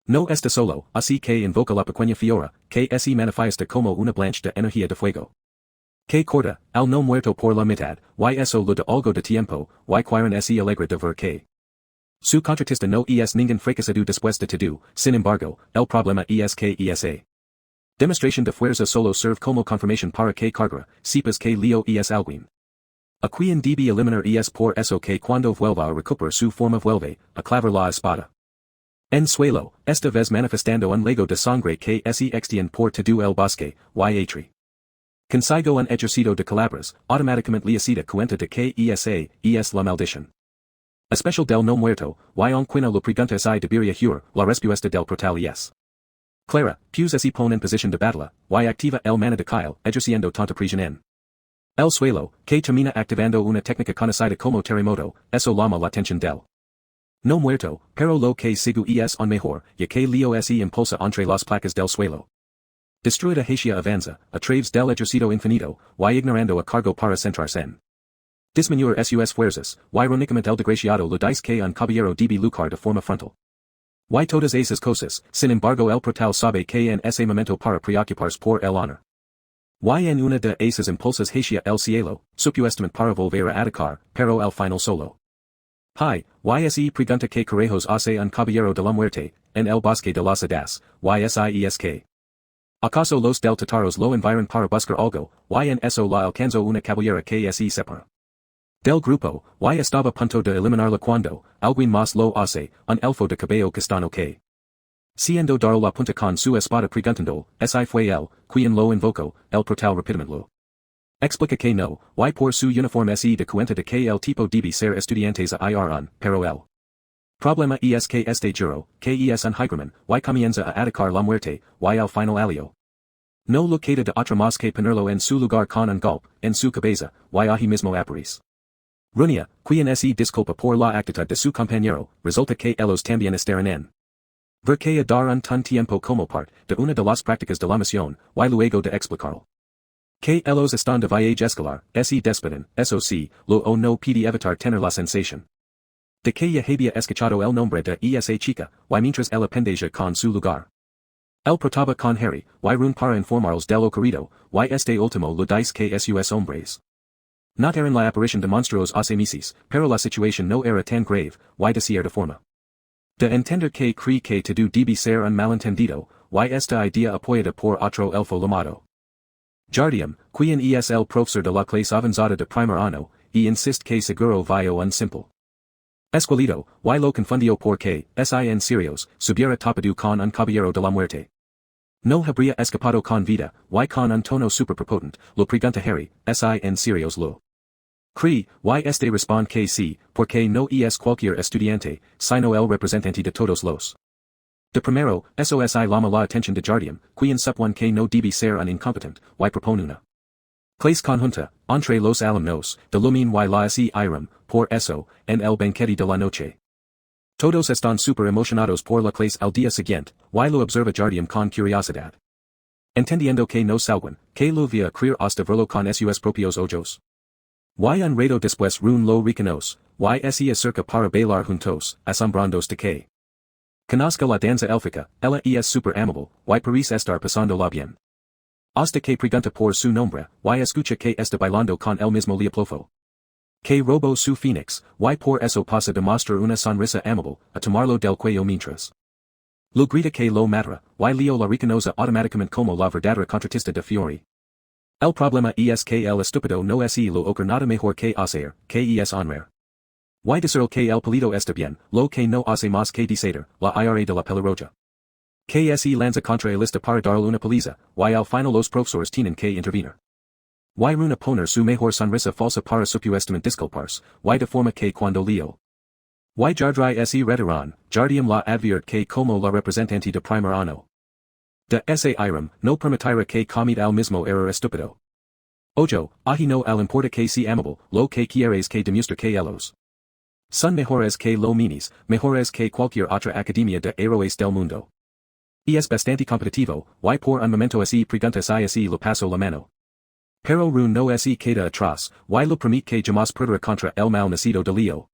no está solo, así que invoca la pequeña fiora, que se manifiesta como una blanche de energía de fuego. Que corta, al no muerto por la mitad, y eso lo de algo de tiempo, y quieren se alegra de ver que su contratista no es ningún fracasado después de todo, sin embargo, el problema es que esa demostración de fuerza solo serve como confirmación para que carga, sepas que Leo es alguien a quien debe eliminar es por eso que cuando vuelva a recuperar su forma vuelve a clavar la espada en suelo, esta vez manifestando un lago de sangre que se extiende por todo el bosque, y atri. Consigo un ejército de calabras, automáticamente le cuenta de que esa es la maldición especial del no muerto, y aunque no lo pregunta si debería huir, la respuesta del portal es clara, pues se pone en posición de batalla, y activa el mana de Kyle, ejerciendo tanta presión en el suelo, que termina activando una técnica conocida como terremoto, eso llama la atención del no muerto, pero lo que sigue es un mejor, ya que Leo se impulsa entre las placas del suelo. Destruida Hacia avanza, a través del ejército infinito, y ignorando a cargo para centrarse en disminuir sus fuerzas, y irónicamente el desgraciado lo dice que un caballero debe luchar de forma frontal. Y todas esas cosas, sin embargo el portal sabe que en ese momento para preocuparse por el honor. Y en una de esas impulsas hacia el cielo, supuestamente para volver a atacar, pero al final solo. Hi, y pregunta que carajos hace un caballero de la muerte, en el bosque de las hadas, que. ¿Acaso los del Tataros lo environ para buscar algo, y en eso la alcanzó una caballera que se separa del grupo, y estaba a punto de eliminarla cuando, alguien más lo hace, un elfo de cabello castaño que siendo dar la punta con su espada preguntando, si fue él, quien lo invocó, el portal rápidamente lo explica que no, y por su uniforme se de cuenta de que el tipo debe ser estudiantes a ir pero el problema es que este juro, que es un highgraman, y comienza a atacar la muerte, y al final alio. No lo queda de otra más que ponerlo en su lugar con un golpe, en su cabeza, y ahí mismo aparece. Runia, quien se disculpa por la actitud de su compañero, resulta que ellos también estarán en ver que a dar un ton tiempo como parte de una de las prácticas de la misión, y luego de explicarlo. Que ellos están de viaje escolar, se despiden, eso sí, lo o no pide evitar tener la sensación de que ya había escuchado el nombre de esa chica, y mientras ella pendeja con su lugar. El protaba con Harry, y run para informarles del ocurrido, y este último lo dice que sus hombres not eran la aparición de monstruos hace meses, pero la situación no era tan grave, y de cierta forma. De entender que cree que todo debe ser un malentendido, y esta idea apoyada por otro elfo llamado Jardium, quien es el profesor de la clase avanzada de primer año, y insiste que seguro vio un simple escuelito, y lo confundió porque, en serios, subiera tapado con un caballero de la muerte. No habría escapado con vida, y con un tono superprepotente, lo pregunta Harry, en serios lo cree, y este responde que sí, porque no es cualquier estudiante, sino el representante de todos los. De primero, eso llama la atención de Jardium, quien supone que no debe ser un incompetente, y propone una clase conjunta, entre los alumnos, de lumin y la iram, por eso, en el banquete de la noche. Todos están super emocionados por la clase al día siguiente, y lo observa Jardium con curiosidad. Entendiendo que no salgan, que lo via creer hasta verlo con sus propios ojos. Y un rato después run lo reconoce, y se acerca para bailar juntos, asombrandos de que conozca la danza élfica, ella es super amable, y parece estar pasándola bien. Hasta que pregunta por su nombre, y escucha que está bailando con el mismo Leoplofo. Que robo su Phoenix, y por eso pasa de mostrar una sonrisa amable, a tomarlo del cuello mientras. Lo grita que lo matra, y Leo la reconoce automáticamente como la verdadera contratista de Fiori. El problema es que el estúpido no es lo ocurre nada mejor que hacer, que es honrar. Y decir que el pelido está bien, lo que no hace más que desatar, la ira de la pelirroja. Que lanza contra el lista para darle una paliza, y al final los profesores tienen que intervenir. Y runa poner su mejor sonrisa falsa para supuestamente disculparse, y de forma que cuando Leo. Y jardri retiran, jardium la adviert que como la representante de primer ano. De ese iram, no permitirá que cometa al mismo error estúpido. Ojo, ahi no al importa que sea amable, lo que quieres que demuestre que ellos son mejores que lo minis, mejores que cualquier otra academia de héroes del mundo. Y es bastante competitivo, y por un momento así pregunta si lo paso la mano. Pero run no queda atrás, y lo permite que jamás perderá contra el mal nacido de Leo.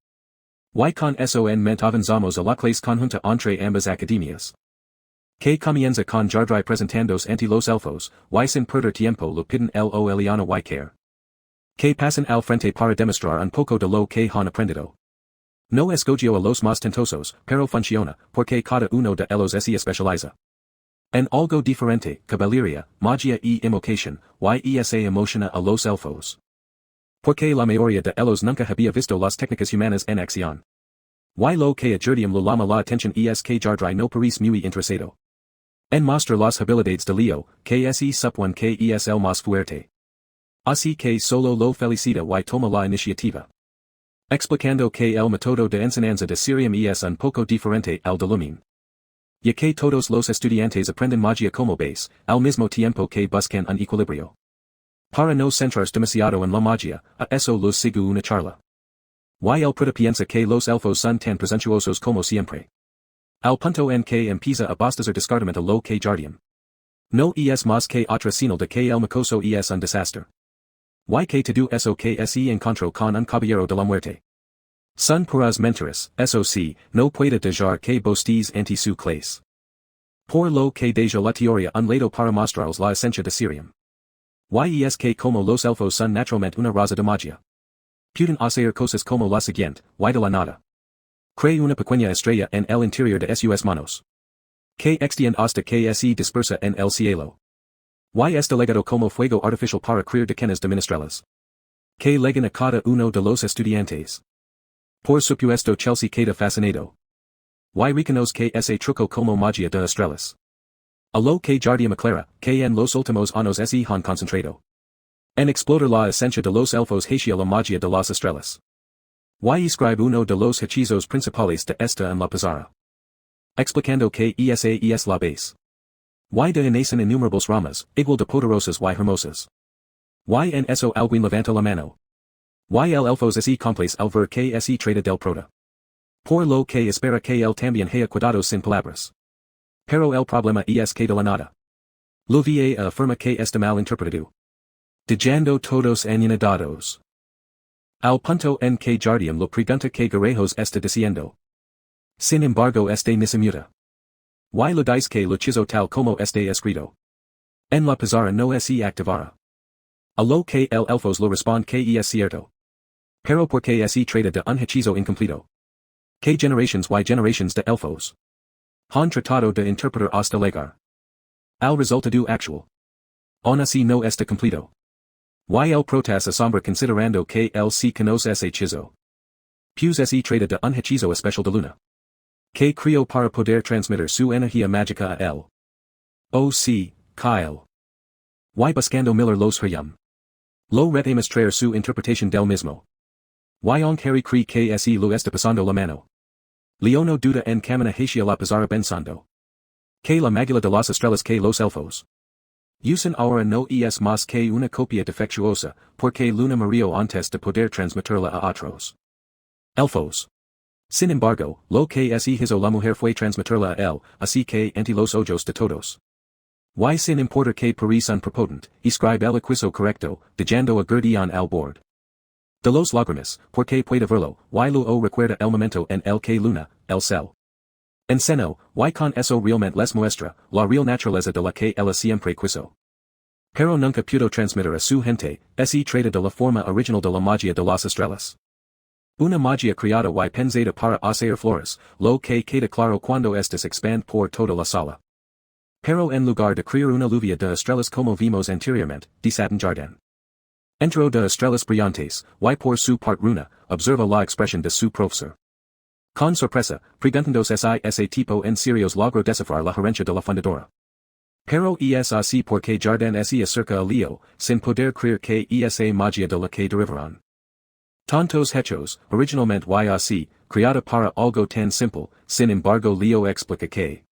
Y con eso en mente avanzamos a la clase conjunta entre ambas academias. Que comienza con jardri presentándose ante los elfos, y sin perder tiempo lo piden el o Eliana y care. Que pasan al frente para demostrar un poco de lo que han aprendido. No escogió a los más tentosos, pero funciona, porque cada uno de ellos se especializa en algo diferente, caballería, magia y invocación, y se emociona a los elfos. Porque la mayoría de ellos nunca había visto las técnicas humanas en acción. Y lo que a Jardium lo llama la atención es que jardri no parece muy interesado en mostrar las habilidades de Leo, que supone que es el más fuerte. Así que solo lo felicita y toma la iniciativa. Explicando que el método de enseñanza de Sirium es un poco diferente al de Lumin. Ya que todos los estudiantes aprenden magia como base, al mismo tiempo que buscan un equilibrio. Para no centrarse demasiado en la magia, a eso los sigo una charla. Y el prota piensa que los elfos son tan presuntuosos como siempre. Al punto en que empieza a bostezar descartamente lo que Jardium. No es más que otra señal de que el mocoso es un desastre. Y que todo eso que se encontró con un caballero de la muerte. Son puras mentiras, eso sí, no puede dejar que bostes ante su clase. Por lo que deja la teoría un lado para mostraros la esencia de Sirium. Y es que como los elfos son naturalmente una raza de magia. Pueden hacer cosas como la siguiente, y de la nada. Crea una pequeña estrella en el interior de sus manos. Que extiende hasta que se dispersa en el cielo. Y es delegado como fuego artificial para crear decanas de ministrales. Que legan a cada uno de los estudiantes. Por supuesto Chelsea queda fascinado. Y reconoce que ese truco como magia de estrellas. A lo que Jardium aclara, que en los últimos años se han concentrado. En explorar la esencia de los elfos hacia la magia de las estrellas. Y escribe uno de los hechizos principales de esta en la pizarra. Explicando que esa es la base. Y de nacen innumerables ramas, igual de poderosas y hermosas. Y en eso alguien levanta la mano. Y el elfos es cómplice al ver que se trata del prota. Por lo que espera que él también haya cuidado sin palabras. Pero el problema es que de la nada. Lo va afirma que está mal interpretado. Dejando todos anonadados. Al punto en que Jardium lo pregunta que garejos está diciendo. Sin embargo este ni se muta. Y lo dice que lo hechizo tal como está escrito. En la pizarra no se activara. A lo que el elfos lo responde que es cierto. Pero porque se trata de un hechizo incompleto. Que generations y generations de elfos han tratado de interpretar hasta llegar al resultado actual. Aún así no está completo. Y el protas asombra considerando que él sí conoce ese hechizo. Pues se trata de un hechizo especial de luna. Que creó para poder transmitir su energía mágica a él. Oh sí, Kyle. Y buscando Miller los hayam. Lo retemos traer su interpretación del mismo. Y on Harry cree que se lo está pasando la mano. Leono duda en camina hacia la pizarra pensando. Que la mágula de las estrellas que los elfos. Usan ahora no es más que una copia defectuosa, porque Luna murió antes de poder transmitirla a otros elfos. Sin embargo, lo que hizo la mujer fue transmitirla a él, así que ante los ojos de todos. Y sin importar que parece un prepotente, escribe el hechizo correcto, dejando a Guardián al bord de los lágrimas, porque puede verlo, y luego recuerda el momento en el que Luna, el cel. Encenó, y con eso realmente les muestra, la real naturaleza de la que ella siempre quiso. Pero nunca pudo transmitir a su gente, se trata de la forma original de la magia de las estrellas. Una magia creada y pensada para hacer flores, lo que queda claro cuando estas expand por toda la sala. Pero en lugar de crear una lluvia de estrellas como vimos anteriormente, desatan jardín. Entro de estrellas brillantes, y por su part Runa, observa la expresión de su profesor. Con sorpresa, preguntándose si ese tipo en serios logró descifrar la gerencia de la fundadora. Pero es así porque Jardín se acerca a Leo, sin poder creer que esa magia de la que derivaron. Tantos hechos, originalmente y así, creada para algo tan simple, sin embargo Leo explica que.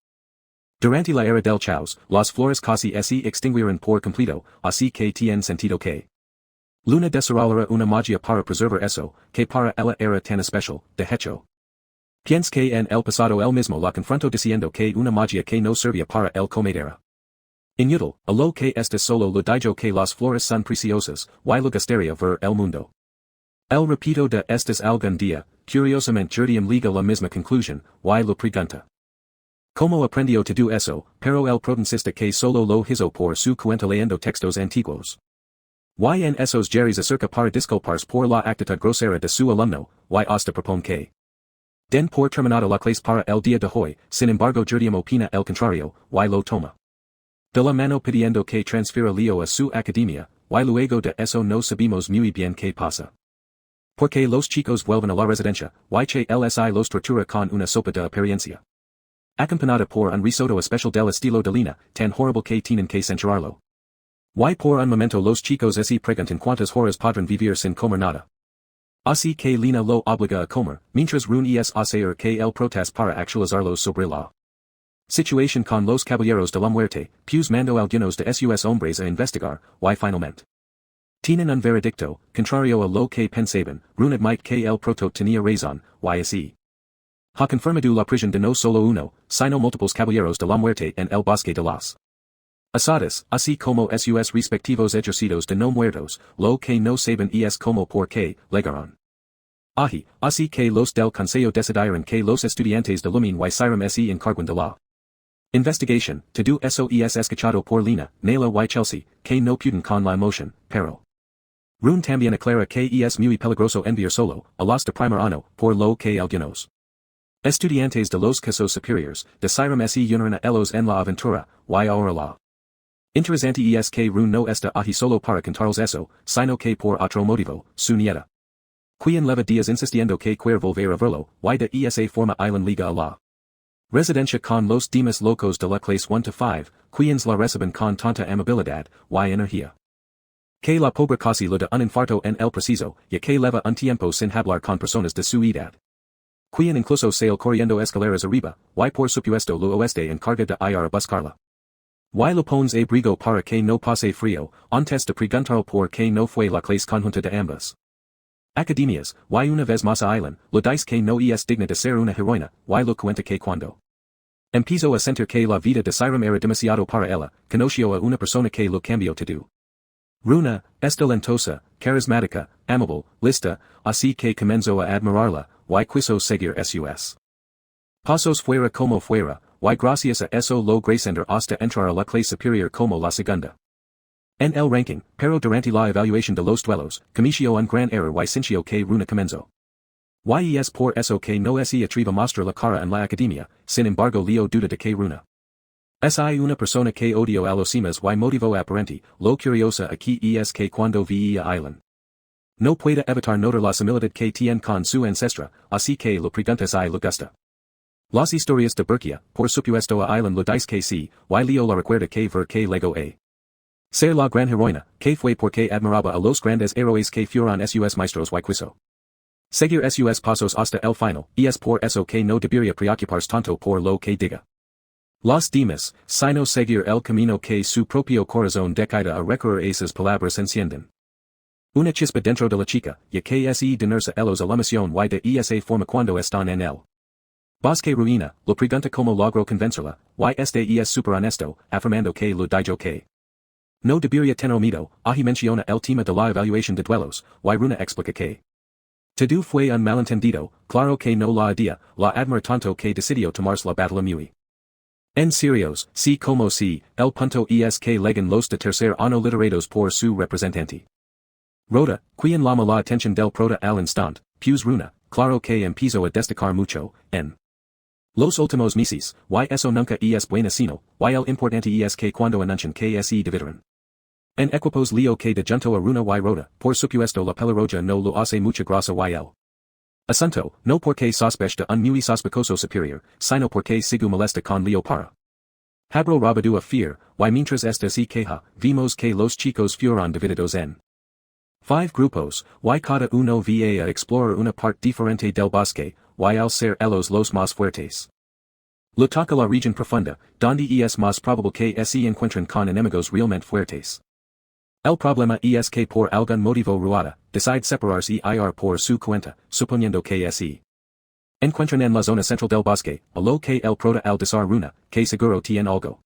Durante la era del caos, las flores casi se extinguieron por completo, así que tiene sentido que. Luna desarrollara una magia para preservar eso, que para ella era tan especial, de hecho. Piensa que en el pasado él mismo la confrontó diciendo que una magia que no servía para el comedera. Inútil, a lo que este solo lo dijo que las flores son preciosas, y lo gustaría ver el mundo. El repito de estas algún día, curiosamente Jordium liga la misma conclusión, y lo pregunta. Como aprendió todo eso, pero el protagonista que solo lo hizo por su cuenta leyendo textos antiguos. Y en esos jerrys acerca para disculparse por la actitud grosera de su alumno, y hasta propone que. Den por terminado la clase para el día de hoy, sin embargo Jordium opina el contrario, y lo toma. De la mano pidiendo que transfiera Leo a su academia, y luego de eso no sabemos muy bien qué pasa. Porque los chicos vuelven a la residencia, y che lsi los tortura con una sopa de apariencia. Acompañada por un risotto especial del estilo de Lina, tan horrible que tienen que censurarlo. Y por un momento los chicos se preguntan cuántas horas podrán vivir sin comer nada. Así que Lina lo obliga a comer, mientras Rune es hacer que el protest para actualizarlos sobre la situación con los caballeros de la muerte, pues mando algunos de sus hombres a investigar, y finalmente. Tienen un veredicto, contrario a lo que pensaban, Rune admite que el proto tenía razón, y así. Ha confirmado la prisión de no solo uno, sino múltiples caballeros de la muerte en el bosque de las asadas, así como sus respectivos ejercicios de no muertos, lo que no saben es como por qué, legaron. Así que los del consejo decidieron que los estudiantes de Lumin y Siram se encarguen de la investigación, todo eso es escuchado por Lina, Nayla y Chelsea, que no pueden con la emoción, pero. Rune también aclara que es muy peligroso enviar solo, a los de primer año, por lo que algunos. Estudiantes de los casos superiores, de Siram se unieron a ellos en la aventura, y ahora la. Interesante es que Rune no está aquí solo para contarles eso, sino que por otro motivo, su nieta. Quien leva días insistiendo que quiere volver a verlo, y de esa forma Island liga a la. Residencia con los demás locos de la clase 1 to 5, quienes la reciben con tanta amabilidad, y energía. Que la pobre casi le da un infarto en el preciso, ya que leva un tiempo sin hablar con personas de su edad. Quien incluso sale corriendo escaleras arriba, y por supuesto lo oeste en carga de ir a buscarla. Y lo pones abrigo para que no pase frío, antes de preguntar por que no fue la clase conjunta de ambas. Academias, y una vez más a Island, lo dice que no es digna de ser una heroína, y lo cuenta que cuando. Empezó a sentir que la vida de Siram era demasiado para ella, conoció a una persona que lo cambió todo. Runa, es talentosa, carismática, amable, lista, así que comenzó a admirarla, y quiso seguir sus pasos fuera como fuera, y gracias a eso logró ascender hasta entrar a la clase superior como la segunda. En el ranking, pero durante la evaluación de los duelos, cometió un gran error y sintió que Runa comenzó. Y es por eso que no se atreve a mostrar la cara en la academia, sin embargo Leo duda de que Runa. Es una persona que odió a los demás y motivo aparente, lo curiosa aquí es que cuando vi a Island. No puede evitar notar la similitud que tiene con su ancestra, así que lo pregunta si le gusta. Las historias de Berkia, por supuesto a Island lo dice que sí, y Leo la recuerda que ver que llegó a ser la gran heroína, que fue porque admiraba a los grandes héroes que fueron sus maestros y quiso seguir sus pasos hasta el final, y es por eso que no debería preocuparse tanto por lo que diga. Los demás, sino seguir el camino que su propio corazón decida a recurrir esas palabras encienden. Una chispa dentro de la chica, ya que se denerza ellos a la misión y de esa forma cuando están en él. Bosque ruina, lo pregunta cómo logró convencerla, y este es super honesto, afirmando que lo dijo que. No debería tener miedo, ahi menciona el tema de la evaluación de duelos, y Runa explica que. Todo fue un malentendido, claro que no la odia, la admira tanto que decidió tomarse la batalla muy. En serios, si como si, el punto es que leguen los de tercer ano literados por su representante. Rhoda, quien llama la atención del prota al instant, pues runa, claro que empiezo a destacar mucho, en los últimos meses, y eso nunca es bueno sino, y el importante es que cuando anuncian que se dividirán. En equipos leo que de junto a runa y rhoda, por supuesto la pelirroja no lo hace mucha grasa y el asunto, no porque sospeche de un muy sospechoso superior, sino porque sigu molesta con leo para. Habro rabado a fear, y mientras esta se queja, vimos que los chicos fueron divididos en 5 grupos, y cada uno va a explorar una parte diferente del bosque, y al ser ellos los más fuertes. Lo toca la región profunda, donde es más probable que se encuentren con enemigos realmente fuertes. El problema es que por algún motivo Ruada, decide separarse y ir por su cuenta, suponiendo que se encuentran en la zona central del bosque, a lo que el prota al desar runa, que seguro tiene algo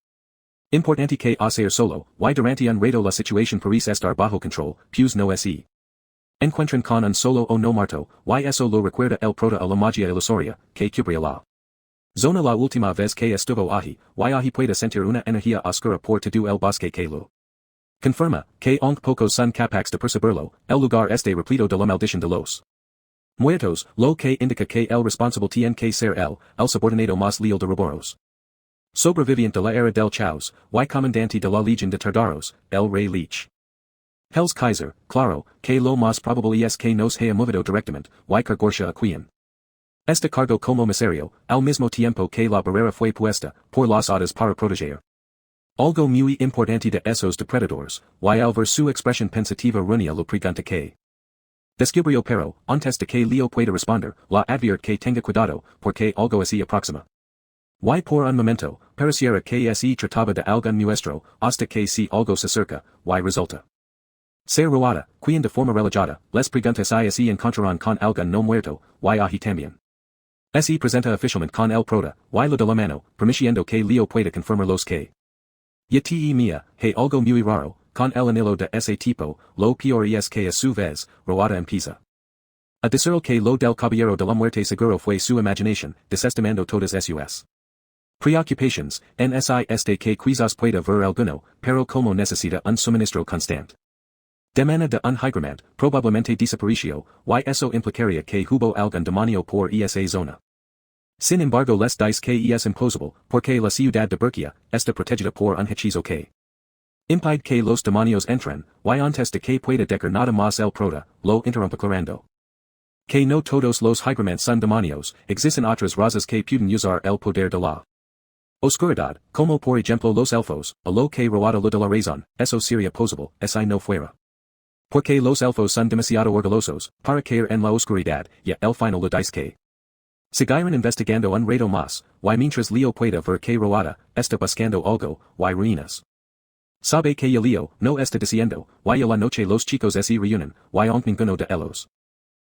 importante que hacer solo, y durante un rato la situación parece estar bajo control, pues no se encuentran con un solo o no marto, y eso lo recuerda el prota a la magia ilusoria, que cubría la zona la última vez que estuvo allí, y allí puede sentir una energía oscura por todo el bosque que lo confirma, que aunque pocos son capaces de percibirlo, el lugar este repleto de la maldición de los muertos, lo que indica que el responsable tiene que ser el subordinado más leal de Erebos. Sobreviviente de la era del Chaos, y comandante de la Legión de Tardaros, el Rey Lich. Hell's Kaiser, claro, que lo más probable es que nos haya movido directamente, y cargorcia a quien este cargo como miserio, al mismo tiempo que la barrera fue puesta, por las hadas para proteger algo muy importante de esos depredadores, y al ver su expresión pensativa runia lo pregunta que descubrió pero, antes de que Leo pueda responder, la advierte que tenga cuidado, porque algo así aproxima. Y por un momento, pareciera que se trataba de algún nuestro, hasta que si algo se acerca, y resulta ser Ruada, quien de forma relajada, les pregunta si se encontrarán con algún no muerto, y allí también se presenta oficialmente con el prota, y lo de la mano, permitiendo que Leo pueda confirmar los que ya te mía, hay algo muy raro, con el anillo de ese tipo, lo peor es que a su vez, Ruada empieza a decir que lo del caballero de la muerte seguro fue su imaginación, desestimando todas sus preocupations, en este que quizás pueda ver alguno, pero como necesita un suministro constante. Demanda de un hygromant, probablemente desapareció, y eso implicaría que hubo algún demonio por esa zona. Sin embargo les dice que es imposible, porque la ciudad de Berkia, está protegida por un hechizo que impide que los demonios entren, y antes de que pueda decir nada más el prota, lo interrumpe aclarando que no todos los hygromantes son demonios, existen otras razas que pueden usar el poder de la oscuridad, como por ejemplo los elfos, a lo que Ruada lo de la razón, eso sería posible, si no fuera porque los elfos son demasiado orgullosos, para caer en la oscuridad, y el final lo dice que seguirán investigando un rato más, y mientras Leo pueda ver que Ruada está buscando algo, y ruinas. Sabe que Leo no está diciendo, y a la noche los chicos se reúnen, y aunque ninguno de ellos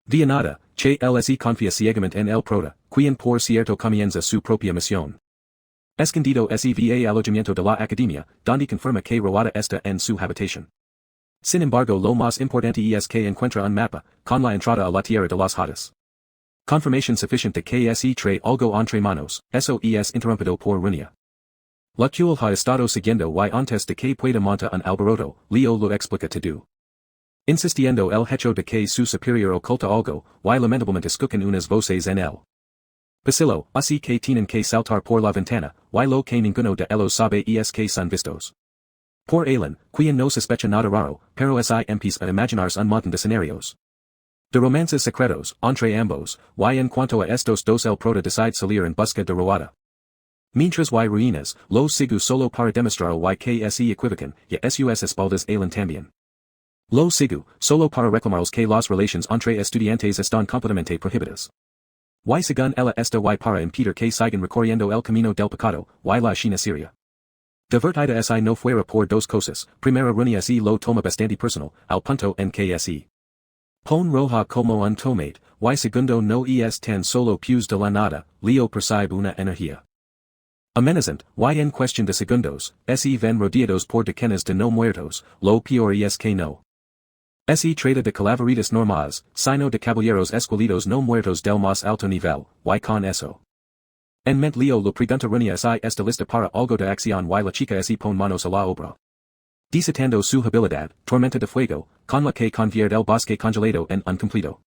de nada, che él se confía ciegamente en el prota, quien por cierto comienza su propia misión. Escondido se va alojamiento de la academia, donde confirma que Ruada está en su habitación. Sin embargo lo más importante es que encuentra un mapa, con la entrada a la tierra de las hadas. Confirmación suficiente que se trae algo entre manos, eso es interrumpido por Runia. La cual ha estado siguiendo y antes de que pueda montar un alboroto, Leo lo explica todo. Insistiendo el hecho de que su superior oculta algo, y lamentablemente escuchan unas voces en el pasillo, así que tienen que saltar por la ventana, y lo que ninguno de ellos sabe es que son vistos por Alan, quien no sospecha nada raro, pero se empieza a imaginarse un montón de escenarios de romances secretos, entre ambos, y en cuanto a estos dos el prota decide salir en busca de Ruada. Mientras y ruinas, los sigu solo para demostrar y que se equivocan, y sus espaldas Alan también. Los sigu, solo para reclamarles que las relaciones entre estudiantes están completamente prohibidas. Y según ella esta y para impedir que sigan recorriendo el camino del pecado, y la China Siria. Divertida si no fuera por dos cosas, primero Runia se lo toma bastante personal, al punto en que se pon roja como un tomate, y segundo no es tan solo pues de la nada, Leo percibe una energía amenazante, y en cuestión de segundos, se ven rodeados por decenas de no muertos, lo peor es que no se trata de calaveritas normales, sino de caballeros escogidos no muertos del más alto nivel, y con eso En ment Leo lo pregunta runia si esta lista para algo de acción y la chica se pon manos a la obra. Desatando su habilidad, tormenta de fuego, con la que convierte el bosque congelado en uncompleto.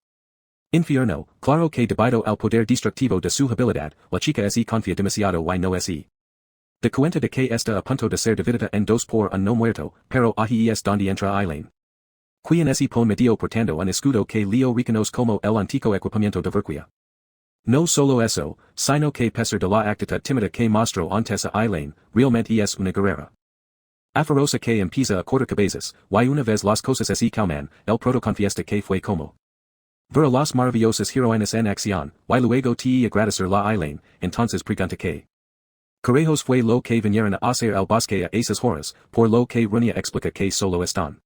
Infierno, claro que debido al poder destructivo de su habilidad, la chica se confía demasiado y no se. De cuenta de que está a punto de ser dividida en dos por un no muerto, pero ahí es donde entra Eileen. Quien se pon medio portando un escudo que Leo reconoce como el antico equipamiento de Verquia. No solo eso, sino que pesar de la actitud tímida que mostró antes a Eileen, realmente es una guerrera. Aferosa que empieza a cortar cabezas, y una vez las cosas se calman, el proto confiesta que fue como. Ver a las maravillosas heroínas en acción, y luego te agradecer la Eileen, entonces pregunta que. Correjos fue lo que vinieron a hacer al bosque a esas horas, por lo que Runia explica que solo están.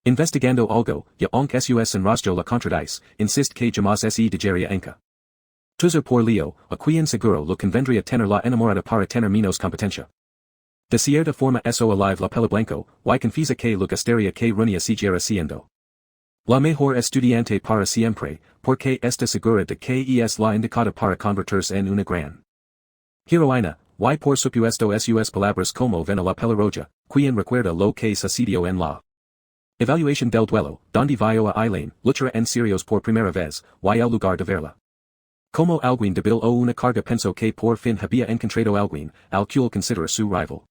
Investigando algo, y aunque sus en rostro la contradice, insiste que jamás se digeria enca. Tuzar por Leo, a quien seguro lo convendría tener la enamorada para tener menos competencia. De cierta forma eso alive la pelo blanco, y confiesa que lo gastaría que Runia siguiera siendo. La mejor estudiante para siempre, porque está segura de que es la indicada para convertirse en una gran heroína, y por supuesto sus palabras como ven a la peliroja, quien recuerda lo que sucedió en la evaluación del duelo, donde vio a Eileen, luchar en serios por primera vez, y el lugar de verla. Como alguien débil o una carga pensó que por fin había encontrado alguien, al cual considera su rival.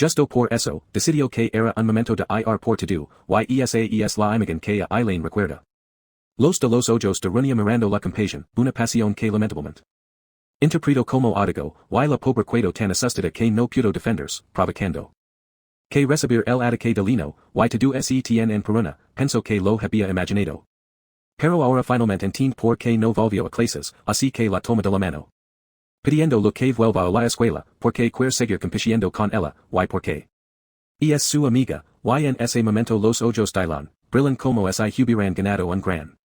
Justo por eso, decidió que era un momento de ir por todo, y esa es la imagen que a Eileen recuerda. Los de los ojos de Runia mirando la compasión, una pasión que lamentablemente interpreto como odigo, y la pobre quedó tan asustada que no pudo defenderse, provocando que recibir el ataque de Lino, y todo setn en peruna, pensó que lo había imaginado. Pero ahora finalmente entiende por qué no volvió a clases, así que la toma de la mano. Pidiendo lo que vuelva a la escuela, porque quiere seguir compitiendo con ella, y porque es su amiga, y en ese momento los ojos de Dylan, brillan como si hubieran ganado un gran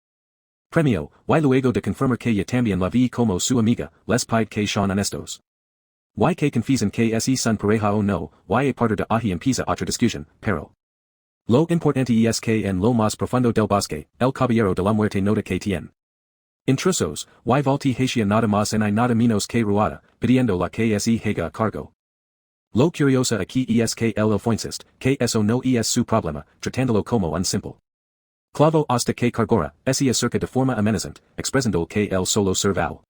premio, y luego de confirmar que ya también la vi como su amiga, les pide que sean honestos. Y que confiesan que son pareja o no, y a partir de ahí empieza otra discusión, pero lo importante es que en lo más profundo del bosque, el caballero de la muerte nota que tiene intrusos, y voltigencia nada más en nada menos que ruada, pidiendo la que se haga a cargo. Lo curioso aquí es que el fuensist, que eso no es su problema, tratándolo como un simple clavo hasta que cargora, se acerca de forma amenazante, expresando que el solo serval.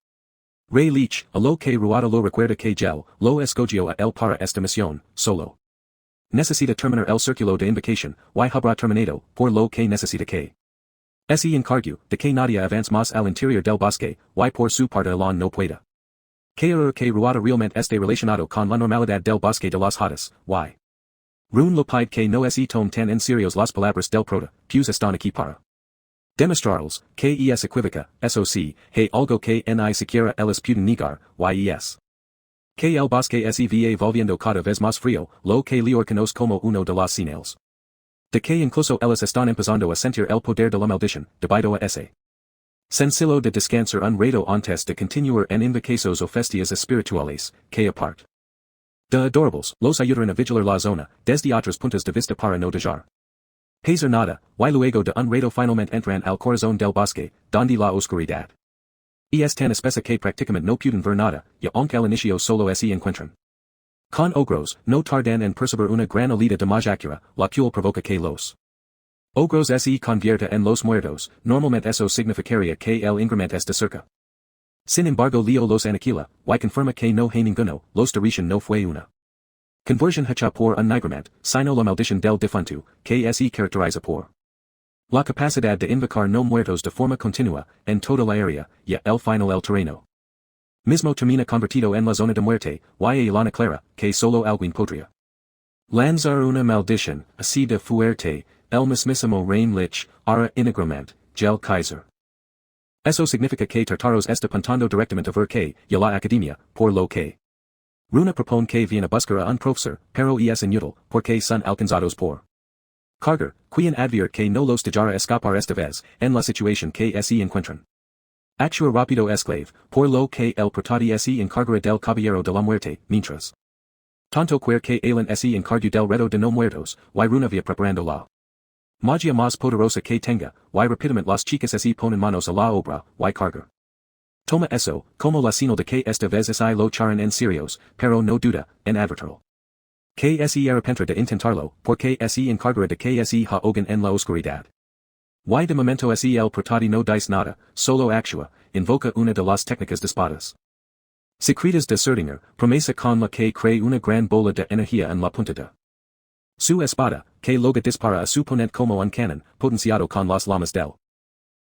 Rey Leech, a lo que ruada lo recuerda que gel, lo escogió a él para esta misión, solo. Necesita terminar el círculo de invocación, y habrá terminado, por lo que necesita que se encargue de que nadie avance más al interior del bosque, y por su parte Elon no pueda. Que ruada realmente esté relacionado con la normalidad del bosque de las hadas, y Rune lo pide que no se tome tan en serios las palabras del prota, pues están aquí para demostrarles, que es equívoca, eso sí, hay algo que ni siquiera ellos pueden negar, y es que el bosque se va volviendo cada vez más frío, lo que Lior conoce como uno de las señales de que incluso ellos están empezando a sentir el poder de la maldición, debido a ese sencillo de descansar un rato antes de continuar en invocaciones o festias espirituales, que aparte de adorables, los ayudan a vigilar la zona, desde otros puntos de vista para no dejar pesar nada, y luego de un rato finalmente entran al corazón del bosque, donde la oscuridad es tan espesa que prácticamente no pueden ver nada, y aunque al inicio solo se encuentran con ogros, no tardan en percibir una gran olida de magia, la cual provoca que los ogros se convierta en los muertos, normalmente eso significaría que el incremento está cerca. Sin embargo Leo los aniquila, y confirma que no hay ninguno, los dirigen no fue una conversión hecha por un incremento, sino la maldición del difunto, que se caracteriza por la capacidad de invocar no muertos de forma continua, en toda la área, y el final el terreno mismo termina convertido en la zona de muerte, y Ilana clara, que solo alguien podría lanzar una maldición, así de fuerte, el mismísimo Rain Lich, ara inigrament, gel Kaiser. Eso significa que Tartaros está apuntando directamente a ver que, y la academia, por lo que Runa propone que viene a buscar a un profesor, pero es inútil, porque son alcanzados por Carger, quien advierte que no los dejará escapar esta vez, en la situación que se encuentran. Actua rápido esclave, por lo que el protati se encargará del caballero de la muerte, mientras tanto que Alan se encargue del reto de no muertos, y Runa via preparando la magia más poderosa que tenga, y rápidamente las chicas se ponen manos a la obra, y Carger Toma eso, como la señal de que esta vez si lo charan en serios, pero no duda, en advertirlo. Que se arrepentra de intentarlo, porque se encargará de que se ahogan en la oscuridad. Y de momento se el portati no dice nada, solo actúa, invoca una de las técnicas despotas. Secretas de Serdinger, promesa con la que cree una gran bola de energía en la punta de su espada, que loga dispara a su ponente como un canon, potenciado con las llamas del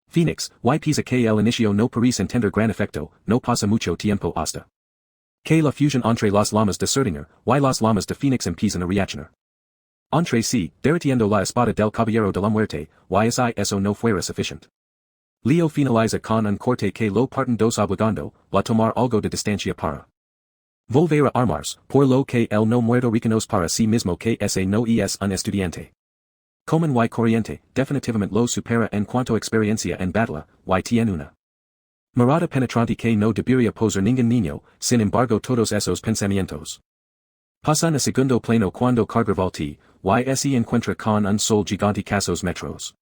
Phoenix, y pisa que el inicio no parece entender gran efecto, no pasa mucho tiempo hasta que la fusión entre las llamas de Serdinger, y las llamas de Phoenix empiezan a reaccionar. Entre sí, derritiendo la espada del caballero de la muerte, y si eso no fuera suficiente. Leo finaliza con un corte que lo parten dos obligando, la tomar algo de distancia para volver a armarse, por lo que el no muerto reconoce para sí mismo que ese no es un estudiante. Comen y corriente, definitivamente lo supera en cuanto experiencia en batalla, y tiene una mirada penetrante que no debería poser ningún niño, sin embargo todos esos pensamientos pasan a segundo plano cuando carga volti, y se encuentra con un sol gigante casos metros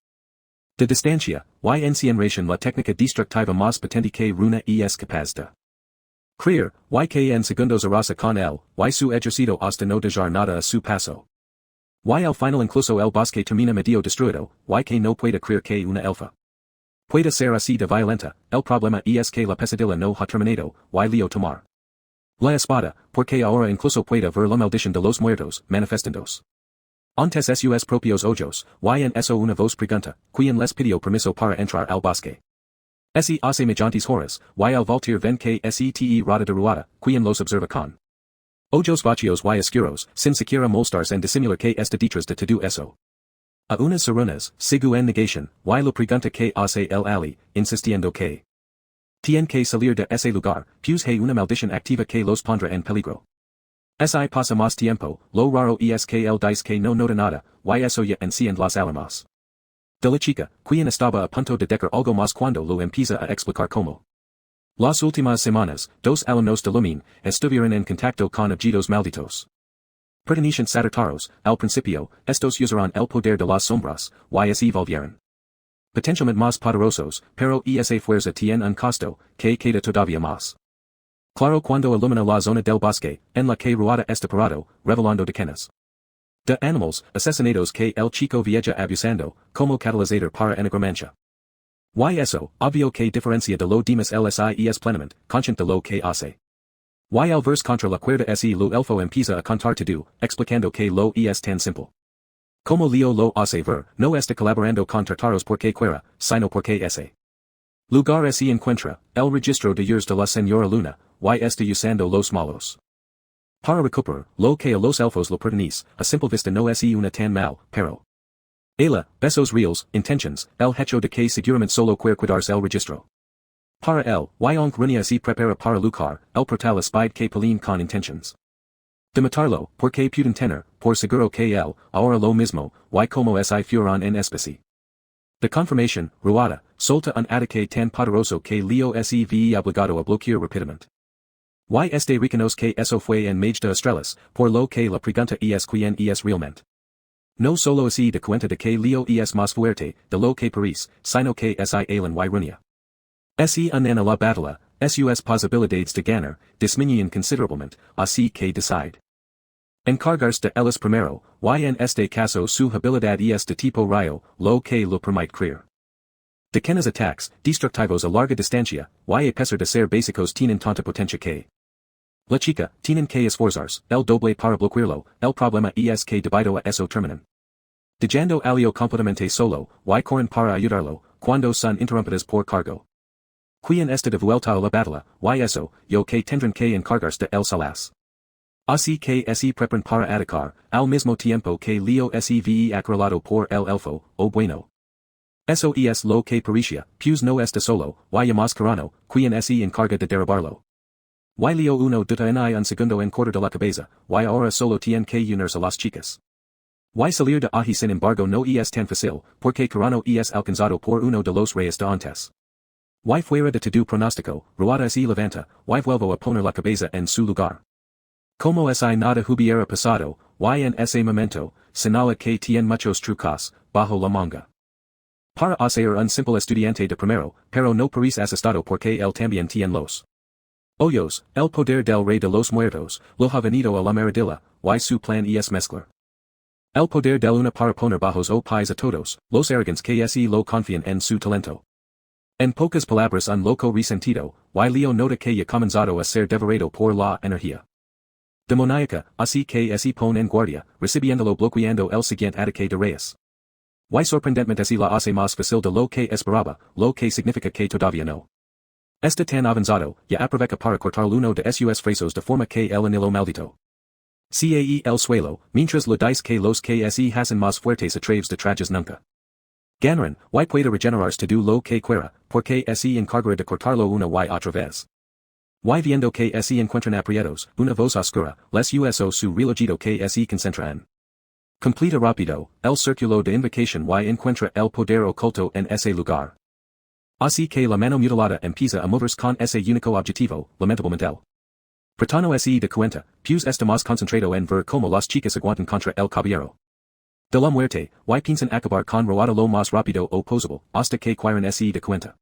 de distancia, y encienration la técnica destructiva más potente que Runa es capaz de crear, y que en segundos arrasa con él, y su ejercicio hasta no dejar nada a su paso. Y al final incluso el bosque termina medio destruido, y que no puede creer que una elfa puede ser así de violenta, el problema es que la pesadilla no ha terminado, y Leo tomar la espada, porque ahora incluso puede ver la maldición de los muertos, manifestándose antes sus propios ojos, y en eso una voz pregunta, quien les pidió permiso para entrar al bosque. Se hace mediantes horas, y al voltir ven que se rada de ruada, quien los observa con ojos vacíos y oscuros, sin siquiera molestarse en disimular que está detrás de todo eso. A unas serenas, sigu en negación, y lo pregunta que hace el ali, insistiendo que tienen que salir de ese lugar, pues hay una maldición activa que los pondrá en peligro. Si pasa más tiempo, lo raro es que el dice que no nota nada, y eso ya enciende las alarmas de la chica, quien estaba a punto de decir algo más cuando lo empieza a explicar cómo. Las últimas semanas, dos alumnos de Lumin, estuvieron en contacto con objetos malditos. Pertenecientes a Tartaros, al principio, estos usaron el poder de las sombras, y se volvieron potencialmente más poderosos, pero esa fuerza tiene un costo, que queda todavía más claro cuando ilumina la zona del bosque, en la que Ruada está parado, revelando decenas de animals asesinados que el chico viaja abusando, como catalizador para enigromancia. Y eso, obvio que diferencia de lo demás lsi es plenamente, consciente de lo que hace. Y al verse contra la cuerda se lo elfo empieza a contar todo, explicando que lo es tan simple. Como Leo lo hace ver, no está colaborando con Tartaros porque quiera, sino porque ese lugar se encuentra, el registro de years de la señora Luna, y está usando los malos para recuperar lo que a los elfos lo pertenece, a simple vista no es una tan mal, pero ella, besos reals, intentions, el hecho de que seguramente solo quiere cuidarse el registro. Para él, y aunque Runia se prepara para luchar, el portal spide que pelin con intentions de matarlo, porque pueden tener, por seguro que él, ahora lo mismo, y como si fueran en especie. De confirmación, Ruada, solta un ataque tan poderoso que Leo se ve obligado a bloquear rápidamente. Y este reconoce que eso fue en Mage de Estrellas, por lo que la pregunta es quién es realmente. No solo así de cuenta de que Leo es más fuerte, de lo que parece, sino que es alien y Runia. Se unen a la batalla, sus posibilidades de ganar, disminuyen considerablemente, así que decide encargarse de ellas primero, y en este caso su habilidad es de tipo rayo, lo que lo permite crear pequeños attacks, destructivos a larga distancia, y a pesar de ser básicos tienen tanta potencia que la chica, tienen que esforzarse, el doble para bloquearlo, el problema es que debido a eso terminan dejando alio completamente solo, y corren para ayudarlo, cuando son interrumpidas por cargo. Quien está de vuelta a la batalla, y eso, yo que tendrán que encargarse de el salas. Así que se preparan para atacar, al mismo tiempo que Leo se ve acorralado por el elfo, o bueno. Eso es lo que parecía, pues no está solo, y Mascarano, quien se encarga de derribarlo. Y Leo uno detiene un segundo en corto de la cabeza, y ahora solo tiene que unirse a las chicas. Y salir de ahi sin embargo no es tan fácil, porque Carano es alcanzado por uno de los reyes de antes. Y fuera de todo pronóstico, Ruada se levanta, y vuelve a poner la cabeza en su lugar. Como si nada hubiera pasado, y en ese momento, señala que tiene muchos trucos, bajo la manga. Para hacer un simple estudiante de primero, pero no paris asestado porque él también tiene los hoyos, el poder del rey de los muertos, lo ha venido a la meredilla, y su plan es mezclar el poder del una para poner bajos o pies a todos, los arrogantes que se lo confían en su talento. En pocas palabras un loco resentido, y Leo nota que ya comenzado a ser devorado por la energía demoníaca, así que se pone en guardia, recibiéndolo bloqueando el siguiente ataque de reyes. Y sorprendentemente se la hace más fácil de lo que esperaba, lo que significa que todavía no está tan avanzado, ya aprovecha para cortar uno de sus frasos de forma que el anillo maldito cae el suelo, mientras lo dice que los que se hacen más fuertes a través de trajes nunca ganarán, y puede regenerarse todo lo que quiera, porque se encargará de cortarlo una y otra vez. Y viendo que se encuentran aprietos, una voz oscura, les uso su relojido que se concentra en completa rápido, el círculo de invocación y encuentra el poder oculto en ese lugar. Así que la mano mutilada empieza a moverse con ese único objetivo, lamentablemente el Pretano se de cuenta, pues está más concentrado en ver como las chicas aguantan contra el caballero de la muerte, y piensan acabar con Roada lo más rápido o posible, hasta que quieren se de cuenta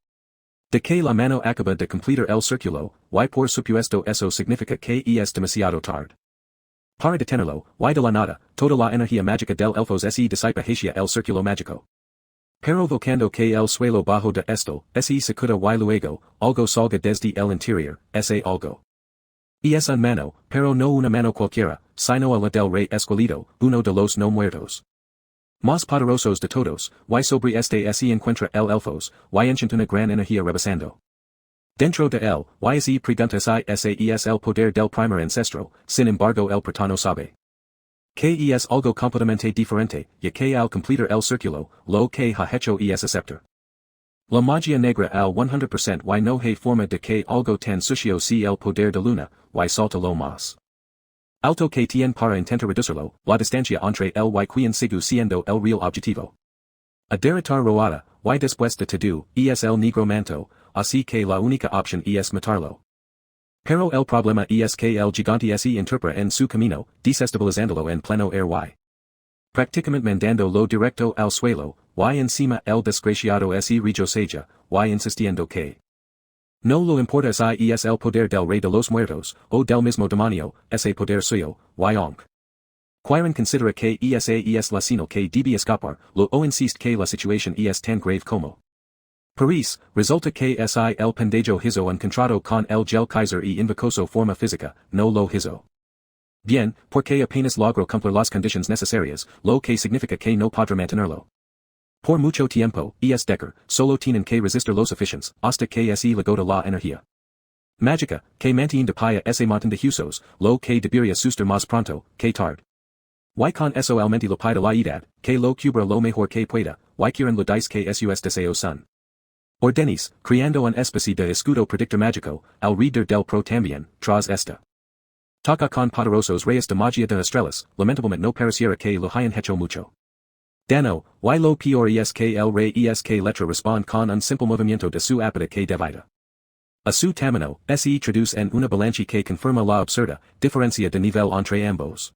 de que la mano acaba de completar el círculo, y por supuesto eso significa que es demasiado tarde para detenerlo, y de la nada, toda la energía mágica del elfos se disipa hacia el círculo mágico. Pero vocando que el suelo bajo de esto, se sacuda y luego, algo salga desde el interior, ese algo es un mano, pero no una mano cualquiera, sino a la del rey escogido, uno de los no muertos más poderosos de todos, y sobre este se encuentra el elfos, y enciende una gran energía rebasando dentro de él, y se pregunta si ese es el poder del primer ancestro, sin embargo el pretano sabe que es algo completamente diferente, ya que al completar el círculo, lo que ha hecho es aceptar la magia negra al 100% y no hay forma de que algo tan sucio si el poder de luna, y salta lo más alto que tiene para intentar reducirlo, la distancia entre él y quien sigue siendo el real objetivo. A derrotar Roada, y después de todo, es el negro manto, así que la única opción es matarlo. Pero el problema es que el gigante se interpone en su camino, desestabilizándolo en pleno air y prácticamente mandando-lo directo al suelo, y encima el desgraciado se regocija, y insistiendo que no lo importa si es el poder del rey de los muertos, o del mismo demonio, ese poder suyo, y aunque quieren considera que ese es la señal que debe escapar, lo insiste que la situación es tan grave como París, resulta que si el pendejo hizo encontrado con el gel Kaiser y invocó su forma física, no lo hizo bien, porque apenas logró cumplir las condiciones necesarias, lo que significa que no podrá mantenerlo por mucho tiempo, Decker, solo tienen que resistir los suficientes, hasta que se agota la energía mágica, que mantiene de pie ese montón de huesos, lo que debería suster más pronto, que tarde. Y con eso aumenta la pie de la edad, que lo cubra lo mejor que pueda, y quieren lo dice que sus deseos son ordenes, creando una especie de escudo predictor mágico, alrededor del pro también, tras esta toca con poderosos reyes de magia de estrellas, lamentablemente no pareciera que lo hayan hecho mucho Dano, y lo peor es que el rey es que letra responde con un simple movimiento de su ápida que divida a su tamaño, se traduce en una balanza que confirma la absurda diferencia de nivel entre ambos.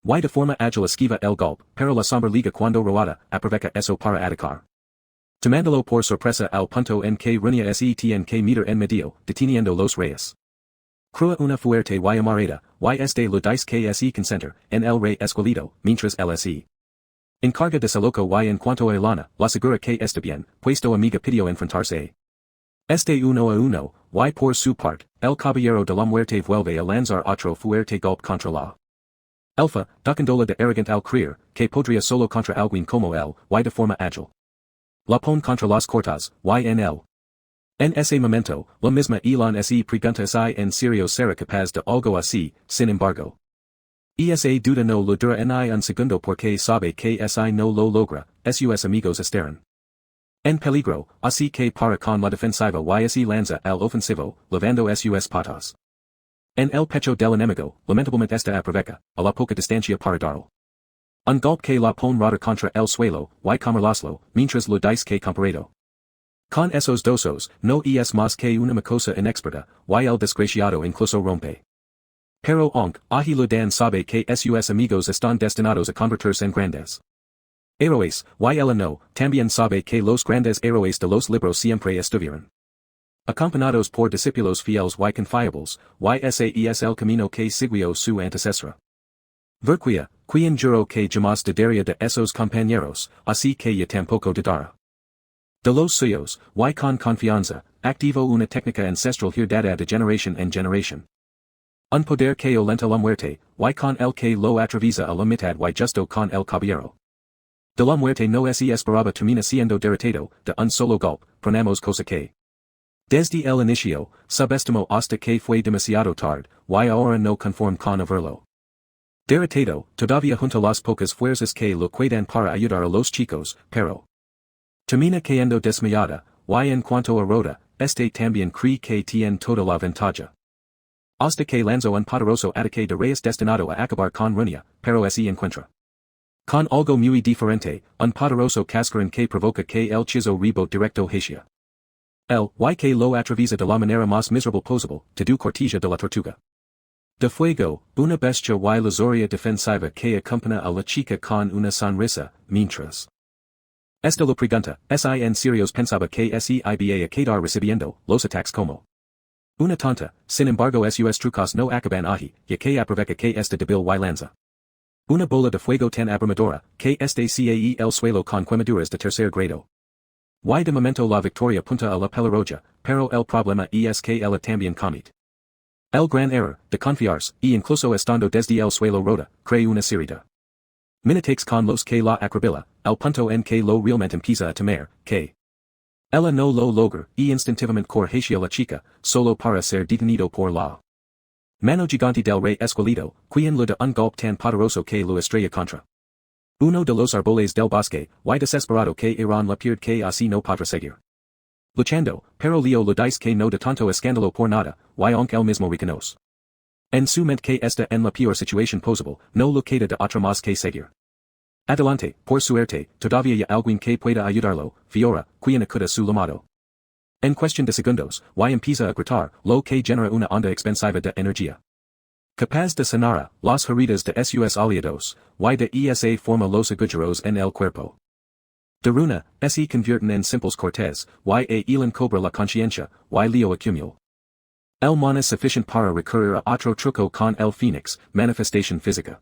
Y de forma ágil esquiva el golpe, pero la sombra liga cuando Roada, aprovecha eso para atacar. Tomándolo por sorpresa al punto en que Runia se tiene que meter en medio, deteniendo los reyes. Crua una fuerte y amareda, y este lo dice que se concentra en el rey escogido, mientras el se encarga de Saloco y en cuanto a Ilana, la asegura que está bien, puesto amiga pidió enfrentarse. Este uno a uno, y por su parte, el caballero de la muerte vuelve a lanzar otro fuerte golpe contra la Elfa, tocándola de arrogant al creer, que podría solo contra alguien como él, y de forma ágil. La pone contra las cortas, y en él. En ese momento, la misma Elon se pregunta si en serio será capaz de algo así, sin embargo. Esa duda no lo dura ni un segundo porque sabe que si no lo logra, sus amigos estarán en peligro, así que para con la defensiva y se lanza al ofensivo, levando sus patas en el pecho del enemigo, lamentablemente esta aprovecha, a la poca distancia para darlo un golpe que la pone rota contra el suelo, y camarlaslo, mientras lo dice que comparado con esos dosos, no es más que una cosa inexperta, y el desgraciado incluso rompe. Pero aunque, Ahiludan sabe que sus amigos están destinados a convertirse en grandes Eroes, y ella no, también sabe que los grandes héroes de los libros siempre estuvieron acompañados por discípulos fieles y confiables, ese es el camino que siguió su antecesora. Verquia, quien juró que jamás dudaría de esos compañeros, así que ya tampoco dudará de los suyos, y con confianza, activo una técnica ancestral heredada de generación en generación. Un poder que olenta la muerte, y con el que lo atraviesa a la mitad y justo con el caballero de la muerte no se esperaba termina siendo derrotado, de un solo golpe, pronamos cosa que desde el inicio, subestimó hasta que fue demasiado tarde, y ahora no conforme con haberlo derrotado, todavía junto las pocas fuerzas que lo quedan para ayudar a los chicos, pero termina cayendo desmayada, y en cuanto a Rhoda, también cree que tiene toda la ventaja. Hasta que lanzó un poderoso ataque de reyes destinado a acabar con Runia, pero se encuentra con algo muy diferente, un poderoso cascarón que provoca que el hechizo rebote directo hacia el y que lo atraviesa de la manera más miserable posible, de cortija de la tortuga de fuego, una bestia y lazoria defensiva que acompaña a la chica con una sonrisa, mientras esta lo pregunta, en serios pensaba que se iba a quedar recibiendo los ataques como una tonta, sin embargo sus trucos no acaban ahí, ya que aprovecha que esta débil y lanza una bola de fuego tan abrumadora, que cae el suelo con quemaduras de tercer grado. Y de momento la victoria punta a la pelirroja, pero el problema es que ella también comete el gran error de confiarse, incluso estando desde el suelo Rhoda, cree una serie de minutakes con los que la acribilla, al punto en que lo realmente empieza a temer, que ella no lo logra, instintivamente corre hacia la chica, solo para ser detenido por la mano gigante del rey esqueleto, quien le da un golpe tan poderoso que lo estrella contra uno de los árboles del bosque, y desesperado que Iran la pierde que así no podrá seguir luchando, pero Leo lo dice que no de tanto escándalo por nada, y aunque él mismo reconoce en su mente que está en la peor situación posible, no lo queda de otra más que seguir adelante, por suerte, todavía hay alguien que pueda ayudarlo, Fiora, quien acuda su llamado en cuestión de segundos, y empieza a gritar, lo que genera una onda expansiva de energía capaz de sanar las heridas de sus aliados, y de esa forma los agujeros en el cuerpo de Runa, se convierten en simples cortes, y Elon cobra la conciencia, y Leo acumula el mana suficient para recurrir a otro truco con el Phoenix, manifestación física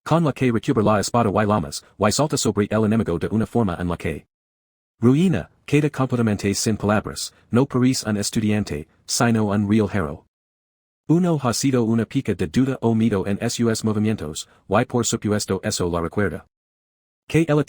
con la que recupera la espada y lamas, y salta sobre el enemigo de una forma en la que ruina, queda completamente sin palabras, no parece un estudiante, sino un real hero. Uno ha sido una pica de duda o miedo en sus movimientos, y por supuesto eso la recuerda. Que ella